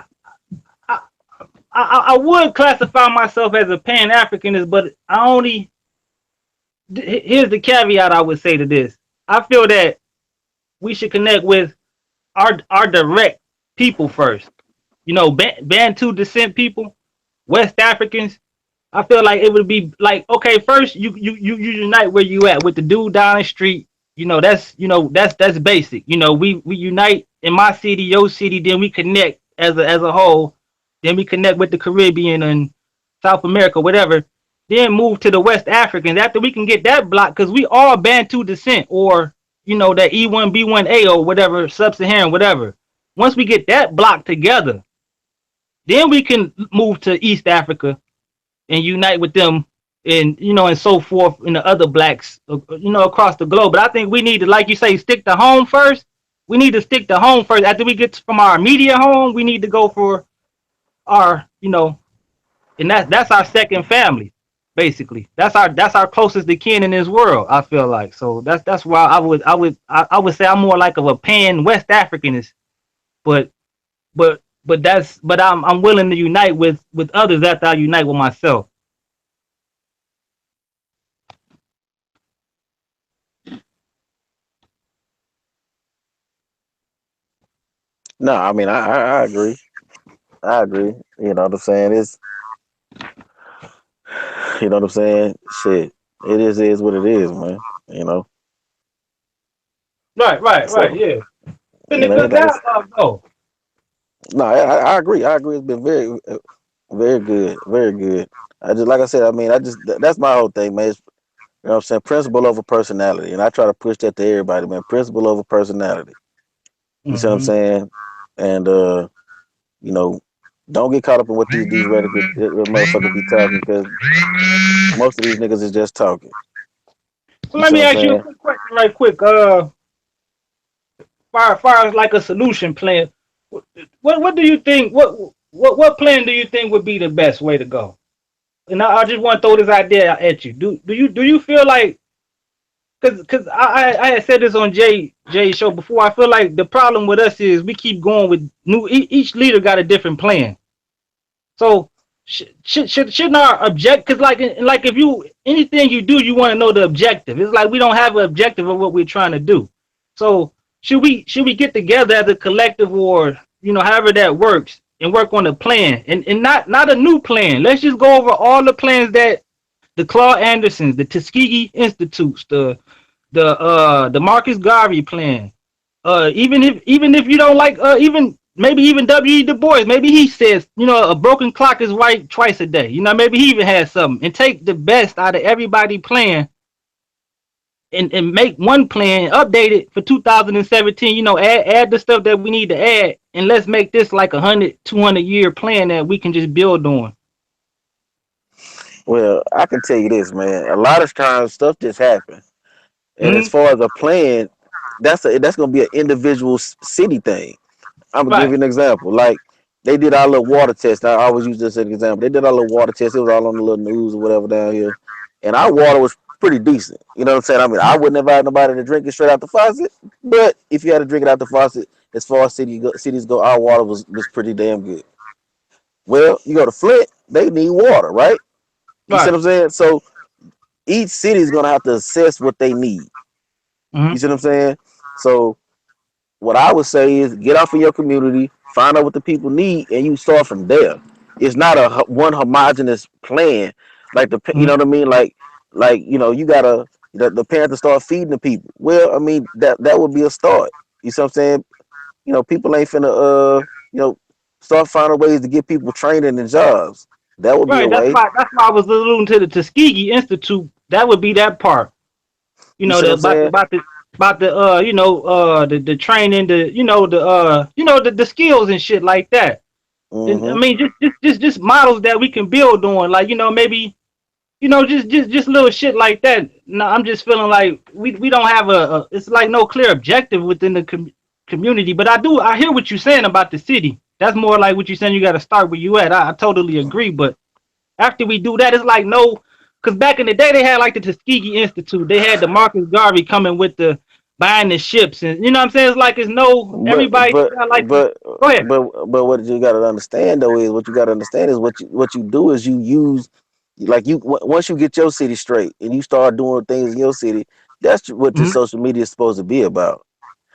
I would classify myself as a Pan-Africanist, but here's the caveat I would say to this. I feel that we should connect with our direct people first. You know, Bantu descent people, West Africans. I feel like it would be like, okay, first you unite where you at with the dude down the street. That's basic. We unite in my city, your city, then we connect as a whole. Then we connect with the Caribbean and South America, whatever. Then move to the West Africans after we can get that block, because we all Bantu descent, or that E1B1A or whatever, sub-Saharan, whatever. Once we get that block together, then we can move to East Africa and unite with them, and and so forth, in the other blacks, across the globe. But I think we need to, like you say, stick to home first. We need to stick to home first. After we get from our immediate home, we need to go for our, and that's our second family, basically. That's our closest to kin in this world, I feel like. So that's why I would say I'm more like of a Pan West Africanist, but I'm willing to unite with others after I unite with myself. No, I mean, I agree. I agree. You know what I'm saying? You know what I'm saying? Shit, it is what it is, man. Right, yeah. Been a good dialogue, though. No, I agree. It's been very, very good, very good. Like I said, I mean, that's my whole thing, man. It's, you know what I'm saying? Principle over personality. And I try to push that to everybody, man. Principle over personality. You see what I'm saying? And, don't get caught up in what these radical motherfuckers be talking, because most of these niggas is just talking. Well, let me ask you a quick question right quick. Far as like a solution plan, what do you think, what plan do you think would be the best way to go? and I just want to throw this idea at you. Do you feel like, because I had said this on Jay's show before. I feel like the problem with us is we keep going with each leader got a different plan. So shouldn't our object, because like if you anything you do, you want to know the objective. It's like we don't have an objective of what we're trying to do. So should we get together as a collective, or however that works, and work on a plan, and not a new plan. Let's just go over all the plans that the Claude Andersons, the Tuskegee Institutes, the Marcus Garvey plan. Even if you don't like, even maybe even W.E. Du Bois, maybe he says, a broken clock is right twice a day. Maybe he even has something, and take the best out of everybody plan, and make one plan, update it for 2017. Add the stuff that we need to add, and let's make this like 100-200 year plan that we can just build on. Well, I can tell you this, man. A lot of times stuff just happens. And as far as a plan, that's gonna be an individual city thing. I'm gonna give you an example. Like they did our little water test. I always use this as an example. They did our little water test. It was all on the little news or whatever down here, and our water was pretty decent. You know what I'm saying? I mean, I wouldn't invite nobody to drink it straight out the faucet, but if you had to drink it out the faucet, as far as cities go, our water was pretty damn good. Well, you go to Flint, they need water, right? You see what I'm saying? So each city is gonna have to assess what they need. You see what I'm saying? So what I would say is get out in your community, find out what the people need, and you start from there. It's not a one homogenous plan. Like you know what I mean? Like you gotta the parents to start feeding the people. Well, I mean that would be a start. You see what I'm saying? People ain't finna start finding ways to get people training and jobs. That would be a way. That's why I was alluding to the Tuskegee Institute. That would be that part. About the training, the skills and shit like that. I mean, just models that we can build on, like maybe just little shit like that. No, I'm just feeling like we don't have it's like no clear objective within the community. But I hear what you're saying about the city. That's more like what you're saying. You got to start where you at. I totally agree. But after we do that, it's like no, because back in the day they had like the Tuskegee Institute. They had the Marcus Garvey coming with the buying the ships, and what I'm saying, it's like it's no everybody. Go ahead. But what you got to understand though is what you do is you use once you get your city straight and you start doing things in your city. That's what your social media is supposed to be about.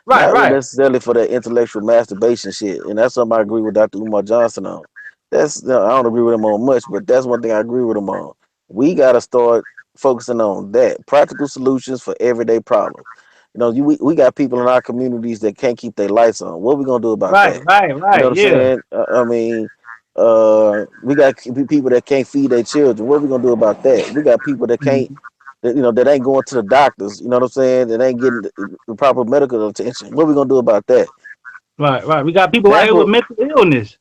Not necessarily for that intellectual masturbation shit. And that's something I agree with Dr. Umar Johnson on. I don't agree with him on much, but that's one thing I agree with him on. We got to start focusing on that. Practical solutions for everyday problems. We got people in our communities that can't keep their lights on. What are we going to do about that? Right. You know what I'm saying? I mean, we got people that can't feed their children. What are we going to do about that? We got people that can't, that ain't going to the doctors. You know what I'm saying? That ain't getting the proper medical attention. What are we going to do about that? Right. We got people out here with mental illness.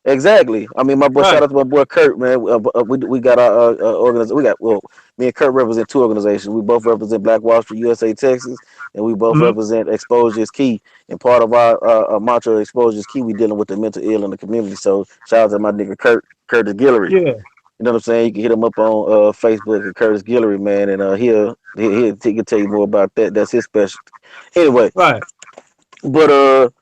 Exactly. I mean, my boy, shout out to my boy Kurt, man. We got our organization. Me and Kurt represent two organizations. We both represent Black Wall Street, USA, Texas, and we both represent Exposure is Key. And part of our mantra, Exposure is Key, we dealing with the mental ill in the community. So shout out to my nigga Curtis Guillory. Yeah. You know what I'm saying? You can hit him up on Facebook at Curtis Guillory, man, and he'll tell you more about that. That's his specialty. Anyway. Right. But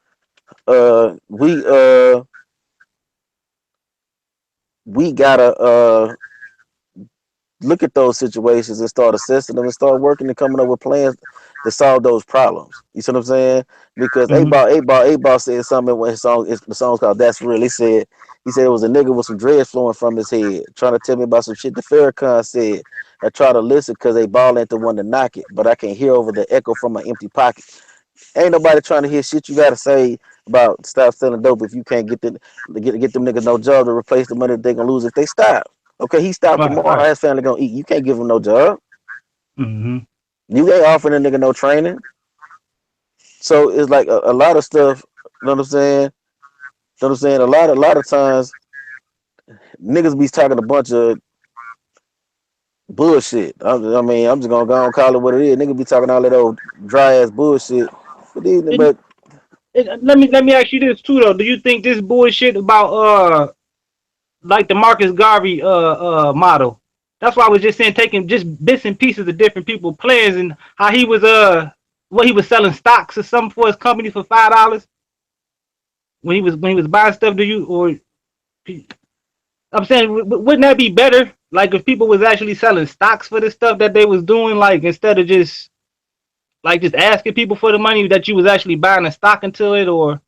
we gotta look at those situations and start assessing them and start working and coming up with plans to solve those problems. You see what I'm saying? Because A-Ball said something when the song's called That's Real. He said it was a nigga with some dreads flowing from his head trying to tell me about some shit that Farrakhan said. I try to listen because A-Ball ain't the one to knock it, but I can hear over the echo from my empty pocket. Ain't nobody trying to hear shit you gotta say about stop selling dope if you can't get them niggas no job to replace the money that they gonna lose if they stop. Okay, he stopped tomorrow. How his family gonna eat? You can't give him no job. You ain't offering a nigga no training. So it's like a lot of stuff. You know what I'm saying? A lot of times niggas be talking a bunch of bullshit. I mean, I'm just gonna go and call it what it is. Niggas be talking all that old dry ass bullshit. But let me ask you this too though. Do you think this bullshit about like the Marcus Garvey model. That's why I was just saying taking just bits and pieces of different people plans and how he was what he was selling stocks or something for his company for $5 when he was buying stuff to you or I'm saying wouldn't that be better like if people was actually selling stocks for the stuff that they was doing like instead of just asking people for the money that you was actually buying a stock into it or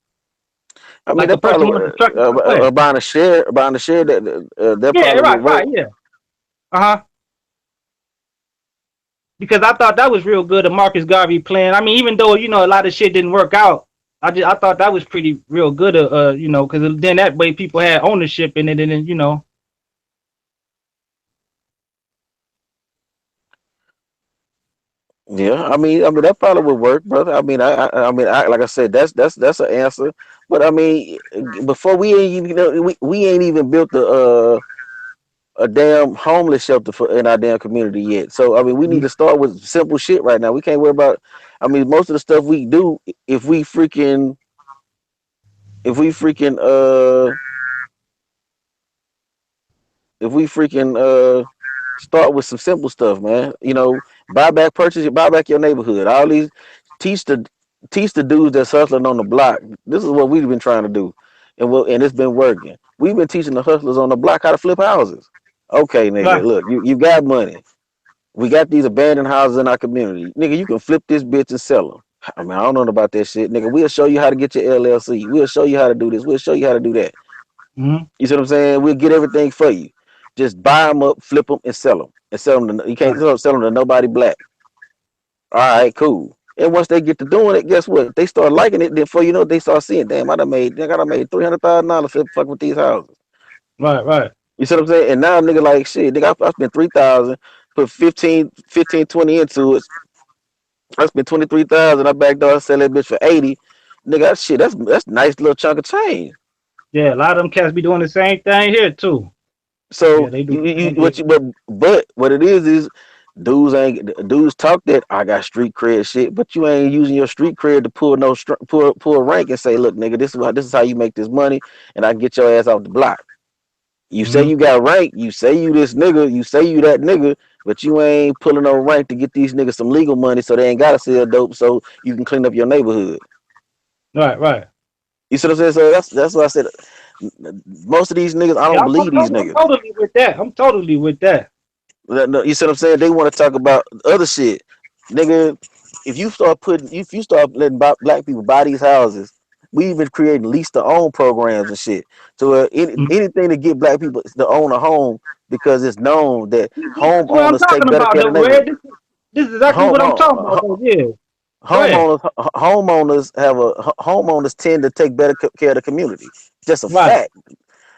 I mean, like that a person probably wants to truck it away. buying a share, that Yeah, probably would work. right, yeah. Uh-huh. Because I thought that was real good, a Marcus Garvey plan. I mean, even though, you know, a lot of shit didn't work out, I thought that was pretty real good, you know, because then that way people had ownership in it and then, you know. Yeah, I mean, that probably would work, brother. Like I said, that's an answer. But I mean, before we ain't even, we ain't even built a damn homeless shelter for in our damn community yet. So I mean, we need to start with simple shit right now. We can't worry about. I mean, most of the stuff we do, if we freaking, if we freaking, if we freaking, start with some simple stuff, man. You know, buy back your neighborhood. All these teach the teach the dudes that's hustling on the block. This is what we've been trying to do, and it's been working. We've been teaching the hustlers on the block how to flip houses. Okay, nigga, Right. look, you got money. We got these abandoned houses in our community. Nigga, you can flip this bitch and sell them. I mean, I don't know about that shit. Nigga, we'll show you how to get your LLC. We'll show you how to do this. We'll show you how to do that. Mm-hmm. You see what I'm saying? We'll get everything for you. Just buy them up, flip them, and sell them. And sell them. You can't sell them to nobody black. All right, cool. And once they get to doing it, guess what? They start liking it. Then before you know it, they start seeing, damn, I done made $300,000 fuck with these houses. Right. You see what I'm saying? And now nigga like shit, nigga, I spent 3,000, put 20 into it. I spent 23,000. I backed door, sell that bitch for 80. Nigga, that shit, that's nice little chunk of change. Yeah, a lot of them cats be doing the same thing here too. So Yeah, they do. but what it is dudes talk that I got street cred shit, but you ain't using your street cred to pull a rank and say, look, nigga, this is how you make this money, and I can get your ass off the block. You say you got rank, you say you this nigga, you say you that nigga, but you ain't pulling no rank to get these niggas some legal money so they ain't gotta sell dope so you can clean up your neighborhood. Right. You see what I'm saying? So that's what I said. Most of these niggas, I don't believe these niggas. I'm totally with that. You see what I'm saying? They want to talk about other shit, nigga. If you start letting black people buy these houses, we even creating lease to own programs and shit. So anything to get black people to own a home because it's known that That's what I'm homeowners take talking better about, care though, of the neighborhood. Red. This is exactly what I'm talking about, though. Yeah. Homeowners tend to take better care of the community. Just a fact.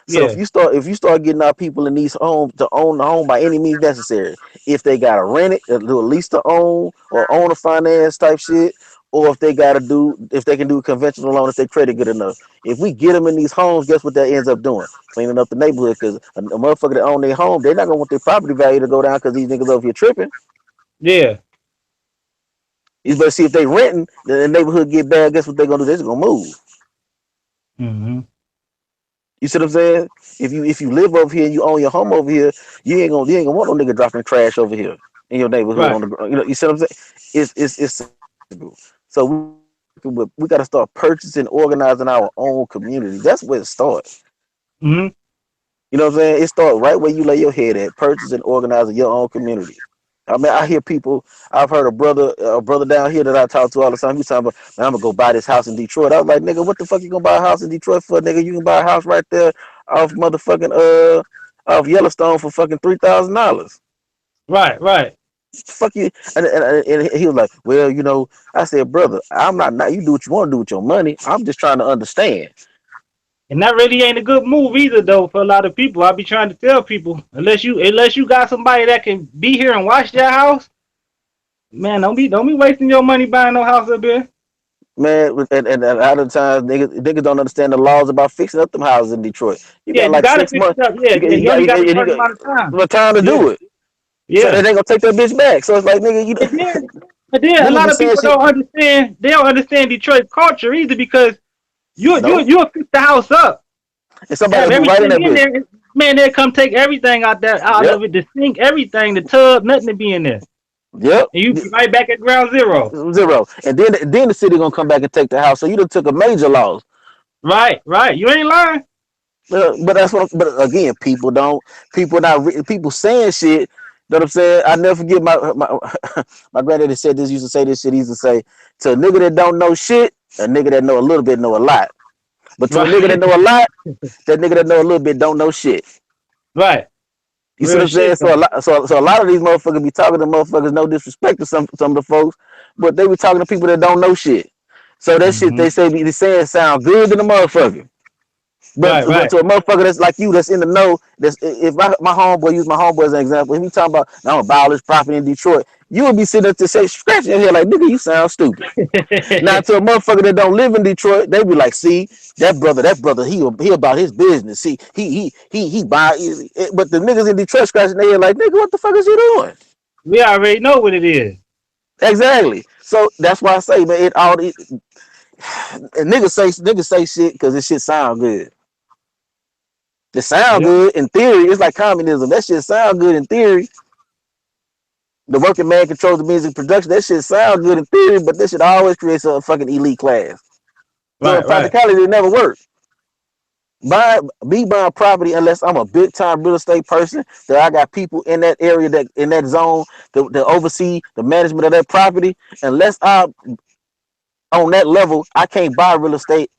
So Yeah. if you start getting our people in these homes to own the home by any means necessary, if they gotta rent it, do a lease to own or own a finance type shit, or if they can do conventional loan if they credit good enough. If we get them in these homes, guess what that ends up doing? Cleaning up the neighborhood because a motherfucker that own their home, they're not gonna want their property value to go down because these niggas over here tripping. Yeah. You better see if they renting, the neighborhood get bad. Guess what they're gonna do? They're just gonna move. Mm-hmm. You see what I'm saying? If you live over here and you own your home over here, you ain't gonna want no nigga dropping trash over here in your neighborhood on the ground. You see what I'm saying? It's so we got to start purchasing, organizing our own community. That's where it starts. Mm-hmm. You know what I'm saying? It starts right where you lay your head at, purchasing, organizing your own community. I mean, I hear people. I've heard a brother down here that I talk to all the time. He's talking about, man, I'm gonna go buy this house in Detroit. I was like, nigga, what the fuck you gonna buy a house in Detroit for, nigga? You can buy a house right there off motherfucking off Yellowstone for fucking $3,000. Right. Fuck you. And he was like, well, you know, I said, brother, I'm not. You do what you want to do with your money. I'm just trying to understand. And that really ain't a good move either, though, for a lot of people. I be trying to tell people, unless you got somebody that can be here and watch their house, man, don't be wasting your money buying no house up here. Man, and a lot of times niggas don't understand the laws about fixing up them houses in Detroit. You got like 6 months. You only got a certain amount of time. Time to do it. Yeah. So they ain't gonna take that bitch back. So it's like, nigga, But then a lot of people don't understand. They don't understand Detroit culture either because you'll fix the house up. And somebody right in that bitch. Man, they come take everything out Yep. of it, the sink, everything, the tub, nothing to be in there. Yep. And you be right back at ground zero. Zero. And then the city gonna come back and take the house. So you done took a major loss. Right. You ain't lying. But that's what. But again, people saying shit. Know what I'm saying? I never forget my granddaddy said this. Used to say this shit. He used to say to a nigga that don't know shit, a nigga that know a little bit know a lot. But to a nigga that know a lot, that nigga that know a little bit don't know shit. Right. You see what I'm saying? So a lot of these motherfuckers be talking to motherfuckers, no disrespect to some of the folks, but they be talking to people that don't know shit. So that shit they say be saying sound good to the motherfucker. But Right. to a motherfucker that's like you, that's in the know, that's if my homeboy, use my homeboy as an example, if he talking about I'm gonna buy all this property in Detroit, you would be sitting up to say scratching your head like, nigga, you sound stupid. Now to a motherfucker that don't live in Detroit, they be like, see, that brother, he about his business. See, he buy, but the niggas in Detroit scratching their head like, nigga, what the fuck is you doing? We already know what it is. Exactly. So that's why I say, man, niggas say shit because this shit sound good. It sound good in theory. It's like communism. That shit sound good in theory. The working man controls the music production. That shit sound good in theory, but this shit always creates a fucking elite class. So in practicality, it never works. Buying property unless I'm a big time real estate person that I got people in that area that in that zone that oversee the management of that property. Unless I'm on that level, I can't buy real estate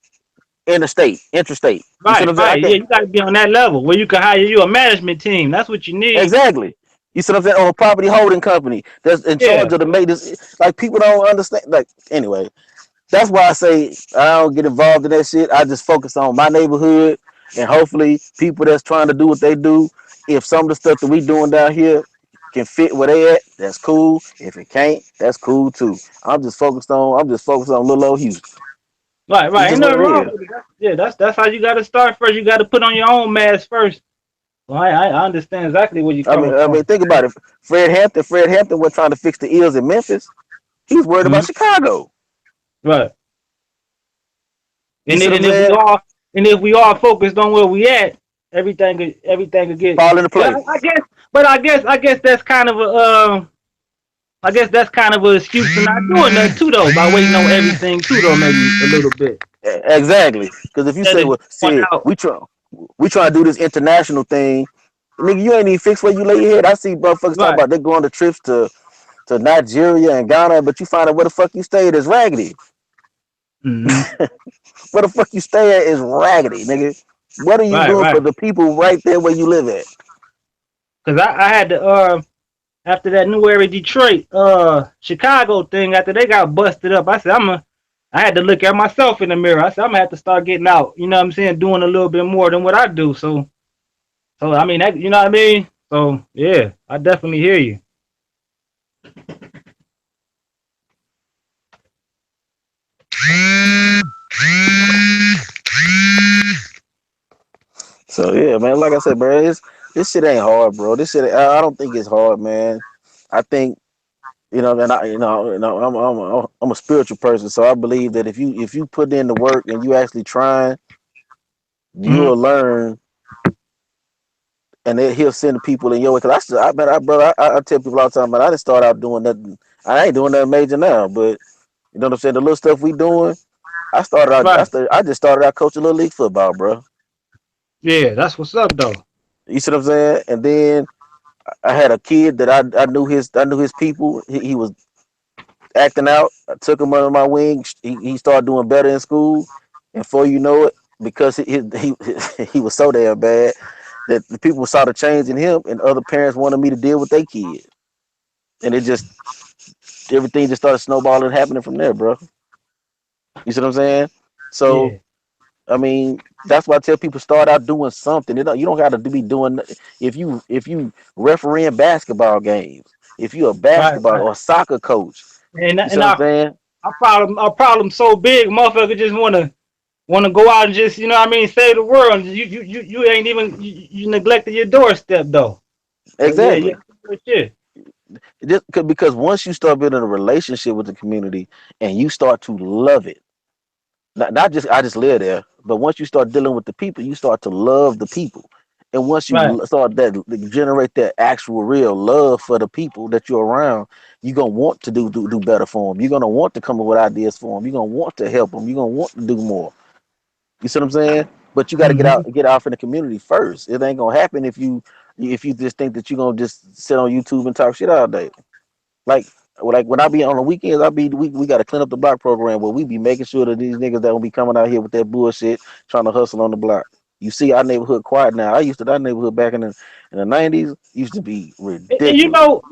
interstate. Right. Yeah, you gotta be on that level where you can hire you a management team. That's what you need. Exactly. You see what I'm saying? Or a property holding company that's in charge of the maintenance. Like people don't understand. Like anyway, that's why I say I don't get involved in that shit. I just focus on my neighborhood and hopefully people that's trying to do what they do. If some of the stuff that we doing down here can fit where they at, that's cool. If it can't, that's cool too. I'm just focused on little old Houston. Right. Ain't nothing wrong with it. That's how you gotta start first. You gotta put on your own mask first. Well, I understand exactly where you're coming from. I mean, think about it. Fred Hampton was trying to fix the ills in Memphis. He was worried about Chicago. Right. And if we all focused on where we at, everything could get fall into place. I guess that's kind of a an excuse for not doing that too though, by waiting on everything too though, maybe a little bit. Exactly. Because if you say, well, see, we try to do this international thing, nigga, you ain't even fix where you lay your head. I see motherfuckers talking about they going to trips to Nigeria and Ghana, but you find out where the fuck you stayed is raggedy. Where the fuck you stay at is raggedy, nigga. What are you doing for the people right there where you live at? Because I had to after that New Era Detroit Chicago thing, after they got busted up, I said I had to look at myself in the mirror. I said I'm gonna have to start getting out, you know what I'm saying, doing a little bit more than what I do. So I mean that, you know what I mean? So yeah, I definitely hear you. So yeah, man, like I said, bro, this shit ain't hard, bro. This shit, I don't think it's hard, man. I think, you know, and I'm a spiritual person, so I believe that if you put in the work and you actually trying, you will learn, and he'll send the people in your way. Cause I tell people all the time, but I didn't start out doing nothing. I ain't doing nothing major now, but you know what I'm saying. The little stuff we doing, I just started out coaching little league football, bro. Yeah, that's what's up though. You see what I'm saying? And then I had a kid that I knew his people. He was acting out. I took him under my wing. He started doing better in school, and before you know it, because he was so damn bad that the people saw the change in him, and other parents wanted me to deal with their kids, and everything just started snowballing, happening from there, bro. You see what I'm saying? So. Yeah. I mean, that's why I tell people start out doing something. You don't got to be doing. If you refereeing basketball games, if you're a basketball or soccer coach, and I'm saying? Our problem so big, motherfucker just wanna go out and just, you know what I mean, save the world. You ain't even you neglected your doorstep though. Exactly. Just because once you start building a relationship with the community and you start to love it. Not just I just live there, but once you start dealing with the people, you start to love the people. And once you Right. start that generate that actual real love for the people that you're around, you're gonna want to do better for them. You're gonna want to come up with ideas for them. You're gonna want to help them. You're gonna want to do more. You see what I'm saying? But you got to Hmm. get out in the community first. It ain't gonna happen if you just think that you're gonna just sit on YouTube and talk shit all day. Like when I be on the weekends, we got to clean up the block program where we be making sure that these niggas that don't be coming out here with that bullshit trying to hustle on the block. You see our neighborhood quiet now. I used to that neighborhood back in the 90s used to be And ridiculous.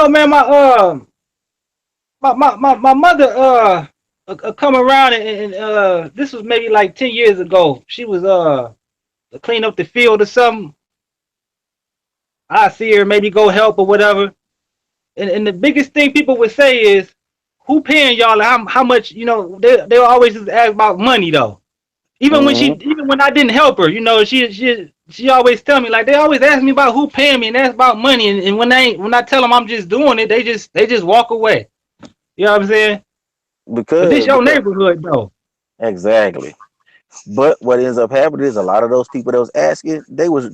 man, my mother come around and this was maybe like 10 years ago. She was to clean up the field or something. I see her maybe go help or whatever. And the biggest thing people would say is, who paying y'all? How much? They always just ask about money though. Hmm. Even when I didn't help her, she always tell me, like, they always ask me about who paying me and ask about money. And when I tell them I'm just doing it, they just walk away. You know what I'm saying? But this your Because neighborhood though. exactly. But what ends up happening is a lot of those people that was asking, they was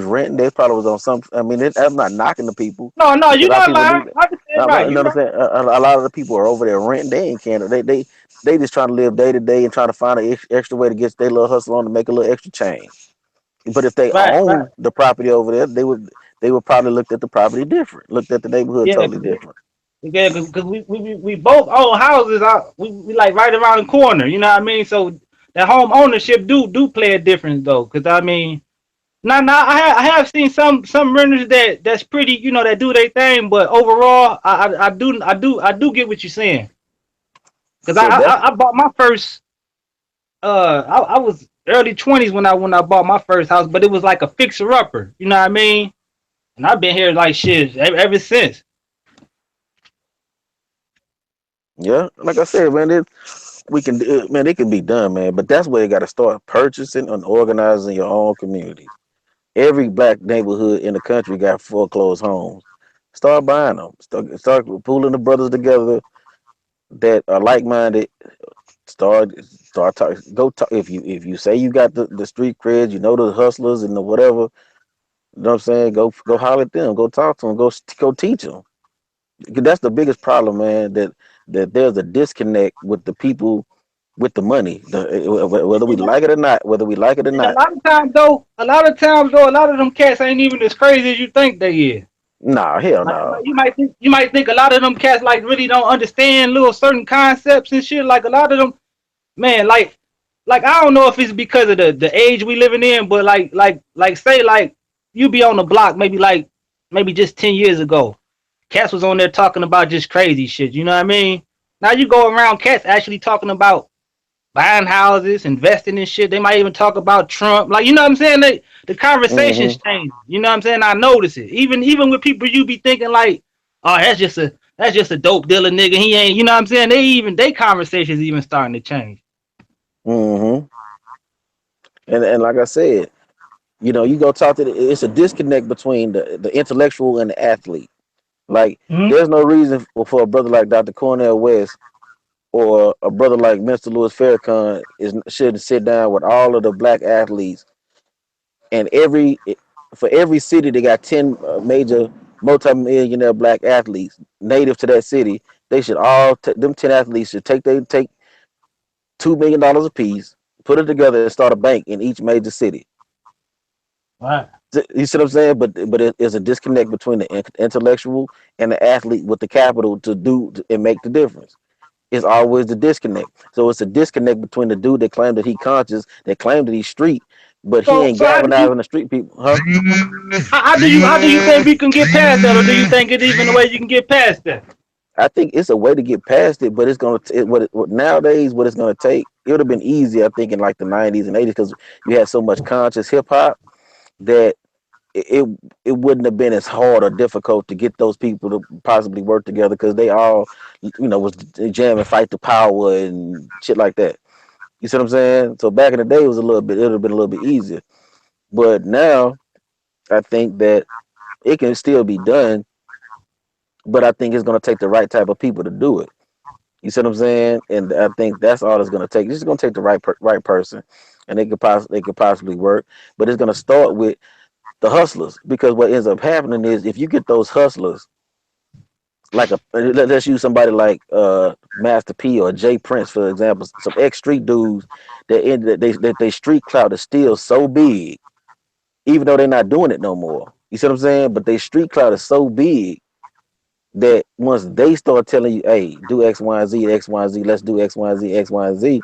renting. They probably was on some. I mean, I'm not knocking the people No, no, because you're our not people lying. need. I understand, No, right? you know You what I'm right. saying. A lot of the people are over there renting. They ain't can. They just trying to live day to day and trying to find an extra way to get their little hustle on to make a little extra change. But if they Right, right. own the property over there, they would probably looked at the property different, looked at the neighborhood Yeah, totally different. because we both own houses. We like right around the corner. You know what I mean? So that home ownership do play a difference though. Because I mean, now I have seen some renters that's pretty, that do their thing. But overall, I do get what you're saying. Because So that's I bought my first. I was early 20s when I bought my first house, but it was like a fixer upper. You know what I mean? And I've been here like shit ever since. yeah. Like I said, man, we can do it, man. It can be done, man. But that's where you got to start purchasing and organizing your own communities. Every black neighborhood in the country got foreclosed homes. Start buying them. Start pulling the brothers together that are like minded. Start talk. Go talk. If you say you got the street creds, you know the hustlers and the whatever. You know what I'm saying? Go holler at them. Go talk to them. Go teach them. That's the biggest problem, man. That there's a disconnect with the people with the money. Whether we like it or not. Whether we like it or And a not. lot of times though, a lot of them cats ain't even as crazy as you think they is. Nah, hell Like no. you might think a lot of them cats like really don't understand little certain concepts and shit. Like a lot of them, man, like I don't know if it's because of the age we living in, but like say like you be on the block maybe just 10 years ago, cats was on there talking about just crazy shit. You know what I mean? Now you go around cats actually talking about buying houses, investing in shit. They might even talk about Trump. Like, you know what I'm saying? The conversations Hmm. change. You know what I'm saying? I notice it. Even with people you be thinking like, oh, that's just a dope dealer nigga. He ain't, you know what I'm saying? They conversations even starting to change. Hmm. And like I said, you go talk to it's a disconnect between the intellectual and the athlete. Like, Hmm. there's no reason for a brother like Dr. Cornell West or a brother like Mr. Louis Farrakhan should sit down with all of the black athletes, and for every city they got 10 major multi-millionaire black athletes native to that city. They should them 10 athletes should take $2 million a piece, put it together, and start a bank in each major city. Right. You see what I'm saying? But it is a disconnect between the intellectual and the athlete with the capital and make the difference. It's always the disconnect. So it's a disconnect between the dude that claimed that he conscious, that claimed that he's street, but he So ain't so how do you galvanizing the street people, huh? how do you think we can get past that, or do you think it's even a way you can get past that? I think it's a way to get past it, but it's gonna nowadays what it's gonna take. It would have been easy, I think, in like the '90s and '80s because you had so much conscious hip hop that it it wouldn't have been as hard or difficult to get those people to possibly work together because they all was jamming fight the power and shit like that. You see what I'm saying? So back in the day, it would have been a little bit easier. But now, I think that it can still be done, but I think it's going to take the right type of people to do it. You see what I'm saying? And I think that's all it's going to take. It's just going to take the right person, and they could possibly work. But it's going to start with the hustlers, because what ends up happening is if you get those hustlers, like let's use somebody like Master P or Jay Prince for example, some ex street dudes that they street clout is still so big, even though they're not doing it no more. You see what I'm saying? But they street clout is so big that once they start telling you, hey, do X, Y, and Z, X, Y, and Z, let's do X, Y, and Z, X, Y, and Z. You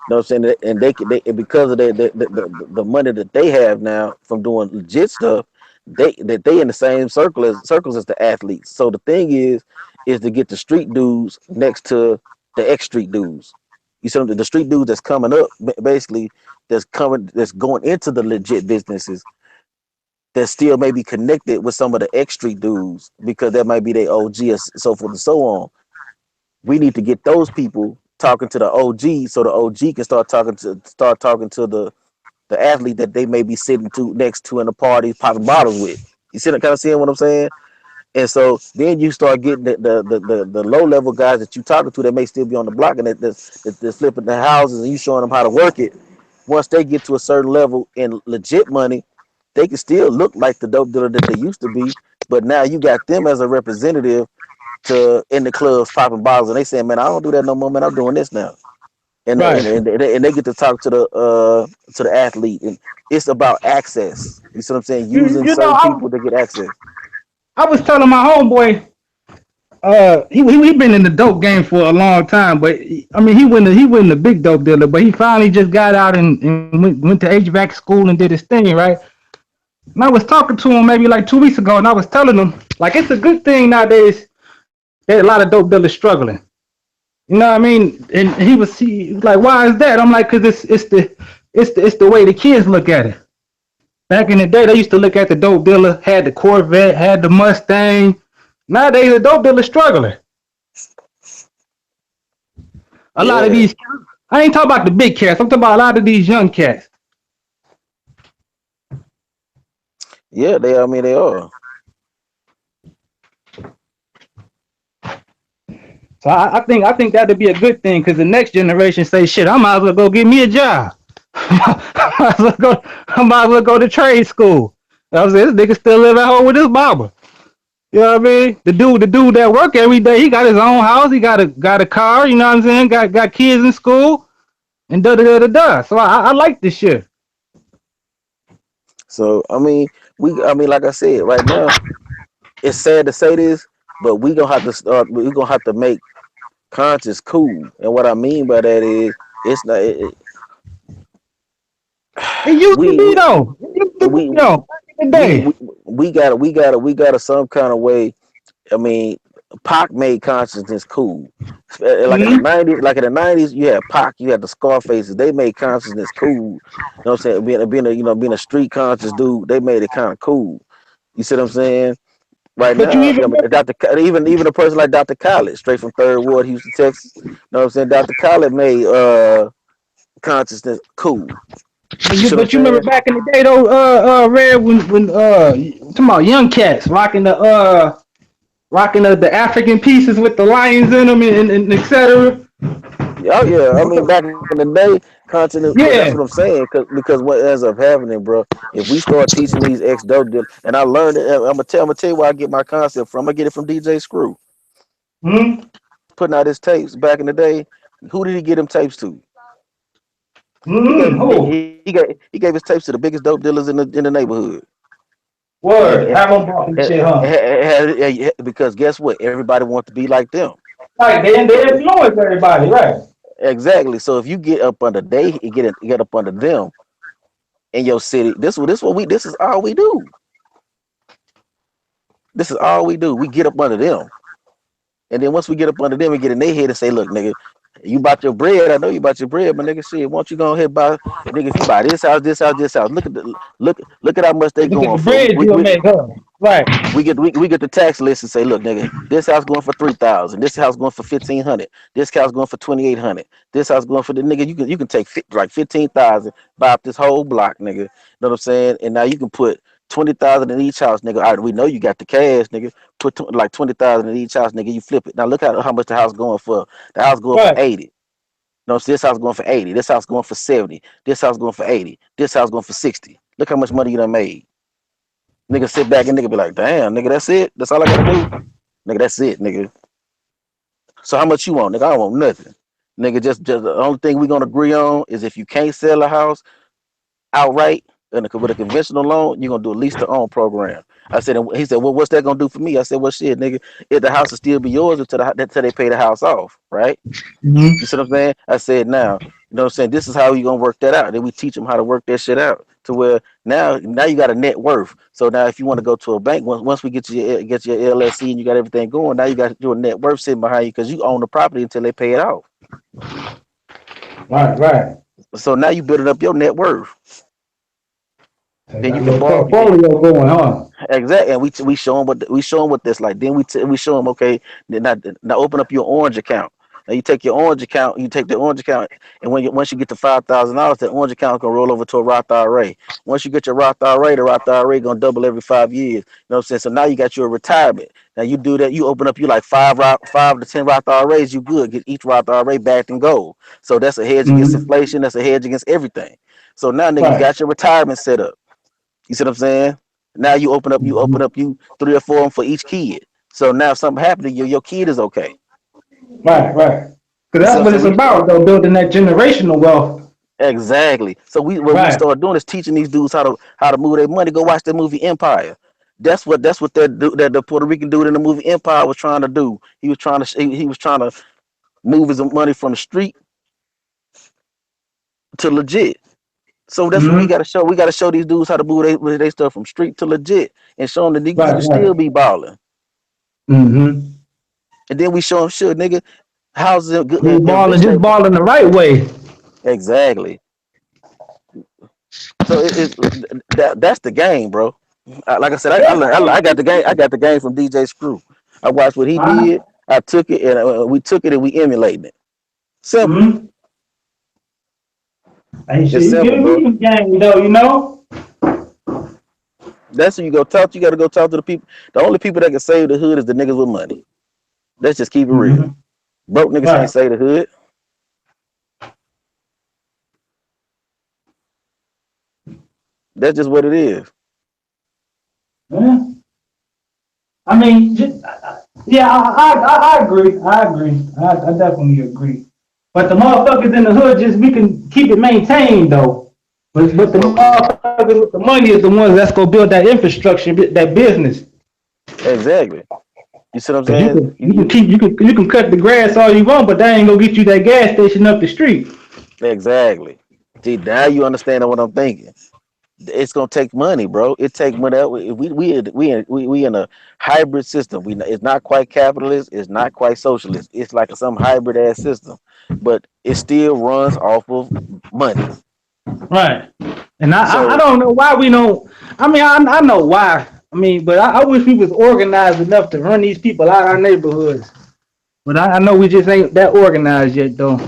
know what I'm saying? And and because of the money that they have now from doing legit stuff, they in the same circles as the athletes. So the thing is to get the street dudes next to the ex street dudes. You see the street dudes that's coming up, basically that's going into the legit businesses that still may be connected with some of the ex street dudes because that might be their OG and so forth and so on. We need to get those people talking to the OG so the OG can start talking to the athlete that they may be sitting to next to in the party popping bottles with. You see that kind of seeing what I'm saying? And so then you start getting the low level guys that you talking to that may still be on the block and they're flipping the houses and you showing them how to work it. Once they get to a certain level in legit money, they can still look like the dope dealer that they used to be, but now you got them as a representative to in the clubs popping bottles, and they saying, "Man, I don't do that no more, man. I'm doing this now." And Right. and they get to talk to the athlete, and it's about access. You see what I'm saying? Using You know, certain people to get access. I was telling my homeboy, he been in the dope game for a long time, but I mean he wasn't a big dope dealer, but he finally just got out and went to HVAC school and did his thing, right? And I was talking to him maybe like 2 weeks ago, and I was telling him like it's a good thing nowadays that a lot of dope dealers struggling. You know what I mean? And he was like, why is that? I'm like, cause it's the way the kids look at it. Back in the day, they used to look at the dope dealer, had the Corvette, had the Mustang. Nowadays, the dope dealer struggling. A lot of Yeah, these, I ain't talking about the big cats. I'm talking about a lot of these young cats. yeah, I mean, they are. So I think that'd be a good thing because the next generation say, shit, I might as well go get me a job. I might as well go to trade school. I was saying, this nigga still live at home with his mama. You know what I mean? The dude that work every day, he got his own house, he got a car, you know what I'm saying? Got kids in school and da da da da da. So I like this shit. So I mean, like I said, right now it's sad to say this, but we gonna have to start. We gonna have to make conscious cool, and what I mean by that is it's not. It used to We be we though. It used to be we though. Back in the we day. we gotta some kind of way. I mean, Pac made consciousness cool. Like in the Mhm. '90s, you had Pac, you had the Scarfaces. They made consciousness cool. You know what I'm saying? Being a street conscious dude, they made it kind of cool. You see what I'm saying? Right But you now, I even mean, even a person like Dr. Khaled, straight from Third Ward, Houston, Texas. You know what I'm saying? Dr. Khaled made consciousness cool. You see what I'm but you remember saying? back in the day though, Red, when talking about young cats rocking the African pieces with the lions in them and etc. Oh yeah, I mean back in the day, continent. That's Yeah. what I'm saying. Because what ends up happening, bro, if we start teaching these ex dope dealers, and I learned it, I'm gonna tell you where I get my concept from. I get it from DJ Screw, Mm-hmm. putting out his tapes back in the day. Who did he get him tapes to? He gave Mm-hmm. Oh, he gave his tapes to the biggest dope dealers in the neighborhood. And, word. and, Have them bought and shit, huh? because guess what? Everybody wants to be like them. Right, they So influence everybody, right? exactly. So if you get up under you get up under them in your city. This is all we do. This is all we do. We get up under them. And then once we get up under them, we get in their head and say, look, nigga, you bought your bread. I know you bought your bread, but nigga, shit, why don't you go ahead and buy, nigga, if you buy this house, this house, this house, look at how much they Look at going the for. bread you'll make, huh? Right. We get the tax list and say, look, nigga, this house going for 3,000, this house going for 1,500, this house going for 2,800, this house going for the nigga. You can take like 15,000, buy up this whole block, nigga. You know what I'm saying? And now you can put 20,000 in each house, nigga. All right, we know you got the cash, nigga. Put like 20,000 in each house, nigga. You flip it. Now look at how much the house going for. The house going for Right. 80. No, so this house going for 80. This house going for 70. This house going for 80. This house going for 60. Look how much money you done made. Nigga sit back and nigga be like, damn, nigga, that's it? That's all I gotta do? Nigga, that's it, nigga. So how much you want, nigga? I don't want nothing. Nigga, just the only thing we gonna agree on is if you can't sell a house outright with a conventional loan, you're gonna do a lease to own program. I said, and he said, well, what's that gonna do for me? I said, well, shit, nigga, if the house will still be yours until they pay the house off, right? Mhm. You see what I'm saying? I said, now, you know what I'm saying? This is how you gonna work that out. Then we teach them how to work that shit out to where now you got a net worth. So now if you want to go to a bank, once we get your LLC and you got everything going, now you got your net worth sitting behind you because you own the property until they pay it off. Right. So now you building up your net worth. So Then got you a can little borrow. portfolio going, huh? Exactly, and we show them what that's like. Then we show them, okay, now open up your orange account. Now you take your orange account, and once you get to $5,000, that orange account is gonna roll over to a Roth IRA. Once you get your Roth IRA, the Roth IRA gonna double every 5 years. You know what I'm saying? So now you got your retirement. Now you do that, you open up you like five to 10 Roth IRAs, you good. Get each Roth IRA backed in gold. So that's a hedge against Mhm. inflation. That's a hedge against everything. So now nigga, you Right. got your retirement set up. You see what I'm saying? Now you open up you 3 or 4 of them for each kid. So now if something happened to you, your kid is okay. Right. You Because see that's what I'm what saying? it's about, though, building that generational wealth. Exactly. So what we Right. start doing is teaching these dudes how to move their money. Go watch the movie Empire. That's what that the Puerto Rican dude in the movie Empire was trying to do. He was trying to move his money from the street to legit. So that's what we Mm-hmm. got to show. We got to show these dudes how to move they stuff from street to legit, and show them that nigga, you can still Right. be balling. Mm-hmm. And then we show them, shit, nigga, houses in Be good balling, just shape. balling the right way. Exactly. So that's the game, bro. Like I said, I got the game. I got the game from DJ Screw. I watched what he Uh-huh. did. I took it and we took it and we emulated it. Simple. Mm-hmm. Hey, shit, It's you simple, giving me bro. some game, though, you know? That's who you go talk to. You got to go talk to the people. The only people that can save the hood is the niggas with money. Let's just keep it real. Mm-hmm. Broke niggas can't Right. save the hood. That's just what it is. Yeah. I mean, yeah, I agree. I definitely agree. But the motherfuckers in the hood, we can keep it maintained, though. But the But motherfuckers with the money is the ones that's gonna build that infrastructure, that business. exactly. You see what I'm Cause you saying? can you can cut the grass all you want, but that ain't gonna get you that gas station up the street. Exactly. See, now you understand what I'm thinking. It's gonna take money, bro. It take money. We in a hybrid system. It's not quite capitalist. It's not quite socialist. It's like some hybrid ass system, but it still runs off of money. Right. And I So don't know why we don't. I mean, I know why. I mean, but I wish we was organized enough to run these people out of our neighborhoods. But I know we just ain't that organized yet, though.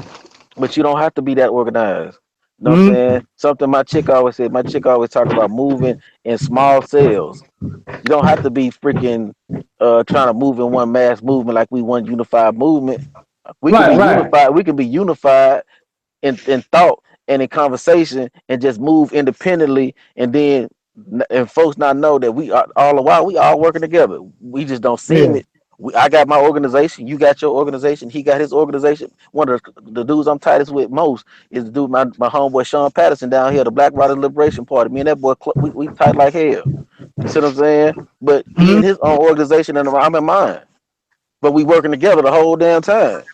but you don't have to be that organized. You know what I'm Hmm. saying? Something my chick always said. My chick always talk about moving in small cells. You don't have to be freaking trying to move in one mass movement like we one unified movement. We can be Right. unified. We can be unified in thought and in conversation and just move independently, and then and folks not know that we are all the while we all working together. We just don't seem Yeah. it. I got my organization, you got your organization, he got his organization. One of the dudes I'm tightest with most is the dude, my homeboy Sean Patterson down here, the Black Riders Liberation Party. Me and that boy, we tight like hell. You see what I'm saying? But he Hmm. in his own organization and I'm in mine. But we working together the whole damn time.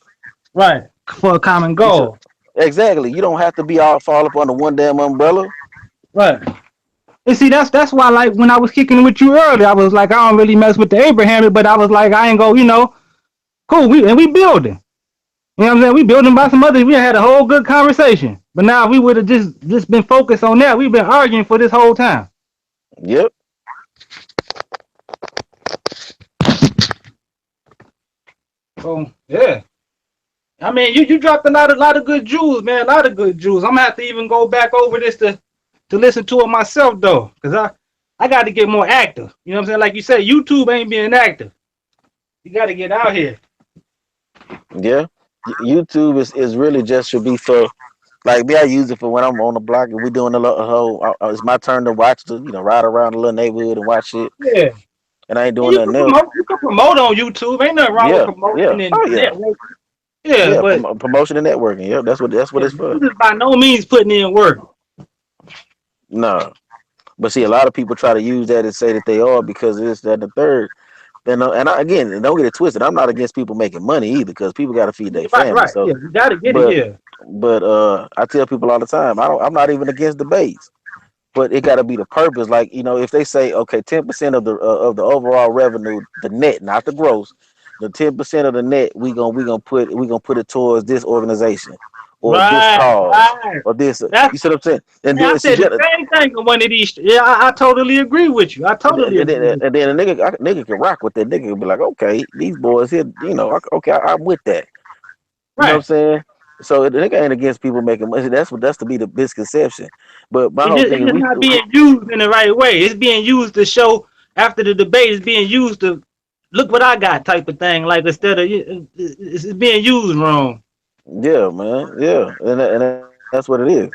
Right. For a common You see, goal. exactly. You don't have to be all fall up under one damn umbrella. Right. And see, that's why, like, when I was kicking with you earlier, I was like, I don't really mess with the Abraham, but I was like, I ain't go, cool. We building. You know what I'm saying? We building by some others. We had a whole good conversation. But now if we would have just been focused on that, we've been arguing for this whole time. Yep. So yeah. I mean, you dropped a lot of good jewels, man. A lot of good jewels. I'm gonna have to even go back over this to listen to it myself though, because I got to get more active. You know what I'm saying? Like you said, YouTube ain't being active. You got to get out here. Yeah. YouTube is really just should be for Like me, I use it for when I'm on the block and we doing the whole. It's my turn to watch the, ride around the little neighborhood and watch shit, Yeah. and I ain't And doing nothing else. you can promote on YouTube. Ain't nothing wrong with Yeah, yeah, promoting and oh yeah, networking. Yeah, yeah. but Promotion and networking. Yeah, that's what it's for. this is by no means putting in work. No, but see, a lot of people try to use that and say that they are because of this, that, and the third. Again, don't get it twisted. I'm not against people making money either because people got to feed their Right, family. right. So, Yeah, you gotta get it. but Yeah. I tell people all the time, I'm not even against debates, but it got to be the purpose. Like if they say okay, 10% of the overall revenue, the net, not the gross, the 10% of the net, we gonna put it towards this organization or this Right, cause right. or this. That's You see what I'm saying? And man, I then see, said the same thing on one of these. Yeah, I totally agree with you. I and totally agree with then a nigga can rock with that. Nigga can be like, okay, these boys here, okay, I'm with that. you. You know what I'm Right. saying? So the nigga ain't against people making money. That's to be the misconception. But my whole It's thing is just not being used in the right way. It's being used to show after the debate. It's being used to look what I got type of thing. Like instead of it's being used wrong. yeah, man, yeah, and that's what it is.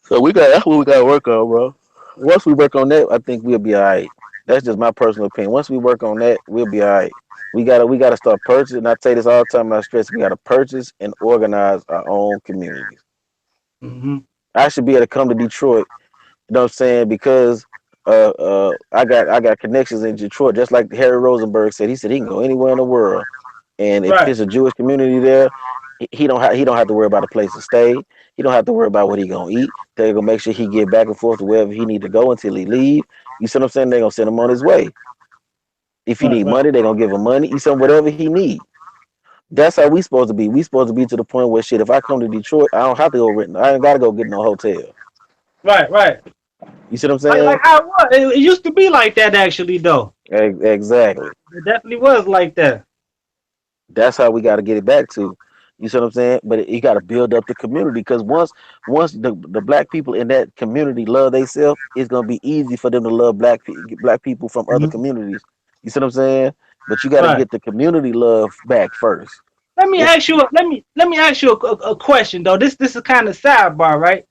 So that's what we got to work on, bro. Once we work on that, I think we'll be all right. That's just my personal opinion. Once we work on that, we'll be all right. We gotta start purchasing. I say this all the time. I stress we gotta purchase and organize our own communities. Hmm. I should be able to come to Detroit. You know what I'm saying? Because I got connections in Detroit, just like Harry Rosenberg said. He said he can go anywhere in the world, and if Right. it's a Jewish community there, he don't have to worry about a place to stay. He don't have to worry about what he gonna eat. They're gonna make sure he get back and forth to wherever he need to go until he leave. You see what I'm saying? They're gonna send him on his way. If he Right. need Right. money, they're gonna give him money. You send whatever he need. That's how we supposed to be. We supposed to be to the point where shit. If I come to Detroit, I don't have to go rent. I ain't gotta go get no hotel. Right. Right. You see what I'm Like saying? how it was. It used to be like that actually though. Exactly. It definitely was like that. That's how we got to get it back to. You see what I'm saying? But you got to build up the community because once the black people in that community love themselves, it's gonna be easy for them to love black people from other Mhm. communities. You see what I'm saying? But you got to Right. get the community love back first. Let me It's ask you. Let me ask you a question though. This is kind of sidebar, right?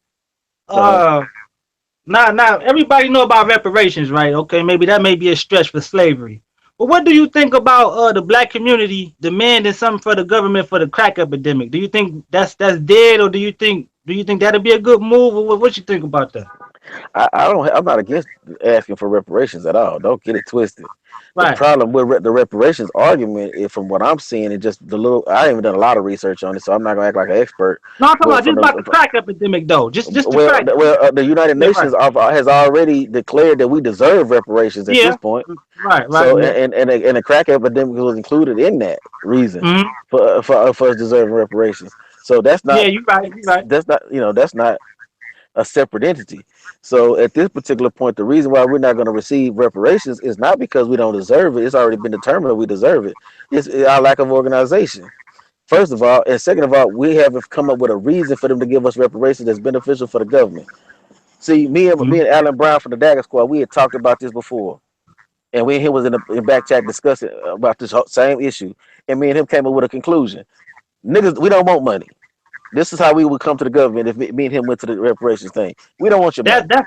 uh Uh, now everybody know about reparations, right? Okay, maybe that may be a stretch for slavery. But what do you think about the black community demanding something for the government for the crack epidemic? Do you think that's dead, or do you think that'd be a good move, or what you think about that? I'm not against asking for reparations at all. Don't get it twisted. The Right. problem with the reparations argument, is, from what I'm seeing, is just the little. I haven't done a lot of research on it, so I'm not gonna act like an expert. No, I'm talking But about from just about the crack epidemic though. Just the crack. the United Yeah. Right. Nations has already declared that we deserve reparations at Yeah. this point. Right. Right. So Yeah. and the crack epidemic was included in that reason Hmm. for us deserving reparations. So that's Yeah. not You right. You right. that's not a separate entity. So at this particular point, the reason why we're not going to receive reparations is not because we don't deserve it. It's already been determined that we deserve it. It's our lack of organization. First of all, and second of all, we haven't come up with a reason for them to give us reparations that's beneficial for the government. See, me Mhm. and Alan Brown from the Dagger Squad, we had talked about this before, and we and him was in back chat discussing about this same issue, and me and him came up with a conclusion. Niggas, we don't want money. This is how we would come to the government if me and him went to the reparations thing. We don't want your money. That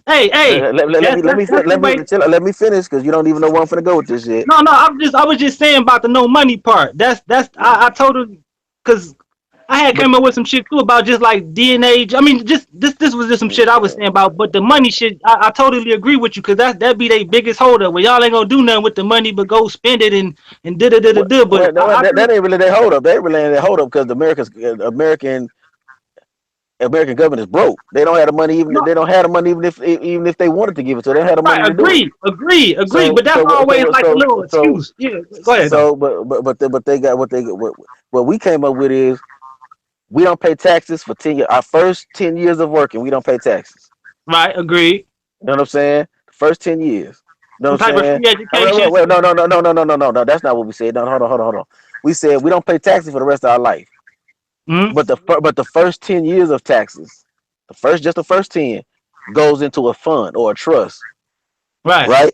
hey, that's the way. Let me finish because you don't even know where I'm finna go with this shit. No, I was just saying about the no money part. I totally, because I had But came up with some shit too about just like DNA. I mean, just this was just some shit I was saying about. But the money shit, I totally agree with you because that be their biggest holdup. Where y'all ain't gonna do nothing with the money but go spend it and da da da da da. But I that ain't really their hold up. They really ain't their hold up because the American government is broke. They don't have the money even. no, They don't have the money even if they wanted to give it to. They don't have the money right, to do it. agree. So But that's so always so like a little so so excuse. Yeah, go ahead though. so but they got what we came up with is we don't pay taxes for 10 years. Our first 10 years of working, we don't pay taxes. Right, agreed. You know what I'm saying? The first 10 years. You know Some what I'm type of saying? free education. No. That's not what we said. No, hold on. We said we don't pay taxes for the rest of our life. Mm-hmm. But the first 10 years of taxes, the first 10 goes into a fund or a trust, Right, right?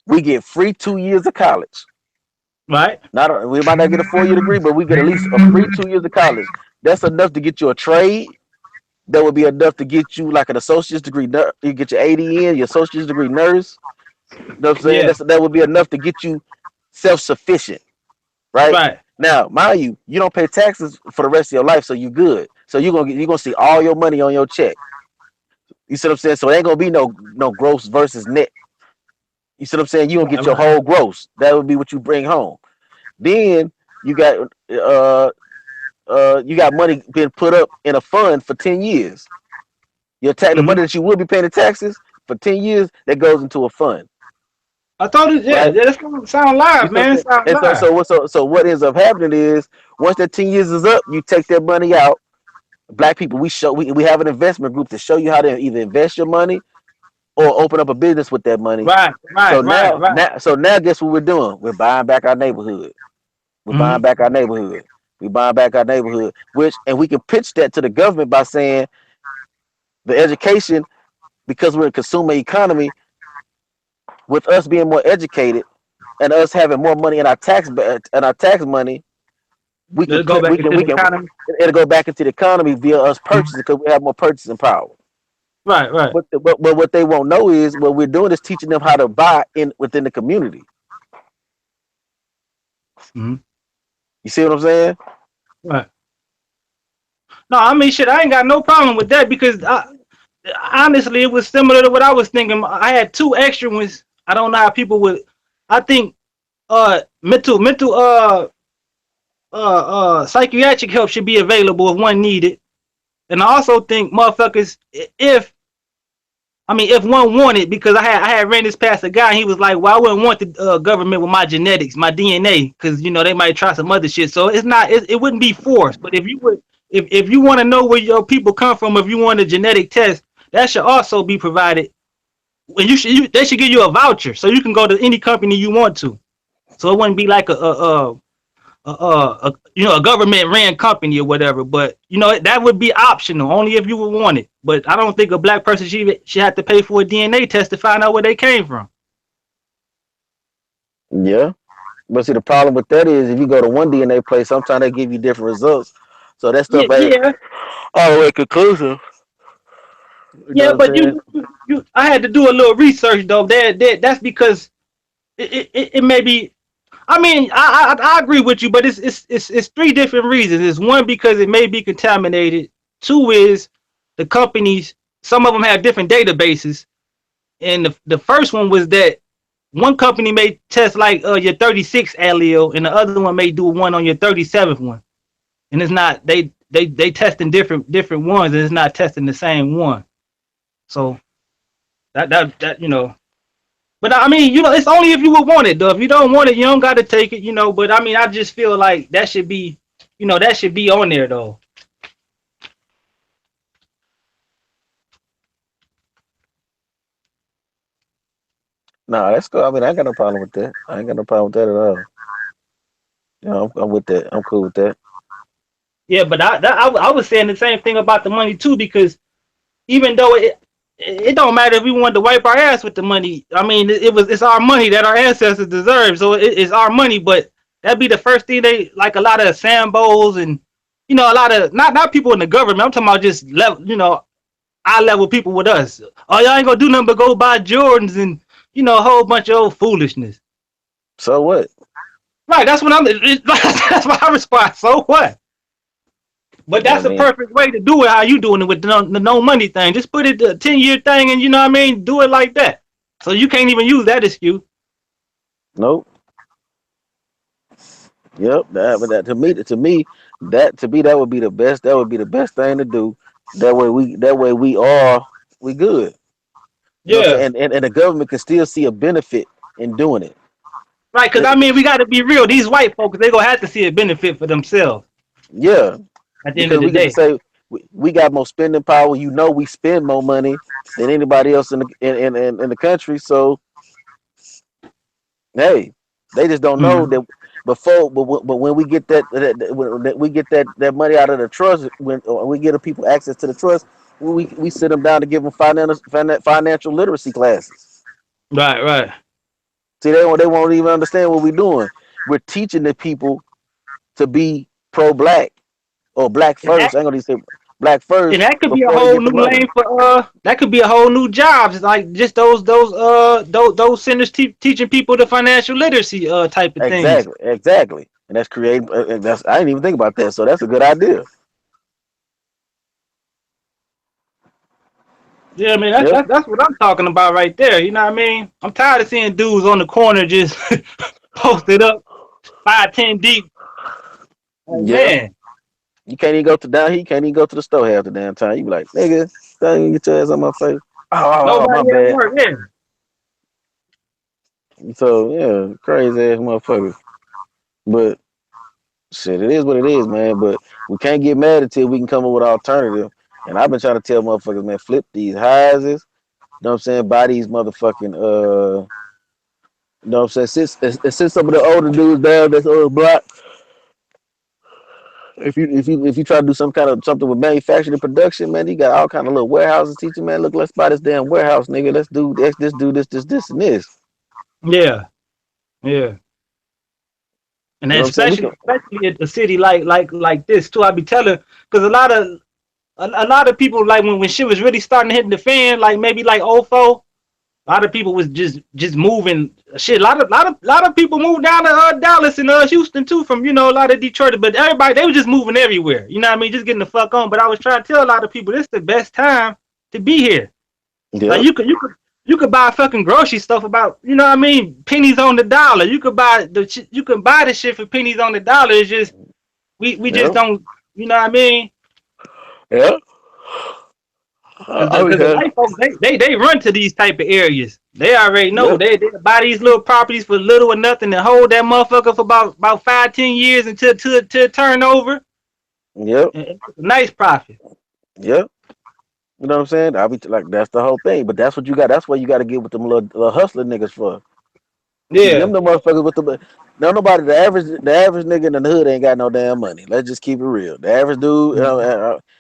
We get free 2 years of college. right. We might not get a 4-year degree, but we get at least a free 2 years of college. That's enough to get you a trade. That would be enough to get you like an associate's degree. You get your ADN, your associate's degree nurse. You know what I'm saying? Yeah. That would be enough to get you self-sufficient, right? Right. Now, mind you, you don't pay taxes for the rest of your life, so you good. So you're gonna see all your money on your check. You see what I'm saying? So it ain't gonna be no gross versus net. You see what I'm saying? You gonna get your whole gross. That would be what you bring home. Then you got money being put up in a fund for 10 years. The money that you would be paying in taxes for 10 years, that goes into a fund. I told you, yeah, Right? that's sound live, man. Sound And live. so what ends up happening is once that 10 years is up, you take that money out. Black people, we have an investment group to show you how to either invest your money or open up a business with that money. Right. So now guess what we're doing? We're buying back our neighborhood. We're buying back our neighborhood. We buying back our neighborhood. And we can pitch that to the government by saying the education, because we're a consumer economy, with us being more educated and us having more money in our tax money, it'll go back into the economy via us purchasing, because we have more purchasing power. Right. But what they won't know is what we're doing is teaching them how to buy within the community. You see what I'm saying? Right. No, I mean, shit, I ain't got no problem with that, because honestly, it was similar to what I was thinking. I had two extra ones. I don't know how people would. I think mental psychiatric help should be available if one needed. And I also think motherfuckers, if one wanted, because I had ran this past a guy, and he was like, well, I wouldn't want the government with my genetics, my DNA, because they might try some other shit. So it wouldn't be forced. But if you want to know where your people come from, if you want a genetic test, that should also be provided. And they should give you a voucher so you can go to any company you want to. So it wouldn't be like a government ran company or whatever. But that would be optional, only if you would want it. But I don't think a black person should have to pay for a DNA test to find out where they came from. Yeah, but see, the problem with that is if you go to one DNA place, sometimes they give you different results. So that stuff ain't all the way conclusive. Yeah, but I had to do a little research though. That's because it may be. I mean, I agree with you, but it's three different reasons. It's one, because it may be contaminated. Two is the companies. Some of them have different databases, and the first one was that one company may test like your 36th allele, and the other one may do one on your 37th one, and it's not they testing different ones, and it's not testing the same one. So that but I mean, it's only if you would want it though. If you don't want it, you don't got to take it, But I mean, I just feel like that should be, that should be on there though. No, that's cool. I mean, I ain't got no problem with that. I ain't got no problem with that at all. I'm with that. I'm cool with that. Yeah, but I was saying the same thing about the money too, because even though it don't matter if we wanted to wipe our ass with the money. I mean, it's our money that our ancestors deserve, so it's our money. But that'd be the first thing they like. A lot of Sambos and a lot of not people in the government. I'm talking about just level, eye level people with us. Oh, y'all ain't gonna do nothing but go buy Jordans and a whole bunch of old foolishness. So what? Right, that's what that's my response. So what? But that's a perfect way to do it. How you doing it with the no money thing? Just put it a 10-year thing, and do it like that. So you can't even use that excuse. Nope. Yep. That to me that would be the best. That would be the best thing to do. That way we good. Yeah. And the government can still see a benefit in doing it. Right, because I mean, we got to be real. These white folks, they gonna have to see a benefit for themselves. Yeah. At the end of the day, say we got more spending power. We spend more money than anybody else in the country. So, hey, they just don't know that before. But when we get that money out of the trust, when we give the people access to the trust, we sit them down to give them financial literacy classes. Right. See, they won't even understand what we're doing. We're teaching the people to be pro-black or Black And that, First. I ain't gonna say Black First and that could be a before they whole get the new money. lane for that could be a whole new jobs, like just those centers teaching people the financial literacy type of things. Exactly. And that's creating. That's I didn't even think about that. So that's a good idea. Yeah, I mean Yep. that's what I'm talking about right there. You know what I mean? I'm tired of seeing dudes on the corner just posted up 5, 10 deep. Like, Yeah. man, You can't even go to down here. You can't even go to the store half the damn time. You be like, nigga, don't even get your ass on my face. Oh, my nobody at bad. work. Yeah, So yeah, crazy ass motherfucker. But shit, it is what it is, man. But we can't get mad until we can come up with an alternative. And I've been trying to tell motherfuckers, man, flip these houses. You know what I'm saying? Buy these motherfucking you know what I'm saying? Since some of the older dudes down that's on the block, if you try to do some kind of something with manufacturing production, man, you got all kind of little warehouses teaching, man. Look, let's buy this damn warehouse, nigga. Let's do this, and this. yeah, yeah. And You know what I'm saying? We can, especially at a city like this too. I be telling, because a lot of people, like when shit was really starting to hit the fan, like maybe like '04, a lot of people was just moving shit. A lot of people moved down to Dallas and Houston too, from a lot of Detroit. But everybody, they was just moving everywhere. You know what I mean? Just getting the fuck on. But I was trying to tell a lot of people, this is the best time to be here. Like yeah, you could buy fucking grocery stuff about, you know what I mean, pennies on the dollar. You can buy the shit for pennies on the dollar. It's just we just yeah, don't, you know what I mean? yeah. Cause I mean, the white folks, they run to these type of areas. They already know yeah, they buy these little properties for little or nothing and hold that motherfucker for about 5, 10 years until to turn over. yeah, And it's a nice profit. yeah. You know what I'm saying? I be like, that's the whole thing. But that's what you got. That's what you got to get with them little hustler niggas for. See, them Yeah, the motherfuckers with the. No, nobody. The average nigga in the hood ain't got no damn money. Let's just keep it real. The average dude.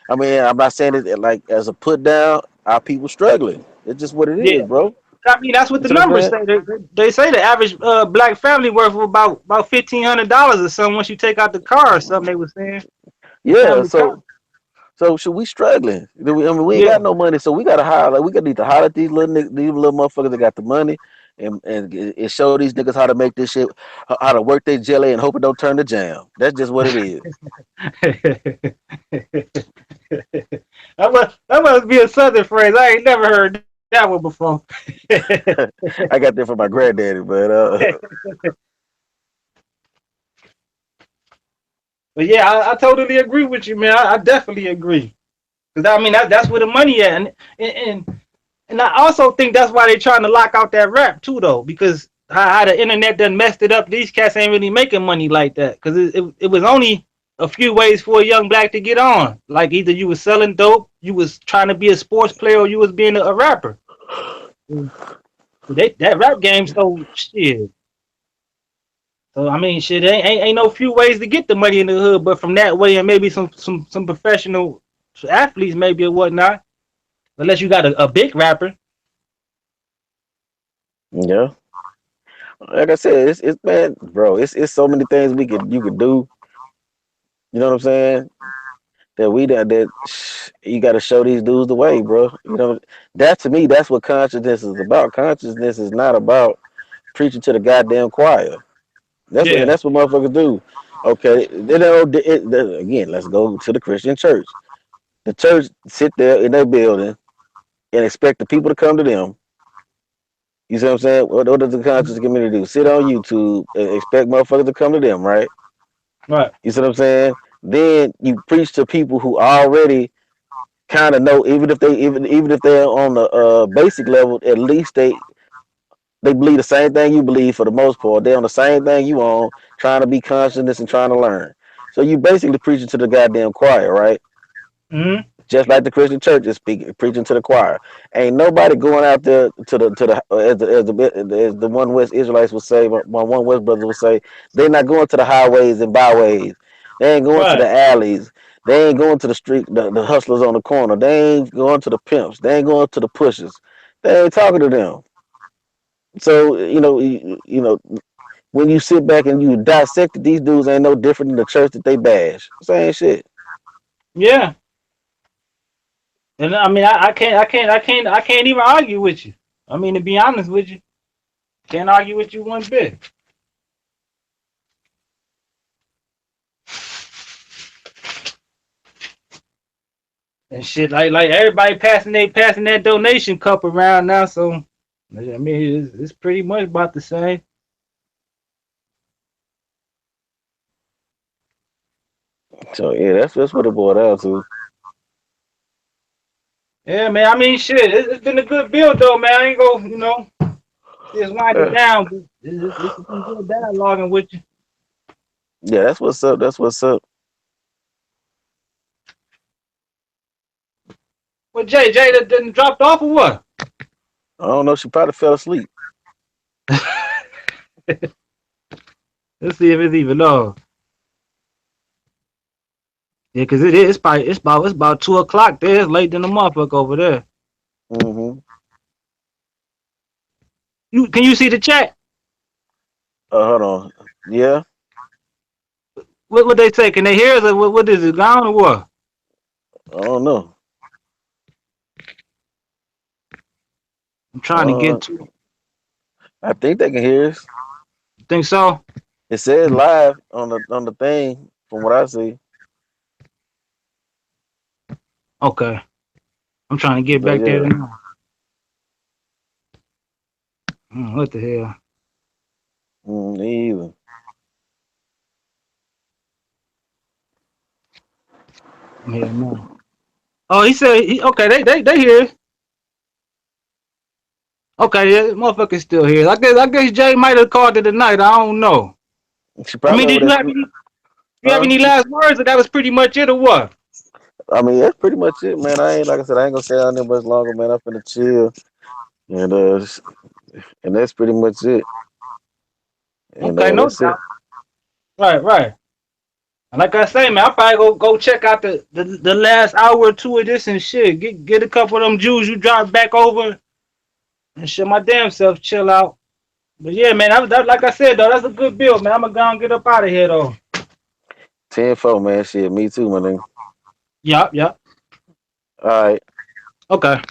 I mean, I'm not saying it like as a put down. Our people struggling. It's just what it yeah. is, bro. I mean, that's what You the see what I'm numbers saying? say. They say the average black family worth about $1,500 or something once you take out the car or something. They were saying the Yeah. family car. So should we struggling? I mean, we ain't Yeah, got no money, so we gotta holler. Like, we gotta need to holler at these these little motherfuckers that got the money, and show these niggas how to make this shit, how to work their jelly, and hope it don't turn to jam. That's just what it is. that must be a southern phrase. I ain't never heard that one before. I got that from my granddaddy, but But yeah, I totally agree with you, man. I definitely agree. Because I mean that's where the money at, and I also think that's why they trying to lock out that rap too, though, because how the internet done messed it up. These cats ain't really making money like that, because it was only a few ways for a young black to get on. Like either you was selling dope, you was trying to be a sports player, or you was being a rapper. That rap game, so shit. So I mean, shit, ain't no few ways to get the money in the hood, but from that way, and maybe some professional athletes, maybe or whatnot. Unless you got a big rapper. yeah, like I said, it's man, bro. It's so many things you could do. You know what I'm saying? That you got to show these dudes the way, bro. You know that to me, that's what consciousness is about. Consciousness is not about preaching to the goddamn choir. Yeah. That's what motherfuckers do. Okay, again, let's go to the Christian church. The church sit there in their building and expect the people to come to them. You see what I'm saying? What does the conscious community do? Sit on YouTube and expect motherfuckers to come to them, right? Right. You see what I'm saying? Then you preach to people who already kind of know, even if they're on the basic level, at least they believe the same thing you believe for the most part. They're on the same thing you on, trying to be conscious and trying to learn. So you basically preaching to the goddamn choir, right? Hmm. Just like the Christian church is preaching to the choir. Ain't nobody going out there to the as the one West Israelites would say, one West brothers would say, they're not going to the highways and byways. They ain't going to Right. the alleys. They ain't going to the street, the hustlers on the corner. They ain't going to the pimps. They ain't going to the pushers. They ain't talking to them. So when you sit back and you dissect it, these dudes ain't no different than the church that they bash. Same shit. Yeah. And I mean, I can't even argue with you. I mean, to be honest with you, can't argue with you one bit. And shit, like everybody passing that donation cup around now. So I mean, it's pretty much about the same. So yeah, that's what it boiled down to. Yeah, man. I mean, shit, it's been a good build though, man. I ain't gonna, it's winding down, but it's been good dialoguing with you. Yeah, that's what's up. That's what's up. Well, Jay done dropped off or what? I don't know. She probably fell asleep. Let's see if it's even on. Yeah, cause it's about 2:00 there. It's late than the motherfucker over there. Mm-hmm. Can you see the chat? Hold on. Yeah. What they say? Can they hear us? Or what is it? Gone or what? I don't know. I'm trying to get to. I think they can hear us. Think so? It says live on the thing from what I see. Okay. I'm trying to get But back there yeah. now. What the hell? Me either. Yeah, no. Oh, he said okay. They hear. Okay, yeah, motherfucker's still here. I guess Jay might have called it tonight. I don't know. She I probably mean, over did you there have sleep. any last words, or that was pretty much it, or what? I mean, that's pretty much it, man. I ain't gonna stay out there much longer, man. I'm finna chill, and that's pretty much it. And Okay, no that's it. doubt. Right. And like I say, man, I probably go check out the last hour or two of this and shit. Get a couple of them Jews you drop back over and shit. My damn self chill out. But yeah, man, that like I said though, that's a good build, man. I'm gonna go and get up out of here though. 10-4, man. Shit, me too, my nigga. Yup. All right. Okay.